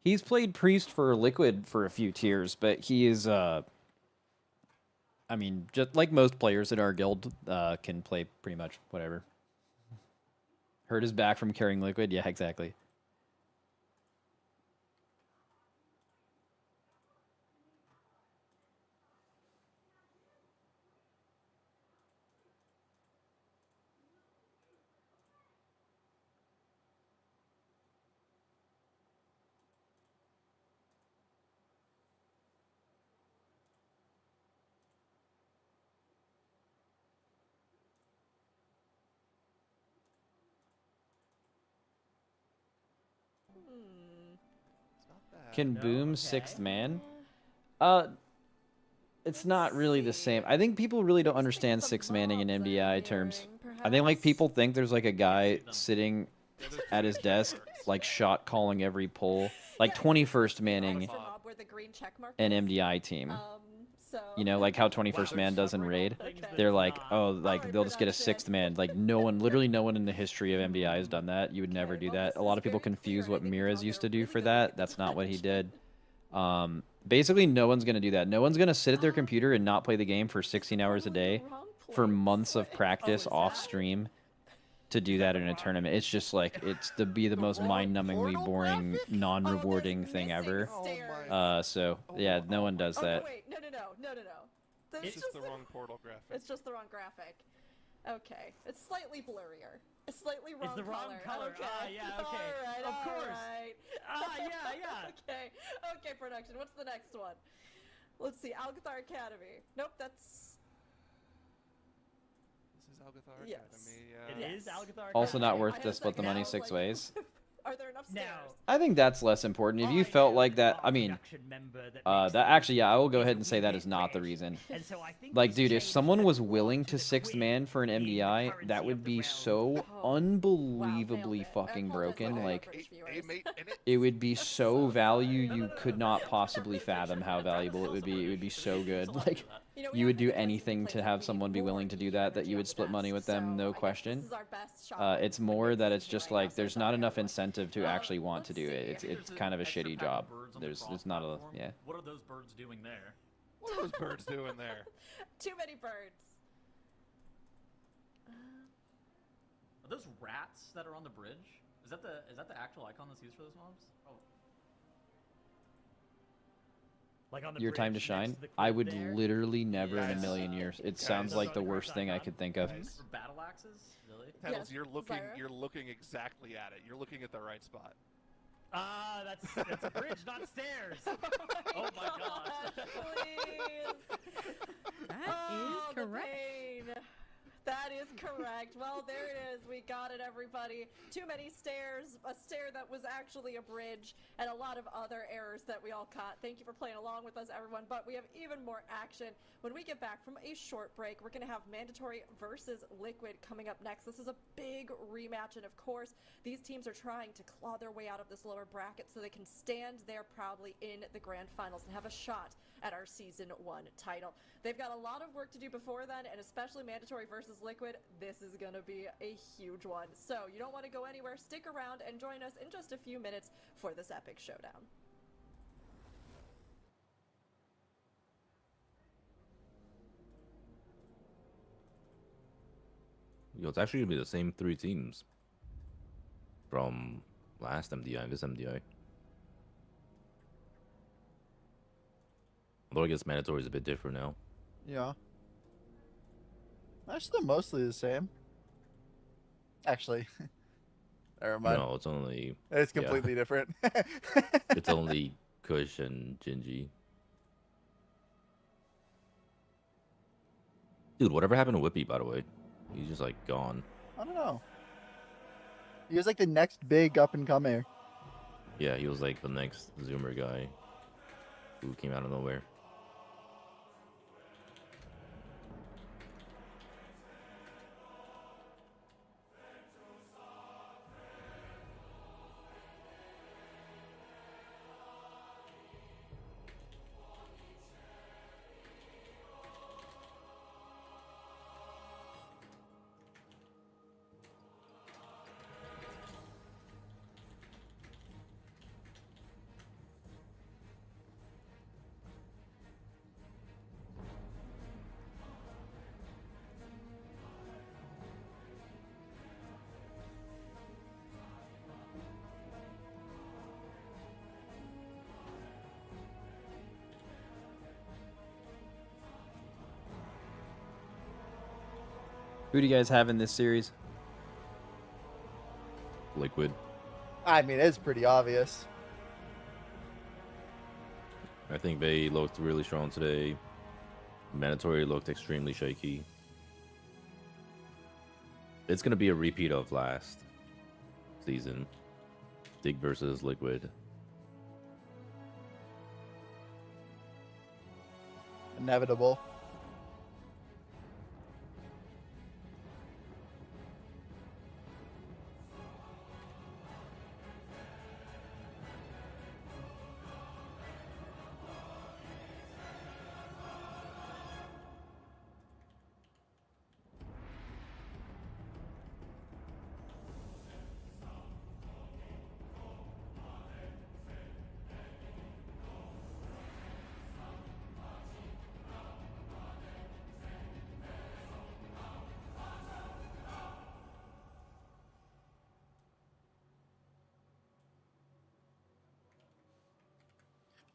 He's played Priest for Liquid for a few tiers, but he is, I mean, just like most players at our guild, can play pretty much whatever. Hurt his back from carrying Liquid? Yeah, exactly. Can No? Boom Okay. sixth man? It's not really the same. I think people really don't understand sixth manning in MDI terms. I think like people think there's like a guy sitting at his desk, like shot calling every pull, like 21st manning an MDI team. You know, like how 21st man does in raid. They're like, oh, like they'll just get a sixth man. Like no one, literally no one in the history of MDI has done that. You would never do that. A lot of people confuse what Miraz used to do for that. That's not what he did. Basically, no one's going to do that. No one's going to sit at their computer and not play the game for 16 hours a day for months of practice off stream to do that in a tournament. It's just like, it's to be the most mind-numbingly boring, non-rewarding thing ever. So, yeah, no one does that. Wait, no. It's just the wrong portal graphic. It's just the wrong graphic. Okay, it's slightly blurrier. It's slightly wrong It's the wrong color. Okay. Yeah, okay. Alright, Of course. alright. Yeah. Okay, production. What's the next one? Let's see. Algathar Academy. Nope, that's... This is Algathar Yes. Academy. It is Algathar. Also not Academy. worth to split the money 6 ways. Are there enough stairs? I think that's less important. If you felt like that, I mean, that actually, yeah, I will go ahead and say that is not the reason. Like, dude, if someone was willing to sixth man for an MDI, that would be so unbelievably fucking broken. Like, it would be so value you could not possibly fathom how valuable it would be. It would be so good. Like, you would do anything to have someone be willing to do that, that you would split money with them, no question. It's more that it's just like, there's not enough incentive to actually want to do it. It's kind of a shitty job. There's not a, yeah. What are those birds doing there? What are those birds doing there? Too many birds. Are those rats that are on the bridge? Is that the actual icon that's used for those mobs? Oh. Like on the Your time to bridge shine? next to the I cliff would there? literally never in a Guys, million years. It sounds like the worst thing I could think of. For battle axes? Really? Petals, Yes, you're looking exactly at it. You're looking at the right spot. That's a bridge, not stairs. Oh my god. Please. That is correct. That is correct. Well, there it is. We got it, everybody. Too many stairs, a stair that was actually a bridge, and a lot of other errors that we all caught. Thank you for playing along with us, everyone. But we have even more action. When we get back from a short break, we're going to have Mandatory versus Liquid coming up next. This is a big rematch, and of course, these teams are trying to claw their way out of this lower bracket so they can stand there proudly in the grand finals and have a shot at our Season 1 title. They've got a lot of work to do before then, and especially Mandatory versus Liquid, this is going to be a huge one. So you don't want to go anywhere. Stick around and join us in just a few minutes for this epic showdown. Yo, it's actually gonna be the same 3 teams from last MDI and this MDI. Although I guess mandatory is a bit different now. Yeah. They're still mostly the same. Actually, never mind. No, it's only. It's completely different. It's only Kush and Gingy. Dude, whatever happened to Whippy, by the way? He's just like gone. I don't know. He was like the next big up and comer. Yeah, he was like the next Zoomer guy who came out of nowhere. Who do you guys have in this series? Liquid. I mean, it's pretty obvious. I think they looked really strong today. Mandatory looked extremely shaky. It's going to be a repeat of last season. Dig versus Liquid. inevitable.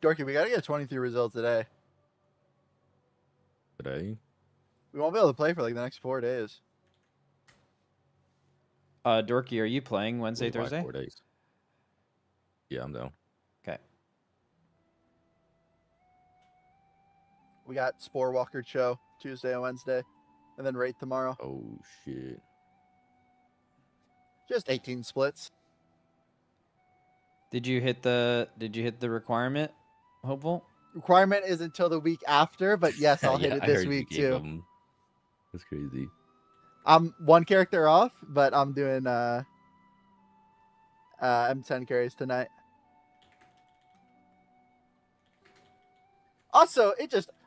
Dorky, we gotta get 23 results today. Today? We won't be able to play for like the next 4 days. Dorky, are you playing Wednesday, Wait, why Thursday? 4 days. Yeah, I'm down. Okay. We got Spore Walker Show Tuesday and Wednesday, and then Rate tomorrow. Oh shit. Just 18 splits. Did you hit the requirement, Hopeful? Requirement is until the week after, but yes, I'll hit Yeah, it I this heard week you gave too. them. That's crazy. I'm 1 character off, but I'm doing M10 carries tonight. Also,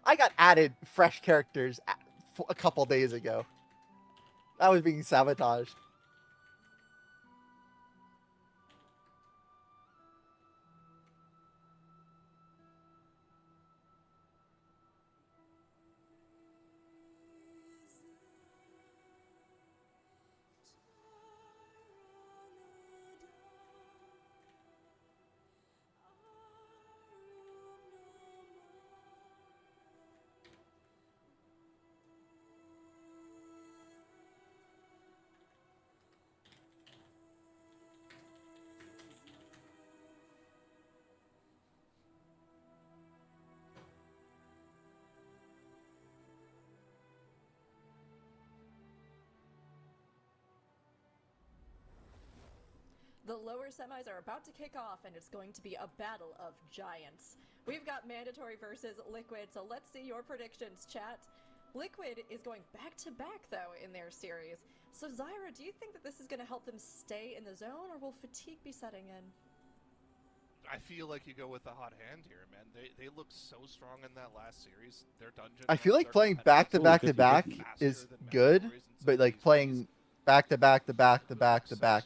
I got added fresh characters a couple days ago. I was being sabotaged. The lower semis are about to kick off, and it's going to be a battle of giants. We've got Mandatory versus Liquid, so let's see your predictions, chat. Liquid is going back-to-back, though, in their series. So, Zyra, do you think that this is going to help them stay in the zone, or will fatigue be setting in? I feel like you go with the hot hand here, man. They look so strong in that last series. Their dungeon. I feel runs like are playing competitive. back-to-back Ooh, 50-50. is Faster than good, Mandatories in some but of like these playing ways. back-to-back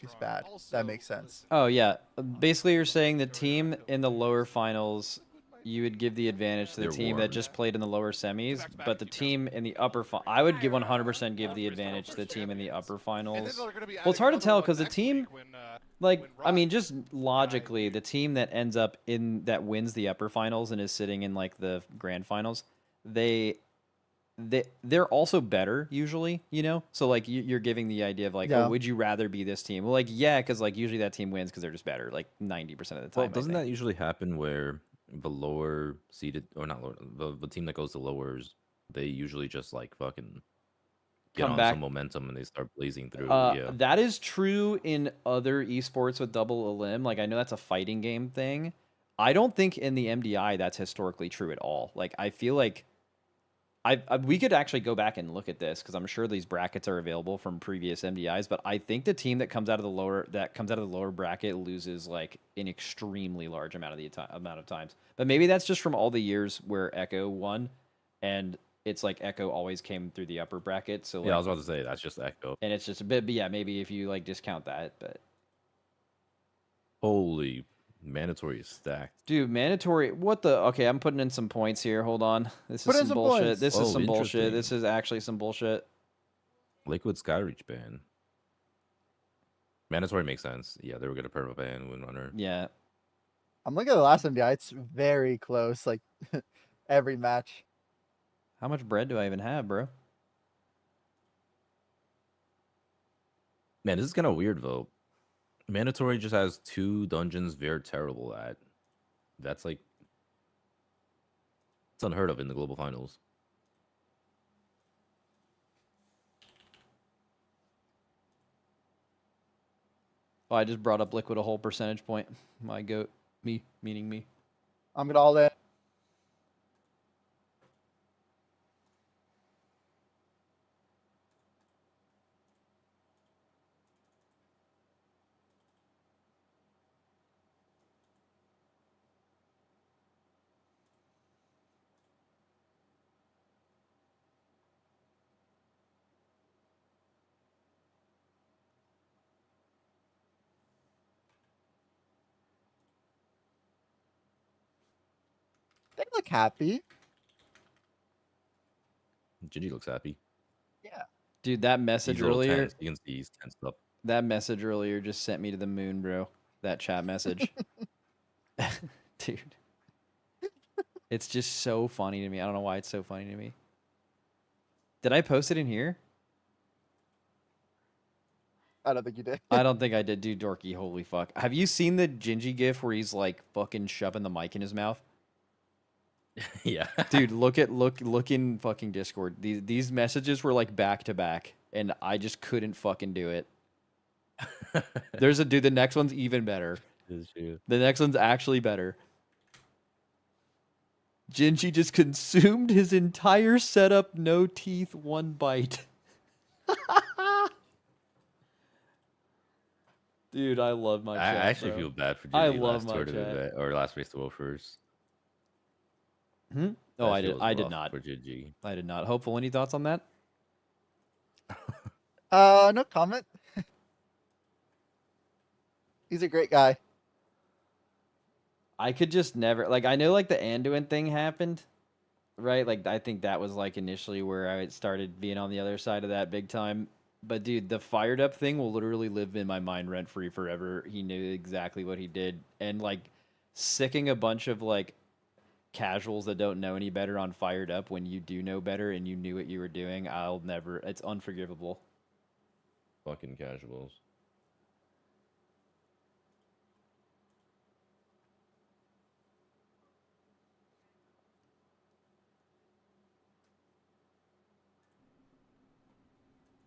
is bad. That makes sense. Oh yeah. Basically, you're saying the team in the lower finals, you would give the advantage to the They're team that warm. just played in the lower semis, but the team in the upper I would give 100% give the advantage to the team in the upper finals. Well, it's hard to tell because the team, like, I mean, just logically, the team that ends up that wins the upper finals and is sitting in like the grand finals, they're also better usually, you know. So like you're giving the idea of like, Yeah. oh, would you rather be this team? Well, like yeah, because like usually that team wins because they're just better, like 90% of the time. Well, doesn't that usually happen where the lower seeded, or not lower, the team that goes to lowers, they usually just like fucking get Come on back. some momentum and they start blazing through. Yeah. That is true in other esports with double elim. Like I know that's a fighting game thing. I don't think in the MDI that's historically true at all. Like I feel like we could actually go back and look at this because I'm sure these brackets are available from previous MDIs. But I think the team that comes out of the lower bracket loses like an extremely large amount of times. But maybe that's just from all the years where Echo won, and it's like Echo always came through the upper bracket. So like, Yeah, I was about to say that's just Echo. and it's just a bit. But yeah, maybe if you like discount that, but Holy, Mandatory is stacked. dude, mandatory. What the? Okay, I'm putting in some points here. Hold on. This Put is in some some bullshit. points. This is Oh, some bullshit. interesting. This is actually some bullshit. Liquid Skyreach ban. Mandatory makes sense. Yeah, they were gonna purple ban Windrunner. Yeah. I'm looking at the last MDI. It's very close. Like every match. How much bread do I even have, bro? Man, this is kind of weird though. Mandatory just has 2 dungeons they're terrible at. That's like, it's unheard of in the global finals. Oh, I just brought up Liquid a whole percentage point. My goat. Me, meaning me. I'm gonna all in. look happy. Gingy looks happy. Yeah. Dude, that message He's a little earlier. tense. You can see he's tensed up. That message earlier just sent me to the moon, bro. That chat message. Dude. It's just so funny to me. I don't know why it's so funny to me. Did I post it in here? I don't think you did. I don't think I did. Dude, dorky, holy fuck. Have you seen the Gingy gif where he's like fucking shoving the mic in his mouth? Yeah. Dude, look in fucking Discord. These messages were like back to back, and I just couldn't fucking do it. There's a dude, the next one's even better. The next one's actually better. Gingy just consumed his entire setup, no teeth, one bite. Dude, I love my chat. I actually bro. feel bad for I Gingy love last my tour to the chat. vet, or last race to world first. Oh, I feels did rough not. for Gingy. I did not. Hopeful, any thoughts on that? No comment. He's a great guy. I could just never, like, I know like the Anduin thing happened, right? Like, I think that was like initially where I started being on the other side of that big time. But dude, the fired up thing will literally live in my mind rent free forever. He knew exactly what he did, and like sicking a bunch of like casuals that don't know any better on fired up when you do know better and you knew what you were doing. I'll never. It's unforgivable. Fucking casuals.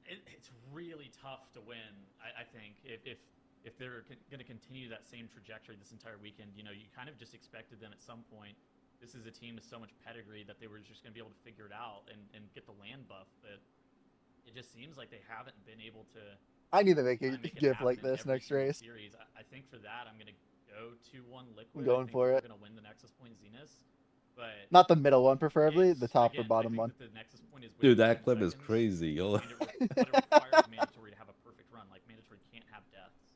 It's really tough to win. I think if they're going to continue that same trajectory this entire weekend, you know, you kind of just expected them at some point. This is a team with so much pedigree that they were just going to be able to figure it out and get the land buff. But it just seems like they haven't been able to. I need to make a make it gif happen like in this every next single race. Series. I think for that, I'm going to go 2-1 Liquid. I'm going for it. We're going to win the Nexus Point Zenith. But Not the middle one, preferably the top again, or bottom I one. think that the Nexus Point is Dude, within that 10 clip is seconds, crazy. Yo. and it requires Mandatory to have a perfect run. Like, Mandatory can't have deaths.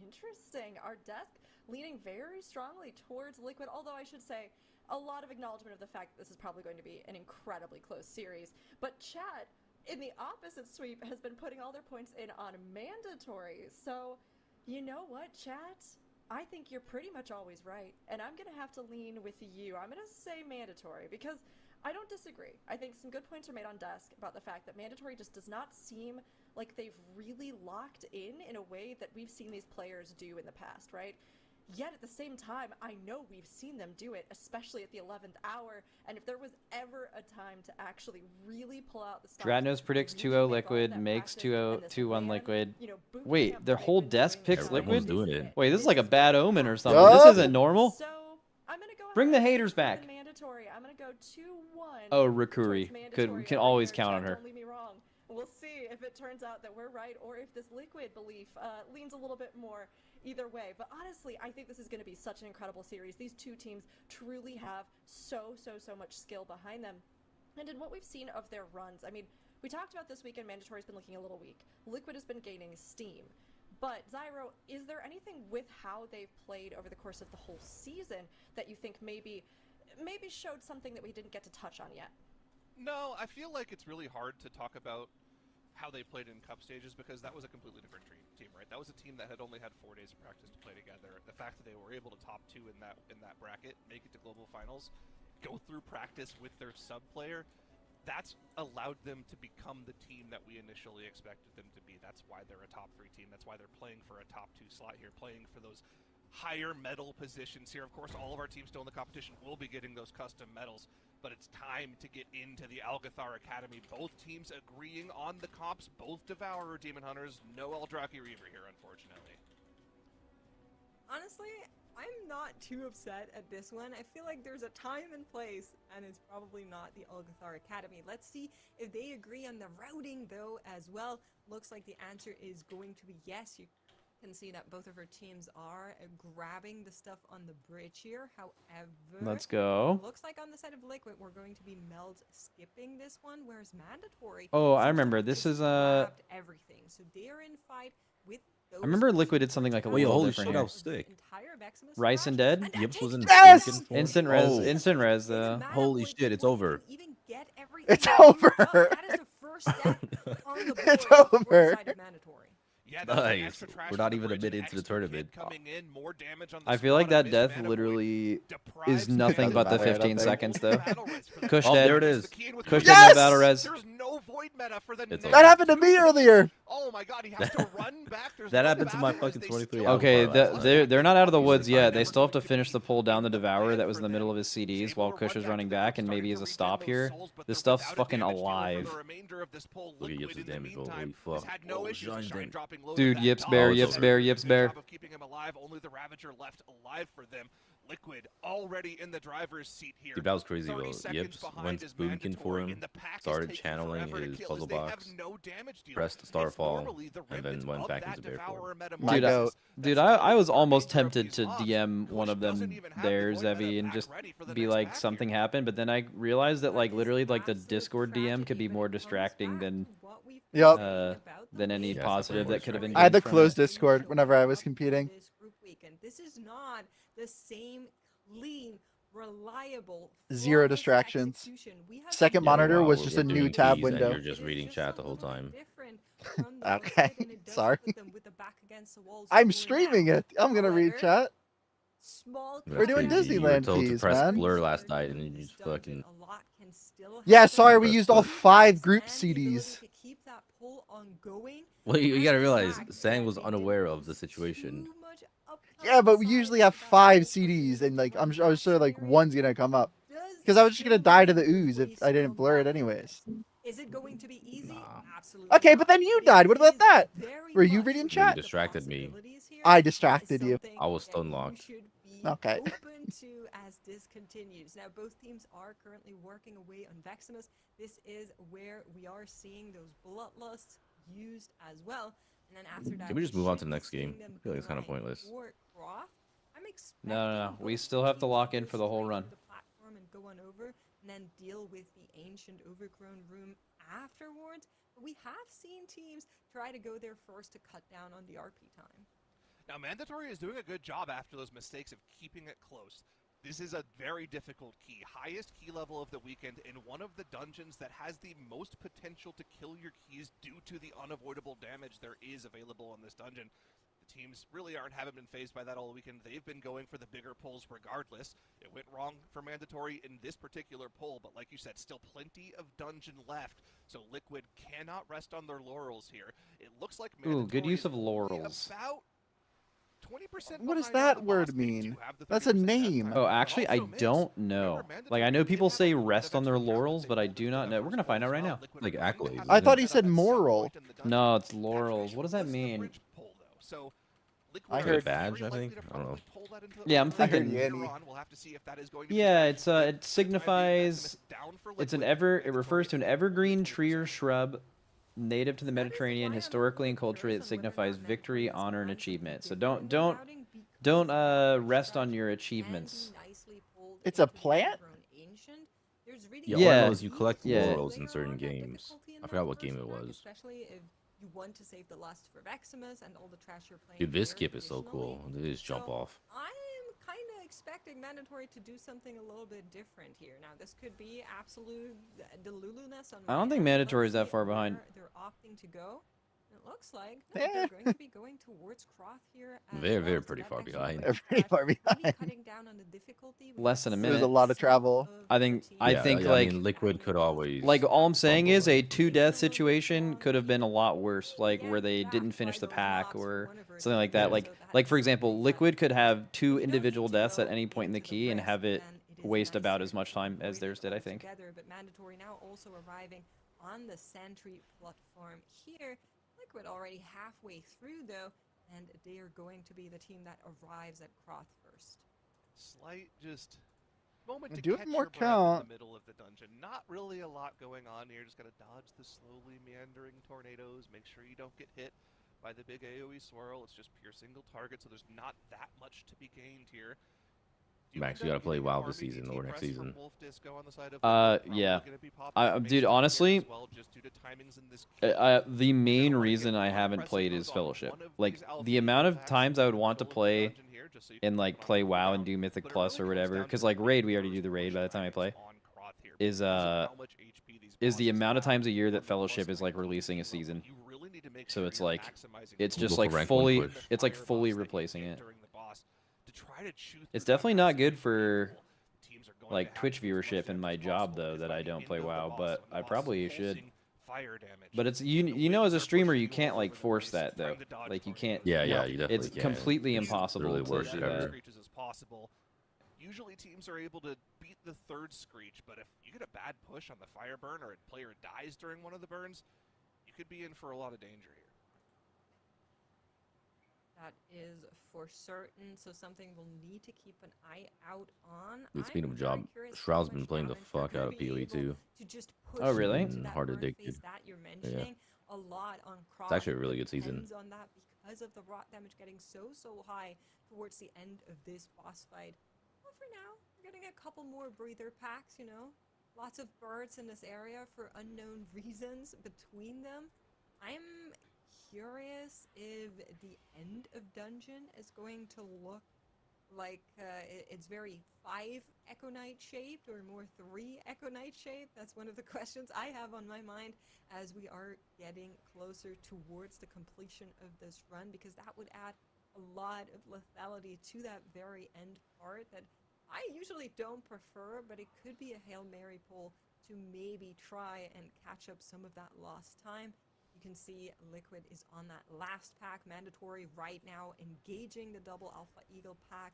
Interesting. Our desk leaning very strongly towards Liquid, although I should say a lot of acknowledgement of the fact that this is probably going to be an incredibly close series. But chat, in the opposite sweep, has been putting all their points in on Mandatory. So, you know what, chat? I think you're pretty much always right, and I'm going to have to lean with you. I'm going to say Mandatory, because I don't disagree. I think some good points are made on desk about the fact that Mandatory just does not seem like they've really locked in a way that we've seen these players do in the past, right? Yet at the same time, I know we've seen them do it, especially at the 11th hour, and if there was ever a time to actually really pull out the stops, Dratnos predicts really 2-0 make all of Liquid, that makes practice and this 2-1 land, Liquid. you know, boot Wait, camp their that whole they've been desk doing picks now, Liquid? Everyone's doing it. Wait, this is like a is bad going omen or on. something. Yup. This isn't normal. So I'm gonna go Bring the ahead haters and back. go Mandatory. I'm gonna go 2-1. Oh, towards Rikuri. Mandatory We can on always here. count Chat, on her. Don't leave me wrong. We'll see if it turns out that we're right or if this Liquid belief leans a little bit more either way. But honestly, I think this is going to be such an incredible series. These two teams truly have so much skill behind them. And in what we've seen of their runs, I mean, we talked about this weekend, Mandatory's been looking a little weak. Liquid has been gaining steam. But Zyro, is there anything with how they've played over the course of the whole season that you think maybe showed something that we didn't get to touch on yet? No, I feel like it's really hard to talk about how they played in cup stages because that was a completely different team, right? That was a team that had only had 4 days of practice to play together. The fact that they were able to top 2 in that bracket, make it to global finals, go through practice with their sub player, that's allowed them to become the team that we initially expected them to be. That's why they're a top 3 team. That's why they're playing for a top 2 slot here, playing for those higher medal positions here. Of course, all of our teams still in the competition will be getting those custom medals, but it's time to get into the Algathar Academy. Both teams agreeing on the comps, both Devourer Demon Hunters, no Eldraki Reaver here, unfortunately. Honestly, I'm not too upset at this one. I feel like there's a time and place, and it's probably not the Algathar Academy. Let's see if they agree on the routing, though, as well. Looks like the answer is going to be yes. You can see that both of our teams are grabbing the stuff on the bridge here. However, Let's go. looks like on the side of Liquid, we're going to be meld skipping this one, whereas Mandatory. Oh, I seems to remember. have This just is grabbed everying. So they're in fight with. I remember Liquid did something like a Wait, little holy different shit, here. I was sick. Entire Rice and dead. Yips was in Yes! Lincoln for- Instant res. Oh, Instant res. holy shit! It's over. It's over. It's over. Yeah, that was an Nice. extra trash We're from not the even a bridge, bit an into the extra hit tournament. coming in, more damage on the I feel squad, like a that missed death mana void literally deprives is nothing but the Doesn't matter, I don't 15 think. seconds though. battle res for the Kush Oh, dead. there it is. The key in with Kush Kush. dead, no Yes! battle res. There's no void meta for the It's next over. That happened to me earlier. Oh my god, he has to run back. There's That no happened to my battle res. fucking They 23 still hour Okay, bar last night. they're not out of the Easily woods yet. They never still have to going to finish the be pull down the easy Devourer win that was in for the middle them. of his He's CDs able while to Kush run is back running to back and starting maybe to as a regain stop those here. souls, but This they're stuff's without a fucking damage dealer for alive. the remainder of this pull. Look at Liquid Yips' in the damage roll. meantime Holy has fuck. had no Oh, issues. Shine Shine damage. dropping low to Dude, that Yips dog. bear, it's Yips over. bear, Good Yips job bear. of keeping him alive. Only the Ravager left alive for them. Liquid already in the driver's seat here. Dude, that was crazy. 30 Well, seconds Yips behind went is boomkin for mandatory, him, and the pack is started taking channeling forever to his kill puzzle as they have box, no damage dealer. pressed It's Starfall, normally the and then remnant went of back that into Bear Devourer Form. My goat. Dude, I was almost tempted to DM one of them there, Zevi, and just be like, something happened, but then I realized that like literally like the Discord DM could be more distracting than Yep. any Yeah, positive definitely that could have been. I had to gained from close it. Discord whenever I was competing. This is not the same clean, reliable, Zero flawless distractions. execution. We have Second seen monitor wow, was we're just a new doing tab keys and window. You're just reading chat the whole time. Okay, sorry. I'm streaming it. I'm gonna read chat. That's We're doing crazy. You were Disneyland told to keys, press man. blur last night and you just fucking. Yeah, sorry, we Press used all blur. 5 group CDs. Well, you gotta realize Sang was unaware of the situation. Yeah, but we usually have 5 CDs, and like I was sure like one's gonna come up, because I was just gonna die to the ooze if I didn't blur it anyways. Is it going to be easy? Nah. Absolutely. Okay, but then you died. What about that? Were you reading You chat? distracted me. I distracted you. I was stun locked. Okay. Open to as this continues. Now both teams are currently working away on Veximus. This is where we are seeing those bloodlusts used as well. And then after that, Can we just move on to the should be next game? seeing them I feel like it's kinda grind pointless. for Croft. I'm No. We expecting still both have to lock in teams for the whole straight run. to the platform and go on over and then deal with the ancient overgrown room afterwards. But we have seen teams try to go there first to cut down on the RP time. Now, Mandatory is doing a good job after those mistakes of keeping it close. This is a very difficult key. Highest key level of the weekend in one of the dungeons that has the most potential to kill your keys due to the unavoidable damage there is available in this dungeon. The teams really haven't been phased by that all weekend. They've been going for the bigger pulls regardless. It went wrong for Mandatory in this particular pull, but like you said, still plenty of dungeon left. So Liquid cannot rest on their laurels here. It looks like Mandatory Ooh, good use is of only laurels. about 20% What does behind on that the word boss. They do mean? have the That's a 30% death name. time, Oh, but actually, I also Migs. don't know. Remember, Like, I know Mandatory people did say have a rest on their benefit laurels, they but I went do for not that know. We're first gonna find pull out as right well. now. Liquid Like were going to accolades, have I to thought do he that said at some moral. point in the dungeon. No, it's That laurels. finished What does that was the mean? bridge pull, though. So Liquid I are heard- badge, very I think? likely to I don't know. probably pull that into the Yeah, I'm overall thinking- later Yanny. on. We'll have to see if that is going to be Yeah, the it strategy. Time being, signifies Maximus down for it's an Liquid. it refers to an evergreen tree or shrub native to the Mediterranean, historically and culturally. It signifies victory, honor, and achievement. So don't rest on your achievements. It's a plant? Yeah, Yeah. all I know is you collect Yeah. laurels in certain games. I forgot what game it was. Especially if you want to save the lust for Veximus and all the trash you're playing. Dude, this there skip is so traditionally. cool. They just jump So, off. I am kind of expecting Mandatory to do something a little bit different here. Now, this could be absolute deluluness on I don't think my end. Mandatory is Let's that see far behind. where they're opting to go. It looks like Yeah. they're going to be going towards Croft here. as They're well, so pretty that far actually behind. means Pretty that far maybe behind. cutting down on the difficulty with Less than a some minute. There's a lot of travel. of I think- the I team. think, I like- mean, Liquid could always. Like, all I'm saying fumble is it. a 2-death situation could have been a lot worse, like where they didn't finish the pack or something like that. Like for example, Liquid could have 2 individual deaths at any point in the key and have it waste about as much time as theirs did, I think. Together, but Mandatory now also arriving on the Sentry platform here. Liquid already halfway through though, and they are going to be the team that arrives at Croth first. Slight just moment to Do it catch more your breath in count. the middle of the dungeon. Not really a lot going on here. Just gotta dodge the slowly meandering tornadoes. Make sure you don't get hit by the big AoE swirl. It's just pure single target, so there's not that much to be gained here. Do Max, end you up gotta play getting WoW an this season RBT or next press from season. Wolf Disco on the side of Liquid? Probably Yeah. gonna be popping I- some big dude, stuff here honestly, as well, just due to timings in this queue. The main wanna reason get I one haven't press played of is those on Fellowship. one of Like, these alpha the amount of packs times in I the would want to middle of the play dungeon here, just so you can and like put on play the WoW cooldown, and do Mythic but it Plus or really comes whatever, down because to like the raid, we already first do the raid by the time I play. on Croth here Is because of how much HP these is the bosses amount of have times a year on that the Fellowship is plus like releasing a 19 level. season. You really need to make So sure it's you're like maximizing it's the just Go like for rank one fully push. it's like fire fully buffs that you replacing get it. during the boss to try to chew It's through that definitely not massive good HP for pool. Teams are going to like have Twitch to do as much viewership in damage my as job possible though is that by I the don't end play of the WoW, boss but when the I boss is probably should. pulsing fire damage. But it's The you know as a winds are streamer pushing you can't all like over the force place, that though. trying to dodge Like you tornadoes can't. Yeah, and yeah, stuff. you definitely It's can. completely Use impossible literally to worst do ever. that. screeches as possible. Usually teams are able to beat the third screech, but if you get a bad push on the fire burn or a player dies during one of the burns, you could be in for a lot of danger here. That is for certain, so something we'll need to keep an eye out on. Dude, speaking I'm of very job, curious Shroud's how been much playing the damage they're fuck gonna out of be PoE able too. to just Oh, push really? into that Hard burn addicted. phase that you're mentioning. A lot on Cross. It's actually a really good season. Depends on that because of the rot damage getting so high towards the end of this boss fight. Well, for now, we're getting a couple more breather packs, you know. Lots of birds in this area for unknown reasons between them. I'm curious if the end of dungeon is going to look like it's very 5 Echo Knight shaped or more 3 Echo Knight shaped. That's one of the questions I have on my mind as we are getting closer towards the completion of this run, because that would add a lot of lethality to that very end part that I usually don't prefer, but it could be a Hail Mary pull to maybe try and catch up some of that lost time. You can see Liquid is on that last pack, mandatory right now, engaging the double Alpha Eagle pack,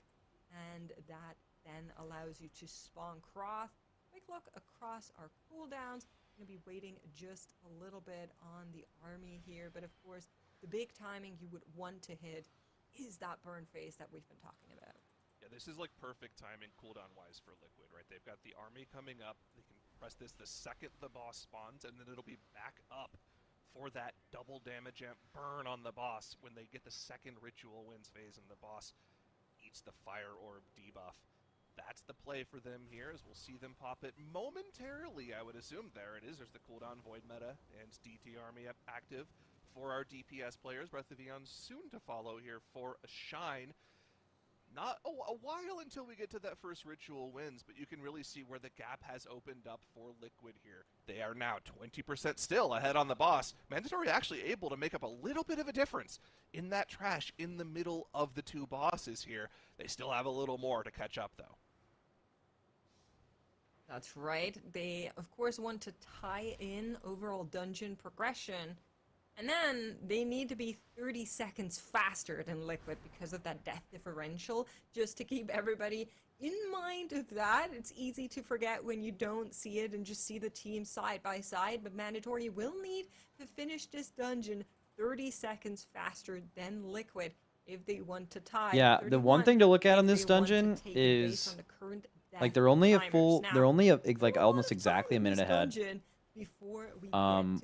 and that then allows you to spawn Croth. Quick look across our cooldowns. I'm going to be waiting just a little bit on the army here, but of course, the big timing you would want to hit is that burn phase that we've been talking about. Yeah, this is like perfect timing cooldown-wise for Liquid, right? They've got the army coming up. They can press this the second the boss spawns, and then it'll be back up for that double damage amp burn on the boss when they get the second ritual wins phase and the boss eats the fire orb debuff. That's the play for them here, as we'll see them pop it momentarily, I would assume. There it is. There's the cooldown Void Meta and DT Army active for our DPS players. Breath of Eon soon to follow here for a Shine. Not a while until we get to that first ritual wins, but you can really see where the gap has opened up for Liquid here. They are now 20% still ahead on the boss. Mandatory actually able to make up a little bit of a difference in that trash in the middle of the two bosses here. They still have a little more to catch up, though. That's right. They, of course, want to tie in overall dungeon progression. And then they need to be 30 seconds faster than Liquid because of that death differential, just to keep everybody in mind of that. It's easy to forget when you don't see it and just see the team side by side, but Mandatory will need to finish this dungeon 30 seconds faster than Liquid if they want to tie. Yeah, the one thing to look at on this dungeon is like they're only like almost exactly a minute ahead.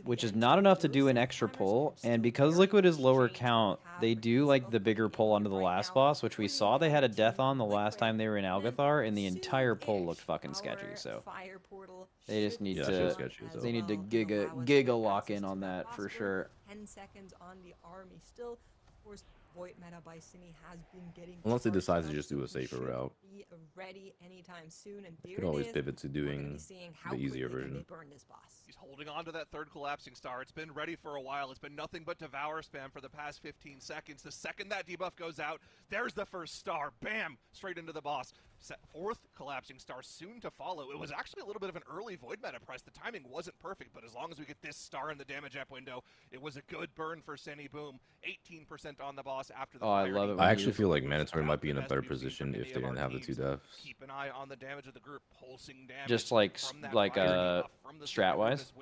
Which is not enough to do an extra pull, and because Liquid is lower count, they do like the bigger pull onto the last boss, which we saw they had a death on the last time they were in Algathar, and the entire pull looked fucking sketchy. So they just need to they need to giga lock in on that for sure. 10 seconds on the army still. Of course, Void Meta by Simi has been getting Unless they decide to just do a safer route. Be ready anytime soon, and You can always pivot to doing the easier version. He's holding on to that third collapsing star. It's been ready for a while. It's been nothing but devour spam for the past 15 seconds. The second that debuff goes out, there's the first star. Bam! Straight into the boss. Fourth collapsing star soon to follow. It was actually a little bit of an early Void Meta press. The timing wasn't perfect, but as long as we get this star in the damage app window, it was a good burn for Senny Boom. 18% on the boss after the I love it. I actually feel like Mandatory might be in a better position if they didn't have the two deaths. Keep an eye on the damage of the group, pulsing damage. Just like strat wise.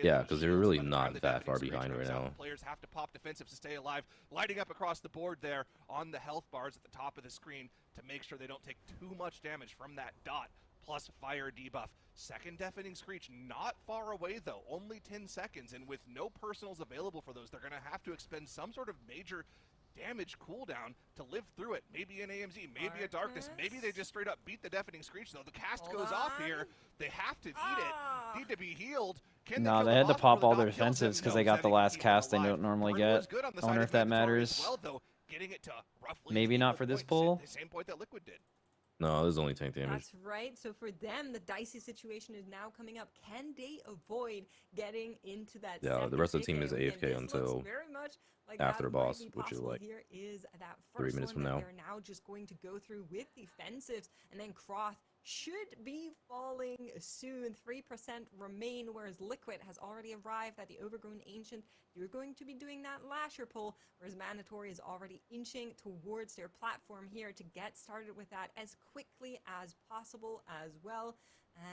Yeah, because they're really not that far behind right now. Players have to pop defensive to stay alive, lighting up across the board there on the health bars at the top of the screen to make sure they don't take too much damage from that dot, plus fire debuff. Second deafening screech not far away though, only 10 seconds, and with no personals available for those, they're going to have to expend some sort of major damage cooldown to live through it. Maybe an AMZ, maybe a Darkness, maybe they just straight up beat the deafening screech though. The cast goes off here. They have to eat it. Need to be healed. No, they had to pop all their defensives because they got the last cast they don't normally get. I wonder if that matters. getting it to roughly Maybe the not equal for this points, pull. the same point that Liquid did. No, this is only tank damage. That's right. So for them, the dicey situation is now coming up. Can they avoid getting into that? Yeah, the rest of the team is Again, AFK this until looks very much like after that boss, might be which is possible. like Here is that 3 first minutes one from that now. they're now just going to go through with defensives, and then Croth should be falling soon. 3% remain, whereas Liquid has already arrived at the Overgrown Ancient. You're going to be doing that Lasher pull, whereas Mandatory is already inching towards their platform here to get started with that as quickly as possible as well.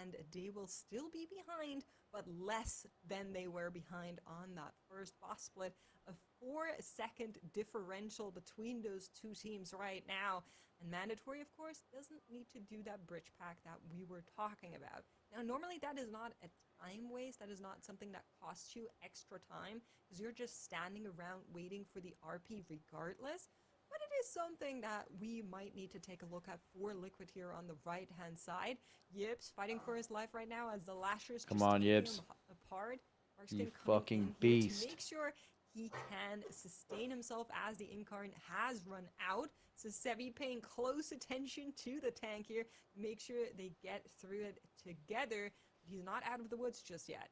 And they will still be behind, but less than they were behind on that first boss split. A 4-second differential between those two teams right now. And Mandatory, of course, doesn't need to do that bridge pack that we were talking about. Now, normally that is not a time waste. That is not something that costs you extra time, because you're just standing around waiting for the RP regardless. But it is something that we might need to take a look at for Liquid here on the right-hand side. Yips fighting for his life right now as the Lashers Come just on, taking Yips. him apart. You Marston coming fucking in here beast. to make sure he can sustain himself as the Incarn has run out. So Sevi paying close attention to the tank here. Make sure they get through it together. He's not out of the woods just yet.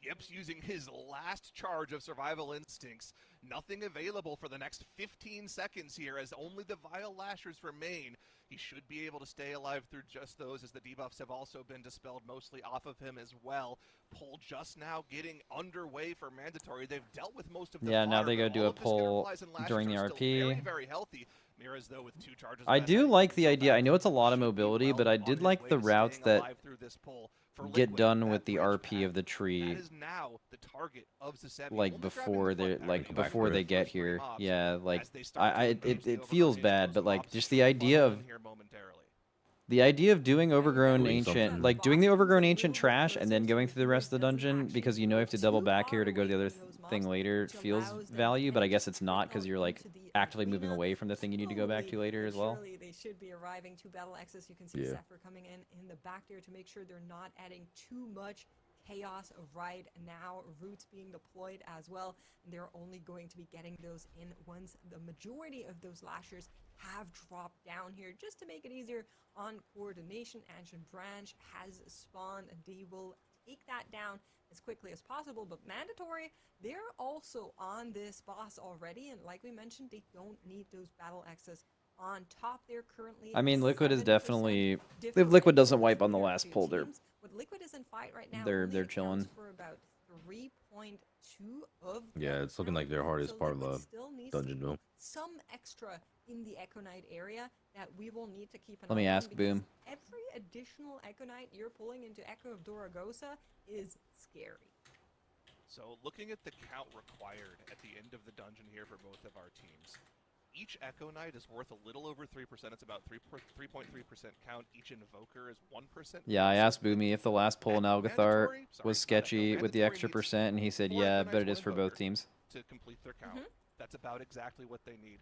Yips using his last charge of survival instincts. Nothing available for the next 15 seconds here as only the Vile Lashers remain. He should be able to stay alive through just those, as the debuffs have also been dispelled mostly off of him as well. Pull just now getting underway for Mandatory. They've dealt with most of the Yeah, now fodder, they go but do all a of the Skitter pull Flies and Lashers during the are still RP. Very, very healthy. Mira's, though, with 2 charges. I left, do think like the so idea. I bad. know it's a lot of Should be mobility, well but I on did his like way the to routes staying that alive through this pull. For get Liquid, done that with the bridge RP of pack, the tree, that is now the target of Zasevi. like Only grabbing before the they front parity before for they the get first 3 here. mobs, Yeah, like as they start to engage the it feels overgrown bad, ancient. but Those like mobs just should the idea funnel of in here momentarily. the idea of doing Overgrown Doing Ancient, something. like doing the Overgrown Ancient trash and then going through the rest of the dungeon, because you know you have to double back here to go to the other thing later, feels value, but I guess it's not because you're like actively moving away from the thing you need to go back to later as well. Surely they should be arriving to Battle Access. You can see Yeah. Zephyr coming in the back there to make sure they're not adding too much chaos right now. Roots being deployed as well, and they're only going to be getting those in once the majority of those Lashers have dropped down here, just to make it easier on coordination. Ancient Branch has spawned, and they will take that down as quickly as possible. But Mandatory, they're also on this boss already, and like we mentioned, they don't need those battle access on top. They're currently I mean, Liquid is 7% definitely, if Liquid doesn't wipe on the differential last between pull, their they're teams. What Liquid is in fight right now they're only chilling. accounts for about 3.2 of Yeah, their it's looking like count. their hardest So part of Liquid the still needs to dungeon, do though. some extra in the Echo Knight area that we will need to keep an Let eye me on, ask because Boom. every additional Echo Knight you're pulling into Echo of Doragosa is scary. So looking at the count required at the end of the dungeon here for both of our teams. Each Echo Knight is worth a little over 3%. It's about 3.3% count. Each Invoker is 1%. Yeah, I asked Boomy if the last pull in Algathar Mandatory- sorry, was not sketchy Echo. with the Mandatory extra needs percent, and he said, 4 yeah, Echo but Knights, it is 1 for both Invoker teams. to complete their count. That's about exactly what they need.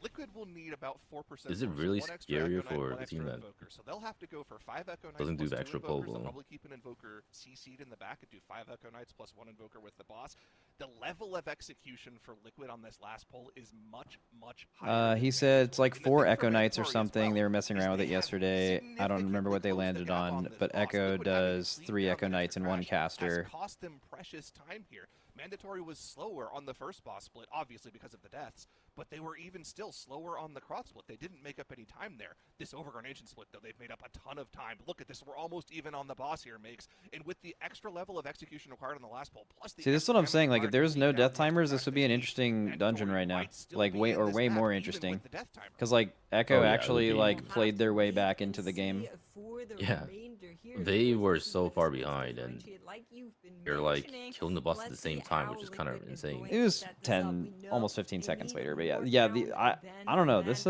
Liquid will need about 4%. Is it more, so really 1 extra scarier Echo Knight, for 1 a team extra that Invoker. So they'll have to go for 5 Echo Knights doesn't do plus the 2 extra Invokers. pull, They'll though? probably keep an Invoker CC'd in the back and do 5 Echo Knights plus 1 Invoker with the boss. The level of execution for Liquid on this last pull is much, much higher. He than said it's like Mandatory. And the 4 thing for Echo Knights or Mandatory as something. well They were messing is around with they it have yesterday. I don't remember what they significantly landed closed the gap on, this but boss. Echo Liquid having to does clean 3 down Echo that Knights extra and 1 crash caster. has cost them precious time here. Mandatory was slower on the first boss split, obviously because of the deaths, but they were even still slower on the Cross split. They didn't make up any time there. This Overgrown Ancient split, though, they've made up a ton of time. Look at this. We're almost even on the boss here, Makes. And with the extra level of execution required on the last pull, plus the See, this is what I'm extra saying. Like, if damage there was no required to death clean down timers, the this would be an extra interesting crash, dungeon Mandatory right now. might still Like, be way in or this way map, more even interesting. with the death timer. Because like Echo Oh, yeah, it would actually be. like played their way back into the game. Yeah. They were so far behind, and you're like killing the boss at the same time, which is kind of insane. It was 10, almost 15 seconds later, but yeah, I don't know. This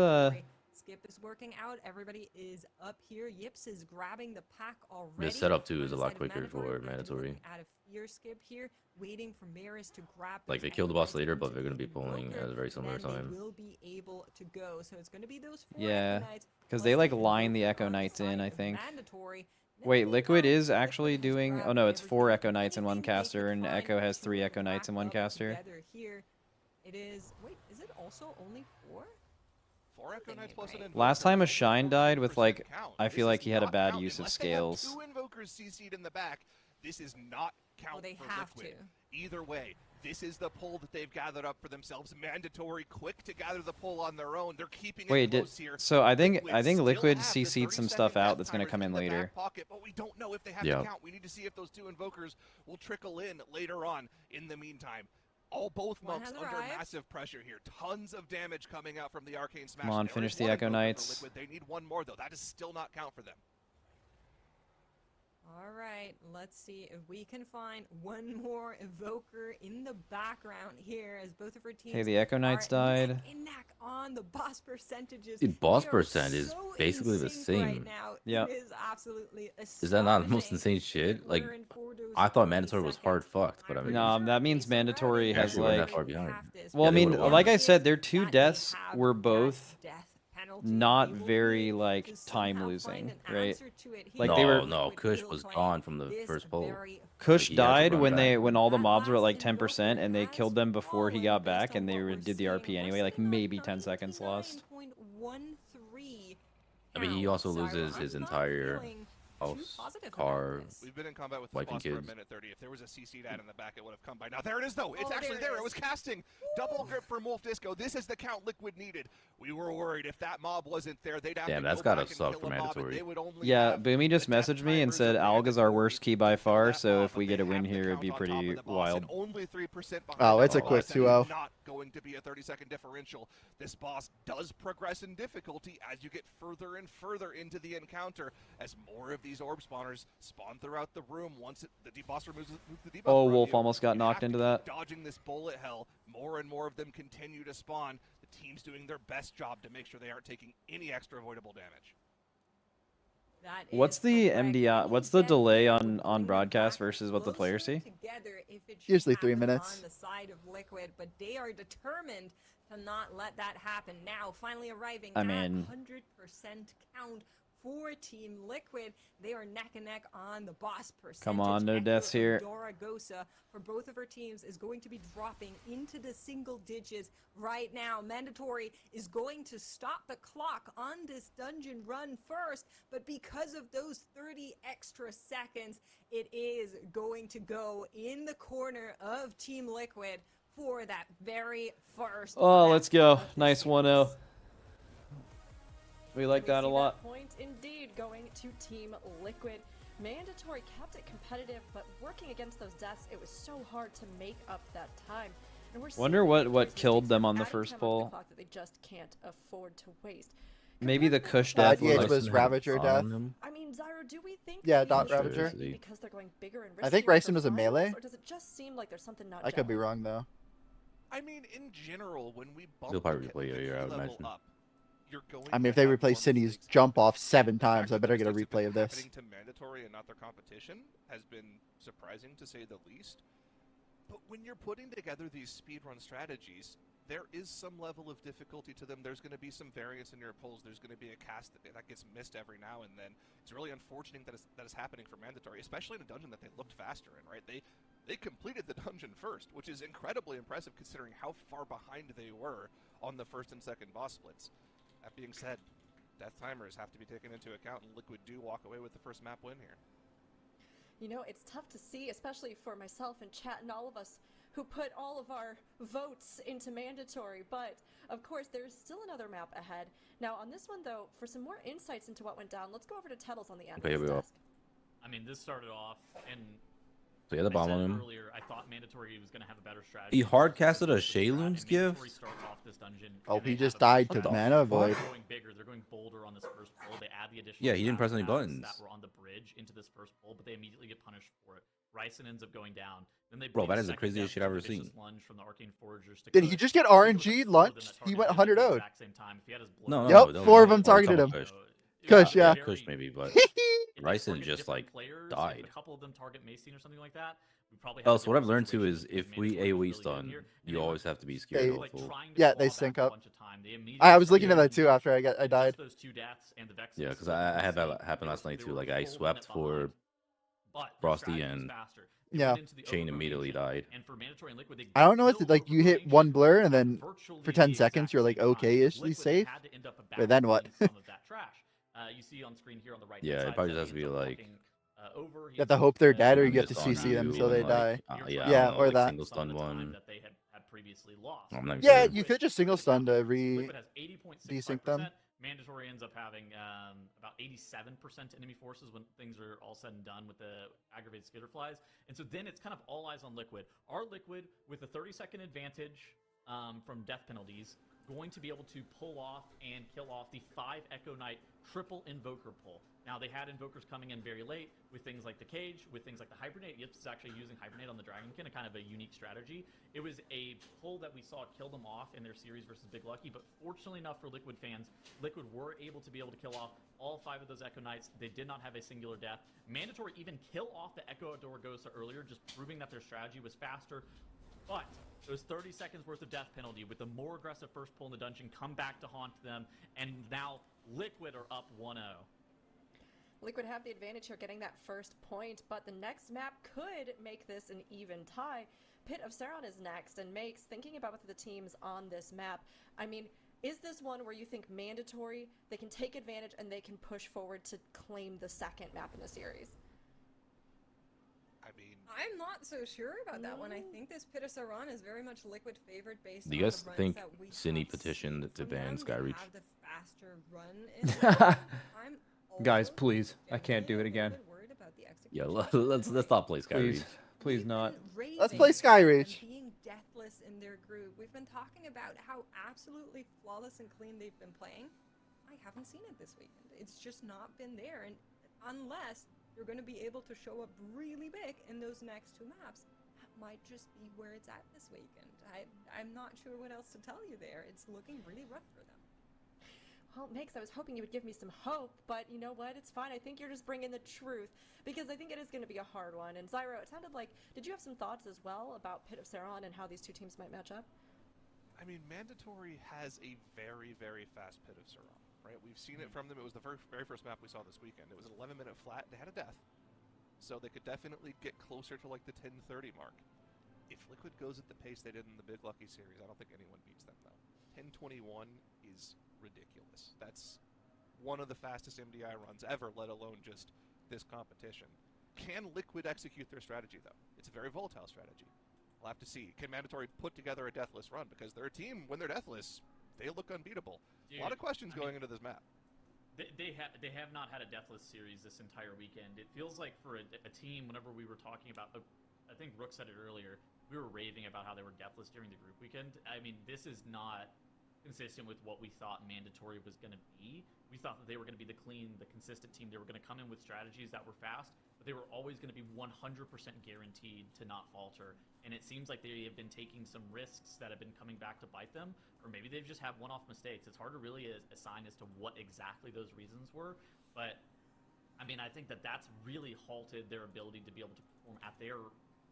Skip is working out. Everybody is up here. Yips is grabbing the pack already. The setup too is a lot Side of quicker for We're Mandatory. looking at a fear skip here, waiting for Maris to grab. Like, those they kill the Echo boss Knights later, into but they're gonna the be pulling Invoker, at a very and similar then time. They will be able to go. So it's going to be those 4 Yeah, Echo Knights because plus they like the line the Invoker Echo on the Knights in, side I of think. Mandatory. Then Wait, we Liquid have is actually Liquid has doing. Oh grabbed no, it's 4 everything. Echo Knights and 1 Anything they caster, could and find Echo has to 3 Echo Knights and 1 wrap up caster. together here. It is. Wait, is it also only 4? 4 Echo Knights plus an Invoker. Last time a Shine died with, like, Count. I This feel like is he had a not bad count. use of Unless they have scales. 2 Invokers CC'd in the back, this is not count they for have Liquid. to. Either way, this is the pull that they've gathered up for themselves. Mandatory, quick to gather the pull on their own. They're keeping it close here. So I think still Liquid have the CC'd some 30-second stuff out death that's gonna timers come in the back later. Pocket, but we don't know if they have Yeah. to count. We need to see if those 2 Invokers will trickle in later on. In the meantime, both One monks has under arrived. massive pressure here. Tons of damage coming out from the Arcane Smash. Come on, There finish is the one Echo Invoker for Knights. Liquid. They need one more though. That does still not count for them. All right, let's see if we can find one more evoker in the background here as both of our teams. Okay, the Echo Knights are died. neck and neck on the boss percentages. Dude, boss They are percent is so basically the in sync right same. now. Yeah. It is absolutely Is that not the most astonishing insane shit? that Like, we're in for those I thought 30 mandatory was hard seconds. fucked, but I I'm mean, pretty No, sure that means based on mandatory round has, actually we're like- that far behind. Well, I they mean, would've won. like I said, their 2 that they deaths have were that both death penalty. not They will very, need like, to somehow time find losing, an right? answer to it Like, here. they were- No, Liquid Kush will was play gone from the this first poll. very Kush He had to died run when back. when all the That mobs were at last like 10% and they invoker killed them has before he fallen got based back on and they what we're did the seeing. RP We're anyway, like sitting on maybe 10 seconds lost. 99.13 I mean, he now. also So loses I'm his not entire feeling house, too positive about car. this. We've been in combat with Wife this and boss for a kids. minute 30. If there was a CC ad in the back, it would have come by now. There it is, though. It's Oh, actually there it there. It is. was casting. Double grip for Wolf Disco. This is the count Liquid needed. We were worried if that mob wasn't there, they'd have Damn, to that's go gotta back and suck kill for a mob, and mandatory. they would only Yeah, have Boomy just the death messaged me and timers said of Alg is our mandatory worst key by to kill far, that so mob, if but we they get a win have the here, it'd be count on top pretty of the boss, wild. and only 3% behind Oh, the it's a boss, quick and 2-0. not going to be a 30-second differential. This boss does progress in difficulty as you get further and further into the encounter, as more of these orb spawners spawn throughout the room. Once the deboss moves the debuff Oh, from Wolf you, almost got you knocked have into to that. keep dodging this bullet hell. More and more of them continue to spawn. The team's doing their best job to make sure they aren't taking any extra avoidable damage. That What's is the correct. MDI? What's the delay on broadcast versus what the players see? Together if it should Usually 3 happen minutes. on the side of Liquid, but they are determined to not let that happen. Now, finally arriving I at mean- 100% count for Team Liquid. They are neck and neck on the boss percentage. Come on, no Echo deaths here. Doragosa for both of our teams is going to be dropping into the single digits right now. Mandatory is going to stop the clock on this dungeon run first, but because of those 30 extra seconds, it is going to go in the corner of Team Liquid for that very first. Oh, let's go. match of the Nice series. 1-0. We like We that a see lot. Point indeed going to Team Liquid. Mandatory kept it competitive, but working against those deaths, it was so hard to make up that time. And we're Wonder seeing what Mandatory's killed mistakes them on the adding first time onto pull. the clock that they just can't afford to waste. Maybe the Compared to Kush the death DH was. was Ravager Bot death. on him. I mean, Zyro, do we think Yeah, that dot these are Ravager. just because they're going bigger and I think riskier Ryson for was a finals, melee. or does it just seem like there's something not I could be gelling? wrong though. I mean, in general, when we bump They'll probably the replay it here, I would level imagine. up, you're going I mean, to if they have replay more Cindy's mistakes. jump off 7 The fact times, I that better those get a mistakes have replay been of this. happening to mandatory and not their competition has been surprising to say the least. But when you're putting together these speedrun strategies, there is some level of difficulty to them. There's going to be some variance in your pulls. There's going to be a cast that gets missed every now and then. It's really unfortunate that is happening for mandatory, especially in a dungeon that they looked faster in, right? They completed the dungeon first, which is incredibly impressive considering how far behind they were on the first and second boss splits. That being said, death timers have to be taken into account, and Liquid do walk away with the first map win here. You know, it's tough to see, especially for myself and chat and all of us who put all of our votes into mandatory, but of course there's still another map ahead. Now on this one though, for some more insights into what went down, let's go over to Tettles on the Okay, here we analyst go. desk. I mean, this started off, and So yeah, the I bomb said on him. earlier, I thought mandatory was going to have a better strategy. He hard casted a Because of the strat, Shayloon's and Mandatory gift? starts off this dungeon, Oh, and he they just have a died bunch to of mana buffs. void. They're going bigger. They're going bolder on this first pull. They add the additional. Yeah, he didn't press any fast buttons. that were on the bridge into this first pull, but they immediately get punished for it. Ryson ends up going down. Then they Bro, bleed that is the second craziest death shit I've to a ever vicious seen. lunge from the Arcane Foragers to Did he Kush. just get He would've RNG killed them lunch? that He went targeted 100 him at the 0'd. exact same time. If he had his blood No, out, no, Yep, that was 4 of them oh, targeted you're him. talking about Kush. Kush, yeah. Kush maybe, but if they Ryson target just different like players, if died. a couple of them target Macine or something like that, we probably Oh, have a so what I've different learned too situation is because if we Mandatory was AoE really good stun, here, and you they were always have to be They- scared of like full. trying to Yeah, claw they back sync a up. bunch of time. They immediately I was looking at started that too after I just died. those two deaths and the Vexes Yeah, because so I had they that happen were- last night they too. were Like I full swept minute for behind. but Frosty and Yeah. Chain immediately died. And for Mandatory and Liquid, they I don't know if like you hit one blur and then virtually for 10 the seconds exact you're like same time. okay-ish Liquid safe. had to end up But then what? backfilling some of that trash. You see on screen here on the right. Yeah, it probably just has to be like. Over. You have to hope they're dead, or you have to missed on CC them you so they and, die. like, Yeah, I don't know, or like that. single stun one. That they had previously lost. I'm not Yeah, sure. you could just single stun to Liquid has 80.65%. desync them. Mandatory ends up having about 87% enemy forces when things are all said and done with the aggravated skitter flies. And so then it's kind of all eyes on Liquid. Are Liquid, with a 30-second advantage from death penalties, going to be able to pull off and kill off the 5 Echo Knight triple Invoker pull? Now, they had Invokers coming in very late with things like the Cage, with things like the Hibernate. Yips is actually using Hibernate on the Dragonkin, a kind of a unique strategy. It was a pull that we saw kill them off in their series versus Big Lucky, but fortunately enough for Liquid fans, Liquid were able to kill off all 5 of those Echo Knights. They did not have a singular death. Mandatory even kill off the Echo Adorgosa earlier, just proving that their strategy was faster. But those 30 seconds worth of death penalty with the more aggressive first pull in the dungeon come back to haunt them, and now Liquid are up 1-0. Liquid have the advantage here getting that first point, but the next map could make this an even tie. Pit of Sauron is next, and makes, thinking about the teams on this map, I mean, is this one where you think Mandatory, they can take advantage and they can push forward to claim the second map in the series? I mean, I'm not so sure about that one. I think this Pit of Sauron is very much Liquid favored based Do on you guys the runs think that we Cine have petitioned seen to from ban them. They Skyreach? have the faster run in there. I'm Guys, also please. I can't do it genuinely a again. little bit worried about the Yeah, execution. let's not play Skyreach. Please not. Let's play Skyreach. Being deathless in their group. We've been talking about how absolutely flawless and clean they've been playing. I haven't seen it this weekend. It's just not been there. And unless you're going to be able to show up really big in those next 2 maps, that might just be where it's at this weekend. I'm not sure what else to tell you there. It's looking really rough for them. Well, Mix, I was hoping you would give me some hope, but you know what? It's fine. I think you're just bringing the truth, because I think it is going to be a hard one. And Zyro, it sounded like, did you have some thoughts as well about Pit of Sauron and how these 2 teams might match up? I mean, Mandatory has a very, very fast Pit of Sauron, right? We've seen it from them. It was the very first map we saw this weekend. It was an 11-minute flat. They had a death, so they could definitely get closer to like the 10:30 mark. If Liquid goes at the pace they did in the Big Lucky series, I don't think anyone beats them, though. 10:21 is ridiculous. That's one of the fastest MDI runs ever, let alone just this competition. Can Liquid execute their strategy, though? It's a very volatile strategy. We'll have to see. Can Mandatory put together a deathless run? Because their team, when they're deathless, they look unbeatable. Dude, a lot of questions going into this map. They have not had a deathless series this entire weekend. It feels like for a team, whenever we were talking about, I think Rook said it earlier, we were raving about how they were deathless during the group weekend. I mean, this is not consistent with what we thought Mandatory was going to be. We thought that they were going to be the clean, the consistent team. They were going to come in with strategies that were fast, but they were always going to be 100% guaranteed to not falter. And it seems like they have been taking some risks that have been coming back to bite them, or maybe they've just had one-off mistakes. It's hard to really assign as to what exactly those reasons were, but I mean, I think that that's really halted their ability to be able to perform at their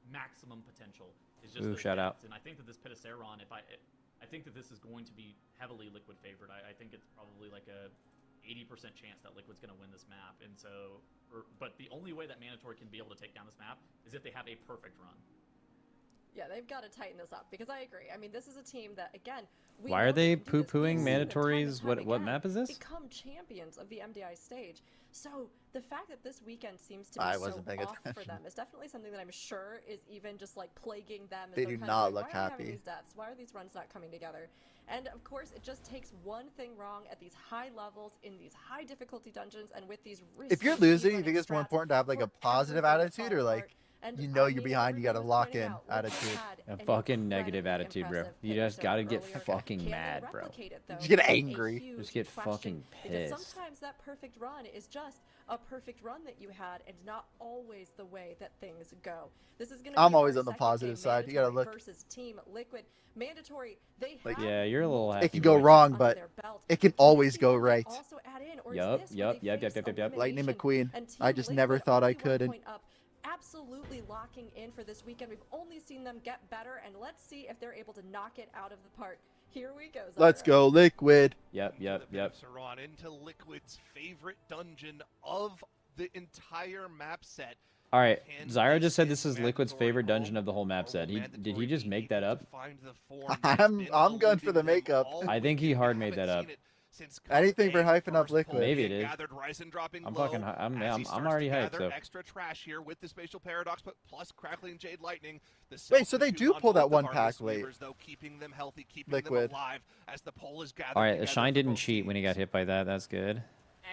maximum potential. Is just Ooh, those shout out. deaths. And I think that this Pit of Sauron, I think that this is going to be heavily Liquid favored. I think it's probably like a 80% chance that Liquid's going to win this map. And so, but the only way that Mandatory can be able to take down this map is if they have a perfect run. Yeah, they've got to tighten this up, because I agree. I mean, this is a team that, again, Why are they poo-pooing Mandatories? What map is this? Become champions of the MDI stage. So the fact that this weekend seems to I be so wasn't paying off for attention. them is definitely something that I'm sure is even just like plaguing them. As They they're do kind of not like, look why are we having happy. these deaths? Why are these runs not coming together? And of course, it just takes one thing wrong at these high levels in these high difficulty dungeons and with these. If you're losing, you think it's more important to have like a positive attitude, or like you know you're behind, you got to lock in attitude? A fucking negative attitude, bro. You just gotta get fucking mad, bro. Just get angry. Just get fucking Because pissed. sometimes that perfect run is just a perfect run that you had, and not always the way that things go. This is going to I'm be always our on the second positive game, side. You gotta Mandatory look. versus Team Liquid. Mandatory, they Like, have Yeah, you're a little happy. It can go boy. wrong, under but their belt. it can Can always this be go one they right. also add in, or is Yup, this where yup, they yep, face yep. Lightning elimination? McQueen. And I Team just Liquid never thought I only 1 could. point up, absolutely locking in for this weekend. We've only seen them get better, and let's see if they're able to knock it out of the park. Here we go. Let's Zyro. go, Liquid. Yep. Sauron into Liquid's favorite dungeon of the entire map set. All right, Can Zyra just said this this is send Liquid's Mandatory favorite dungeon home, of the whole map or set. will Did he Mandatory just be make that able up? to find the form that has been I'm going for the eluding them makeup. all I think he weekend? hard We made haven't that up. seen it since Anything for Cup A. hyping up First Liquid. pull Maybe being it is. gathered, Ryzen dropping I'm low fucking. I'm as he starts already to hyped. gather So extra trash here with the spatial paradox, but plus crackling Jade Lightning. The Wait, so they self-consume do on pull that both one of pack Argus late. Weavers, though, keeping them healthy, keeping Liquid. them alive as the poll is gathered. all right, the together Shine for didn't both cheat when he got teams. hit by that. That's good.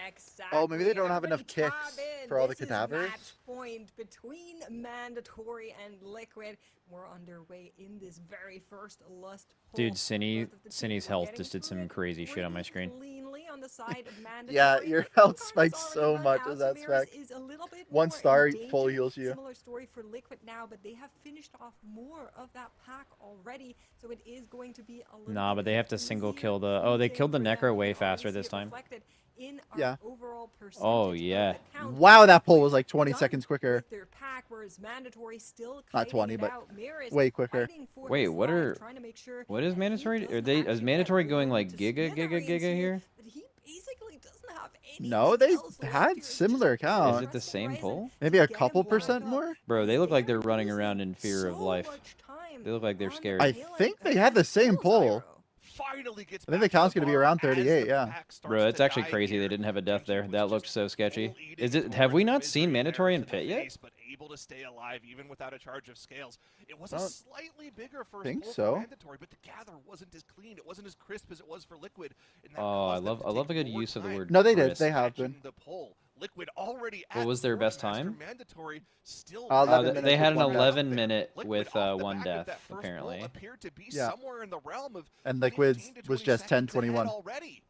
Exactly. Oh, maybe they don't have enough Everybody kicks chime in. for all the This is cadavers? match point between Mandatory and Liquid. We're underway in this very first Lust poll. Dude, Cinny, Both of the teams Cinny's are health getting just did through some it crazy shit on my pretty screen. cleanly on the side of Mandatory. Yeah, your Two health cards spikes already so run much out, as that Samiras spec. is a little bit One more star in full danger. heals you. Similar story for Liquid now, but they have finished off more of that pack already, so it is going to be a little Nah, bit but they have to easier single kill the. Oh, they losing killed the for them. Necro We way can faster already this see it time. reflected in our Yeah. overall Oh, percentage of yeah. the count. Wow, that pull was like Liquid 20 done seconds quicker. with their pack, whereas Mandatory still Not kiting 20, it but out. Mirrors way quicker. fighting for Wait, his what life, are- trying to make sure What is that he Mandatory? doesn't Are they? actually Is get Mandatory going blown like to giga smithereens here? But he basically doesn't have anything No, they else left had here. It's similar just count. Is it the pressing same Ryzen pull? Maybe to a get couple him back percent up, more? Bro, they as look like they're they're running losing around in fear of so life. much time They look like they're on the scared. I tail think end they of had the that same pull, pull. Zyro. Finally gets I think back the to count's gonna be bar around as the 38, yeah. pack starts Bro, it's to actually die crazy here. they didn't have a death there. Genji was That just looks so sketchy. full eating Is it? towards Have we not misery seen there Mandatory to in the pit yet? face, but able to stay alive even without a charge of scales. It was a Don't slightly bigger first think pull so. for Mandatory, but the gather wasn't as clean. It wasn't as crisp as it was for Liquid. And that Oh, I caused them love to I love a take good more use of the time word. No, they did. crisp. They have catching been. the pull. Liquid already What at was their best Forge Master. time? Mandatory still 11 had minutes They with had an one death. 11-minute Liquid with off the one back of death that first pull apparently. appeared to be Yeah. somewhere in the realm of And Liquid's 15 to was 20 just seconds ahead 10-21. already.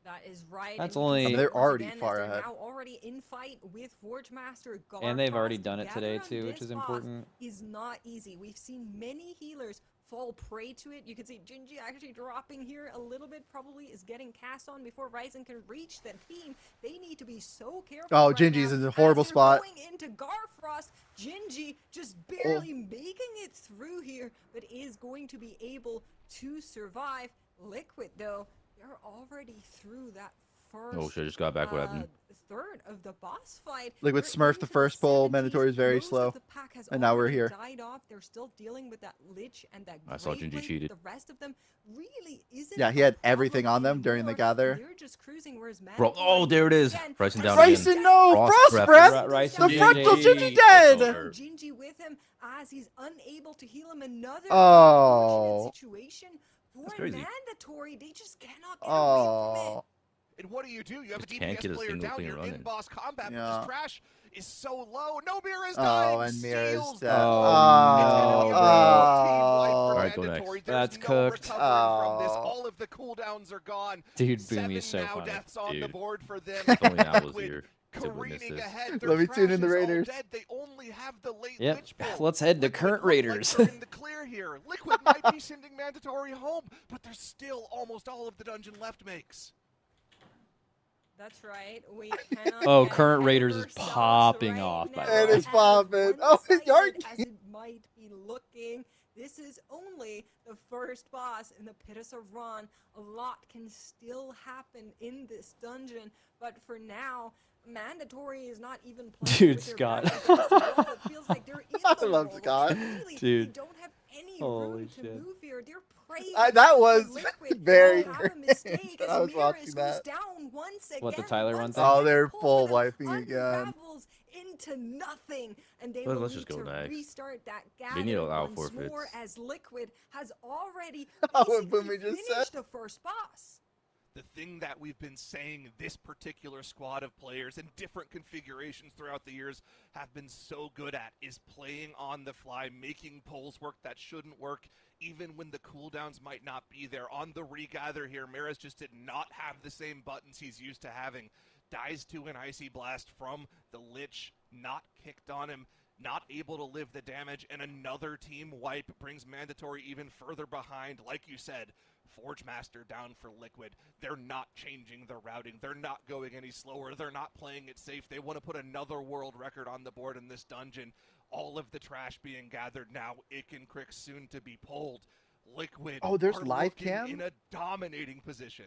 That is right. That's and you can only- see They're once already again as far they're ahead. Now already in fight with Forge Master. And they've already Gartos done it today together on too, which this is boss important. Is not easy. We've seen many healers fall prey to it. You can see Gingy actually dropping here a little bit. Probably is getting cast on before Ryzen can reach the team. They need to be so careful. Oh, right Gingy's now in a horrible as they're spot. Going into Garfrost, Gingy just barely making it through here, but is going to be able to survive. Liquid though, they're already through that first. Oh shit! I just got back. What happened? Third of the boss fight. Liquid They're smurfed the into first pull. 70s. Mandatory is very Most of slow. the pack has And now we're already here. Died off. They're still dealing with that Lich and that I saw Gingy Graveblade. cheated. The rest of them really isn't. Yeah, he a had problem everything on them during the anymore. gather. They're just cruising, whereas Bro, Mandatory, oh there it is. again, Bryson are down Bryson, again. no! Frost Frost breath. breath! Ryson The GG. frontal Gingy dead! Gingy with him as he's unable to heal him. Another Oh. unfortunate situation for That's crazy. Mandatory. They just cannot get away from it. Oh. And what do? You have a Just can't DPS get a player single down. clean You're run in in. boss combat, but Yeah. this trash is so low. No, Mira's Oh, dying. and Mira's Steals dead. Oh, Oh, no, bro. Alright, go next. There's That's no cooked. recovering from this. Oh. All of the cooldowns are gone. Dude, Seven Boomy's so now funny. deaths on the Dude. board for them. If only I was Liquid here to witness careening this. ahead. Let me Their tune in the trash is all Raiders. dead. They only have the late Yep. Lich pull. Let's head to Liquid current look like Raiders. they're in the clear here. Liquid might be sending Mandatory home, but there's still almost all of the dungeon left makes. That's right. We cannot Oh, get current ahead of Raiders is ourselves popping right off, by now. the way. It is As popping. Oh, one-sided Yark. as it might be looking, this is only the first boss in the Pit of Saran. A lot can still happen in this dungeon, but for now, Mandatory is not even playing Dude, with their Scott. back against the wall. It feels like they're in I the love wall. Scott. Really, Dude. They don't have any Holy room to shit. move here. They're praying. That for was Liquid. very They have a cringe. mistake as I was Miras watching goes that. down once again. What, the Tyler one Once thing? Oh, again, they're pull full them wiping again. unravels into nothing, and they Well, will let's need just go to next. restart that They need to gather allow once forfeits. more as Liquid has already Oh, what basically Boomy just finished said. the first boss. The thing that we've been saying this particular squad of players in different configurations throughout the years have been so good at is playing on the fly, making pulls work that shouldn't work, even when the cooldowns might not be there. On the regather here, Miras just did not have the same buttons he's used to having. Dies to an Icy Blast from the Lich, not kicked on him, not able to live the damage, and another team wipe brings Mandatory even further behind. Like you said, Forge Master down for Liquid. They're not changing the routing. They're not going any slower. They're not playing it safe. They want to put another world record on the board in this dungeon. All of the trash being gathered now. Ick and Crick soon to be pulled. Liquid Oh, there's are live looking cam? in a dominating position.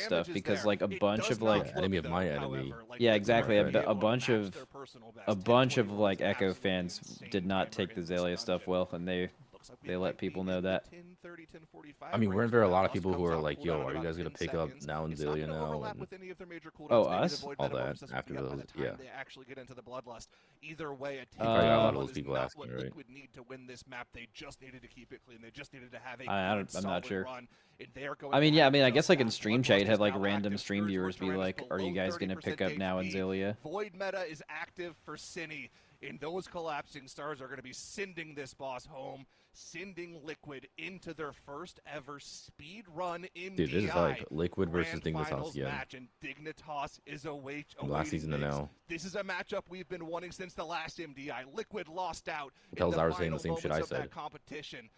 stuff because like a bunch does of not like look enemy of good, my enemy. however. Like, yeah, Liquid exactly. are able A to bunch match of their personal best. a 10, bunch of 21 like is Echo absolutely fans insane did not timer take the in this Zalea stuff dungeon. well, and they Looks like we let might be people know in the that. tin 10:30, 10:45. I mean, range weren't there a where that lot of boss people who comes are off like, cooldown "Yo, in are you about guys gonna 10 pick up seconds. now and It's not Zillia gonna now?" overlap And with any of their major cooldowns. Oh, Maybe the us? Void all Meta that opens up after by the those, time yeah. they actually get into the Bloodlust. Either way, a probably got a lot of those is people not asking, what right? Liquid need to win this map. They just needed to keep it clean. They just needed to have a I good, don't- I'm not solid sure. run. And they are going I mean, to yeah, I have mean, I just guess like in that. stream Bloodlust chat, you'd is have like now random active. stream Scourge viewers be Lord like, Tyrannus "Are you below guys gonna 30% pick up now in HP. Zillia?" Void Meta is active for Cine, and those collapsing stars are going to be sending this boss home, sending Liquid into their first ever speed run MDI. Dude, this is like Liquid versus Grand Dignitas Finals again. match, and Dignitas is From last season to now. This is a matchup we've been wanting since the last MDI. Liquid lost out Tells in the I was saying the final same shit I moments of said. that competition,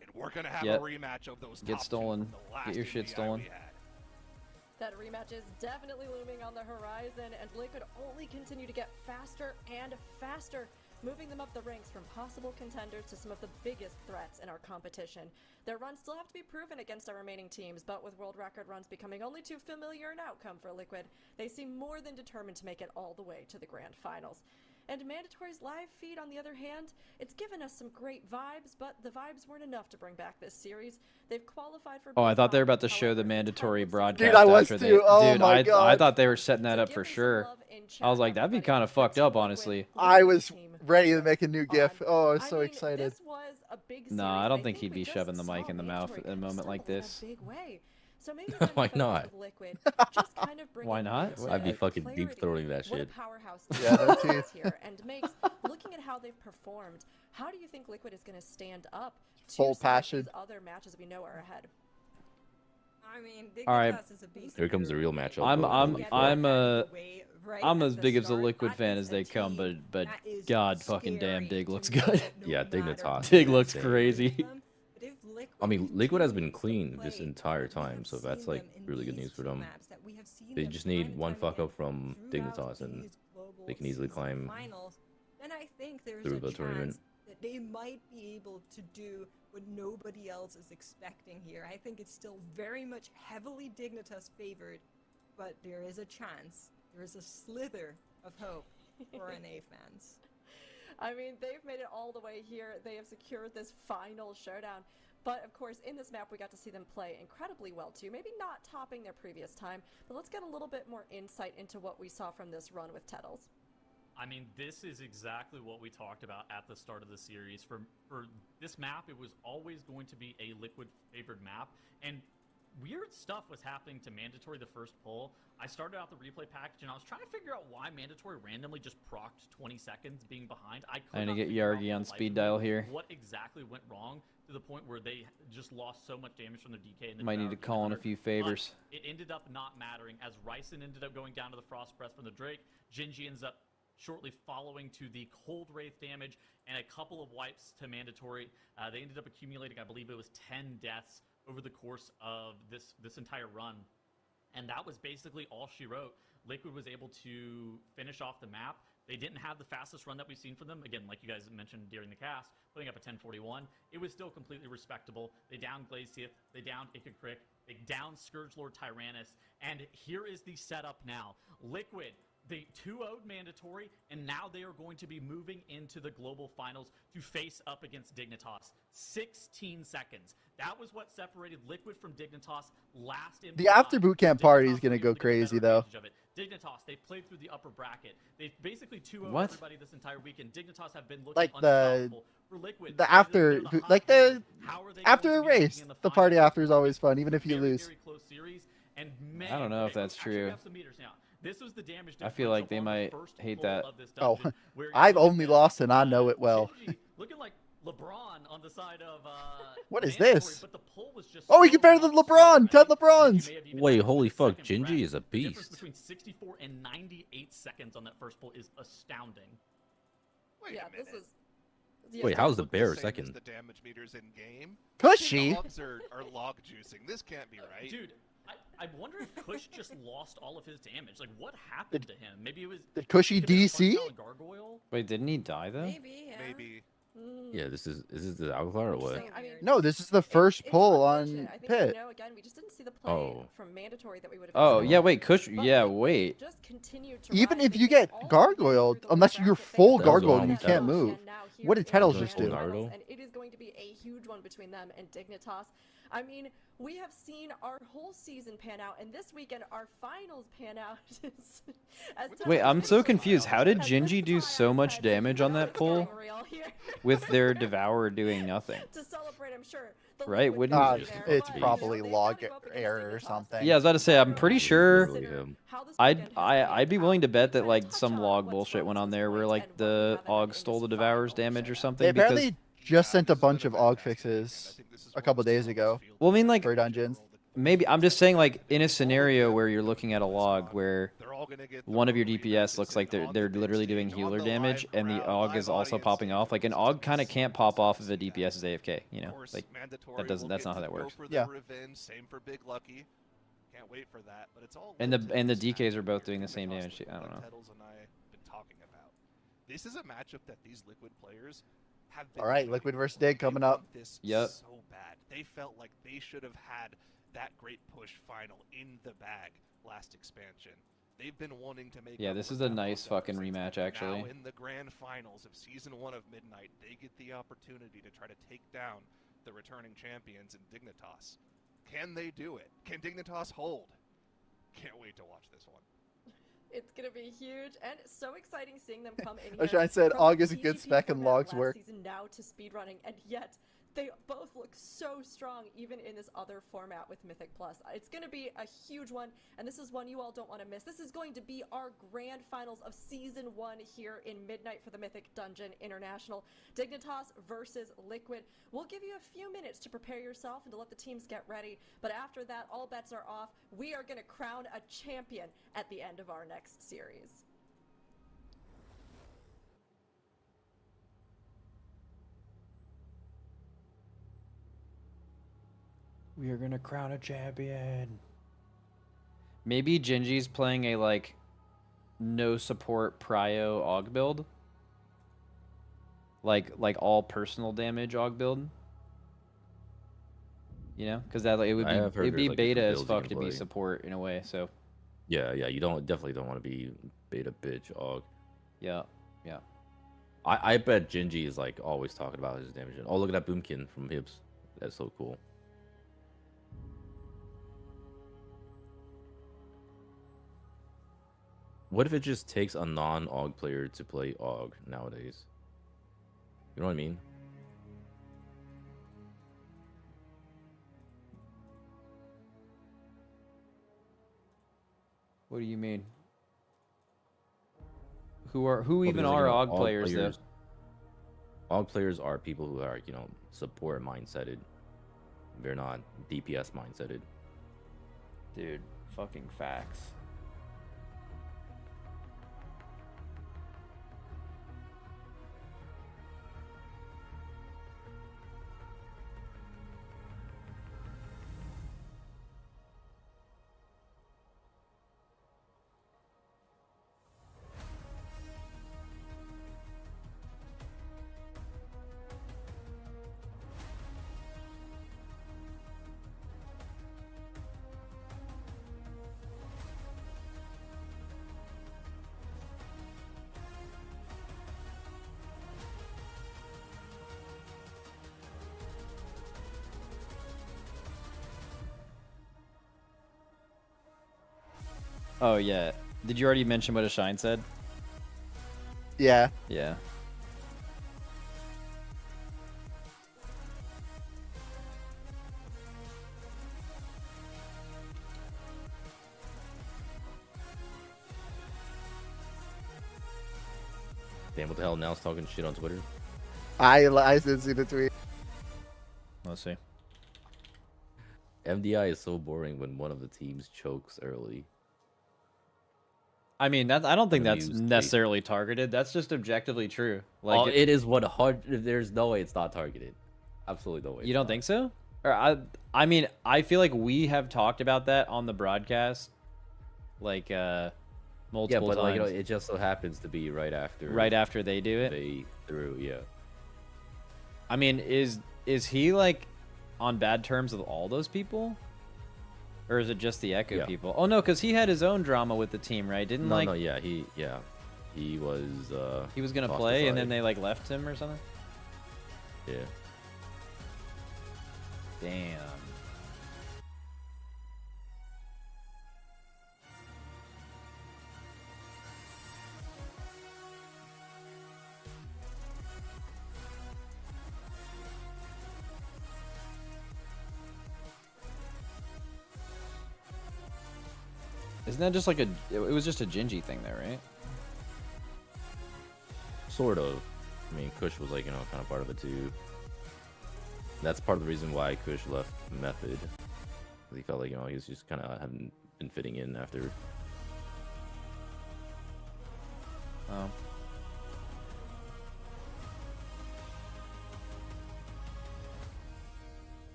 and we're gonna have Yep. a rematch of those. Get top two stolen. from the last Get your shit MDI stolen. we had. That rematch is definitely looming on the horizon, and Liquid only continue to get faster and faster, moving them up the ranks from possible contenders to some of the biggest threats in our competition. Their runs still have to be proven against our remaining teams, but with world record runs becoming only too familiar an outcome for Liquid, they seem more than determined to make it all the way to the grand finals. And Mandatory's live feed, on the other hand, it's given us some great vibes, but the vibes weren't enough to bring back this series. They've qualified for. Oh, I thought they were about to However, show the mandatory time broadcast. Dude, I was after too. Oh Dude, my I God. thought they were setting that So up give for me some sure. love in I was chat, like, that'd be everybody. kind of fucked Team up, Liquid honestly. leading I the was team ready to here make a new GIF. on- Oh, I was I so mean, excited. This was a big Nah, series, I don't and think he'd we be just shoving the mic saw in the mouth Mandatory at a kind of moment like stumble in a this. big way. So maybe Why the not? Of Liquid just kind of bringing Why not? insight, I'd be fucking clarity, deep throating that what a shit. powerhouse Yeah, no Liquid is teeth. here, and makes looking at how they've performed. How do you think Liquid is going to stand up to Full some passion. of these other matches we know are ahead? I mean, All right. Dignitas is a beast. Here comes the real matchup. I'm I'm as big of a Liquid fan as they come, but God fucking damn, Dig looks good. Yeah, Dignitas. Dig looks Insane. crazy. I mean, Liquid has been clean this entire time, so that's like really good news for them. They just need one fuck up from Dignitas, and they can easily climb then I think there's through a the tournament. chance that they might be able to do what nobody else is expecting here. I think it's still very much heavily Dignitas favored, but there is a chance. There is a slither of hope for NA fans. I mean, they've made it all the way here. They have secured this final showdown. But of course, in this map, we got to see them play incredibly well too. Maybe not topping their previous time, but let's get a little bit more insight into what we saw from this run with Tettles. I mean, this is exactly what we talked about at the start of the series. For this map, it was always going to be a Liquid favored map, and weird stuff was happening to Mandatory the first pull. I started out the replay package, and I was trying to figure out why Mandatory randomly just procced 20 seconds being behind. I I'm could gonna not get figure out Yargi for on the life speed of me dial here. what exactly went wrong to the point where they just lost so much damage from their DK. And the Might need to call in a few favors. But it ended up not mattering as Ryson ended up going down to the Frost Breath from the Drake. Gingy ends up shortly following to the Cold Wraith damage and a couple of wipes to Mandatory. They ended up accumulating, I believe it was 10 deaths over the course of this entire run. And that was basically all she wrote. Liquid was able to finish off the map. They didn't have the fastest run that we've seen from them. Again, like you guys mentioned during the cast, putting up a 10:41. It was still completely respectable. They downed Glacieth, they downed Ikakrik, they downed Scourge Lord Tyrannus, and here is the setup now. Liquid, they 2-0'd Mandatory, and now they are going to be moving into the global finals to face up against Dignitas. 16 seconds. That was what separated Liquid from Dignitas last MDI. The after boot camp party is Dignitas gonna was go able to get crazy better though. advantage of it. Dignitas, they've played through the upper bracket. They've basically 2-0'd What? everybody this entire weekend. Dignitas have been looking Like unstoppable. For Liquid, the after, they're like hot the team. How are they after going a to be looking race, in the party finals? after is always fun, even if you Very, lose. very close series. And man, I don't know if okay, that's actually, true. we have some meters now. This was the damage I feel like they differential on the might first hate pull that. of this Oh, dungeon, where I've you look only at, lost and I know it well. Gingy looking like LeBron on the side of What is Mandatory, this? but the pull was just Oh, he so compared to much LeBron, slower. 10 I think LeBrons. Gingy may have even Wait, gotten holy the fuck, second Gingy breath. is a The difference beast. between 64 and 98 seconds on that first pull is astounding. Wait Yeah, a minute. this is. Wait, how's the Look bear same as second? The damage meters in game. Cushy. Dogs are log juicing. This can't be right. Dude, I wonder if Kush just lost all of his damage. Like, what happened to him? Maybe it was. Did Cushy could have been a DC? punch out Gargoyle? Wait, didn't he die though? Maybe, yeah. Maybe. Yeah, is this the Alclar or what? Interesting. I mean, No, this is the first it's pull unfortunate. on I think, Pit. You know, again, we just didn't see the play Oh. from Mandatory that we would have. Oh expected. yeah, wait, Kush. But Yeah, Liquid wait. just continued to Even rise. if They you came get all the way gargoyled, through the unless lower you're bracket. They full got That was gargoyled, on you that can't Tettles. move. and now here What did in Tettles the just grand do? finals, Naruto? and it is going to be a huge one between them and Dignitas. I mean, we have seen our whole season pan out, and this weekend our finals pan out. Wait, I'm so confused. How did Gingy do so much damage on that pull with their Devourer doing nothing? To celebrate, I'm sure. Right? Wouldn't It's probably log error or something. Yeah, I was about to say, I'm pretty sure Literally him. I'd be willing to bet that like some log bullshit went on there where like the Og stole the Devourer's damage or something. They Because apparently just sent a bunch of AUG fixes a couple days ago well, I mean, like for dungeons. maybe I'm just saying like in a scenario where you're looking at a log where one of your DPS looks like they're literally doing healer damage and the AUG is also popping off. Like an AUG kind of can't pop off if a DPS is AFK. You know, like that's not how that works. Yeah. Same for Big Lucky. Can't wait for that, but it's all And the DKs are both doing the same damage too. I don't know. Tettles and I have been talking about. This is a matchup that these Liquid players have been All right, dreaming Liquid of. versus Dig They coming up. want this Yep. so bad. They felt like they should have had that great push final in the bag last expansion. They've been wanting to make. Yeah, up this for is a that nice loss fucking since rematch, then. actually. Now in the grand finals of season 1 of Midnight, they get the opportunity to try to take down the returning champions in Dignitas. Can they do it? Can Dignitas hold? Can't wait to watch this one. It's gonna be huge and so exciting seeing them come in I was here. trying to say, from AUG the is a good TGP spec and format logs last work. season now to speedrunning, and yet they both look so strong even in this other format with Mythic Plus. It's gonna be a huge one, and this is one you all don't want to miss. This is going to be our grand finals of season 1 here in Midnight for the Mythic Dungeon International. Dignitas versus Liquid. We'll give you a few minutes to prepare yourself and to let the teams get ready, but after that, all bets are off. We are gonna crown a champion at the end of our next series. We are gonna crown a champion. Maybe Gingy's playing a like no support prio AUG build. Like all personal damage AUG build. You know, because that like, it would I be have heard it'd be there's, like, beta different as builds you fuck can to be play. support in a way. So Yeah, you definitely don't want to be beta bitch Og. yeah. I bet Gingy is like always talking about his damage. Oh, look at that Boomkin from Hips. That's so cool. What if it just takes a non-Og player to play Og nowadays? You know what I mean? What do you mean? Who Well, even because, like, are you know, AUG players though? Og players are people who are, support mindseted. They're not DPS mindseted. Dude, fucking facts. Oh yeah. Did you already mention what a Shine said? Yeah. Yeah. Damn, what the hell? Now's talking shit on Twitter. I did see the tweet. Let's see. MDI is so boring when one of the teams chokes early. I mean, I don't think Gonna that's use necessarily targeted. That's just objectively true. Like, Oh, it is 100. There's no way it's not targeted. Absolutely no way. you don't think so? Or I mean, I feel like we have talked about that on the broadcast, like multiple Yeah, but times. like, it just so happens to be right after. Right after they do it. They threw, yeah. I mean, is he like on bad terms with all those people? Or is it just the Echo Yeah. people? Oh no, because he had his own drama with the team, right? Didn't No, like no, yeah, he He was gonna tossed play, and then aside. they like left him or something. Yeah. Damn. Isn't that just like a? It was just a Gingy thing there, right? Sort of. I mean, Kush was like, you know, kind of part of it too. That's part of the reason why Kush left Method. He felt like, you know, he was just kind of hadn't been fitting in after. Oh.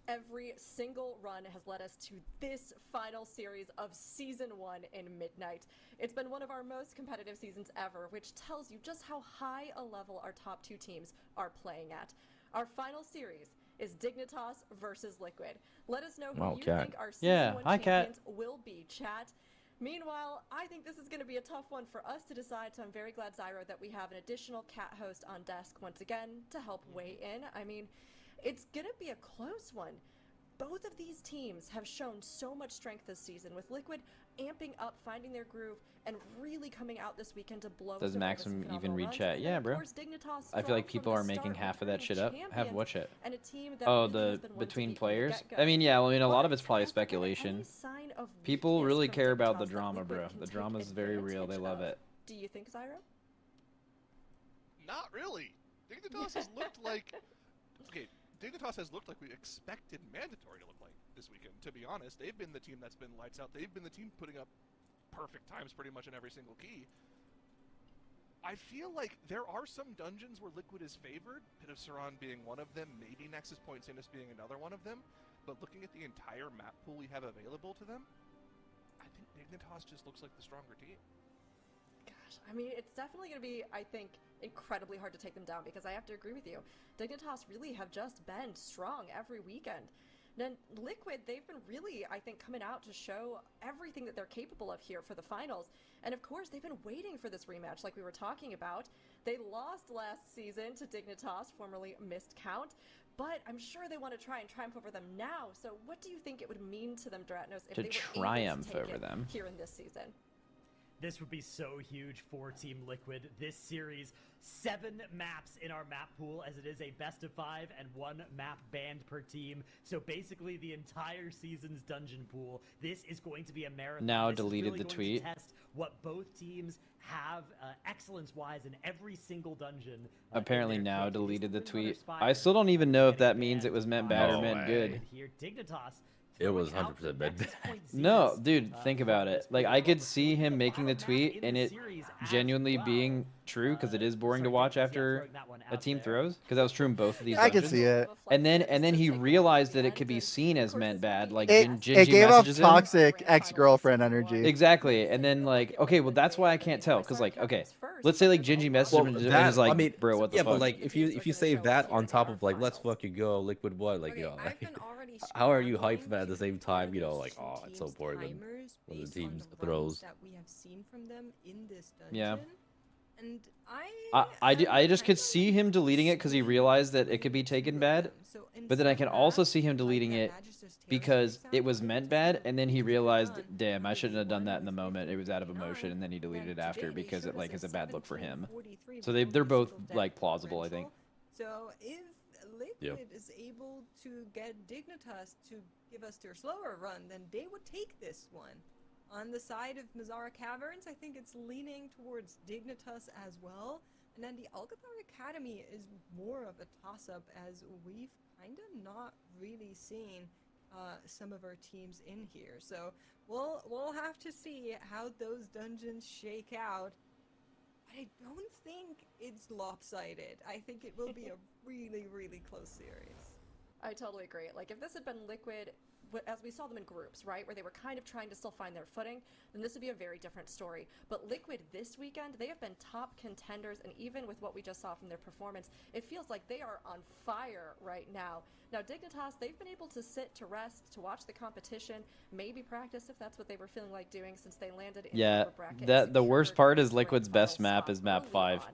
Every single run has led us to this final series of Season 1 in Midnight. It's been one of our most competitive seasons ever, which tells you just how high a level our top two teams are playing at. Our final series is Dignitas versus Liquid. Let us know who Wow, you Cat. think our Season Yeah, 1 hi, Cat. champions will be, chat. Meanwhile, I think this is going to be a tough one for us to decide, so I'm very glad, Zyro, that we have an additional Cat host on desk once again to help weigh in. I mean, it's going to be a close one. Both of these teams have shown so much strength this season, with Liquid amping up, finding their groove, and really coming out this weekend to blow Does some Maxim phenomenal even read runs. chat? And then, Yeah, of bro. course, Dignitas I feel like strong people from are the making start, half of that shit returning up. Have champions, what shit? and a team that Oh, really has the been one to between beat from the players. get-go. I mean, yeah. I mean, a lot of But it's probably has there been speculation. any sign of People weakness really from care about the Dignitas that drama, Liquid bro. can The take drama's very real. They advantage love of? it. Do you think, Zyro? Not really. Dignitas has looked like... Okay, Dignitas has looked like we expected Mandatory to look like this weekend, to be honest. They've been the team that's been lights out. They've been the team putting up perfect times pretty much in every single key. I feel like there are some dungeons where Liquid is favored, Pit of Saran being one of them, maybe Nexus Point Sinus being another one of them, but looking at the entire map pool we have available to them, I think Dignitas just looks like the stronger team. Gosh, I mean, it's definitely going to be, I think, incredibly hard to take them down, because I have to agree with you. Dignitas really have just been strong every weekend. Then Liquid, they've been really, I think, coming out to show everything that they're capable of here for the finals. And of course, they've been waiting for this rematch like we were talking about. They lost last season to Dignitas, formerly Missed Count, but I'm sure they want to try and triumph over them now. So what do you think it would mean to them, Dratnos, if To they were triumph able to take over it them. here in this season? This would be so huge for Team Liquid. This series, 7 maps in our map pool, as it is a best of 5 and 1 map banned per team. So basically the entire season's dungeon pool. This is going to be a marathon. Now This is deleted really the going tweet. to test what both teams have excellence-wise in every single dungeon. Apparently in their now kit. Just deleted the threw another tweet. spire. I still don't even know if that Getting means it banned was meant by bad or No meant way. good. Here, Dignitas It was throwing out 100% the bad. Nexus Point No, Zenith, dude, think from about this it. Like, pool. I could see him making the Bottom map tweet in and the it series as genuinely well. being true because it is boring to Sorry, watch Dignitas, yeah, after throwing that one a out team there. throws because that was true in both of these I can dungeons. see it. And then he realized that it could be seen as meant bad, like It Gingy gave off messages him. toxic ex-girlfriend energy. Exactly, and then like, okay, well that's why I can't tell, because like, okay, let's say like Gingy messaged him and is like, I mean, bro, what the yeah, fuck? but like if you save that on top of like let's fucking go Liquid what, like, you know, I've been already how are you struggling hyped, but at the to same time, you know, manage like, two oh, it's so teams' boring when timers the based team on the runs throws. that we have seen from them in this dungeon. Yeah. And I just could see him deleting it because he realized that it could be taken bad, but then I can also see him deleting it because it was meant bad, and then he realized, damn, I shouldn't have done that in the moment. It was out of emotion, and then he deleted it after because it like is a bad look for him. So they're both like plausible, I think. So if Liquid is able to get Dignitas to give us their slower run, then they would take this one. On the side of Mazara Caverns, I think it's leaning towards Dignitas as well. And then the Alcathar Academy is more of a toss-up, as we've kind of not really seen some of our teams in here. So we'll have to see how those dungeons shake out. But I don't think it's lopsided. I think it will be a really, really close series. I totally agree. Like, if this had been Liquid as we saw them in groups, right, where they were kind of trying to still find their footing, then this would be a very different story. But Liquid this weekend, they have been top contenders, and even with what we just saw from their performance, it feels like they are on fire right now. Now, Dignitas, they've been able to sit, to rest, to watch the competition, maybe practice if that's what they were feeling like doing since they landed in the Yeah, upper bracket. the worst part is secured Liquid's final best map spot is map early 5. on.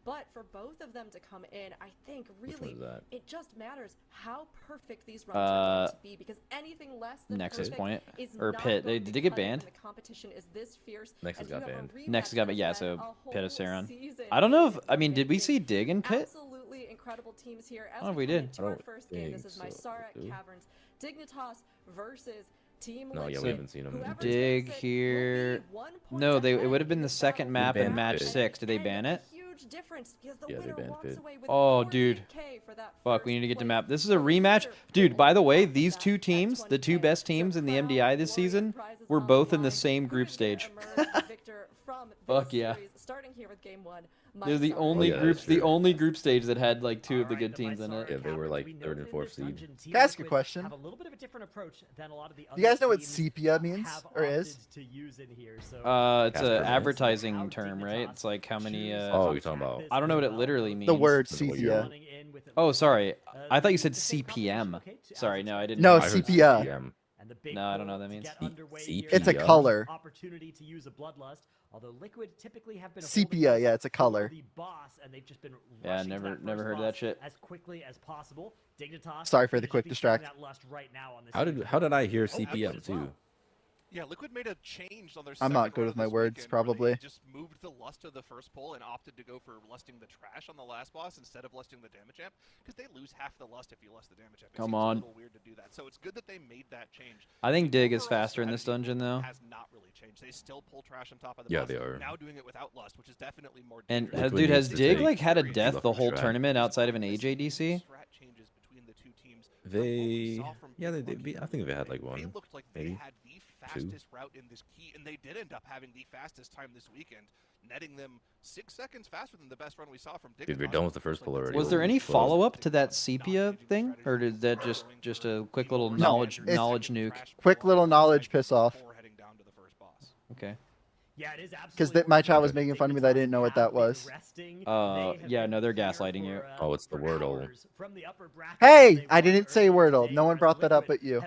But for both of them to come in, I think Which one really is that? it just matters how perfect these runs are going to be, because anything less than Nexus perfect Point is or not Pit. going Did to they get cut it when banned? the competition is this fierce, Nexus as you got have a banned. rematch Nexus got, that yeah, has so been a Pit of whole Saron. season I don't know in if, the I mean, did we making. see Dig in Pit? Absolutely incredible teams here. As Oh, we we come did. into I our don't first game, this think is my so, Sara do we? Caverns, Dignitas versus Team No, yeah, Liquid. we haven't seen them. Whoever Dig takes it will here. be 1 point No, it ahead would have been in the this second battle map for in banned match Pit. 6. Did they and ban a it? huge difference because the Yeah, they winner banned walks Pit. away with Oh, dude. 48K for that Fuck, we first need to get to place. map. This is a The rematch. loser Dude, will by the only way, walk these back two at teams, the 20K. two best So teams in the crown, MDI this glory, and season, prizes were on both in the line. same Who group is gonna stage. emerge the victor from this Fuck yeah. series? Starting here with game 1. They're the Sara. only yeah, that is groups, the true. only group stage that had like two of the Alright, good teams in Mysara it. Yeah, they were, Caverns, like, we know third and that in fourth this seed. dungeon, Team Can I ask a Liquid question? Have a little bit of a different approach than a lot of the Do other you guys know what teams sepia means have or is? opted to use in here. So It's Casper a Vance. advertising how term, right? It's like how many, choose Oh, to you're talking attack about- this I don't know as what it well. literally Both means. The word That's what you're- sepia. running in with at Oh, least, sorry. I thought you said the same combination. CPM. Okay, as Sorry, no, I didn't. No, I heard sepia. CPM. And the big No, I don't know goal what that to means. get underway C- here It's a is color. Opportunity to use a bloodlust. Although Liquid typically have been Sepia, holding yeah, this it's a for color. The boss, and they've just been Yeah, rushing to never that heard first that boss shit. as quickly as possible. Dignitas. Sorry for the should quick be distract. feeling that lust right now on this How did I hear Oh, Liquid CPM as well. too? Yeah, Liquid made a change on their I'm second not good run with of my this words, weekend where probably. They just moved the lust to the first pull and opted to go for lusting the trash on the last boss instead of lusting the damage amp, because they lose half the lust if you lust the damage amp. It Come seems on. a little weird to do that. So it's good that they made that change. I think The Dig is overall faster in this strategy dungeon, though. has not really changed. They still pull trash on top of the Yeah, boss. they are. Now doing it without lust, which is definitely more And dangerous. dude, has needs to Dig take like had a very death the lucky whole strat. tournament There's outside of an always AJDC? strat changes between the two teams. From what we They, saw from yeah, Big they Lucky, I think they had like they one. looked like maybe. they had the fastest route in this key, and they did end up having the fastest time this weekend, netting them 6 seconds faster than the best run we saw from Dignitas. Dude, we're done with the first pull already. Was there any Close. follow up to that sepia thing, or did that just a quick little No, knowledge it's- nuke? Quick little knowledge piss off. Before heading down to the first boss. Okay. Yeah, it is Because absolutely my worth chat was noting making fun of me that I didn't know what that was. Yeah, no, they're gaslighting you. Oh, it's the Wordle. Hey, I didn't say Wordle. No one brought that up but you.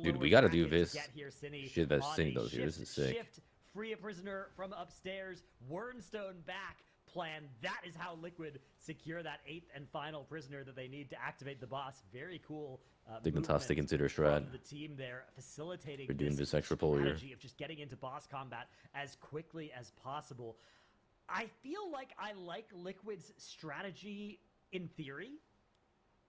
Dude, we gotta do this shit that Cindy does here. This is sick. Shift, free a prisoner from upstairs, Wernstone back plan. That is how Liquid secure that 8th and final prisoner that they need to activate the boss. Very cool. Dignitas sticking to their from strat. the team there, facilitating We're doing this extra pull here. strategy of just getting into boss combat as quickly as possible. I feel like I like Liquid's strategy in theory,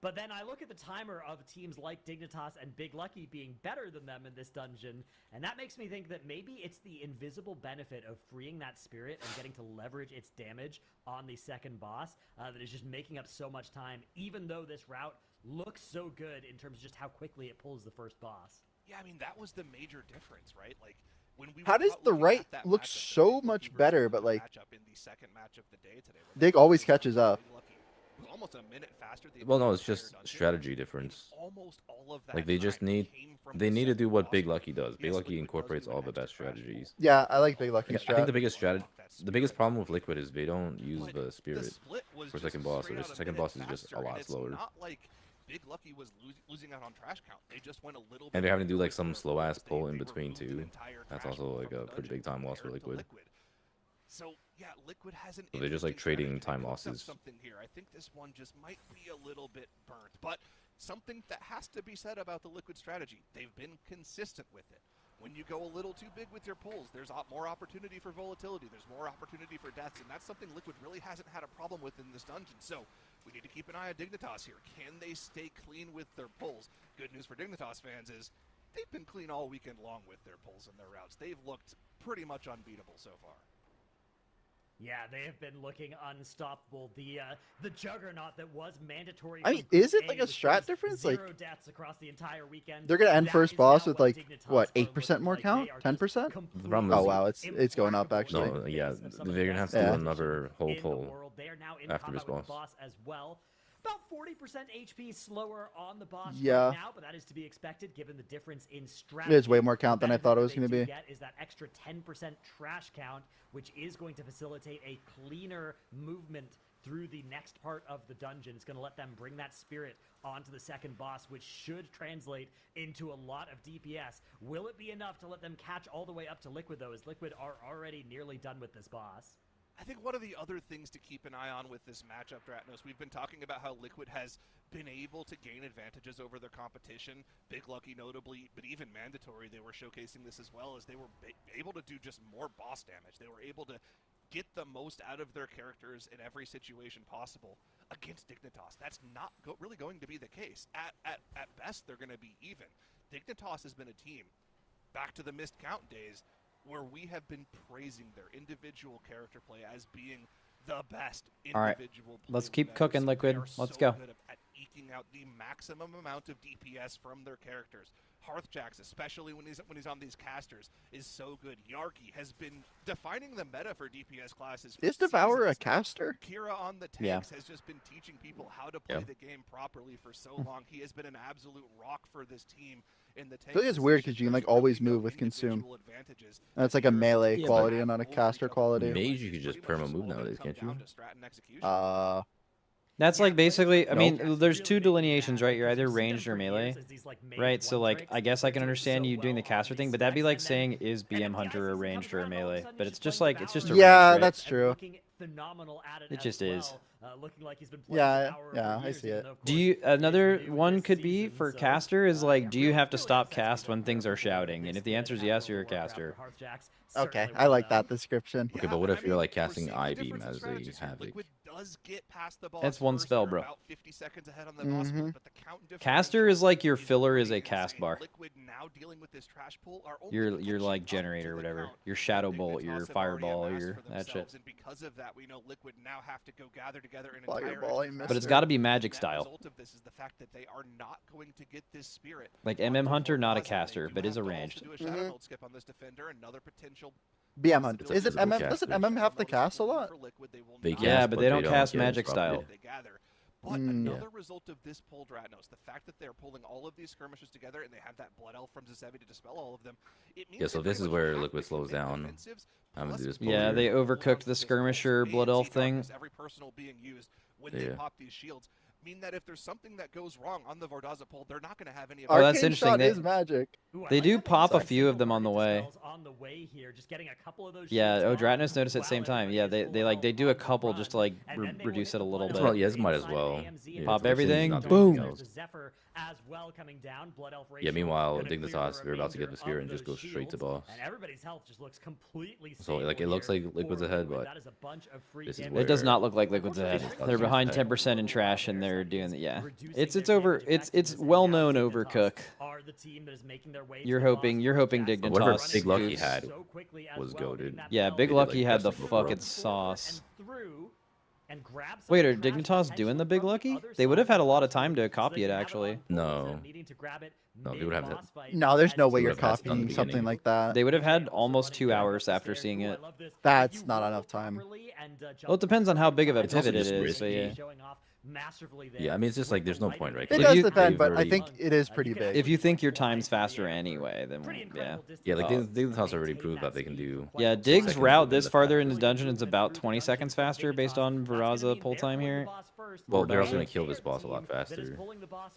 but then I look at the timer of teams like Dignitas and Big Lucky being better than them in this dungeon, and that makes me think that maybe it's the invisible benefit of freeing that spirit and getting to leverage its damage on the second boss that is just making up so much time, even though this route looks so good in terms of just how quickly it pulls the first boss. Yeah, I mean, that was the major difference, right? Like, when we How were does looking the at right that look matchup, so Big Lucky much versus better, Liquid but, like, matchup in the second match of the day today, where Dig they always both catches up. Big Lucky was almost a minute faster the Well, no, entire it's just dungeon, strategy and difference. almost all of that Like they just time need, came from they the need to do second what boss Big fight. Lucky does. Big Yes, Lucky Liquid does incorporates do an all the extra best trash pull. strategies. Yeah, I like Big Lucky I think strat. the biggest Unlock that the biggest spirit. problem with Liquid is they don't use But the spirit split was for just second boss. straight Or out the a second minute boss is just faster, a and lot it's slower. not like Big Lucky was losing out on trash count. They just went a little bit And they're having to do quicker like with some their slow ass pulls. pull in They between removed an too. entire That's trash also pull like from a the pretty dungeon big time loss for compared to Liquid. So yeah, Liquid has an So they're just, like, interesting trading strategy. time They cooked up losses. Something here. I think this one just might be a little bit burnt, but something that has to be said about the Liquid strategy. They've been consistent with it. When you go a little too big with your pulls, there's more opportunity for volatility. There's more opportunity for deaths, and that's something Liquid really hasn't had a problem with in this dungeon. So we need to keep an eye on Dignitas here. Can they stay clean with their pulls? Good news for Dignitas fans is they've been clean all weekend long with their pulls and their routes. They've looked pretty much unbeatable so far. Yeah, they have been looking unstoppable. The juggernaut that was mandatory. I for mean, is Group it like A a with strat those difference? 0 Like, deaths across the entire weekend. they're gonna end That first is boss now with what like Dignitas what, are 8% looking more like. count? They are just 10%? The problem Oh is wow, it's going up actually. No, yeah, Of some of they're the gonna have best to do Yeah. another whole in the pull world. They are now in after combat this with the boss. boss as well. about 40% HP slower on the boss Yeah. right now, but that is to be expected given the difference in strategy. It is way more count than I thought it was going going to be. Get is that extra 10% trash count, which is going to facilitate a cleaner movement through the next part of the dungeon. It's going to let them bring that spirit onto the second boss, which should translate into a lot of DPS. Will it be enough to let them catch all the way up to Liquid, though, as Liquid are already nearly done with this boss? I think one of the other things to keep an eye on with this matchup, Dratnos, we've been talking about how Liquid has been able to gain advantages over their competition, Big Lucky notably, but even Mandatory, they were showcasing this as well, as they were able to do just more boss damage. They were able to get the most out of their characters in every situation possible. Against Dignitas, that's not really going to be the case. At best, they're going to be even. Dignitas has been a team, back to the missed count days, where we have been praising their individual character play as being the best individual play. Let's keep we've ever cooking, seen. Liquid. They are Let's so go. good at eking out the maximum amount of DPS from their characters. Hearthjax, especially when he's on these casters, is so good. Yarki has been defining the meta for DPS classes. Is Devourer a seasons. caster? Kira on the tanks has just been teaching people how to play the game properly for so long. He has been an absolute rock for this team in the tank. I feel like it's weird because you can like always move with consume. And it's like a melee quality and not a caster quality. Mage, you could just perma move nowadays, can't you? That's like basically, I mean, there's two delineations, right? You're either ranged or melee, right? So like, I guess I can understand you doing the caster thing, but that'd be like saying, is BM Hunter a ranged or a melee? But it's just like, it's just a Yeah, range, right? that's true. It just is. Yeah, I see it. Do you, another one could be for caster is like, do you have to stop cast when things are shouting? And if the answer is yes, you're a caster. Okay, I like that description. Okay, but what if you're like casting I-beam as a Havoc? That's one spell, bro. 50 seconds ahead on the boss, Mhm. but the count Caster is like your filler is a cast bar. Liquid now dealing with this trash pool are only Your like catching up generator, to the whatever. count Your shadow that bolt, Dignitas your have already fireball, amassed your for that shit. themselves, and because of that, we know Liquid now have to go gather together an Fireball, I entire missed But it's it. got to be magic net style. result of this is the fact that they are not going to get this spirit. Like onto MM Hunter, not a Vordaza. They caster, do but is have a to also ranged. do a shadow bolt skip on this defender, another potential BM Hunter. Is it Visible MM? caster. Doesn't MM have to cast a lot? They Yeah, cast, but they don't cast get magic disrupted. style. They gather. But Mm. another result of this pull, Dratnos, the fact that they're pulling all of these skirmishes together and they have that Blood Elf from Zizevi to dispel all of them, it means Yeah, so they this pretty is much where have to Liquid slows commit down. defensives I'm gonna do plus this Yeah, pull they here. overcooked the skirmisher Blood Elf thing. Every personal being used when they Yeah. pop these shields mean that if there's something that goes wrong on the Vordaza pull, they're not going to have any of Oh, that's Arcane interesting. Shot They- is magic. They do pop a few of them on the way. Yeah, Dratnos noticed at the same time. Yeah, they do a couple just to like reduce it a little It's bit. well, yeah, might as well. Yeah, Pop it's everything, not doing boom. anything else. Yeah, meanwhile, Dignitas, we're about to get the spear and just go straight to boss. And everybody's health just looks completely So like, it looks like Liquid's ahead, but this is It does where- not look like Liquid's ahead. Unfortunately, They're behind it's 10% in trash, and they're doing the it's well known overcook. You're hoping But whatever Dignitas. Big Lucky goofs. had was goated. Yeah, Big They did, Lucky like, had the best of both fucking worlds. sauce. Wait, are Dignitas doing the Big Lucky? They would have had a lot of time to copy it, actually. No. No, they would have to. No, there's no way They you're would have had to done copying the something beginning. like that. They would have had almost 2 hours after seeing it. That's not enough time. Well, it depends on how big of a It's also pivot it just is, but risky. yeah. Yeah, I mean, it's just like there's no point, right? 'Cause It if does you- depend, they've but I already- think it is pretty big. If you think your time's faster anyway, then yeah. Yeah, like Oh. Dignitas already proved that they can do. Yeah, 6 Dig's seconds route within this the farther fast in the move. dungeon is about 20 seconds faster based on Veraza pull time here. Well, they're also Or going to kill this boss a lot faster.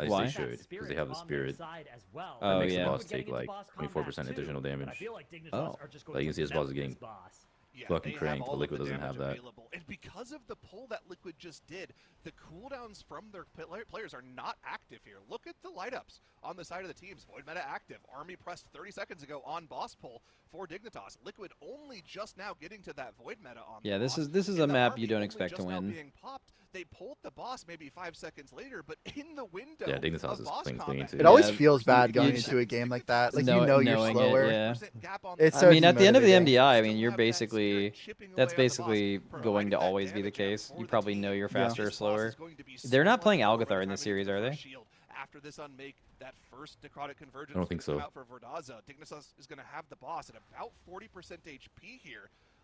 As Why? they should, because they have the spirit. Oh, That makes yeah. the boss take like 24% additional damage. Oh. Like you can see this boss is getting Yeah, fucking they have cranked, all but of Liquid the doesn't have damage that. available. And because of the pull that Liquid just did, the cooldowns from their players are not active here. Look at the light ups on the side of the teams. Void Meta active. Army pressed 30 seconds ago on boss pull for Dignitas. Liquid only just now getting to that Void Meta on Yeah, the this boss. is a And the map Army you don't only expect to just now win. being popped. They pulled the boss maybe 5 seconds later, but in the window Yeah, Dignitas of is boss playing combat. clean too. It always Yeah, feels bad going just- into a game like that. Like Know- you know you're knowing it, slower. yeah. It's I so mean, at the end of the demotivating. MDI, I mean, Still you're have that basically spirit chipping that's away at the boss, basically providing going to that always be the damage case. for You the probably team. know you're Yeah. faster or This boss slower. is going to be They're so not playing much more Algathar in every this time series, you are get they? the shield. After this unmake, that first necrotic convergence I don't think will come so. out for Vordaza. Dignitas is going to have the boss at about 40% HP here.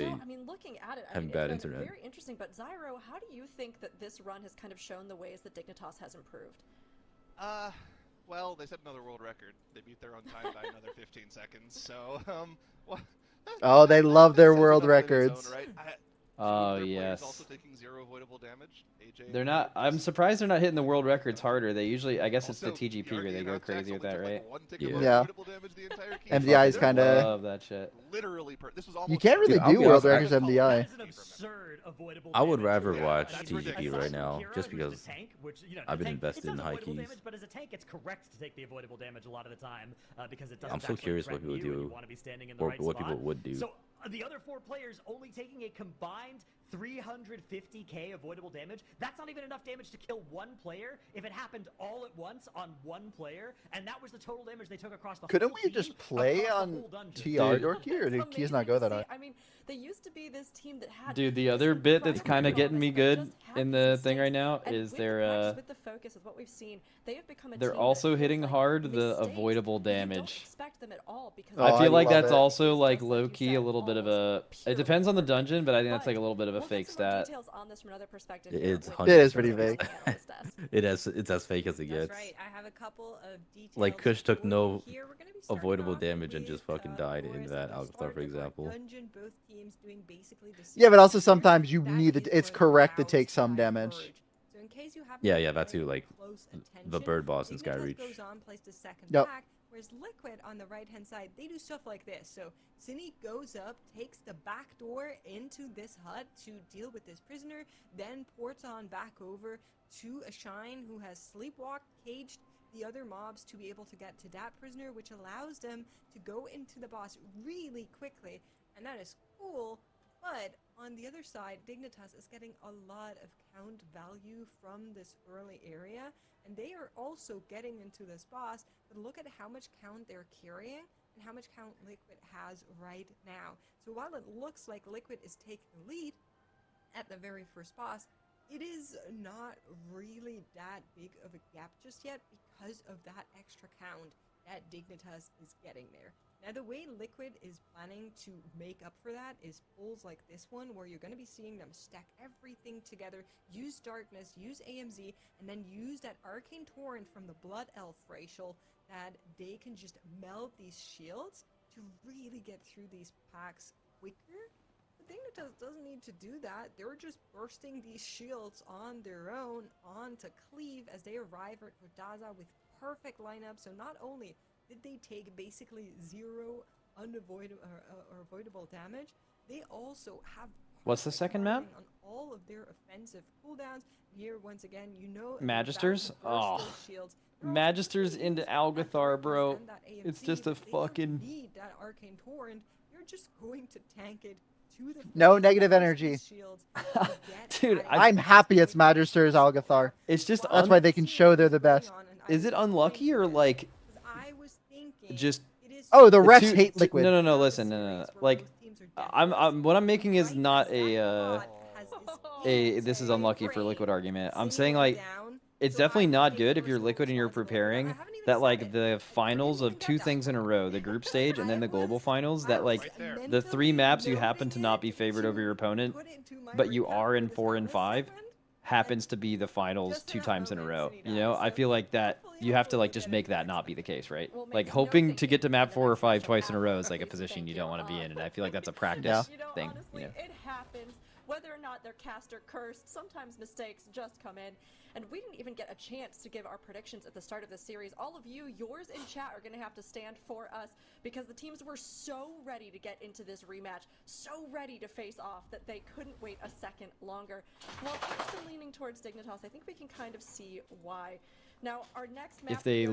they I mean, looking at it, I have mean, bad it's been internet. very interesting. But Zyro, how do you think that this run has kind of shown the ways that Dignitas has improved? Well, they set another world record. They beat their own time by another 15 seconds. So, well, Oh, they love their says world enough in its own records. right. Two Oh of their players yes. also taking 0 avoidable damage. AJ and They're Caleb not. I'm just surprised they're not hitting the world records harder. They usually, I guess it's the also, TGP where they Yargi go and crazy Outjax with only that, took, right? like, 1 tick of Yeah. avoidable damage the entire game. MDI is They're kinda- Love that shit. literally this was almost You can't really Dude, I'll do be world honest, records MDI. That is an absurd avoidable I would damage. rather Yeah, watch that's TGP ridiculous. right now, Kira, just who's the because tank, which, you know, I've the been tank, invested it in does high avoidable keys. damage, but as a tank, it's correct to take the avoidable damage a lot of the time because it doesn't. I'm so actually curious what threaten people you and do, you want to be standing in the or right what spot. people would do. So the other 4 players only taking a combined 350k avoidable damage. That's not even enough damage to kill 1 player if it happened all at once on 1 player, and that was the total damage they took across the Couldn't whole we team, just play across the on whole dungeon. TR Dude. Dorky, or It's did keys amazing not go to that see. high? I mean, they used to be this team that had Dude, the this other bit that's incredible kind of getting me performance, but good just had in these the thing right mistakes. now And is with the they're patches, with the focus, with what we've seen, they have become a they're team that also feels hitting like hard the mistakes, avoidable you don't damage. expect them at all because Oh, I I feel like love that's it. also like Just low you key said, a little bit of a. almost It depends on the pure dungeon, but I think that's But like a little bit of a we'll fake get some more stat. details on this from another perspective It here is with 100% It is pretty Daniel fake. on the analyst desk. It's as fake as it That's gets. right. I have a couple of details. Like, Kush took for you no here. We're gonna be starting avoidable off damage and just with, fucking died in Boris that at the Alcazar, start for of our example. dungeon, both teams doing basically the Yeah, same but also thing. sometimes you That need is it. It's what correct to allows take some high damage. courage. So in case you haven't Yeah, been yeah, that paying too, like, close the attention, bird boss in Dignitas Skyreach. goes on, plays the second Yep. back, whereas Liquid on the right-hand side, they do stuff like this. So Cine goes up, takes the back door into this hut to deal with this prisoner, then ports on back over to a Shine who has sleepwalked, caged the other mobs to be able to get to that prisoner, which allows them to go into the boss really quickly, and that is cool. But on the other side, Dignitas is getting a lot of count value from this early area, and they are also getting into this boss, but look at how much count they're carrying and how much count Liquid has right now. So while it looks like Liquid is taking the lead at the very first boss, it is not really that big of a gap just yet because of that extra count that Dignitas is getting there. Now, the way Liquid is planning to make up for that is pulls like this one, where you're going to be seeing them stack everything together, use Darkness, use AMZ, and then use that Arcane Torrent from the Blood Elf racial that they can just melt these shields to really get through these packs quicker. But Dignitas doesn't need to do that. They're just bursting these shields on their own onto Cleave as they arrive at Odaza with perfect lineup. So not only did they take basically 0 unavoidable or avoidable damage, they also have What's the second map? on all of their offensive cooldowns. Here, once again, you know, Magisters? Oh. Magisters into Algathar, bro. It's just a fucking. Need that Arcane Torrent. You're just going to tank it to the No face, negative burst energy. these shields, and get Dude, out of I'm there. happy it's Magister's Algathar. It's just. That's why they can show they're the best. Is it unlucky or like I was thinking just? it is Oh, the The refs two- hate two- Liquid. No, listen, no. Like, I'm what I'm making is not a this is unlucky for Liquid argument. I'm saying like it's definitely not good if you're Liquid and you're preparing that like the finals of 2 things in a row, the group stage and then the global finals, that like the 3 maps you happen to not be favored over your opponent, but you are in 4 and 5 happens to be the finals 2 times in a row. You know, I feel like that you have to like just make that not be the case, right? Like hoping to get to map 4 or 5 twice in a row is like a position you don't want to be in, and I feel like that's a practice thing. Honestly, You know? it happens. Whether or not they're cast or cursed, sometimes mistakes just come in. And we didn't even get a chance to give our predictions at the start of the series. All of you, yours in chat, are going to have to stand for us because the teams were so ready to get into this rematch, so ready to face off that they couldn't wait a second longer. While I'm still leaning towards Dignitas, I think we can kind of see why. Now, our next map If they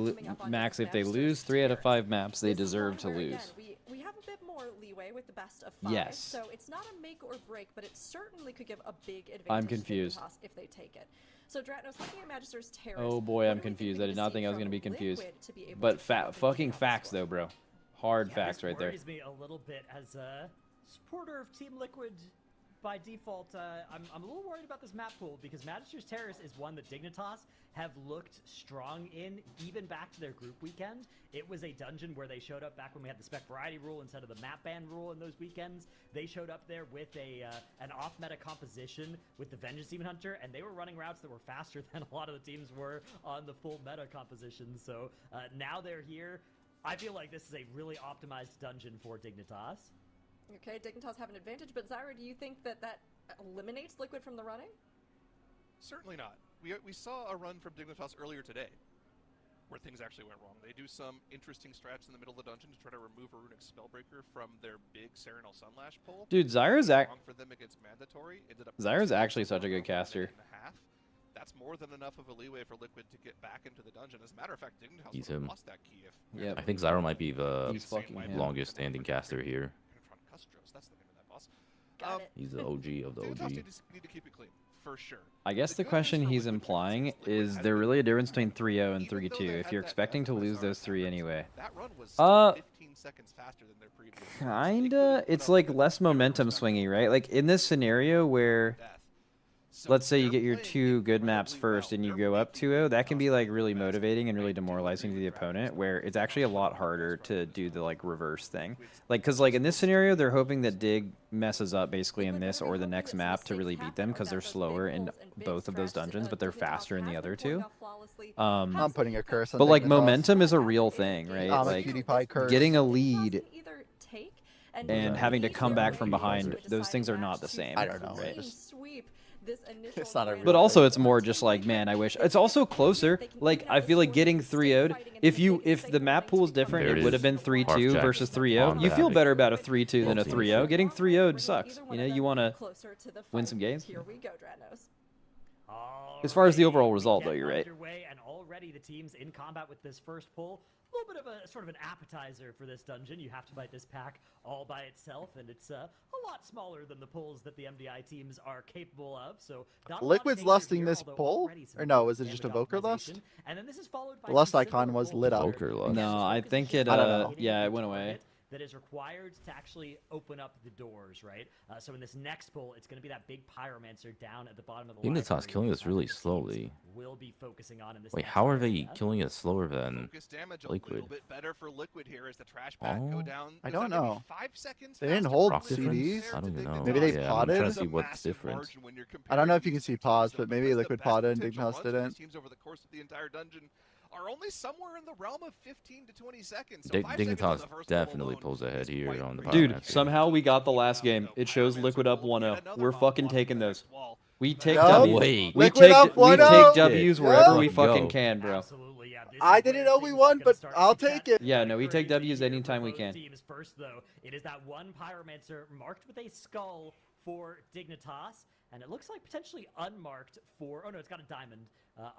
Max, if they lose 3 out of 5 maps, they deserve to lose. Again, we have a bit more leeway with the best of 5. Yes. So it's not a make or break, but it certainly could give a big advantage I'm confused. to Dignitas if they take it. So Dratnos, looking at Magister's Terrace. Oh boy, I'm confused. I did not think I was gonna be confused. But fucking facts though, bro. Hard facts right there. Worries me a little bit as a supporter of Team Liquid. by default, I'm a little worried about this map pool because Magister's Terrace is one that Dignitas have looked strong in even back to their group weekend. It was a dungeon where they showed up back when we had the spec variety rule instead of the map ban rule in those weekends. They showed up there with an off-meta composition with the Vengeance Demon Hunter, and they were running routes that were faster than a lot of the teams were on the full meta composition. So now they're here. I feel like this is a really optimized dungeon for Dignitas. Okay, Dignitas have an advantage, but Zyra, do you think that eliminates Liquid from the running? Certainly not. We saw a run from Dignitas earlier today where things actually went wrong. They do some interesting strats in the middle of the dungeon to try to remove a Runic Spellbreaker from their big Serenal Sunlash pull. Dude, Zyra's for them against mandatory. Zyra's actually such a good caster. That's more than enough of a leeway for Liquid to get back into the dungeon. As a matter of fact, Dignitas He's would have him. lost that key if Yep. I think Zyra might be the him. longest standing caster here. That's the name of that boss. Got it. He's the OG of the Dignitas OG. need to keep it clean, for sure. I guess the question he's implying is there really a difference between 3-0 and 3-2 if you're expecting to lose those three anyway? That run was still 15 seconds faster than their previous. Kinda. It's like less momentum swingy, right? Like in this scenario where, let's say you get your 2 good maps first and you go up 2-0, that can be like really motivating and really demoralizing to the opponent, where it's actually a lot harder to do the like reverse thing. Like, cause like in this scenario, they're hoping that Dig messes up basically in this or the next map to really beat them, because they're slower in both of those dungeons, but they're faster in the other 2. I'm putting a curse on But like Dignitas. momentum is a real thing, right? I'm a Like cutie pie curse. getting a lead Either take and having to come back from behind, those things are not the same. I don't know. Right? Sweep this initial It's not a grand But real also, final it's more just like, man, I wish. It's also closer. Like, I feel like getting 3-0'd. If the map pool is different, There it it would have is. been 3-2 Harfjack versus on 3-0. You the feel Havoc. better about a 3-2 than a Both teams. 3-0. Getting 3-0'd sucks. You know, you want to closer to the win fight. some games. Here we go, Dranos. As far as the overall Alrighty, result, we though, get you're right. underway, and already the team's in combat with this first pull. A little bit of a sort of an appetizer for this dungeon. You have to fight this pack all by itself, and it's a lot smaller than the pulls that the MDI teams are capable of. So not a lot of Liquid's danger lusting here, this although pull? already some Or no, good was it just a damage Voker lust? optimization. And then this is followed by The lust some icon similar was pulls lit up. Voker lust. No, I think it. I don't know. Yeah, it went away. That is required to actually open up the doors, right? So in this next pull, it's going to be that big Pyromancer down at the bottom of the Dignitas library killing that this really the teams slowly. Will be focusing on in this Wait, next how are they area. killing it slower than Focus damage a Liquid? little bit better for Liquid here as the trash pack go Oh. down. I Was don't that maybe know. 5 seconds They didn't faster hold for proc Liquid CDs? compared I don't to even know. Maybe they Dignitas? yeah, I'm trying to potted? see It's a what's massive different. margin when you're I don't know if you comparing can see these pause, teams, but though, maybe because Liquid the best potted and potential Dignitas runs for didn't. these teams over the course of the entire dungeon are only somewhere in the realm of 15 to 20 seconds. So 5 seconds on Dignitas the first definitely pull pulls alone ahead is here quite on the impressive. Dude, somehow we got the last game. It shows Liquid up 1-0. We're fucking taking those. We take Yup. W's. Wait. We Liquid up we 1-0. take W's Yup. wherever we Let's go. fucking can, bro. Absolutely, yeah. This I is didn't where know we things won, are gonna but start I'll to take get it. Yeah, no, we take crazy W's here for anytime we both can. teams. First, though, it is that one Pyromancer marked with a skull for Dignitas, and it looks like potentially unmarked for. Oh no, it's got a diamond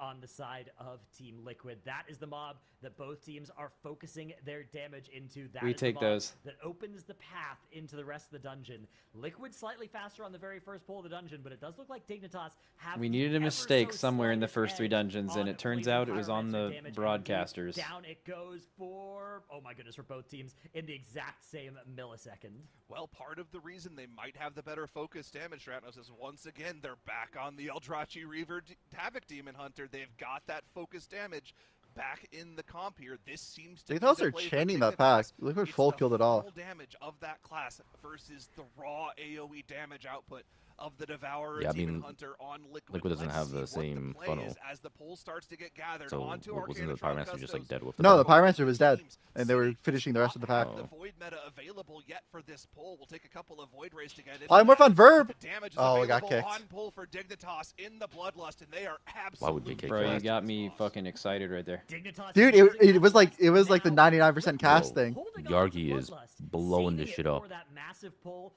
on the side of Team Liquid. That is the mob that both teams are focusing their damage into. That We is the take mob those. that opens the path into the rest of the dungeon. Liquid slightly faster on the very first pull of the dungeon, but it does look like Dignitas have We the needed a ever mistake so somewhere in the slight first 3 edge dungeons, and on it turns placing out it was on Pyromancer the damage, and broadcasters. down it goes for, oh my goodness, for both teams in the exact same millisecond. Well, part of the reason they might have the better focus damage, Ratnos, is once again they're back on the Eldrachi Reaver Havoc Demon Hunter. They've got that focus damage back in the comp here. This seems to be Dignitas the are play for chaining that Dignitas. pack. Liquid It's full the killed it all. full damage of that class versus the raw AoE damage output of the Devourer Yeah, I Demon mean, Hunter on Liquid. Liquid doesn't Let's have the see what same play funnel. is as the pool starts to get gathered So onto wasn't the Arcanatron Pyromancer just like Custos. dead with the No, the pack? Pyromancer was dead, and they were finishing the rest of the pack. The Void meta available yet for this pull. We'll take a couple of Void Rays to get it. Polymorph on Verb! The damage is Oh, we got available kicked. on pull for Dignitas in the Bloodlust, and they are Why would we absolutely kick Bro, you fast? got me fucking excited right there. Dignitas Dude, it was like the 99% cast Bro, thing. Yargi is blowing this shit up.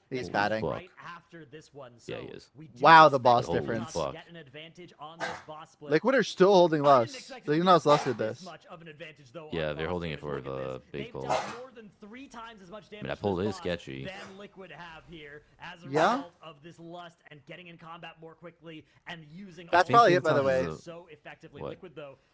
He's Holy batting. fuck. Right after this one. Yeah, So he is. we do Wow, the expect boss Holy difference. fuck. Get an advantage on this boss split. Liquid are still holding I didn't lust. expect it to be Dignitas lusted this this. much of an advantage, though, Yeah, on they're boss holding it split. for Look at the this. big They've pull. done more than 3 times as much damage that to pull this is boss sketchy. than Liquid have here as a Yeah? result of this lust and getting in combat more quickly and using That's all probably the it, by the way. so effectively. What? Liquid, though,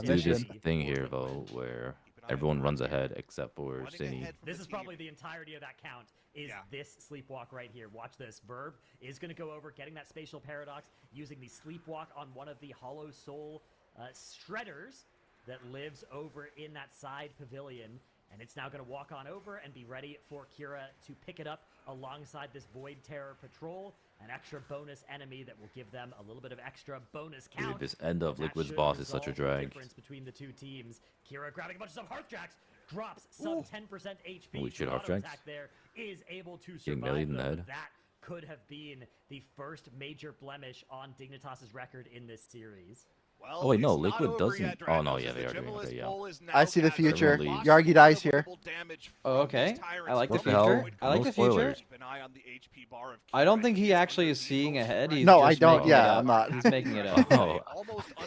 do this mission. thing here though, where everyone runs ahead except for Cine. This is probably the entirety of that count. Is this sleepwalk right here? Watch this. Verb is going to go over, getting that spatial paradox, using the sleepwalk on one of the Hollow Soul shredders that lives over in that side pavilion. And it's now going to walk on over and be ready for Kira to pick it up alongside this Void Terror Patrol, an extra bonus enemy that will give them a little bit of extra bonus count. Dude, this end of Liquid's boss is such a drag. Difference between the two teams. Kira grabbing a bunch of stuff. Hearthjacks drops sub 10% HP. Holy shit, Auto Hearthjacks. attack there is able to Getting survive. millied in the though. head. That could have been the first major blemish on Dignitas's record in this series. Oh wait, no, Liquid doesn't. Oh no, yeah, they are doing okay. Yeah. I see the future. Everyone leaves. Yargi dies here. Oh, okay. I like the What the hell? future. I like No the future. spoilers. I don't think he actually is seeing ahead. He's No, I just don't. making it Yeah, up. I'm not. He's making it up. Oh,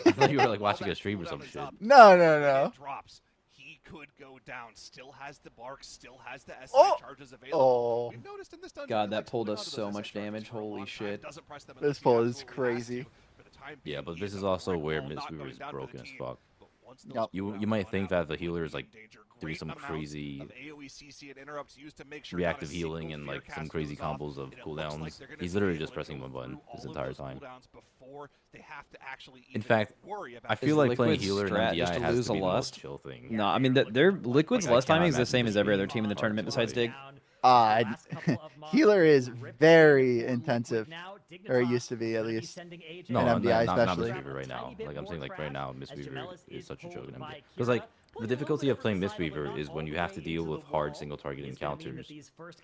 I thought you were like watching a stream or some shit. No. Drops. He could go down. Still has the bark. Still has the SI Oh! charges available. Oh. We've noticed in this dungeon, God, he that likes pulled holding us onto so those much SI charges damage. for a long Holy time, shit. doesn't press them This unless he pull is absolutely has crazy. to. For the time Yeah, being, but he this is is a also direct where pull, not Mistweaver going is down for broken the as team. fuck. But once those Yep. cooldowns You might run think out, that the healer is like in danger. doing Great some amount crazy of AoE CC and interrupts used to make sure reactive not a single healing and fear like some cast crazy goes off, combos of and it looks like cooldowns. they're gonna He's be literally able just to pressing go one button through this all of entire those time. cooldowns before they have to actually In even fact, worry about I feel Is like playing Liquid's healer in strat MDI just to has lose to a be the lust? most chill thing. No, I mean their Liquid's Like, I lust cannot timing is the imagine same as this every being other team in the tournament besides Dig. Healer is very intensive, or it used to be at least. No, in MDI not especially. Mistweaver right now. Like I'm saying, like right now, Mistweaver is such a joke in MDI. Because like the difficulty of playing Mistweaver is when you have to deal with hard single target encounters.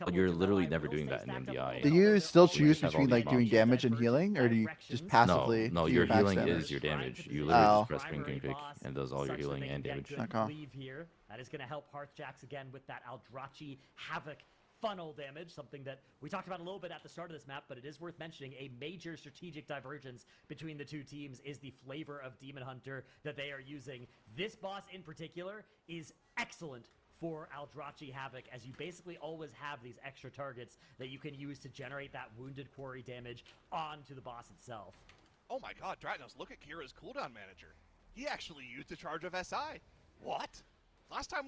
Like you're literally never doing that in MDI. Do you still You choose just have all between these like doing mobs. damage and healing, or do you just passively? No, do your max healing damage? is your damage. You literally Oh. just press spring pick and does all your healing and damage. Okay. That is going to help Hearthjacks again with that Aldrachi Havoc funnel damage, something that we talked about a little bit at the start of this map, but it is worth mentioning. A major strategic divergence between the two teams is the flavor of Demon Hunter that they are using. This boss in particular is excellent for Aldrachi Havoc, as you basically always have these extra targets that you can use to generate that wounded quarry damage onto the boss itself. Oh my god, Dragnos, look at Kira's cooldown manager. He actually used a charge of SI. What? Last time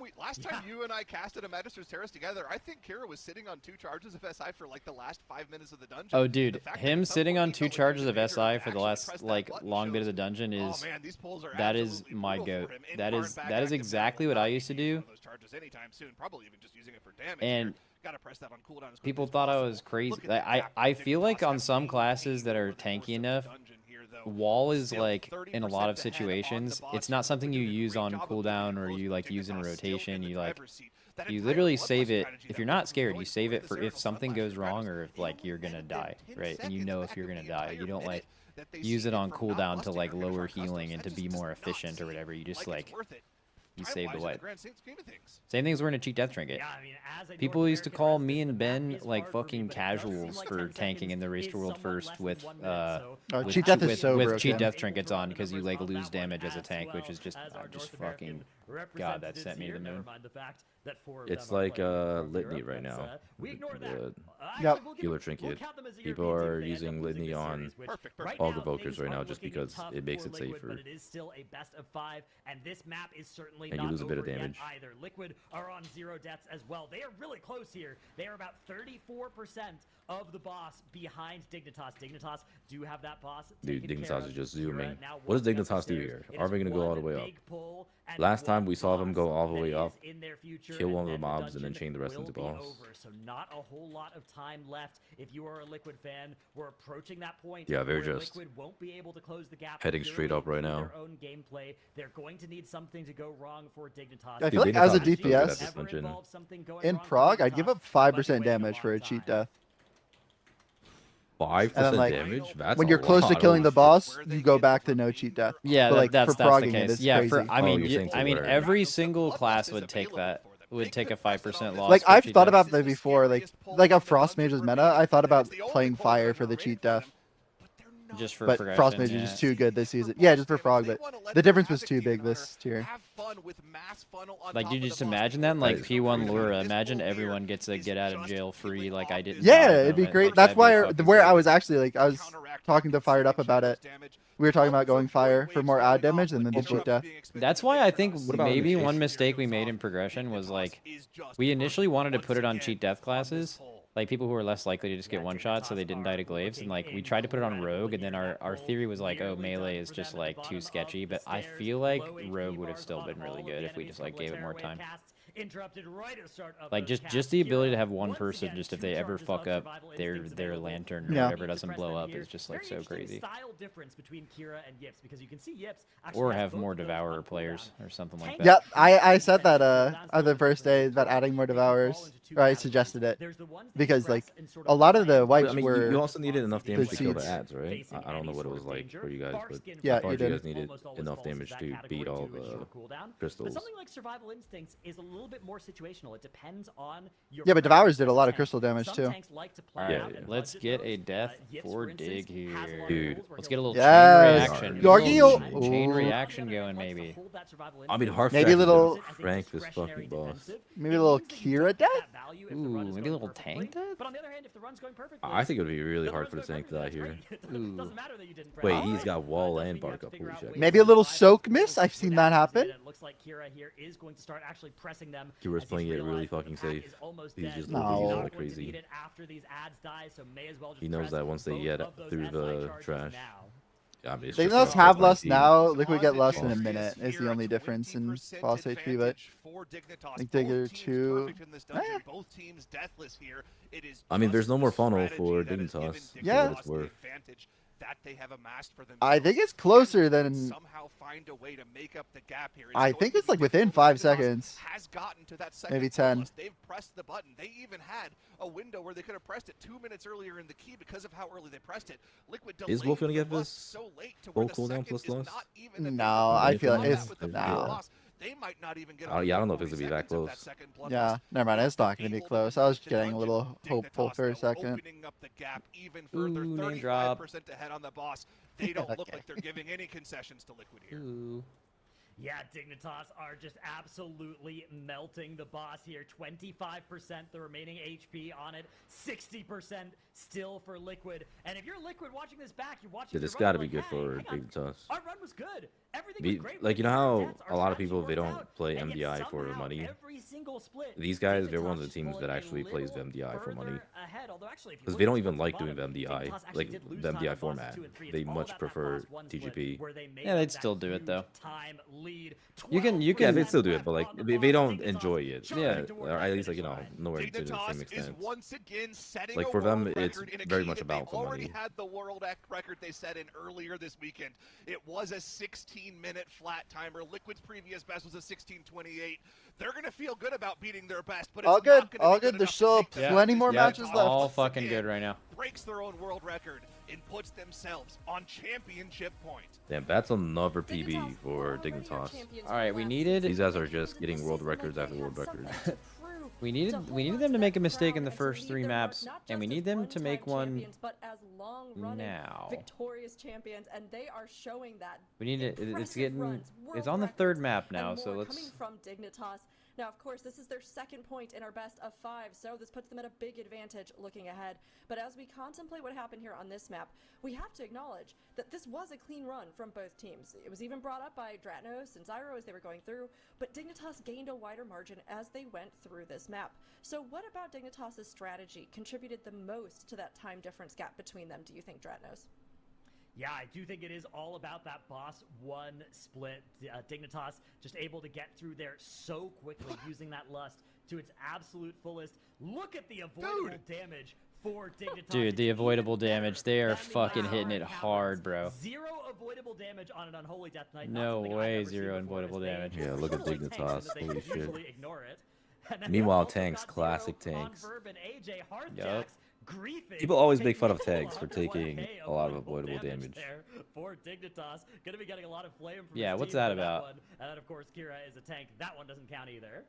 you and I casted a Magister's Terrace together, I think Kira was sitting on 2 charges of SI for like the last 5 minutes of the dungeon. Oh, dude, The fact that him at some sitting point on he 2 felt like charges he of was SI to for the actually last press that like button long bit of shows- the dungeon is Oh man, these pulls are that is absolutely my brutal goat. for him. In That far is back that is active exactly now what will I not used to be using do. those charges anytime soon, probably even just using it for damage And here. Gotta press that on cooldown as quickly people as thought I possible. was crazy. Look at Like, the gap I that feel like Dignitas on have some maintained classes that over are the course tanky of the enough, dungeon here, though. wall is Still like in a lot of 30% ahead on the situations. boss. It's not something you Doing a use great on job of cooldown or keeping you close, like but use in Dignitas still rotation. in the You like driver's seat. That you entire literally bloodlust save it strategy if that you're we not went through scared. You going save through it the for if Cyrano something Sunlash goes for wrong Dragnos. or if like you're gonna And die, within right? 10 And you seconds know back if you're of gonna the die. You entire don't like minute that they use see it on from not cooldown to lusting like or finishing lower our custom. healing and to That be just more does not efficient or seem whatever. You just it's like worth it. you Time-wise saved in the the life. grand scheme of things. Same thing as we're in a cheat death trinket. Yeah, I mean, as a People North used to American call resident, me the and map Ben is like hard for me, fucking but it does seem casuals like for 10 tanking in the seconds race to is world somewhat first less than with 1 minute, so Oh, with cheat death is with, so with broken. cheat death able trinkets to run on the because you numbers like on lose that one damage as a as tank, which well is just as our just North fucking American God. That representatives sent me to here. the Never moon. mind the fact that 4 of It's them are like playing from Litany Europe. right That's, now. we ignore that. The Actually, Yep. we'll give healer it- we'll trinket. count them as a People European are team. They end up using losing Litany this on series, which Perfect. all now, Provokers things right now are just looking because tough it makes for it Liquid, safer. but it is still a best of 5, and this map is certainly And you not lose a bit of over yet damage. either. Liquid are on 0 deaths as well. They are really close here. They are about 34% of the boss behind Dignitas. Dignitas do have that boss Dude, taken care Dignitas of. is just Kira zooming. now What does walking up the Dignitas do stairs. here? It Are is we gonna go all the one way up? big pull and Last time one we saw them go boss all the that way is up, in their future, kill and one of the then mobs, and then dungeon chain the rest will into be boss. over. So not a whole lot of time left. If you are a Liquid fan, we're approaching that point. Yeah, very where just. Liquid won't be able to close the gap. Heading purely straight up right through now. Their own gameplay. They're going to need something to go wrong for Dignitas. I Dude, feel like as a Dignitas is so good at DPS this dungeon. in Prague, I'd give up 5% damage for a cheat death. 5% like, damage? That's When a you're close to lot. killing the Holy boss, you go back to no cheat death. Yeah, But, like, that's for the progging it, case. it's Yeah, crazy. for I Oh, mean, you're saying I mean, for- every single class would take that. Would take a 5% loss. Like for I've cheat thought death. about that before. Like a frost mage was meta. I thought about playing fire for the cheat death. Just for but progression, Frost Mage is just too good this season. Yeah, just for Frog, but the difference was too big this tier. Like, dude, just imagine that in, like, P1 Lura. Imagine everyone gets a get out of jail free, like I did. Yeah, it'd be great. Like, That's that'd be why where I fucking was actually like I was talking to Fired Up about it. We were talking about going Fire for more odd damage, and then they put death. That's why I think about maybe imitation? one mistake we made in progression was like we initially wanted to put it on cheat death classes, like people who are less likely to just get one shot, so they didn't die to glaives, and like we tried to put it on rogue, and then our theory was like, oh, melee is just like too sketchy, but I feel like rogue would have still been really good if we just like gave it more time. Like just the ability to have one person, just if they ever fuck up their lantern or whatever doesn't blow up, is just like so crazy. Or have more devourer players or something like that. Yep, I said that on the first day about adding more devourers, or I suggested it because like a lot of the wipes I mean, were. you also needed enough damage to kill the seeds. ads, right? I don't know what it was like for you guys, but Yeah, I thought you you did. guys needed enough damage to beat all the crystals. But something like Survival Instincts is a little bit more situational. It depends on your. Yeah, but Devourers did a lot of crystal damage Some too. tanks like to play Alright, out and let's budget get those. a death Yips, for instance, dig has a here. lot of Dude. rules where Let's get a little Yes, chain reaction. Yorkie, Little oh. chain Ooh. reaction going maybe. I mean, Hearth Maybe a little- rank this fucking boss. Maybe a little Kira death. Ooh, maybe a little tank death? But on the other hand, if the run's going perfectly, I think it would be really then hard for run's the tank to going die perfectly, here. that's great. It doesn't matter that you didn't press Wait, it. he's got wall Doesn't and mean you have bark to up. figure Holy out shit. ways Maybe a to little survive soak those miss. I've seen without that happen. it. It looks like Kira here is going to start actually pressing them. Kira's as playing he's it really realized that fucking the pack safe. is almost He's dead. just No. looking He's all not like going to crazy. need it after these ads die, so may as well just He knows press that once they both get of those through SI the charges trash. now. Yeah, I mean, it's They just must like have first lust team. now. Liquid get lust in a minute. Is the only difference in boss HP, but I think Digger 2. Both teams deathless here. It is I mean, there's no more funnel strategy for that is giving Dignitas. Yeah. For what it's worth. advantage that they have amassed for I think themselves. it's closer Can than. somehow find a way to make up the gap here. I going think to it's be like within difficult. 5 Dignitas seconds. Has gotten to that second Maybe kill 10. list. They've pressed the button. They even had a window where they could have pressed it 2 minutes earlier in the key because of how early they pressed it. Liquid Is delayed Wolf gonna the get lust this so late to full where the cooldown second plus is lust? not even No, available. I If feel not, it's With the no. full loss, they might not even get a Yeah, I don't know full if it's 40 gonna be that seconds of that close. second bloodlust. Yeah, never mind. It's not going to be Able close. to I was finish the getting a dungeon. little hopeful Dignitas, for a though, second. opening up the gap even further. Ooh, name drop. 35% ahead on the boss. They don't look Okay. like they're giving any concessions to Liquid here. Ooh. Yeah, Dignitas are just absolutely melting the boss here. 25% the remaining HP on it, 60% still for Liquid. And if you're Liquid watching this back, you're watching. Dude, your it's run, got to you're be like, good hey, for hang on, Dignitas. our run was good. Everything Be- was great. like, you know We how were intense, a our lot of strategy people, they worked don't out, play and yet MDI for somehow money. every single split, These guys, they're one of the Dignitas teams just that pulling actually a plays little MDI for money. further ahead, although actually, if you Because look they at don't the even top like bottom, doing the MDI, Dignitas actually like did lose the time MDI on bosses format. 2 and 3. It's They all much about that prefer boss one split TGP. where they made Yeah, up they'd that still do it, though. huge time lead. You can Yeah, they 12% still do it, but like left on they, the they boss. don't Dignitas enjoy it. charging Yeah, toward or that at least like finish line. nowhere to the same Dignitas is extent. once again setting Like, a for them, world it's record in a very key much that about they've the already money. had the world record they set in earlier this weekend. It was a 16-minute flat timer. Liquid's previous best was a 16:28. They're gonna feel good about beating their best, but it's All good. not gonna All be good. good There's enough still to take them plenty out. more Yeah, matches left. all Once fucking again, good right now. breaks their own world record and puts themselves on championship point. Damn, that's another PB for Dignitas. All right, we needed These guys are just getting world records after world records. we needed them to make a mistake in the first 3 maps, and we need them to make one now. Victorious champions, and they are showing that. We need it. It's Impressive getting. runs, It's world on the records, 3rd map now, and so more let's. coming from Dignitas. Now, of course, this is their 2nd point in our best of 5, so this puts them at a big advantage looking ahead. But as we contemplate what happened here on this map, we have to acknowledge that this was a clean run from both teams. It was even brought up by Dratnos and Zyro as they were going through, but Dignitas gained a wider margin as they went through this map. So what about Dignitas' strategy contributed the most to that time difference gap between them, do you think, Dratnos? Yeah, I do think it is all about that boss 1 split. Dignitas just able to get through there so quickly, using that lust to its absolute fullest. Look at the avoidable damage for Dignitas. Dude, the It's avoidable even better damage. They are than the fucking hitting it Unholy hard, bro. Caverns. 0 avoidable damage on an Unholy Death Knight. Not No something I've way, ever seen 0 before. avoidable They damage. Yeah, look at totally tank Dignitas. so that they Holy shit. usually ignore it. And then Meanwhile, also tanks, got classic 0 on tanks. Verb and AJ Hardjacks. Yup. Griefing, People always make fun of taking tags for 101K taking a lot of avoidable damage. there for Dignitas. Gonna be getting a lot of flame from Yeah, his what's team that for about? one. And then, of course, Kira is a tank. That one doesn't count either.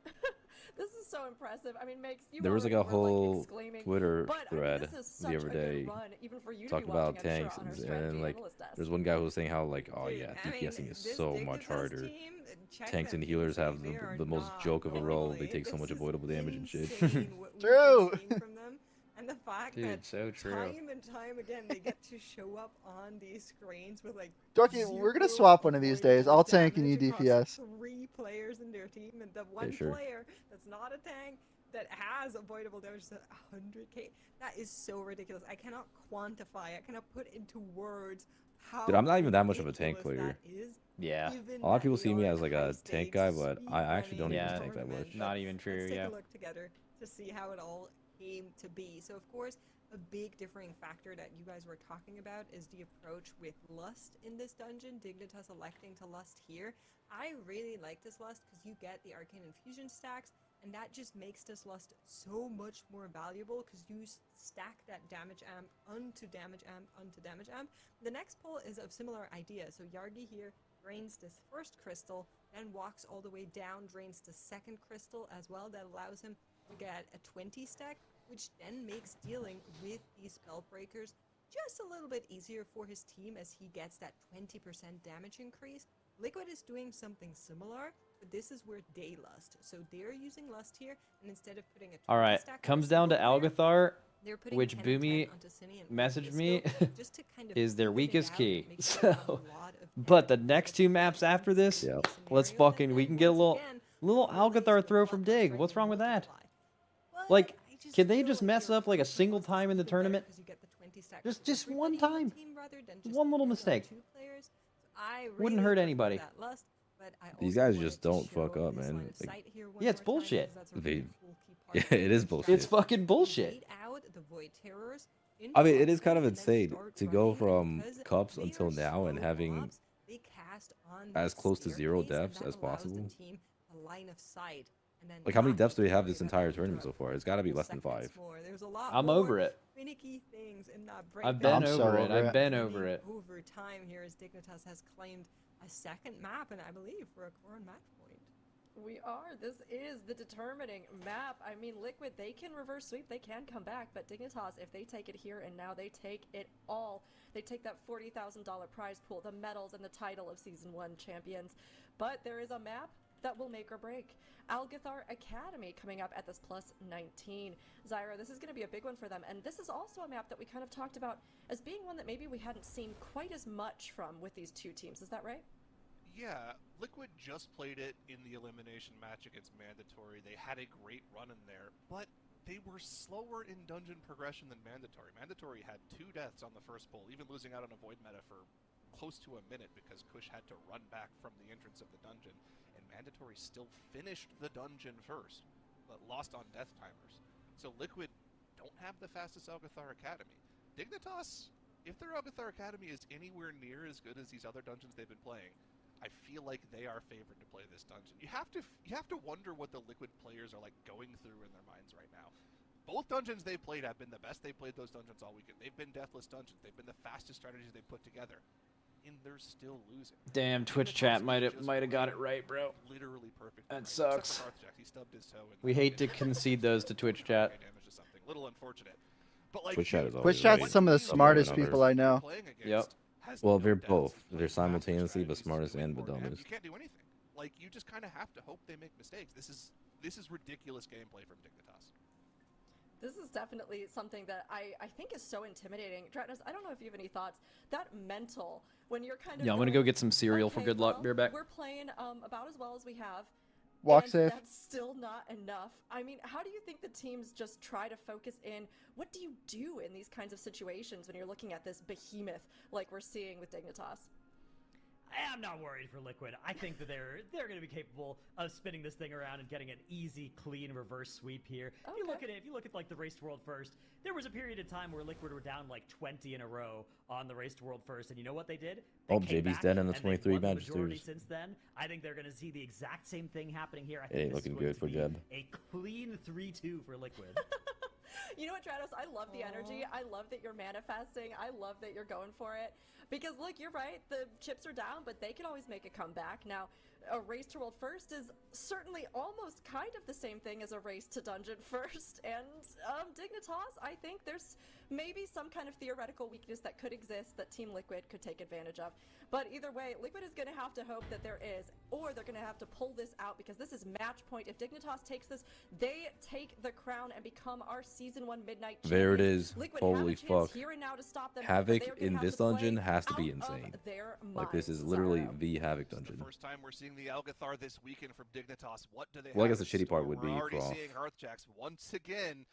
This is so impressive. I mean, makes you There was like a already were, whole exclaiming Twitter But, thread this is the such other a good day run, even for you to talking be about watching, I'm sure, tanks, on our and strategy like analyst desk. there's one guy who was saying how like, oh Dude, yeah, I mean, DPSing is this so much Dignitas harder. team, check Tanks them and healers easily. have They are the most not joke of a going role. away. They take so This much is avoidable damage and shit. insane what we've True. been seeing from them. And the fact Dude, that so true. time and time again they get to show up on these screens with like Dorky, we're gonna zero swap one of these days. avoidable I'll tank and you damage across DPS. 3 players in their team, and the one sure. player that's not a tank that has avoidable damage is 100k. That is so ridiculous. I cannot quantify. I cannot put into words how. Dude, I'm not even that much of a tank ridiculous player. that is, Yeah. given A lot of that people they see me are as like a high tank stakes, guy, but I speed actually don't even Yeah. tank that much. Not even true, Let's take yeah. a look together to see how it all came to be. So of course, a big differing factor that you guys were talking about is the approach with Lust in this dungeon. Dignitas electing to Lust here. I really like this Lust because you get the Arcane Infusion stacks, and that just makes this Lust so much more valuable because you stack that damage amp onto damage amp onto damage amp. The next pull is of similar idea. So Yargi here drains this first crystal, then walks all the way down, drains the second crystal as well. That allows him to get a 20 stack, which then makes dealing with these spell breakers just a little bit easier for his team as he gets that 20% damage increase. Liquid is doing something similar, but this is where they Lust. So they're using Lust here, and instead of putting a 20 All right, stack on comes a down to single player, Algathar, they're putting which 10 and 10 Boomy onto Cine and messaged me Francisco just to kind of is their even it weakest out, key. make sure there's a So, lot of but the damage next that 2 you maps can after this, see in the let's scenario, fucking, then we can get a once little again, relays Algathar with throw what from they're Dig. trying What's to wrong with that? multiply. But Like, I just can they feel just like mess your up like a approach single was time in the better tournament? 'cause you get the 20 stack Just for one everybody on the time. team rather than just One little one or mistake. 2 players. So I Wouldn't really hurt prefer anybody. that Lust, but I These also guys wanted just to don't show fuck up, this man. line of Like, sight here one yeah, it's more time bullshit. because that's a They- really cool key part yeah, of the it is approach. bullshit. It's fucking bullshit. Bait out the Void Terrors into I mean, it top is kind of lane and then insane start to go running, from and because cups they until are now and slow having mobs, they cast on as this close to 0 staircase, and deaths that as allows the possible. team a line of sight. And then Like, how many not deaths do we have worry this about entire having to tournament so run far? It's got to be couple less than seconds 5. more. There's a lot I'm more over it. finicky things in that break. I've Yeah, been I'm so over it. over I've it. been over it. Over time here as Dignitas has claimed a second map, and I believe for a current match point. We are. This is the determining map. I mean, Liquid, they can reverse sweep, they can come back, but Dignitas, if they take it here and now, they take it all. They take that $40,000 prize pool, the medals, and the title of Season 1 champions. But there is a map that will make or break. Algathar Academy coming up at this plus 19. Zyra, this is going to be a big one for them, and this is also a map that we kind of talked about as being one that maybe we hadn't seen quite as much from with these two teams. Is that right? Yeah, Liquid just played it in the elimination match against Mandatory. They had a great run in there, but they were slower in dungeon progression than Mandatory. Mandatory had 2 deaths on the first pull, even losing out on a Void meta for close to a minute because Kush had to run back from the entrance of the dungeon, and Mandatory still finished the dungeon first, but lost on death timers. So Liquid don't have the fastest Algathar Academy. Dignitas, if their Algathar Academy is anywhere near as good as these other dungeons they've been playing, I feel like they are favored to play this dungeon. You have to wonder what the Liquid players are like going through in their minds right now. Both dungeons they've played have been the best they've played those dungeons all weekend. They've been deathless dungeons. They've been the fastest strategies they've put together. And they're still losing. Damn, Twitch chat might have got it right, bro. Literally perfect. That sucks. He stubbed his toe in We hate to concede those to Twitch chat. damage to something. Little unfortunate. But like Twitch chat is always Twitch chat's right. some of the Some smartest others. people I know. playing against Yep. has Well, no they're deaths, both. playing They're faster simultaneously the strategies, smartest doing and the more damage. dumbest. You can't do anything. Like, you just kind of have to hope they make mistakes. This is ridiculous gameplay from Dignitas. This is definitely something that I think is so intimidating. Dratnos, I don't know if you have any thoughts. That mental, when you're kind of Yeah, I'm gonna go get some cereal for okay, good luck. well, Be right back. We're playing about as well as we have. Walk and safe. That's still not enough. I mean, how do you think the teams just try to focus in? What do you do in these kinds of situations when you're looking at this behemoth like we're seeing with Dignitas? I'm not worried for Liquid. I think that they're going to be capable of spinning this thing around and getting an easy, clean reverse sweep here. If you look at it, if you look at like the Race to World First, there was a period of time where Liquid were down like 20 in a row on the Race to World First, and you know what they did? They Oh, came JB's back dead in the and they've 23 won the majority Magisters. since then. I think they're going to see the exact same thing happening here. I It think ain't this is looking going good to for be Jeb. a clean 3-2 for Liquid. You know what, Drados? I love the energy. I love that you're manifesting. I love that you're going for it. Because, look, you're right. The chips are down, but they can always make a comeback. Now, a race to world first is certainly almost kind of the same thing as a race to dungeon first. And Dignitas, I think there's maybe some kind of theoretical weakness that could exist that Team Liquid could take advantage of. But either way, Liquid is going to have to hope that there is, or they're going to have to pull this out, because this is match point. If Dignitas takes this, they take the crown and become our Season 1 Midnight champions. There it is. Liquid Holy have a chance fuck. here and now to stop them. Havoc They are gonna in have this to play dungeon has to be out of insane. their Like, this is minds, literally Cesaro. the Havoc This is dungeon. the first time we're seeing the Algathar this weekend from Dignitas. What do they Well, I have guess the in shitty part store? would be We're already Croft. seeing Hearthjacks once again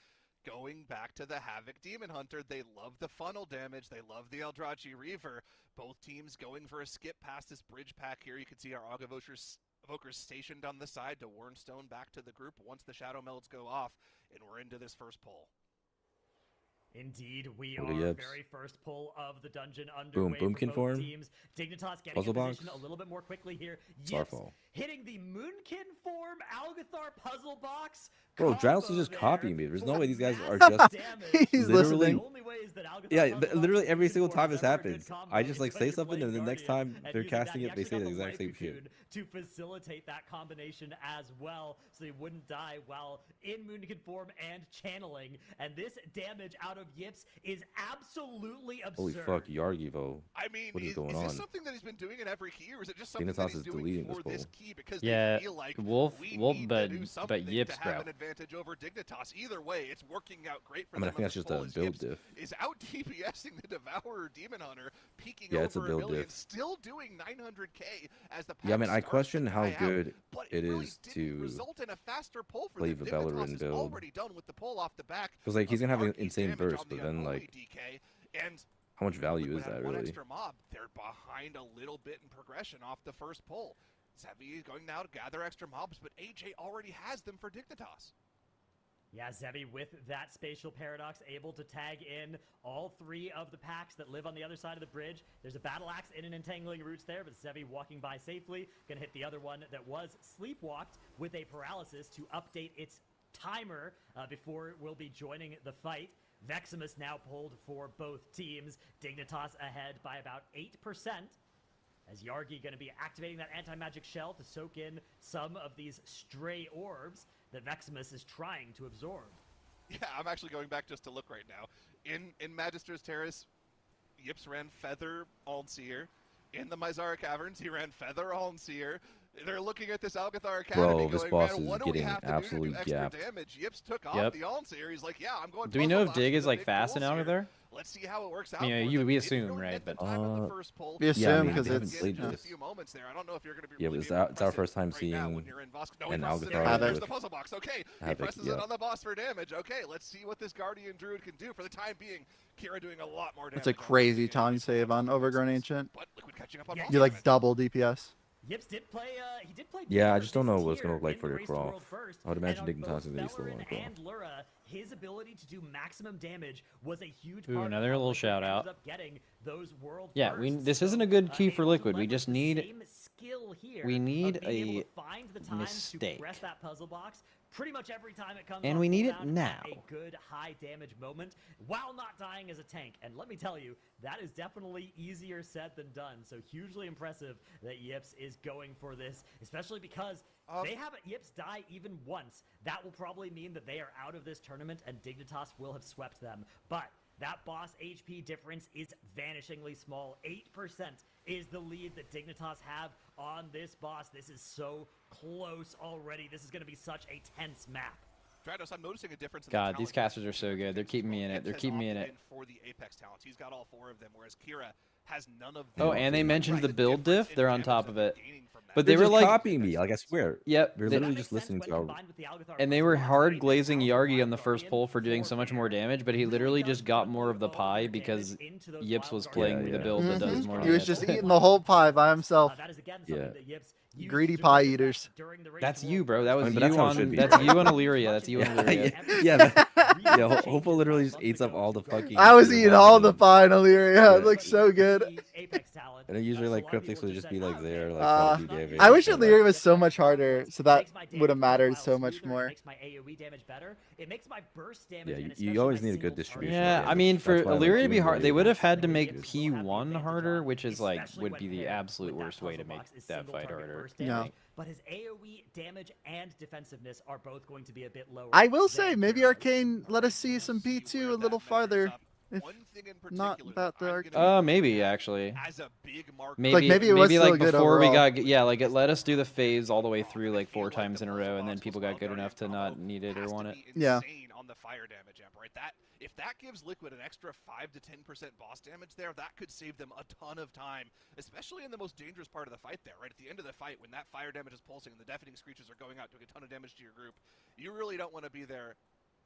going back to the Havoc Demon Hunter. They love the funnel damage. They love the Eldrachi Reaver. Both teams going for a skip past this bridge pack here. You can see our Evokers stationed on the side to Wurnstone back to the group once the Shadow Melds go off, and we're into this first pull. Indeed, we What are are the yips? very first pull of the dungeon Boom, underway Boomkin for both form. teams. Dignitas getting Puzzle in position box. a little bit more quickly here. Starfall. Hitting the Moonkin form Algathar puzzle box. Bro, Draus is combo just there copying me. There's no for way these guys are massive just damage. He's literally. The only way is that Algathar Yeah, puzzle box literally every Moonkin single form time is this ever a good happens, combo I just like is say when you're something, playing and the next Guardian time and they're using that. casting He it, they actually say got the the exact life same shit. cocoon to facilitate that combination as well, so they wouldn't die while in Moonkin form and channeling. And this damage out of Yips is absolutely absurd. Holy fuck, Yargivo. I mean, What is going this on? something that he's been doing in every key, or is it just something Dignitas that he's is doing deleting for this this poll. key because Yeah, they feel like Wolf- we Wolf, need but- to do but something Yips, to have bro. an advantage over Dignitas? Either way, it's working out great for I mean, I them. think that's just a build diff. Is out DPSing the Devourer Demon Hunter, peaking Yeah, over it's a a build million, diff. still doing 900k as the Yeah, I pack mean, I starts to question how die out, good but it really is didn't to result in a faster pull for play them. Vibella Dignitas in is build. already done with the pull off the back. Because, like, he's of gonna have an Arcane insane damage burst, on but the then, unholy like, DK, and how much value Liquid is had that, one really? extra mob. They're behind a little bit in progression off the first pull. Zevi is going now to gather extra mobs, but AJ already has them for Dignitas. Yeah, Zevi with that spatial paradox able to tag in all three of the packs that live on the other side of the bridge. There's a battle axe in an entangling roots there, but Zevi walking by safely. Gonna hit the other one that was sleepwalked with a paralysis to update its timer before it will be joining the fight. Veximus now pulled for both teams. Dignitas ahead by about 8%. As Yargi going to be activating that anti-magic shell to soak in some of these stray orbs that Veximus is trying to absorb. Yeah, I'm actually going back just to look right now. In Magister's Terrace, Yips ran Feather Alnseer. In the Mizara Caverns, he ran Feather Alnseer. They're looking at this Algathar Academy Bro, this going, boss man, is what do we getting have to do absolutely to do extra gapped. damage? Yips took off Yep. the Alnseer.'s like, yeah, I'm going Do we know if Puzzle Dig Box is for the like big fast pulls in here. Algathar? Let's see how it works out. I mean, for you- them. we Didn't assume, really right, get the but- time on the first pull. We Yeah, I assume mean, because they haven't it's played Just a this. few moments there. I don't know if you're going to be Yeah, really it's be our able to press first it time right now when seeing you're in Vosk. No, an he presses it Algathar right with there's the puzzle box. Okay, he Havoc, presses yeah. it on the boss for damage. Okay, let's see what this Guardian Druid can do. For the time being, Kira doing a lot more damage. It's a crazy time save on Overgrown Ancient. But Liquid catching up on Yeah, boss You like damage. double DPS. Yips did play, he did play Yeah, I Beaver just don't this know what it's gonna tier look like in for the their Race to World Croft. first, I would imagine and on Dignitas both is gonna be slow on Bellerin Croft. and Lura, his ability to do maximum damage was a huge Ooh, part of another how little Liquid shout ended out. up getting those world Yeah, firsts. this isn't a So, good key for able to Liquid. We leverage just the need same skill here we of need being able a to find the time mistake. to press that puzzle box pretty much every time it comes And on we need it cooldown at now. a good high damage moment while not dying as a tank. And let me tell you, that is definitely easier said than done. So hugely impressive that Yips is going for this, especially because they haven't Yips die even once. That will probably mean that they are out of this tournament and Dignitas will have swept them. But that boss HP difference is vanishingly small. 8% is the lead that Dignitas have on this boss. This is so close already. This is going to be such a tense map. Stratos, I'm noticing a difference in God, the these talent casters are so good. They're keeping me in it. Yips They're has keeping me in opted it. For the Apex talents. He's got all four of them, whereas Kira has none of them. Oh, and they mentioned the build difference diff. in They're on damage top that of they're it. gaining from that. But They're they were just like, copying me. Like, I swear. yep, They're they- literally just listening to our. and they were hard glazing Yargi on the first pull for doing so much more damage, but he literally just got more of the pie because Yips was playing Yeah, the yeah. build that does Mhm. more He was damage. just eating the whole pie by himself. That is again Yeah. something that Yips used Greedy to pie perfect eaters. during the Race That's to you, World bro. That first. was I mean, but you that's how it on. should be. That's you on Illyria. That's you on Illyria. Yeah, Hopeful literally just eats up all the fucking. I was eating all the pie in Illyria. It looks so good. Apex talent And it usually like cryptics would just be like there, like probably damage. I wish Illyria was so much harder, so that would have mattered so much more. Makes my AoE damage better. It makes my burst damage. Yeah, and you always especially need a my good single distribution. target Yeah, I mean, for That's why, like, Illyria to be doing hard, they Illyria would have is had to really make good. P1 harder, which is like especially would when be the paired absolute with that worst way to puzzle make box is that single fight target harder. burst Yeah. damage, but his AoE damage and defensiveness are both going to be a bit lower. I will say, than maybe Heroes. Arcane let us see some P2 a little farther. If not about the Arcane. Maybe actually. As a big marker, Maybe maybe it was maybe still like good before we overall. got like it let us do the phase all the way through like 4 times in a row, and then people got good enough to not need it or want it. Yeah. On the fire damage amp, right? If that gives Liquid an extra 5 to 10% boss damage there, that could save them a ton of time, especially in the most dangerous part of the fight there, right? At the end of the fight, when that fire damage is pulsing and the deafening screeches are going out, doing a ton of damage to your group, you really don't want to be there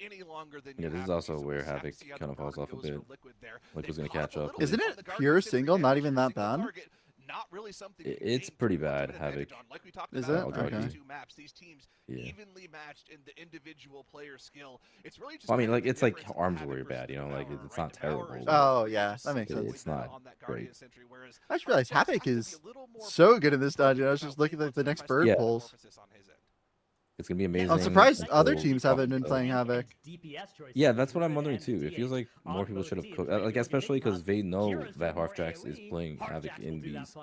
any longer than you Yeah, this have is to. also So where we'll have to Havoc see how kind the of falls burn off a goes bit. for Liquid there. Liquid's They've gonna catch caught a up. little Isn't bit it on the guard pure considering single, the not damage even to that the single bad? target, not really something you can It's take pretty too much of bad, an advantage Havoc. on. Like we talked Is about it? on the Okay. two maps, these teams Yeah. evenly matched in the individual player skill. It's really just Well, I mean, kind of like the it's like difference of arms Havoc warrior versus bad, you the know, like Devourer, it's right? not Devourer terrible. is but Oh, really yeah, just that makes simply sense. It's not on that great. Guardian Sentry, whereas I just realized Arctos has Havoc to be is a little more so good in this dungeon. I was just looking at the next bird Yeah. pulls. on his end. It's gonna be amazing. I'm surprised other until teams we haven't talk been about- playing Havoc. Yeah, that's what I'm wondering too. It feels like more people should have cooked, like especially because they know that Halfjacks is playing Havoc in these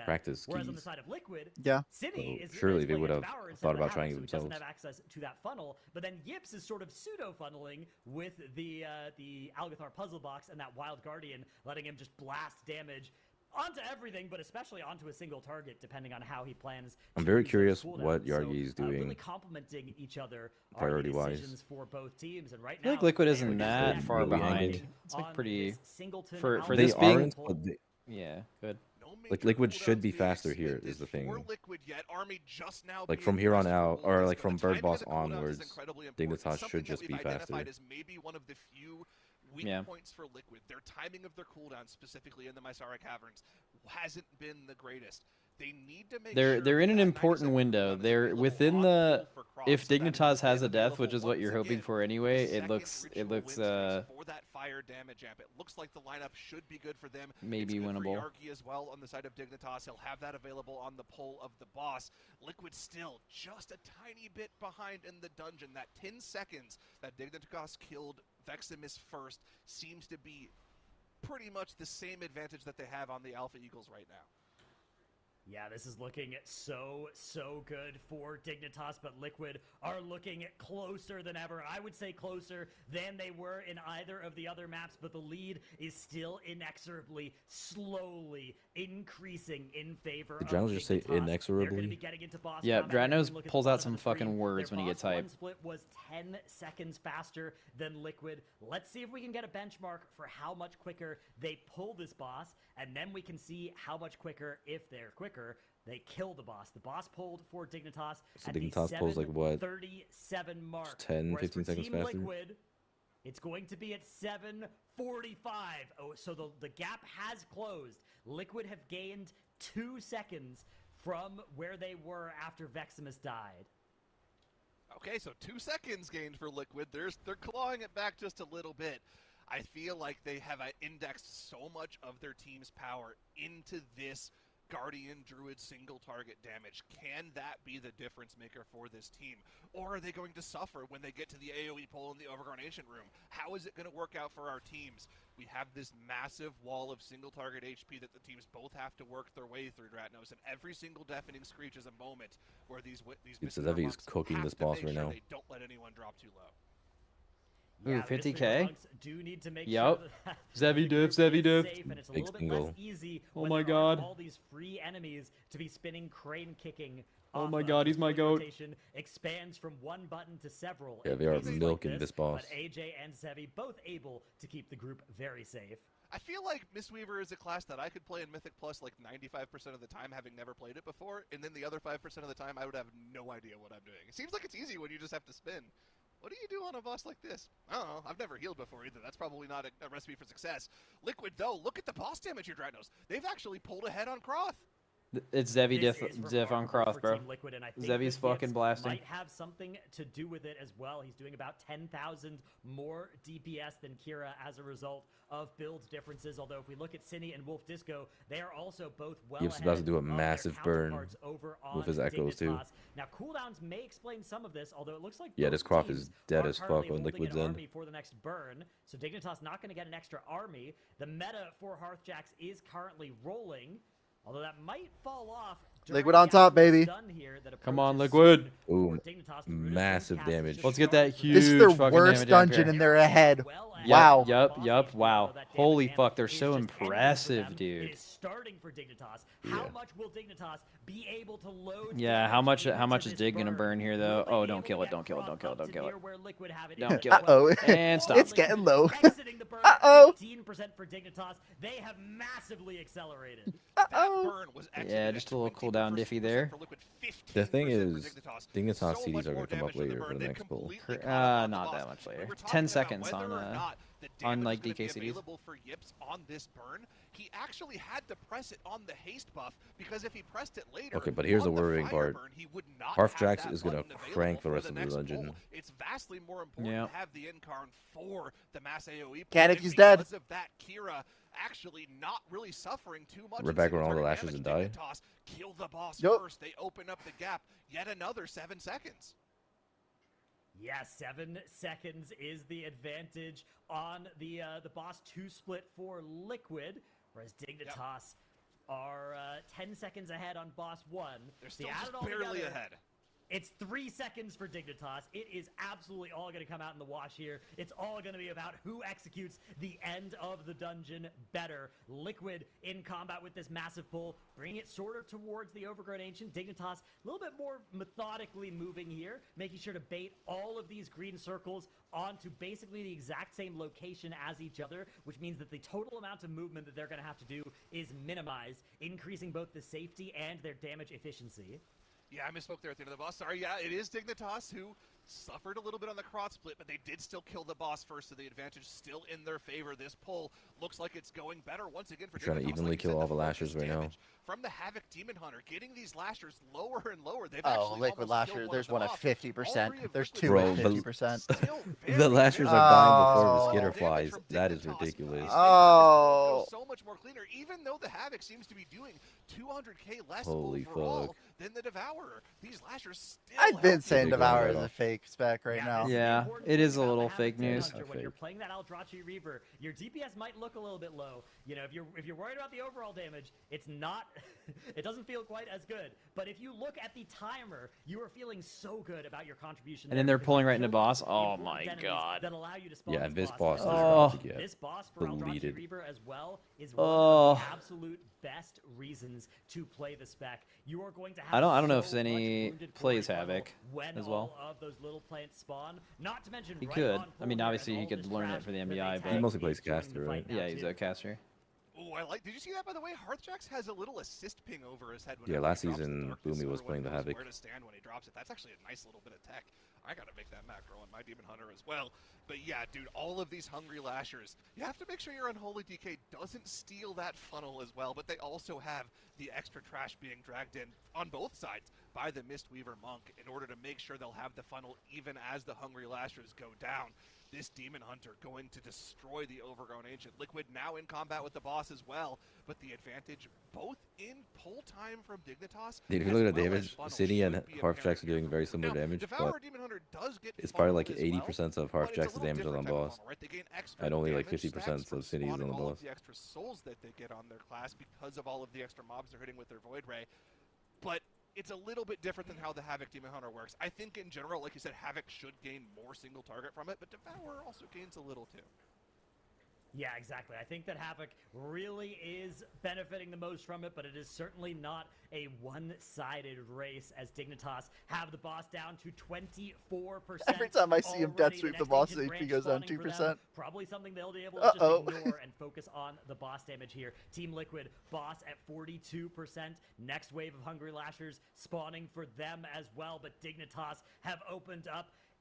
practice Whereas on the keys. side of Liquid, Yeah. City So is surely they playing would have Devourer instead thought of about Havoc, trying it so he doesn't themselves. have access to that funnel. But then Yips is sort of pseudo funneling with the Algathar puzzle box and that Wild Guardian, letting him just blast damage onto everything, but especially onto a single target, depending on how he plans. I'm to very use those curious cooldowns. what Yargi is Really doing complementing each other are the priority-wise. decisions for both teams, and right I feel like now, Liquid they isn't are just that really far behind. dominating It's like on pretty this Singleton for Algathar They this being aren't, but they, yeah, good. No like major Liquid should cooldowns be being faster here expended is the for thing. Liquid yet. Army just now Like being from here on pressed out, for or gold like is from good. The Bird timing Boss of the cooldowns is onwards, incredibly important. Dignitas Something should that just we've be identified faster. as maybe one of the few weak Yeah. points for Liquid. Their timing of their cooldowns, specifically in the Mysara Caverns, hasn't been the greatest. They need to make They're sure in an that important 90-second window. cooldown is They're available within on the pull for Cross, if so that Dignitas has a is death, which available is what you're once hoping again. for anyway, The it second looks ritual win streak for that fire damage amp. It looks like the lineup should be good for them. maybe It's good winnable. for Yargi as well on the side of Dignitas. He'll have that available on the pull of the boss. Liquid still just a tiny bit behind in the dungeon. That 10 seconds that Dignitas killed Veximus first seems to be pretty much the same advantage that they have on the Alpha Eagles right now. Yeah, this is looking so good for Dignitas, but Liquid are looking closer than ever. I would say closer than they were in either of the other maps, but the lead is still inexorably, slowly increasing in favor of Did Dranos just say Dignitas. They're inexorably? gonna be getting into boss Yeah, combat. If you Dranos look at the pulls out bottom of some the screen, fucking words their when he gets boss one hyped. split was 10 seconds faster than Liquid. Let's see if we can get a benchmark for how much quicker they pull this boss, and then we can see how much quicker, if they're quicker, they kill the boss. The boss pulled for Dignitas So at Dignitas the pulls like what? 7:37 mark. 10, whereas 15 for seconds Team faster? Liquid, it's going to be at 7:45. Oh, so the gap has closed. Liquid have gained 2 seconds from where they were after Veximus died. Okay, so 2 seconds gained for Liquid. They're clawing it back just a little bit. I feel like they have indexed so much of their team's power into this Guardian Druid single target damage. Can that be the difference maker for this team? Or are they going to suffer when they get to the AoE pull in the Overcarnation room? How is it going to work out for our teams? We have this massive wall of single target HP that the teams both have to work their way through, Dratnos, and every single deafening screech is a moment where these It's as if he's cooking this boss right now. They don't let anyone drop too low. Ooh, Yeah, the 50K? monks do need to make Yup. sure that Zevi the diff, group Zevi is diff. safe, and it's a Big little bit single. less easy Oh when my there aren't God. all these free enemies to be spinning crane kicking. Oh off my of. God, The he's my killing goat. rotation expands from one button to several. Yeah, in they are cases like milking this boss. But AJ and Zevi both able to keep the group very safe. I feel like Mistweaver is a class that I could play in Mythic Plus like 95% of the time, having never played it before, and then the other 5% of the time I would have no idea what I'm doing. It seems like it's easy when you just have to spin. What do you do on a boss like this? I don't know. I've never healed before either. That's probably not a recipe for success. Liquid, though, look at the boss damage here, Dratnos. They've actually pulled ahead on Croth. It's Zevi This is Diff on remarkable cross, for bro. Team Liquid, and I think Zevi's the fucking hits blasting. might have something to do with it as well. He's doing about 10,000 more DPS than Kira as a result of build differences. Although if we look at Cine and Wolf Disco, they are also both well He was ahead about to do a of their massive burn counterparts over on with his echoes, too. Dignitas. Now cooldowns may explain some of this, although it looks like Yeah, both this Croft teams is dead are as fuck currently on holding Liquid's an end. army for the next burn. So Dignitas not going to get an extra army. The meta for Hearthjacks is currently rolling, although that might fall off. Liquid on top, baby. Come on, Liquid. Ooh, massive damage. Let's get that huge This is their fucking worst damage amp dungeon, here. and they're ahead. Yup, Wow. Yup. Wow. Holy fuck, they're so impressive, dude. Starting for Dignitas. How much will Dignitas be able to load? Yeah, how much is Dig gonna burn here though? Oh, don't kill it. Don't kill it. Don't kill it. Don't kill it. Don't kill it. Uh-oh. And stop. It's getting low. Uh-oh. 15% for Dignitas. They have massively accelerated. Yeah, just a little cooldown diffy there. The thing is, Dignitas CDs are going to come up later for the next pull. Not that much later. 10 seconds on like DK CDs. For Yips on this burn, he actually had to press it on the haste buff because if he pressed it later, Okay, but here's the on the worrying fire part. burn, he would not Hearthjacks have is that going to button crank the available rest for of the next dungeon. pull. It's vastly more important Yep. to have the Incarn for the mass AoE. Can't if and he's dead. Because of that, Kira actually not really suffering too much. We're in back on all the single lashes target and damage. Dignitas kill the boss Yup. first. They open up the gap. Yet another 7 seconds. Yeah, 7 seconds is the advantage on the boss 2 split for Liquid, whereas Dignitas are 10 seconds ahead on boss 1. They're still just barely ahead. It's 3 seconds for Dignitas. It is absolutely all going to come out in the wash here. It's all going to be about who executes the end of the dungeon better. Liquid in combat with this massive pull, bringing it sort of towards the Overgrown Ancient. Dignitas a little bit more methodically moving here, making sure to bait all of these green circles onto basically the exact same location as each other, which means that the total amount of movement that they're going to have to do is minimized, increasing both the safety and their damage efficiency. Yeah, I misspoke there at the end of the boss. Sorry, yeah, it is Dignitas who suffered a little bit on the cross split, but they did still kill the boss first, so the advantage still in their favor. This pull looks like it's going better once again for Dignitas. Trying to evenly like kill all the lashers right now. From the Havoc Demon Hunter, getting these lashers lower and lower. They've Oh, actually Liquid almost Lasher. killed There's one one of at them off. 50%. There's two Bro, at 50%. The lashers are dying before the skitter flies. That is ridiculous. Oh. So much more cleaner, even though the Havoc seems to be doing 200k less Holy overall fuck. than the Devourer. These lashers still I've been help saying Big Devour one is right a off. fake spec right now. Yeah, it is a little fake news. When you're playing that Eldrazi Reaver, your DPS might look a little bit low. You know, if you're worried about the overall damage, it's not. It doesn't feel quite as good. But if you look at the timer, you are feeling so good about your contribution. And then they're pulling right into boss. Oh my god. That allow you to spawn Yeah, this boss is Oh. about to get This boss for Eldrazi deleted. Reaver as well is one of the absolute best reasons to play the spec. You are going to have I don't know if so much Zenny wounded plays glory level Havoc when as well. all of those little plants spawn. Not to mention He right could. on I mean, full obviously here he as could all this learn it trash for the that MDI, they but He tag mostly plays is joining caster, the right? fight now, Yeah, he's too. a caster. Oh, I like. Did you see that by the way? Hearthjacks has a little assist ping over his head. Yeah, whenever last he drops the season, darkness, Boomy so was everyone playing the knows Havoc. Where to stand when he drops it. That's actually a nice little bit of tech. I gotta make that macro on my Demon Hunter as well. But yeah, dude, all of these hungry lashers, you have to make sure your Unholy DK doesn't steal that funnel as well. But they also have the extra trash being dragged in on both sides by the Mistweaver Monk in order to make sure they'll have the funnel even as the hungry lashers go down. This Demon Hunter going to destroy the Overgrown Ancient. Liquid now in combat with the boss as well, but the advantage both in pull time from Dignitas. Dude, if you as look at the well as damage, funnel City and should be Hearthjacks apparent are doing here very for similar now. damage, Devourer but Demon Hunter does get it's probably funneled like as well, 80% of but it's a Hearthjacks' little damage is on different type of boss. funnel, right? They gain extra And only like damage 50% stacks from of Cities on spawning the all of boss. the extra souls that they get on their class because of all of the extra mobs they're hitting with their Void Ray. But it's a little bit different than how the Havoc Demon Hunter works. I think in general, like you said, Havoc should gain more single target from it, but Devourer also gains a little too. Yeah, exactly. I think that Havoc really is benefiting the most from it, but it is certainly not a one-sided race as Dignitas have the boss down to 24%. Every time I see him death already. sweep, The the boss next ancient HP branch goes down spawning for them. 2%. Probably something they'll be able to Uh-oh. just ignore and focus on the boss damage here. Team Liquid, boss at 42%. Next wave of Hungry Lashers spawning for them as well, but Dignitas have opened up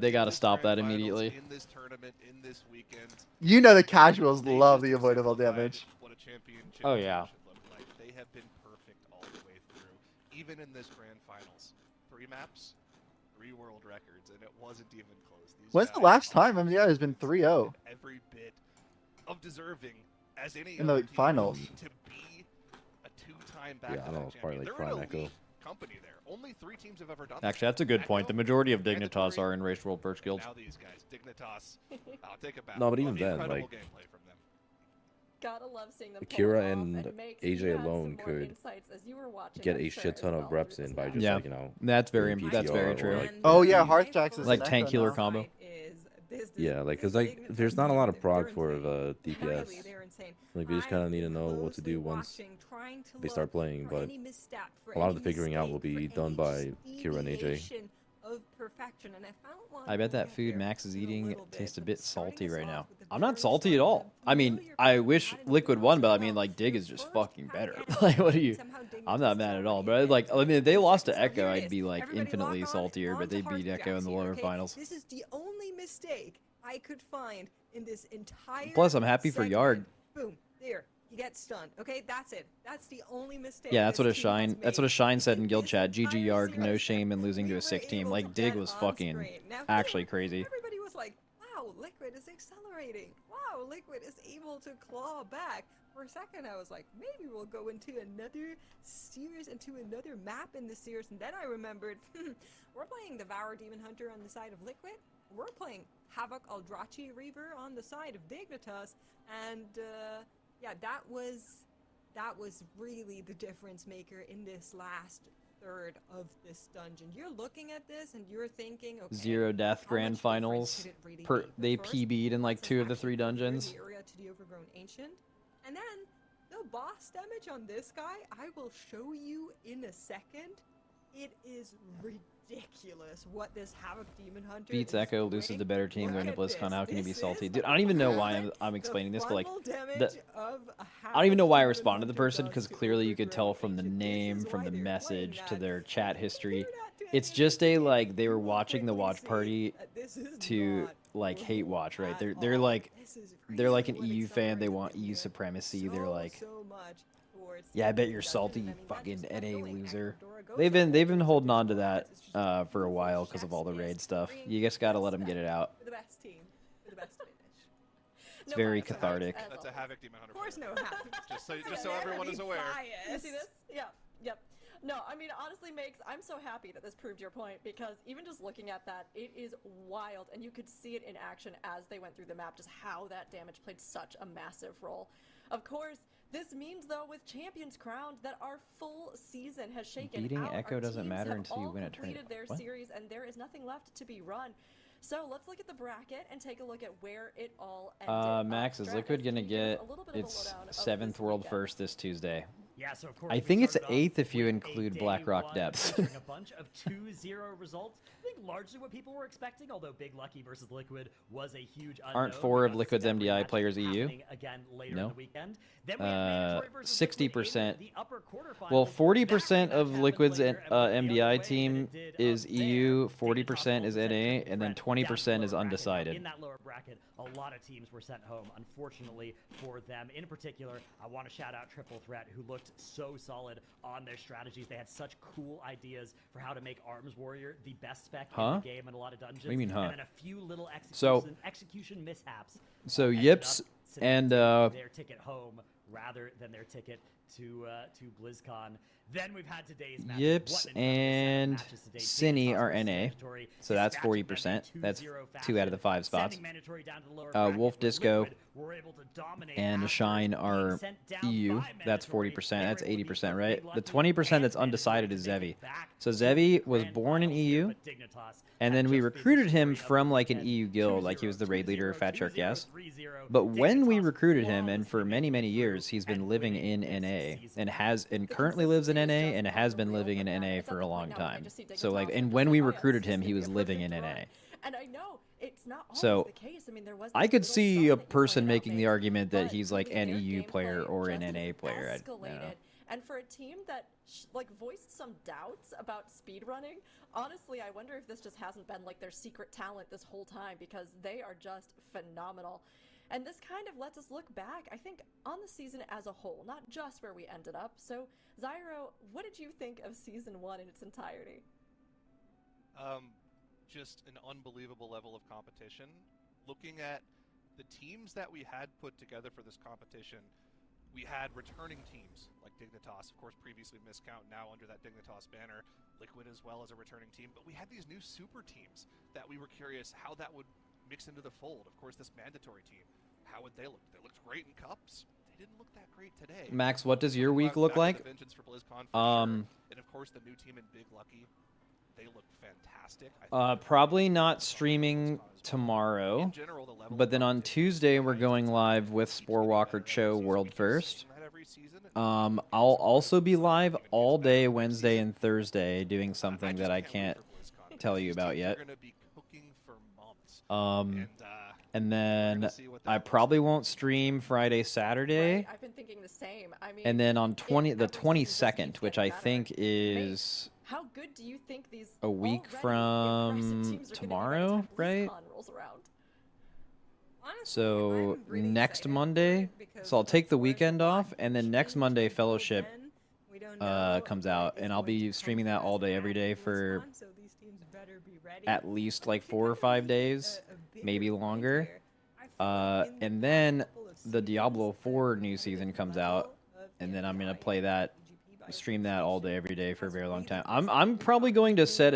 gotta stop that immediately. In this tournament, in this weekend, You know the casuals love the avoidable damage. what a championship Oh, yeah. should look like. They have been perfect all the way through, even in this grand finals. 3 maps, 3 world records, and it wasn't even close. These When's the guys last are time MDI has been 3-0? every bit of deserving as any In the other team finals. to be a 2-time Yeah, I don't know, back-to-back probably champion. like They're an Prime Echo. elite company there. Only 3 teams have ever done that. Actually, that's a good point. The majority of Dignitas Mandatory, are in Race World Perch guilds. Now these guys, Dignitas, I'll take it back. No, but even then, Incredible like, gameplay from them. Gotta love seeing them pull Akira it off, and Max, AJ you had some alone more could insights as you were watching, get I'm a sure, shit as ton well of reps through in this by match. just Yeah. like, you know, That's very doing that's very PTR or, true. like, Oh yeah, doing- Hearthjax is Like an tank echo healer now. combo. Yeah, like, cause like there's not a lot of prog for DPS. Like we just kind of need to know what to do once they start playing, but a lot of the figuring out will be done by Kira and AJ. I bet that food Max is eating tastes a bit salty right now. I'm not salty at all. I mean, I wish Liquid won, but I mean, like, Dig is just fucking better. Like, what are you? I'm not mad at all. But like, I mean, if they lost to Echo, I'd be like infinitely saltier. But they beat Echo in the lower finals. This is the only mistake I could find in this entire. Plus, I'm happy for segment. Yard. Boom, there. He gets stunned. Okay, that's it. That's the only mistake. Yeah, that's what a this team has Shine. That's what a made. Shine said in In guild this chat. GG entire Yard, no series, shame in losing to we a were sick team. able Like to Dig get was on fucking screen. Now, actually here, crazy. Everybody was like, "Wow, Liquid is accelerating. Wow, Liquid is able to claw back." For a second, I was like, maybe we'll go into another series, into another map in the series. And then I remembered, we're playing the Devour Demon Hunter on the side of Liquid. We're playing Havoc Eldrachi Reaver on the side of Dignitas. And yeah, that was really the difference maker in this last third of this dungeon. You're looking at this and you're thinking, okay, Zero death how grand much difference finals. could it really They be? First, PB'd in like let's 2 of the actually 3 clear dungeons. the area to the Overgrown Ancient. And then the boss damage on this guy, I will show you in a second. It is ridiculous what this Havoc Demon Hunter Beats is Echo, doing. loses the better team Look going to at BlizzCon. this. How can you be This salty? is Dude, I don't even know why what I'm explaining this, but like, frontal the, damage of a I don't even know why I Havoc responded to the Demon person Hunter because does to clearly you could Overgrown tell from the Ancient. This name, is from why the they're message playing to that. their chat And if you history. do that to It's any just a team, like they were you will watching the quickly watch see party that this is to not like hate cool watch, right? at They're all. like This is they're like an really what EU fan. They accelerated want them EU here supremacy. They're like, so much towards yeah, I bet the you're dungeon. salty, I you mean, that fucking just kept NA going. loser. Echo Dora They've goes been for holding on to multiple that targets. It's just for a beautiful while because of chef's all the kiss, raid stuff. bringing You just gotta let them get it respect out. for the best team, for the best finish. It's very bias, cathartic. as That's a always. Havoc Demon Hunter. Of course, player. no habit. Just so everyone is aware. You see this? Yeah, yep. No, I mean, honestly, Makes, I'm so happy that this proved your point, because even just looking at that, it is wild, and you could see it in action as they went through the map, just how that damage played such a massive role. Of course, this means, though, with champions crowned, that our full season has shaken Beating out. Echo Our doesn't teams matter have until you all win a completed tournament. their What? series, and there is nothing left to be run. So let's look at the bracket and take a look at where it all ended. Max, is Dred, Liquid can gonna you give us get a little bit of a its lowdown of 7th this World weekend? First this Tuesday? Yeah, so of course I we think it's started off 8th if you with include a Black day Rock one Depths. featuring a bunch of 2-0 results. I think largely what people were expecting, although Big Lucky versus Liquid was a huge unknown. Aren't 4 of because Liquid's it's a MDI rematch players EU? happening again later in No. the weekend. Then we had Mandatory versus 60%. Liquid in the upper quarterfinals. Well, That 40% rematch of happened Liquid's later, and went the other way MDI than team it did is up EU, there. 40% is Dignitas NA, sent and then Fred 20% down is the lower bracket. undecided. In that lower bracket, a lot of teams were sent home, unfortunately for them. In particular, I want to shout out Triple Threat, who looked so solid on their strategies. They had such cool ideas for how to make Arms Warrior the best spec in Huh? the game in a lot of dungeons. What do you mean, huh? And then a few little So- execution mishaps. So ended Yips up cementing and their ticket home rather than their ticket to BlizzCon. Then we've had today's match. Yips What an incredible and matches today. Cine Dignitas are versus NA, Mandatory, so that's dispatching them in 40%. That's 2-0 2 out of the 5 fashion, spots. sending Mandatory down to the lower Wolf bracket, where Disco Liquid were able to dominate and after Shine being are sent down EU. by That's Mandatory. 40%. They were That's able to beat 80%, both right? Big The Lucky 20% that's and undecided Mandatory is to make Zevi. it back So to the Zevi was grand born in finals here, EU, but Dignitas and had then we just been the recruited him story of from the like an weekend. EU guild, like he 2-0, was the raid leader of Fat Shark 2-0, Gas. 3-0. But when we Dignitas recruited him, and flawlessly for many, making many it years, through he's been and living winning in this NA, season. and currently lives in NA, and has been living in NA for a long time. So like, and when we recruited him, he was living in NA. And I know it's not always So, the case. I mean, there was I this could little see song a that you person pointed out, making the Mace, argument that but he's like really an their EU player gameplay or an just NA has player. I don't know. escalated. And for a team that like voiced some doubts about speedrunning, honestly, I wonder if this just hasn't been like their secret talent this whole time, because they are just phenomenal. And this kind of lets us look back, I think, on the season as a whole, not just where we ended up. So, Zyro, what did you think of Season 1 in its entirety? Just an unbelievable level of competition. Looking at the teams that we had put together for this competition, We had returning teams like Dignitas, of course, previously Miscount, now under that Dignitas banner. Liquid as well as a returning team. But we had these new super teams that we were curious how that would mix into the fold. Of course, this mandatory team, how would they look? They looked great in cups. They didn't look that great today. Max, what does your week look like? And of course, the new team in Big Lucky, they look fantastic. Probably not streaming tomorrow, but then on Tuesday we're going live with Sporewalker Cho World First. I'll also be live all day Wednesday and Thursday doing something that I can't tell you about yet. And then I probably won't stream Friday, Saturday. Right, I've been thinking the same. I mean, And then on the 22nd, which I think is how good do you think these a week from tomorrow, right? So next Monday, so I'll take the weekend off, and then next Monday Fellowship comes out, and I'll be streaming that all day, every day for at least like 4 or 5 days, maybe longer. And then the Diablo 4 new season comes out, and then I'm gonna play that, stream that all day, every day for a very long time. I'm probably going to set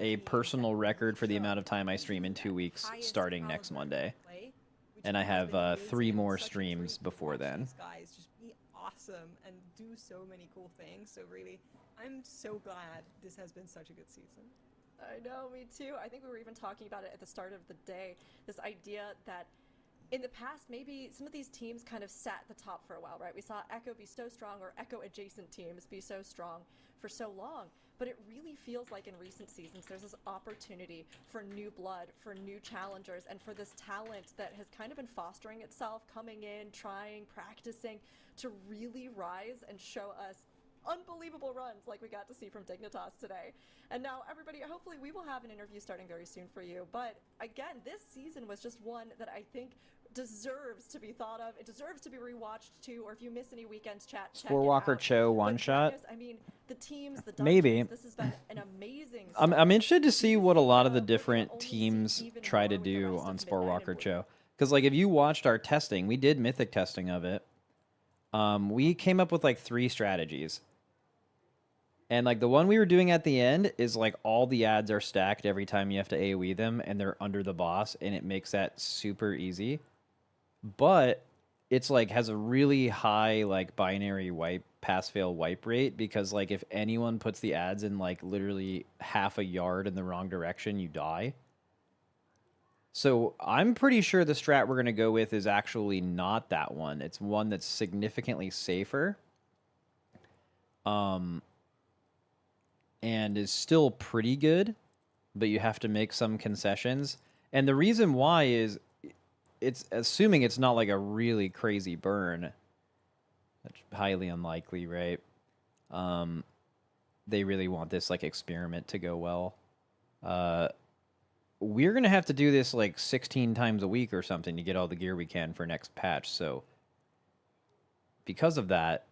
a personal record for the amount of time I stream in 2 weeks, starting next Monday. And I have 3 more streams before then. These guys just be awesome and do so many cool things. So really, I'm so glad this has been such a good season. I know, me too. I think we were even talking about it at the start of the day. This idea that in the past, maybe some of these teams kind of sat at the top for a while, right? We saw Echo be so strong, or Echo adjacent teams be so strong for so long. But it really feels like in recent seasons, there's this opportunity for new blood, for new challengers, and for this talent that has kind of been fostering itself, coming in, trying, practicing, to really rise and show us unbelievable runs like we got to see from Dignitas today. And now, everybody, hopefully we will have an interview starting very soon for you. But again, this season was just one that I think deserves to be thought of. It deserves to be rewatched too, or if you miss any weekends, check Sporewalker Cho one shot. I mean, the teams, the maybe. This has been an amazing. I'm interested to see what a lot of the different teams try to do on Sporewalker Cho. Because like if you watched our testing, we did mythic testing of it. We came up with like 3 strategies. And like the one we were doing at the end is like all the ads are stacked every time you have to AoE them, and they're under the boss, and it makes that super easy. But it's like has a really high like binary wipe, pass fail wipe rate, because like if anyone puts the ads in like literally half a yard in the wrong direction, you die. So I'm pretty sure the strat we're going to go with is actually not that one. It's one that's significantly safer. And is still pretty good, but you have to make some concessions. And the reason why is it's assuming it's not like a really crazy burn. That's highly unlikely, right? They really want this like experiment to go well. We're going to have to do this like 16 times a week or something to get all the gear we can for next patch. So because of that,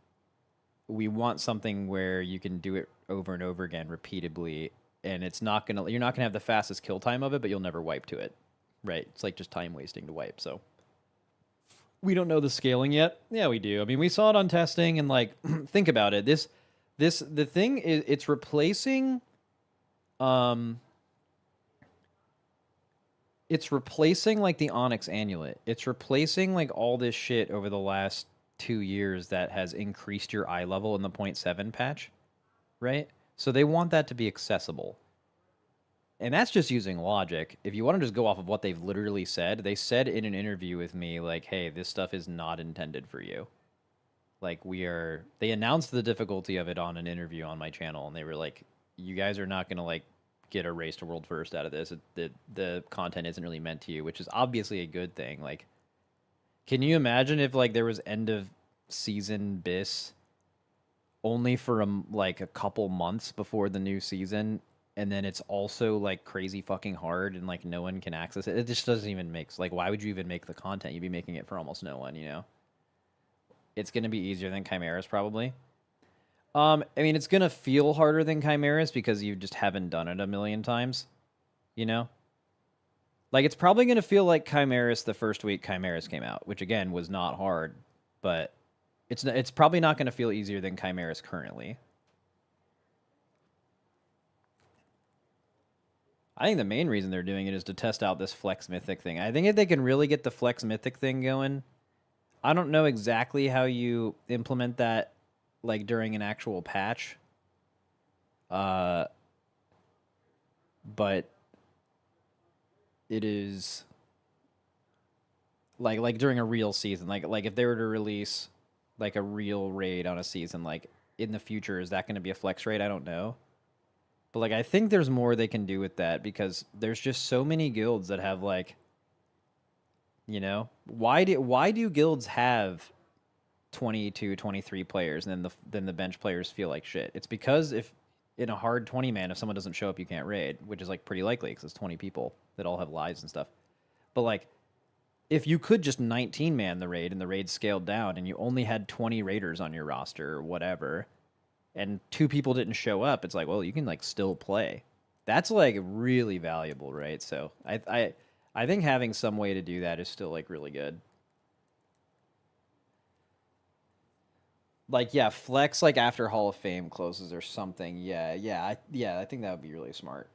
we want something where you can do it over and over again repeatedly, and it's not gonna, you're not gonna have the fastest kill time of it, but you'll never wipe to it, right? It's like just time wasting to wipe. So we don't know the scaling yet. Yeah, we do. I mean, we saw it on testing, and like think about it. The thing is, it's replacing like the Onyx Amulet. It's replacing like all this shit over the last 2 years that has increased your eye level in the 0.7 patch, right? So they want that to be accessible. And that's just using logic. If you want to just go off of what they've literally said, they said in an interview with me, like, hey, this stuff is not intended for you. Like, they announced the difficulty of it on an interview on my channel, and they were like, you guys are not going to, like, get a race to world first out of this. The content isn't really meant to you, which is obviously a good thing. Like, can you imagine if like there was end of season bis only for like a couple months before the new season, and then it's also like crazy fucking hard and like no one can access it? It just doesn't even make, like, why would you even make the content? You'd be making it for almost no one, you know? It's going to be easier than Chimeras probably. I mean, it's going to feel harder than Chimeras because you just haven't done it a million times, you know? Like, it's probably going to feel like Chimeras the first week Chimeras came out, which, again, was not hard. But It's probably not going to feel easier than Chimeras currently. I think the main reason they're doing it is to test out this Flex Mythic thing. I think if they can really get the Flex Mythic thing going, I don't know exactly how you implement that, like, during an actual patch. But it is like during a real season, like if they were to release like a real raid on a season, like in the future, is that going to be a flex raid? I don't know. But like, I think there's more they can do with that because there's just so many guilds that have like, you know, why do guilds have 22, 23 players and then the bench players feel like shit? It's because if in a hard 20 man, if someone doesn't show up, you can't raid, which is like pretty likely because it's 20 people that all have lives and stuff. But like, if you could just 19 man the raid and the raid scaled down and you only had 20 raiders on your roster or whatever, and 2 people didn't show up, it's like, well, you can like still play. That's like really valuable, right? So I think having some way to do that is still like really good. Like, yeah, flex like after Hall of Fame closes or something. Yeah, I think that would be really smart.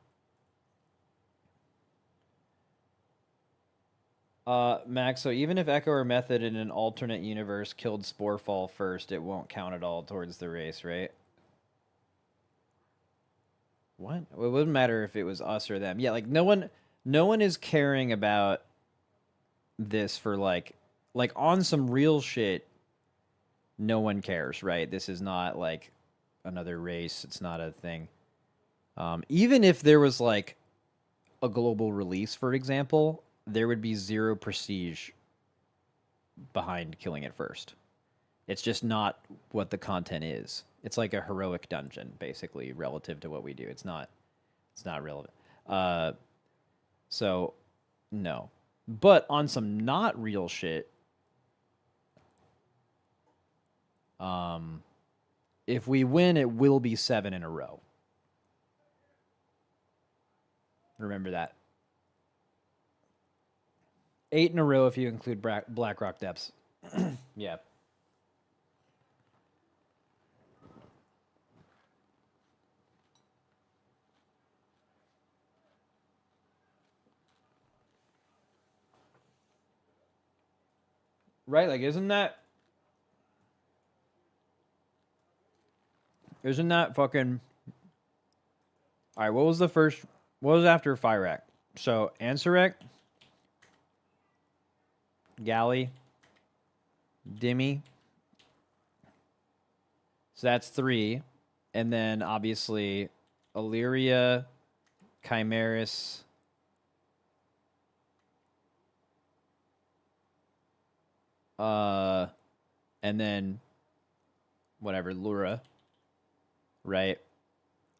Max, so even if Echo or Method in an alternate universe killed Sporefall first, it won't count at all towards the race, right? What? Well, it wouldn't matter if it was us or them. Yeah, like no one is caring about this for like on some real shit. No one cares, right? This is not like another race. It's not a thing. Even if there was like a global release, for example, there would be 0 prestige behind killing it first. It's just not what the content is. It's like a heroic dungeon, basically, relative to what we do. It's not relevant. So, no. But on some not real shit, if we win, it will be 7 in a row. Remember that. 8 in a row if you include Blackrock Depths. Yeah. Right, like isn't that fucking... All right, what was after Fyrak? So, Ansarek, Galley, Dimmy. So that's 3. And then, obviously, Illyria, Chimeras, and then, whatever, Lura, right?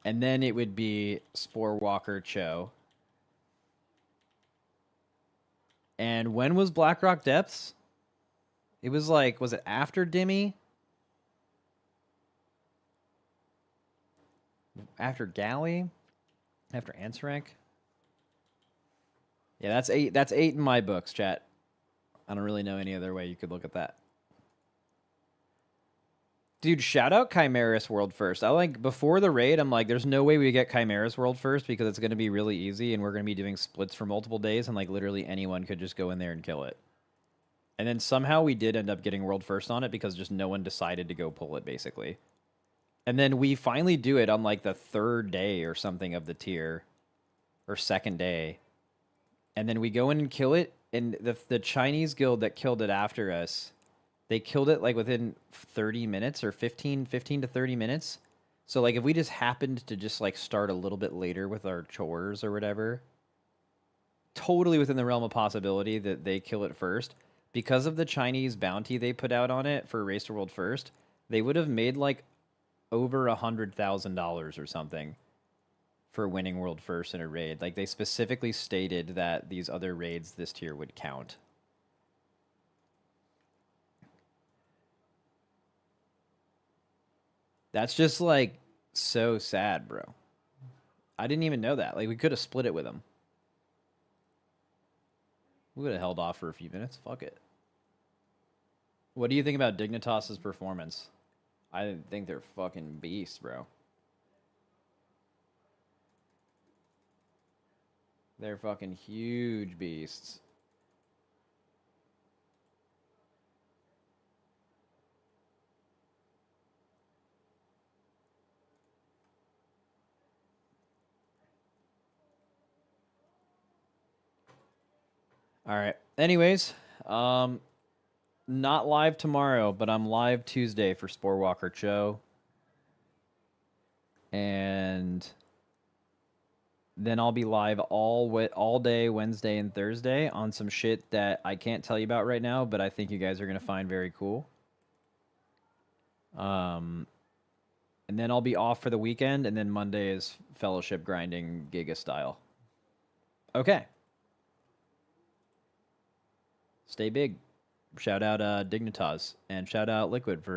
And then it would be Spore Walker, Cho. And when was Blackrock Depths? It was like, was it after Dimmy? After Galley? After Ansarek? Yeah, that's 8. That's 8 in my books, chat. I don't really know any other way you could look at that. Dude, shout out Chimeras World first. I like, before the raid, I'm like, there's no way we get Chimeras World first because it's going to be really easy and we're going to be doing splits for multiple days and like literally anyone could just go in there and kill it. And then somehow we did end up getting World first on it because just no one decided to go pull it, basically. And then we finally do it on like the 3rd day or something of the tier, or 2nd day. And then we go in and kill it, and the Chinese guild that killed it after us, they killed it like within 30 minutes or 15 to 30 minutes. So like if we just happened to just like start a little bit later with our chores or whatever, totally within the realm of possibility that they kill it first. Because of the Chinese bounty they put out on it for Race to World First, they would have made like over $100,000 or something for winning World First in a raid. Like they specifically stated that these other raids this tier would count. That's just like so sad, bro. I didn't even know that. Like we could have split it with them. We would have held off for a few minutes. Fuck it. What do you think about Dignitas's performance? I think they're fucking beasts, bro. They're fucking huge beasts. All right. Anyways, not live tomorrow, but I'm live Tuesday for Spore Walker Cho. And then I'll be live all day Wednesday and Thursday on some shit that I can't tell you about right now, but I think you guys are going to find very cool. And then I'll be off for the weekend, and then Monday is fellowship grinding Giga style. Okay. Stay big. Shout out Dignitas, and shout out Liquid for